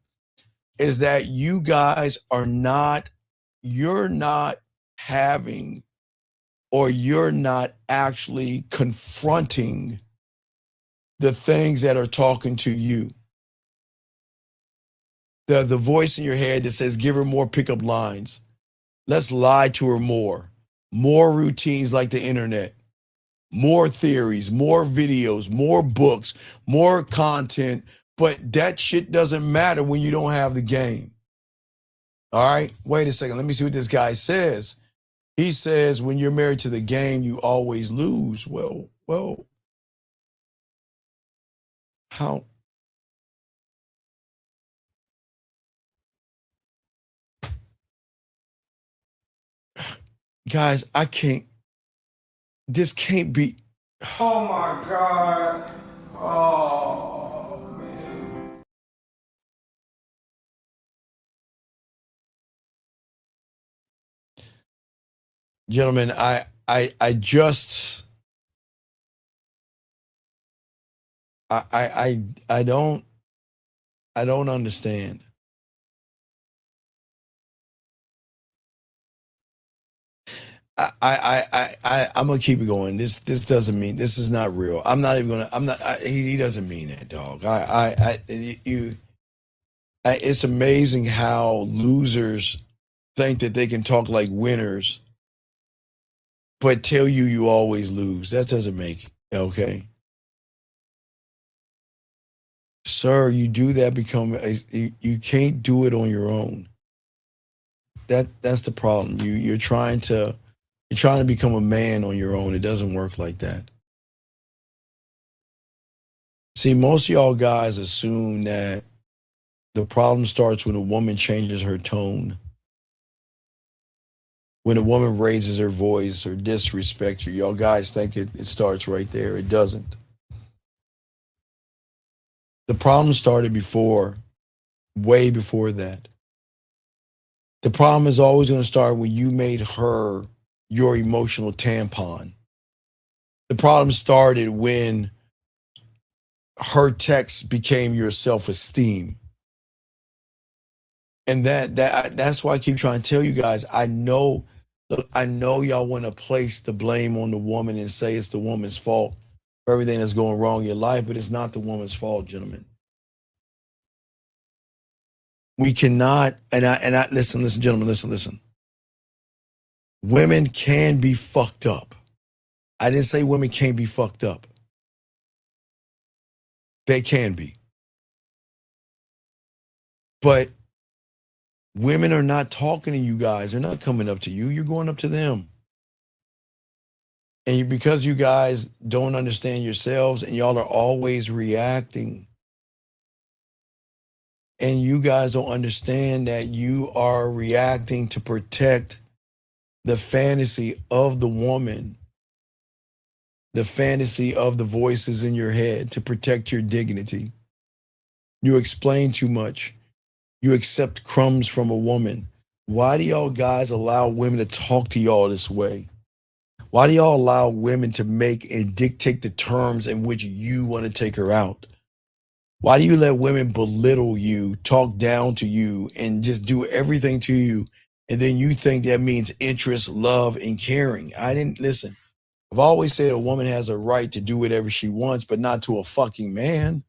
is that you guys you're not having or you're not actually confronting the things that are talking to you. The voice in your head that says, give her more pickup lines. Let's lie to her more. More routines like the internet. More theories, more videos, more books, more content. But that shit doesn't matter when you don't have the game. All right? Wait a second. Let me see what this guy says. He says, when you're married to the game, you always lose. Well, how? Guys, this can't be. Oh my God. Oh, man. Gentlemen, I don't understand. I'm gonna keep it going. This doesn't mean this is not real. I'm not even gonna. He doesn't mean that, dog. It's amazing how losers think that they can talk like winners, but tell you always lose. That doesn't make okay. Sir, you do that you can't do it on your own. That's the problem. You're trying to become a man on your own. It doesn't work like that. See, most of y'all guys assume that the problem starts when a woman changes her tone. When a woman raises her voice or disrespects you, y'all guys think it starts right there. It doesn't. The problem started before, way before that. The problem is always going to start when you made her your emotional tampon. The problem started when her text became your self-esteem. And that's why I keep trying to tell you guys, I know y'all want to place the blame on the woman and say it's the woman's fault for everything that's going wrong in your life, but it's not the woman's fault, gentlemen. We cannot, and I listen, gentlemen, listen. Women can be fucked up. I didn't say women can't be fucked up. They can be. But women are not talking to you guys. They're not coming up to you. You're going up to them. And because you guys don't understand yourselves and y'all are always reacting, and you guys don't understand that you are reacting to protect the fantasy of the woman, the fantasy of the voices in your head, to protect your dignity. You explain too much. You accept crumbs from a woman. Why do y'all guys allow women to talk to y'all this way? Why do y'all allow women to make and dictate the terms in which you want to take her out? Why do you let women belittle you, talk down to you, and just do everything to you? And then you think that means interest, love, and caring. Listen. I've always said a woman has a right to do whatever she wants, but not to a fucking man.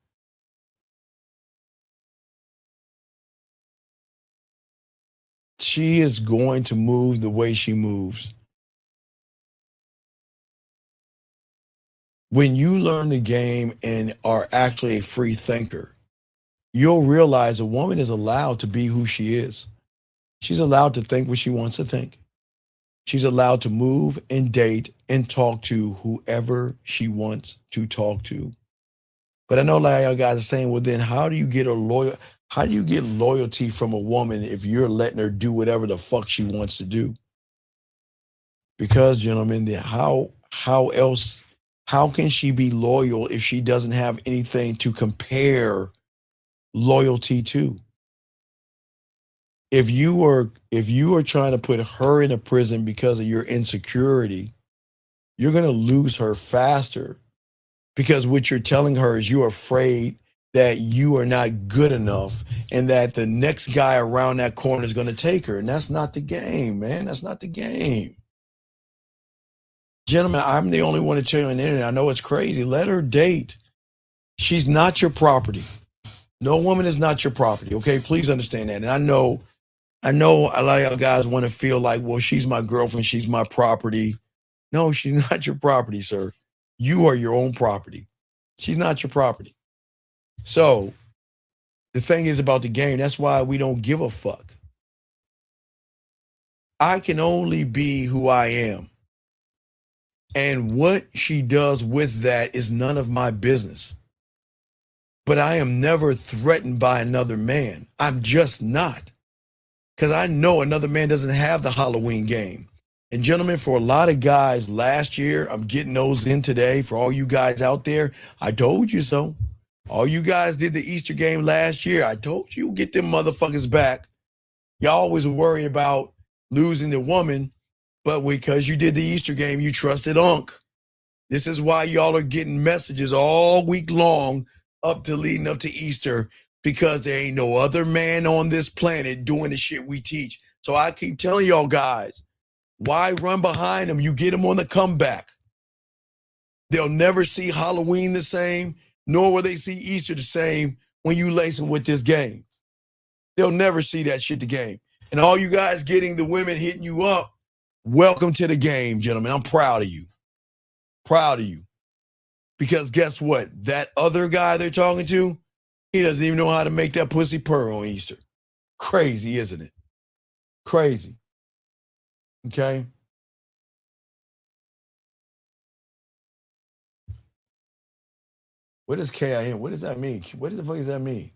She is going to move the way she moves. When you learn the game and are actually a free thinker, you'll realize a woman is allowed to be who she is. She's allowed to think what she wants to think. She's allowed to move and date and talk to whoever she wants to talk to. But I know a lot of y'all guys are saying, well, then how do you get loyalty from a woman if you're letting her do whatever the fuck she wants to do? Because, gentlemen, how can she be loyal if she doesn't have anything to compare loyalty to? If you are trying to put her in a prison because of your insecurity, you're going to lose her faster, because what you're telling her is you're afraid that you are not good enough and that the next guy around that corner is going to take her. And that's not the game, man. That's not the game. Gentlemen, I'm the only one to tell you on the internet. I know it's crazy. Let her date. She's not your property. No woman is not your property. Okay, please understand that. And I know a lot of y'all guys want to feel like, well, she's my girlfriend, she's my property. No, she's not your property, sir. You are your own property. She's not your property. So the thing is about the game, that's why we don't give a fuck. I can only be who I am. And what she does with that is none of my business. But I am never threatened by another man. I'm just not. Because I know another man doesn't have the Halloween game. And gentlemen, for a lot of guys last year, I'm getting those in today. For all you guys out there, I told you so. All you guys did the Easter game last year. I told you, get them motherfuckers back. Y'all always worried about losing the woman, but because you did the Easter game, you trusted Unc. This is why y'all are getting messages all week long leading up to Easter, because there ain't no other man on this planet doing the shit we teach. So I keep telling y'all guys, why run behind them? You get them on the comeback. They'll never see Halloween the same, nor will they see Easter the same when you lace them with this game. They'll never see that shit the game. And all you guys getting the women hitting you up, welcome to the game, gentlemen. I'm proud of you. Proud of you. Because guess what? That other guy they're talking to, he doesn't even know how to make that pussy purr on Easter. Crazy, isn't it? Crazy. Okay? What does KIM? What does that mean? What the fuck does that mean?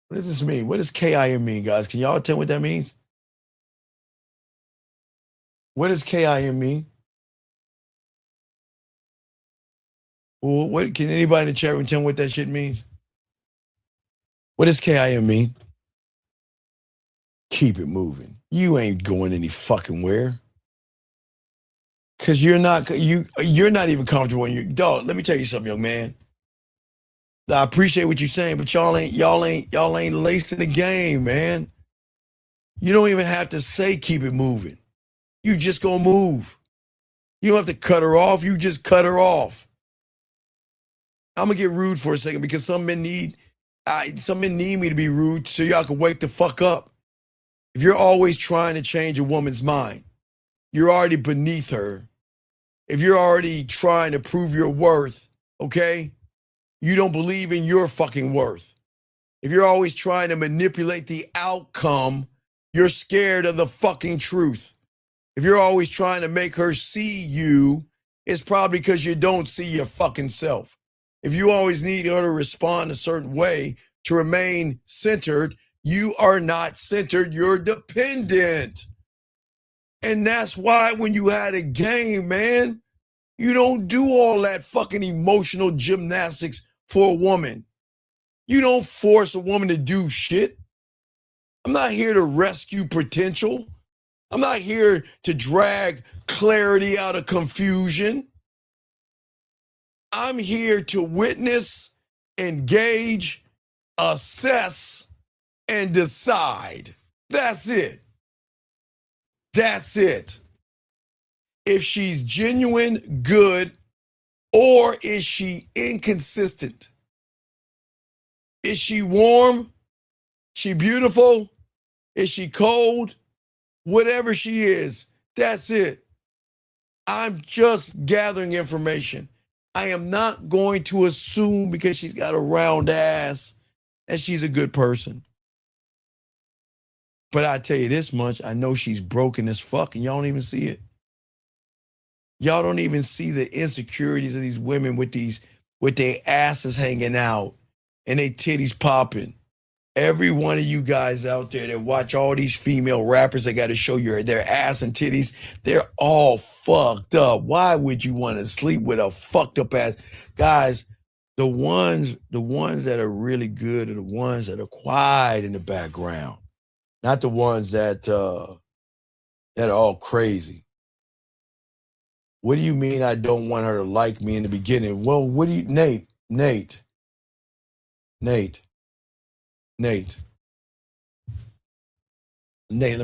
What does this mean? What does KIM mean, guys? Can y'all tell me what that means? What does KIM mean? Well, what can anybody in the chat room tell me what that shit means? What does KIM mean? Keep it moving. You ain't going any fucking where. Cause you're not even comfortable in your dog. Let me tell you something, young man. I appreciate what you're saying, but y'all ain't laced in the game, man. You don't even have to say keep it moving. You just gonna move. You don't have to cut her off. You just cut her off. I'm gonna get rude for a second because some men need me to be rude so y'all can wake the fuck up. If you're always trying to change a woman's mind, you're already beneath her. If you're already trying to prove your worth, okay, you don't believe in your fucking worth. If you're always trying to manipulate the outcome, you're scared of the fucking truth. If you're always trying to make her see you, it's probably because you don't see your fucking self. If you always need her to respond a certain way to remain centered, you are not centered, you're dependent. And that's why when you had a game, man, you don't do all that fucking emotional gymnastics for a woman. You don't force a woman to do shit. I'm not here to rescue potential. I'm not here to drag clarity out of confusion. I'm here to witness, engage, assess, and decide. That's it. That's it. If she's genuine, good, or is she inconsistent? Is she warm? She beautiful? Is she cold? Whatever she is, that's it. I'm just gathering information. I am not going to assume because she's got a round ass that she's a good person. But I tell you this much, I know she's broken as fuck and y'all don't even see it. Y'all don't even see the insecurities of these women with their asses hanging out and their titties popping. Every one of you guys out there that watch all these female rappers that got to show their ass and titties, they're all fucked up. Why would you want to sleep with a fucked up ass? Guys, the ones that are really good are the ones that are quiet in the background, not the ones that are all crazy. What do you mean I don't want her to like me in the beginning? Well, what do you, Nate, let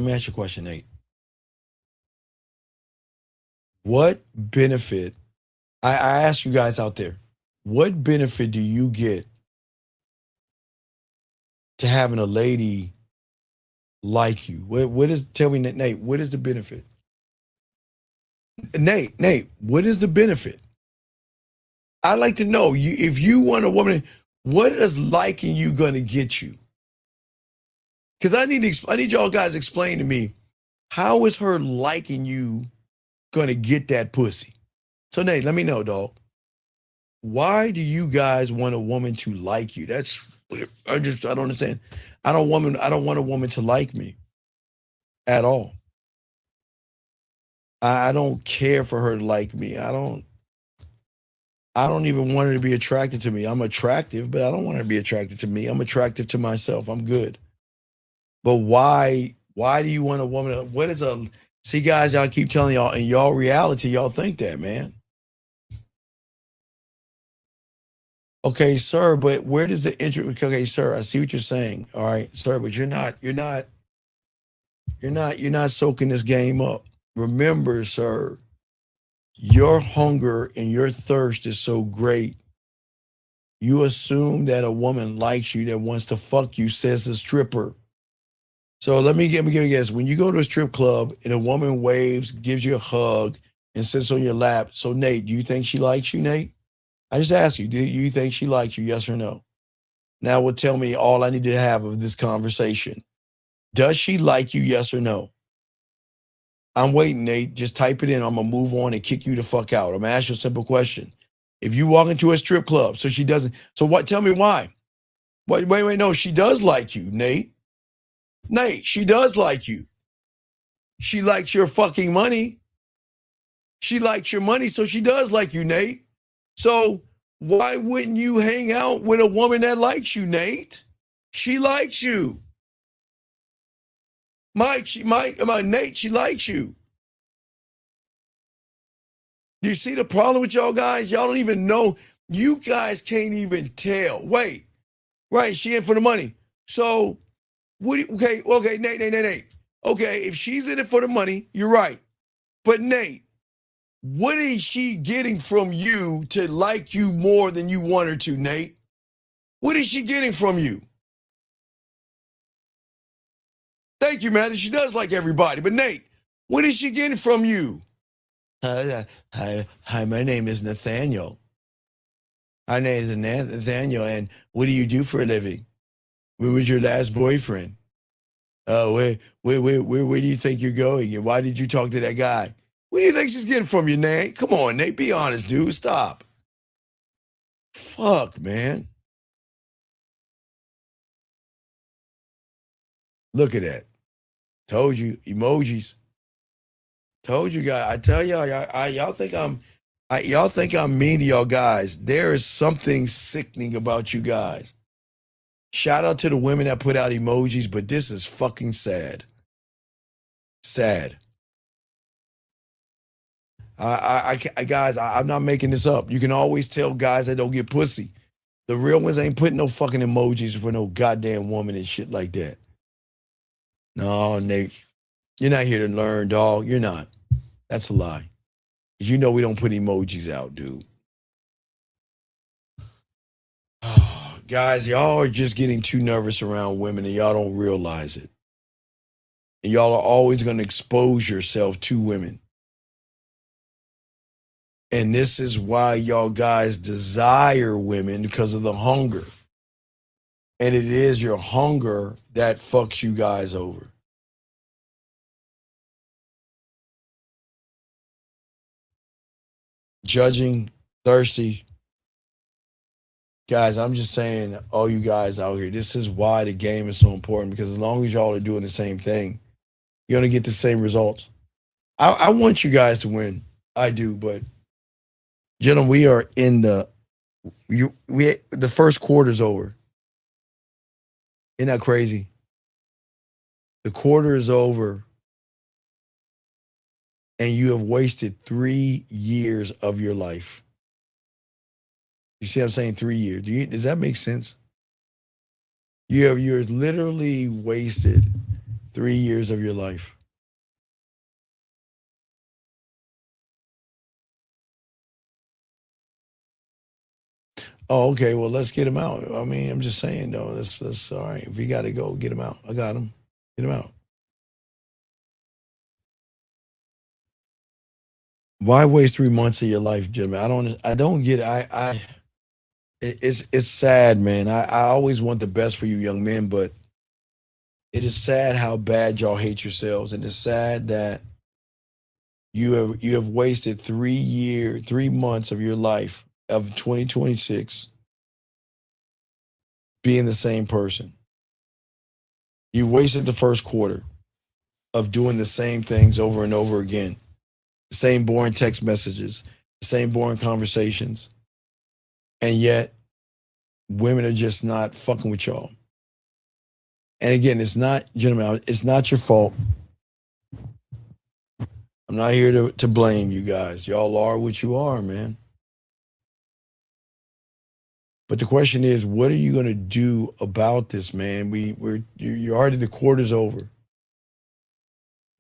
me ask you a question, Nate. What benefit, I ask you guys out there, what benefit do you get to having a lady like you? Tell me, Nate, what is the benefit? Nate, what is the benefit? I'd like to know, if you want a woman, what is liking you gonna get you? Because I need y'all guys to explain to me, how is her liking you gonna get that pussy? So Nate, let me know, dog. Why do you guys want a woman to like you? I don't understand. I don't want a woman to like me at all. I don't care for her to like me. I don't even want her to be attracted to me. I'm attractive, but I don't want her to be attracted to me. I'm attractive to myself. I'm good. But why do you want a woman? See, guys, y'all keep telling y'all, in y'all reality, y'all think that, man. Okay, sir, but where does the interest? Okay, sir, I see what you're saying. All right, sir, but you're not soaking this game up. Remember, sir, your hunger and your thirst is so great. You assume that a woman likes you, that wants to fuck you, says the stripper. So let me give you a guess. When you go to a strip club and a woman waves, gives you a hug, and sits on your lap. So Nate, do you think she likes you, Nate? I just ask you, do you think she likes you? Yes or no? Now will tell me all I need to have of this conversation. Does she like you? Yes or no? I'm waiting, Nate. Just type it in. I'm gonna move on and kick you the fuck out. I'm gonna ask you a simple question. If you walk into a strip club, so she doesn't, so what? Tell me why. Wait, no, she does like you, Nate. Nate, she does like you. She likes your fucking money. She likes your money, so she does like you, Nate. So why wouldn't you hang out with a woman that likes you, Nate? She likes you. Nate, she likes you. Do you see the problem with y'all guys? Y'all don't even know. You guys can't even tell. Wait, right? She in for the money. So, okay, Nate. Okay, if she's in it for the money, you're right. But Nate, what is she getting from you to like you more than you want her to, Nate? What is she getting from you? Thank you, man. She does like everybody. But Nate, what is she getting from you? Hi, my name is Nathaniel. My name is Nathaniel, and what do you do for a living? Where was your last boyfriend? Oh, where do you think you're going? And why did you talk to that guy? What do you think she's getting from you, Nate? Come on, Nate, be honest, dude. Stop. Fuck, man. Look at that. Told you, emojis. Told you guys. I tell y'all, y'all think y'all think I'm mean to y'all guys. There is something sickening about you guys. Shout out to the women that put out emojis, but this is fucking sad. Sad. Guys, I'm not making this up. You can always tell guys that don't get pussy. The real ones ain't putting no fucking emojis for no goddamn woman and shit like that. No, Nate, you're not here to learn, dog. You're not. That's a lie. You know we don't put emojis out, dude. Guys, y'all are just getting too nervous around women and y'all don't realize it. And y'all are always going to expose yourself to women. And this is why y'all guys desire women, because of the hunger. And it is your hunger that fucks you guys over. Judging, thirsty. Guys, I'm just saying, all you guys out here, this is why the game is so important, because as long as y'all are doing the same thing, you're going to get the same results. I want you guys to win. I do, but gentlemen, we are in the first quarter's over. Isn't that crazy? The quarter is over, and you have wasted 3 years of your life. You see what I'm saying? 3 years. Does that make sense? You're literally wasted 3 years of your life. Oh, okay. Well, let's get him out. I mean, I'm just saying, though. That's all right. If you got to go, get him out. I got him. Get him out. Why waste 3 months of your life, gentlemen? I don't get it. It's sad, man. I always want the best for you young men, but it is sad how bad y'all hate yourselves. And it's sad that you have wasted 3 months of your life of 2026 being the same person. You wasted the first quarter of doing the same things over and over again. The same boring text messages, the same boring conversations. And yet women are just not fucking with y'all. And again, it's not, gentlemen, it's not your fault. I'm not here to blame you guys. Y'all are what you are, man. But the question is, what are you going to do about this, man? You're already, the quarter's over.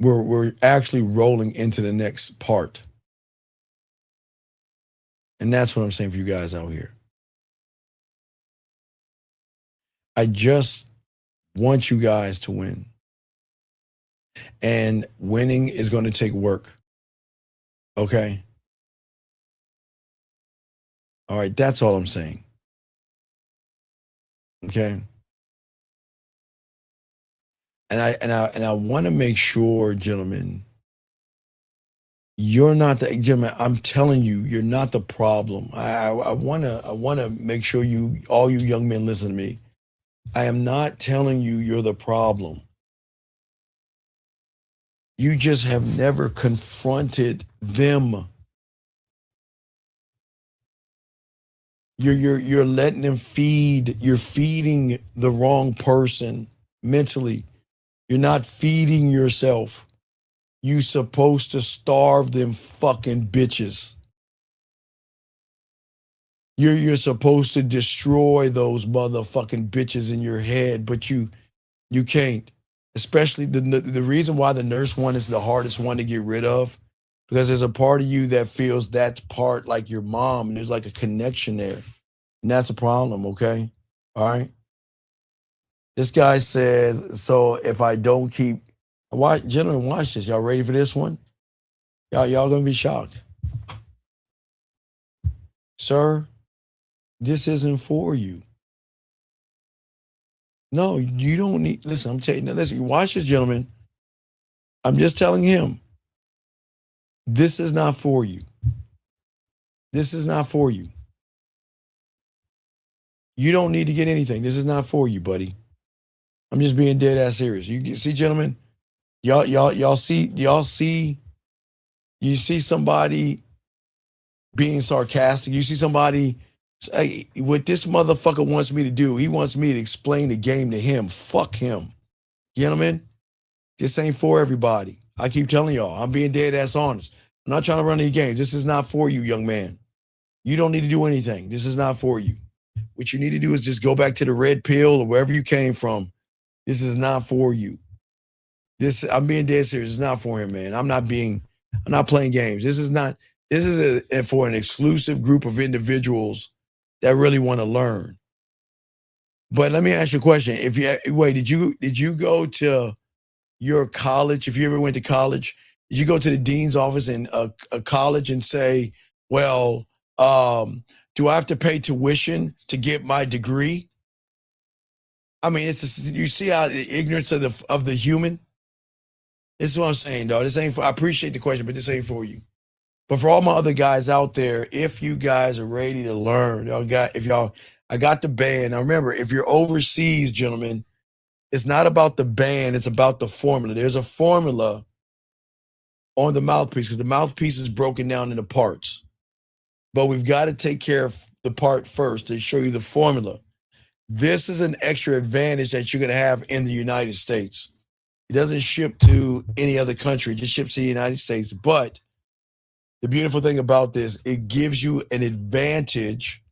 We're actually rolling into the next part. And that's what I'm saying for you guys out here. I just want you guys to win. And winning is going to take work. Okay? All right, that's all I'm saying. Okay? And I want to make sure, gentlemen, you're not the gentlemen. I'm telling you, you're not the problem. I wanna make sure all you young men, listen to me. I am not telling you you're the problem. You just have never confronted them. You're letting them feed. You're feeding the wrong person mentally. You're not feeding yourself. You supposed to starve them fucking bitches. You're supposed to destroy those motherfucking bitches in your head, but you can't. Especially the reason why the nurse one is the hardest one to get rid of, because there's a part of you that feels that's part like your mom, and there's like a connection there. And that's a problem, okay? All right. This guy says, so if I don't keep gentlemen, watch this. Y'all ready for this one? Y'all gonna be shocked. Sir, this isn't for you. No, you don't need. Listen, I'm telling you. Listen, watch this, gentlemen. I'm just telling him. This is not for you. This is not for you. You don't need to get anything. This is not for you, buddy. I'm just being dead ass serious. You see, gentlemen, y'all see, you see somebody being sarcastic. You see somebody say, what this motherfucker wants me to do, he wants me to explain the game to him. Fuck him. Gentlemen, this ain't for everybody. I keep telling y'all, I'm being dead ass honest. I'm not trying to run any games. This is not for you, young man. You don't need to do anything. This is not for you. What you need to do is just go back to the red pill or wherever you came from. This is not for you. I'm being dead serious. It's not for him, man. I'm not playing games. This is for an exclusive group of individuals that really want to learn. But let me ask you a question. Did you go to your college? If you ever went to college, did you go to the dean's office in a college and say, well, do I have to pay tuition to get my degree? I mean, you see how the ignorance of the human. This is what I'm saying, dog. This ain't for. I appreciate the question, but this ain't for you. But for all my other guys out there, if you guys are ready to learn, I got the band. Now remember, if you're overseas, gentlemen, it's not about the band, it's about the formula. There's a formula on the mouthpiece because the mouthpiece is broken down into parts. But we've got to take care of the part first to show you the formula. This is an extra advantage that you're going to have in the United States. It doesn't ship to any other country, it just ships to the United States. But the beautiful thing about this, it gives you an advantage.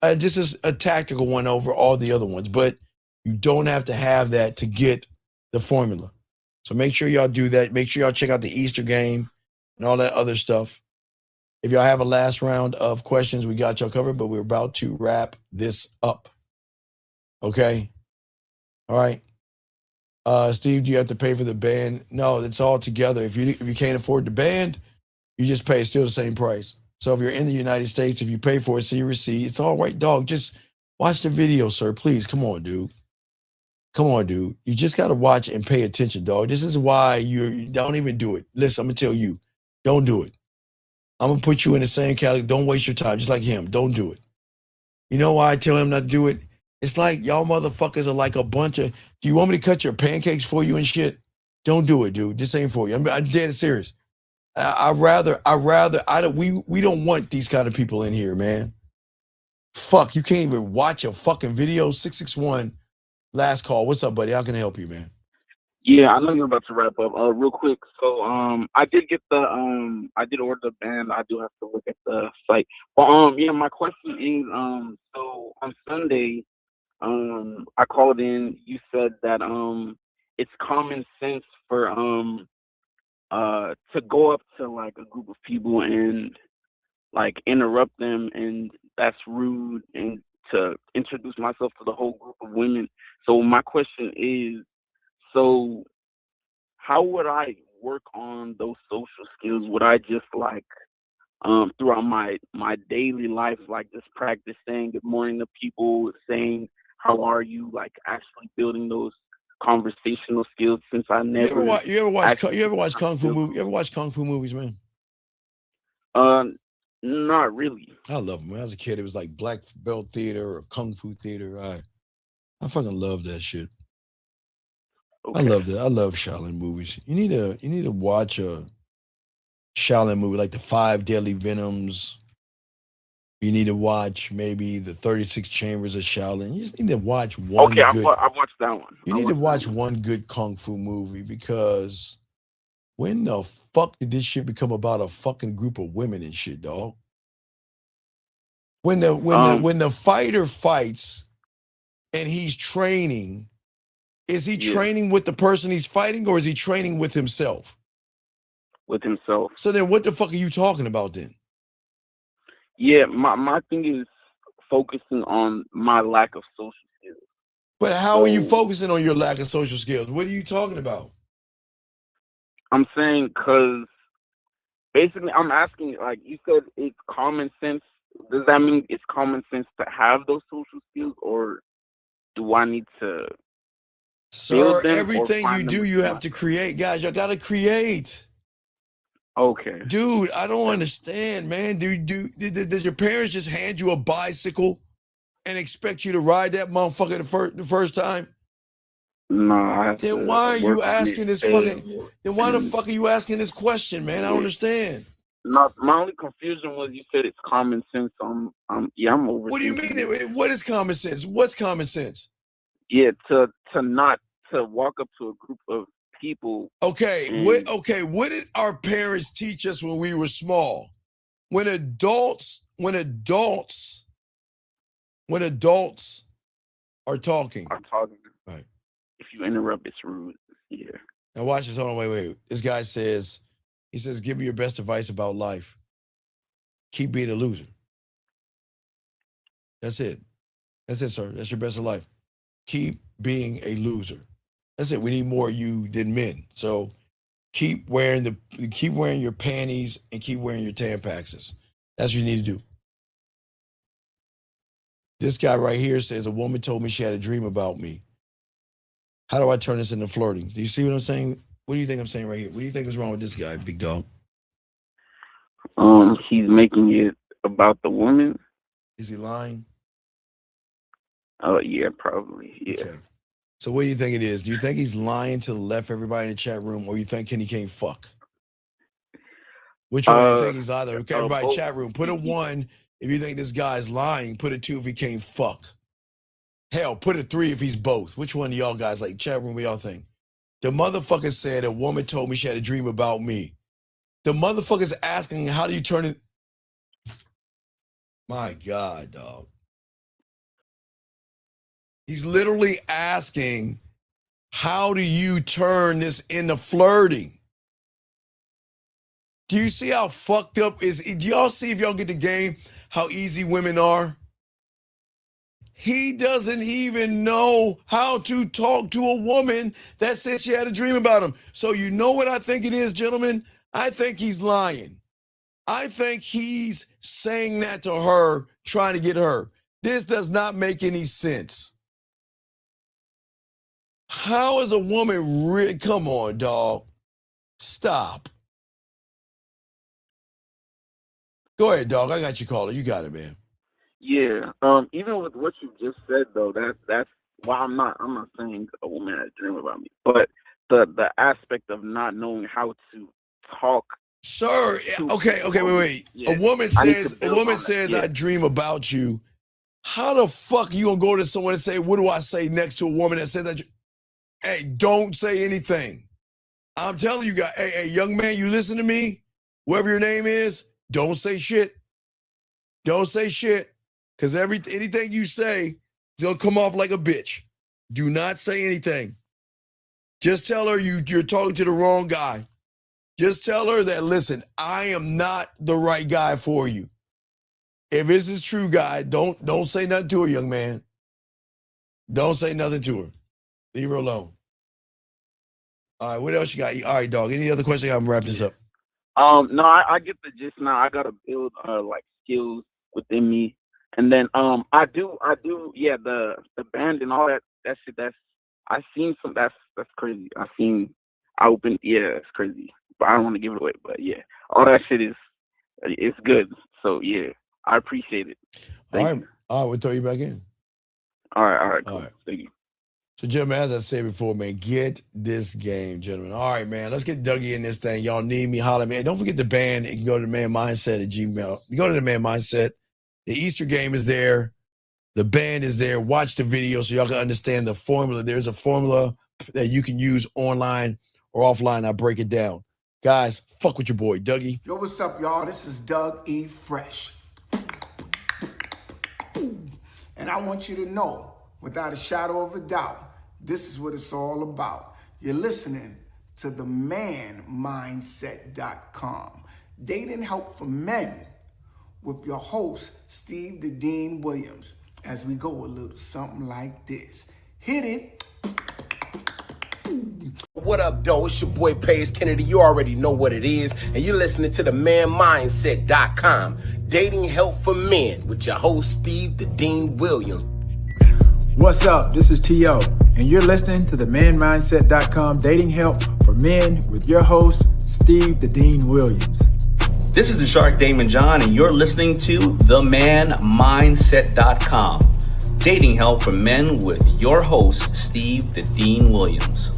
This is a tactical one over all the other ones, but you don't have to have that to get the formula. So make sure y'all do that. Make sure y'all check out the Easter game and all that other stuff. If y'all have a last round of questions, we got y'all covered, but we're about to wrap this up. Okay? All right. Steve, do you have to pay for the band? No, it's all together. If you can't afford the band, you just pay still the same price. So if you're in the United States, if you pay for it, see your receipt. It's all right, dog. Just watch the video, sir. Please, come on, dude. Come on, dude. You just got to watch and pay attention, dog. This is why you don't even do it. Listen, I'm going to tell you, don't do it. I'm going to put you in the same category. Don't waste your time, just like him. Don't do it. You know why I tell him not to do it? It's like y'all motherfuckers are like a bunch of, do you want me to cut your pancakes for you and shit? Don't do it, dude. This ain't for you. I'm dead serious. We don't want these kind of people in here, man. Fuck, you can't even watch a fucking video. 661 last call. What's up, buddy? How can I help you, man? Yeah, I know you're about to wrap up. Real quick. So, I did get I did order the band. I do have to look at the site. But, yeah, my question is, so on Sunday, I called in. You said that, it's common sense for, to go up to like a group of people and like interrupt them, and that's rude, and to introduce myself to the whole group of women. So my question is, so how would I work on those social skills? Would I just like throughout my daily life, like just practice saying good morning to people, saying how are you, like actually building those conversational skills since I You ever never watch? You ever watch? actually You ever watch tried to kung fu build movies? You ever watch kung fu movies, man? not really. I love them. When I was a kid, it was like black belt theater or kung fu theater. I fucking love that shit. I Okay. love that. I love Shaolin movies. You need to watch a Shaolin movie like the Five Deadly Venoms. You need to watch maybe the 36 Chambers of Shaolin. You just need to watch one Okay, good. I watched that one. You I need to watched that watch one good kung fu movie because when the fuck did this shit become about a fucking group of women and shit, dog? When the fighter fights and he's training, is he Yeah. training with the person he's fighting or is he training with himself? With himself. So then what the fuck are you talking about then? Yeah, my thing is focusing on my lack of social skills. But how are you So- focusing on your lack of social skills? What are you talking about? I'm saying because basically I'm asking, like you said, it's common sense. Does that mean it's common sense to have those social skills, or do I need to Sir, build them or everything you find them do, you have to create. Guys, you gotta create. Okay. Dude, I don't understand, man. Does your parents just hand you a bicycle and expect you to ride that motherfucker the first time? No, I have Then to why are you work on asking it, this fail, fucking? Then why the and- fuck are you asking this question, man? I don't understand. Not my only confusion was you said it's common sense. I'm overthinking. What do you mean? What is common sense? What's common sense? Yeah, to not to walk up to a group of people. Okay, what did our parents teach us when we were small? When adults are talking. Right. If you interrupt, it's rude. Yeah. Now watch this. Hold on, wait. This guy says, give me your best advice about life. Keep being a loser. That's it. That's it, sir. That's your best of life. Keep being a loser. That's it. We need more of you than men. So keep wearing your panties and keep wearing your Tampaxes. That's what you need to do. This guy right here says, a woman told me she had a dream about me. How do I turn this into flirting? Do you see what I'm saying? What do you think I'm saying right here? What do you think is wrong with this guy, big dog? He's making it about the woman. Is he lying? Oh yeah, probably. Yeah. Okay. So what do you think it is? Do you think he's lying to the left, everybody in the chat room, or you think he can't fuck? Which one do you think he's either? Okay, everybody, chat room, put a 1 if you think this guy's lying. Put a 2 if he can't fuck. Hell, put a 3 if he's both. Which one do y'all guys like? Chat room, what y'all think? The motherfucker said a woman told me she had a dream about me. The motherfucker's asking, how do you turn it? My God, dog. He's literally asking, how do you turn this into flirting? Do you see how fucked up is? Do y'all see, if y'all get the game, how easy women are? He doesn't even know how to talk to a woman that said she had a dream about him. So you know what I think it is, gentlemen? I think he's lying. I think he's saying that to her, trying to get her. This does not make any sense. How is a woman come on, dog. Stop. Go ahead, dog. I got you, caller. You got it, man. Yeah. Even with what you just said though, that's why I'm not saying a woman had a dream about me. But the aspect of not knowing how to talk. Sir, okay, wait. Yeah. A woman says, Yeah. I dream about you. How the fuck you gonna go to someone and say, what do I say next to a woman that says that? Hey, don't say anything. I'm telling you guys, hey, young man, you listen to me? Whoever your name is, don't say shit. Don't say shit. Because anything you say is gonna come off like a bitch. Do not say anything. Just tell her you're talking to the wrong guy. Just tell her that, listen, I am not the right guy for you. If this is true, guy, don't say nothing to her, young man. Don't say nothing to her. Leave her alone. All right, what else you got? All right, dog. Any other questions? I'm gonna wrap this up. No, I get the gist now. I gotta build like skills within me, and then I do yeah, the band and all that shit. I seen some that's crazy. It's crazy, but I don't want to give it away. But yeah, all that shit it's good. So yeah, I appreciate it. Thank you. All right, we'll throw you back in. All right, cool. Thank you. So, gentlemen, as I said before, man, get this game, gentlemen. All right, man, let's get Dougie in this thing. Y'all need me, holler, man. Don't forget the band. You can go to the Man Mindset at Gmail. You go to the Man Mindset. The Easter game is there. The band is there. Watch the video so y'all can understand the formula. There's a formula that you can use online or offline. I break it down. Guys, fuck with your boy, Dougie. Yo, what's up, y'all? This is Doug E. Fresh. And I want you to know, without a shadow of a doubt, this is what it's all about. You're listening to the manmindset.com. Dating help for men with your host, Steve the Dean Williams, as we go a little something like this. Hit it. What up, though? It's your boy Paige Kennedy. You already know what it is, and you're listening to the manmindset.com. Dating help for men with your host, Steve the Dean Williams. What's up? This is T.O., and you're listening to the manmindset.com dating help for men with your host, Steve the Dean Williams. This is the Shark Damon John, and you're listening to themanmindset.com. Dating help for men with your host, Steve the Dean Williams.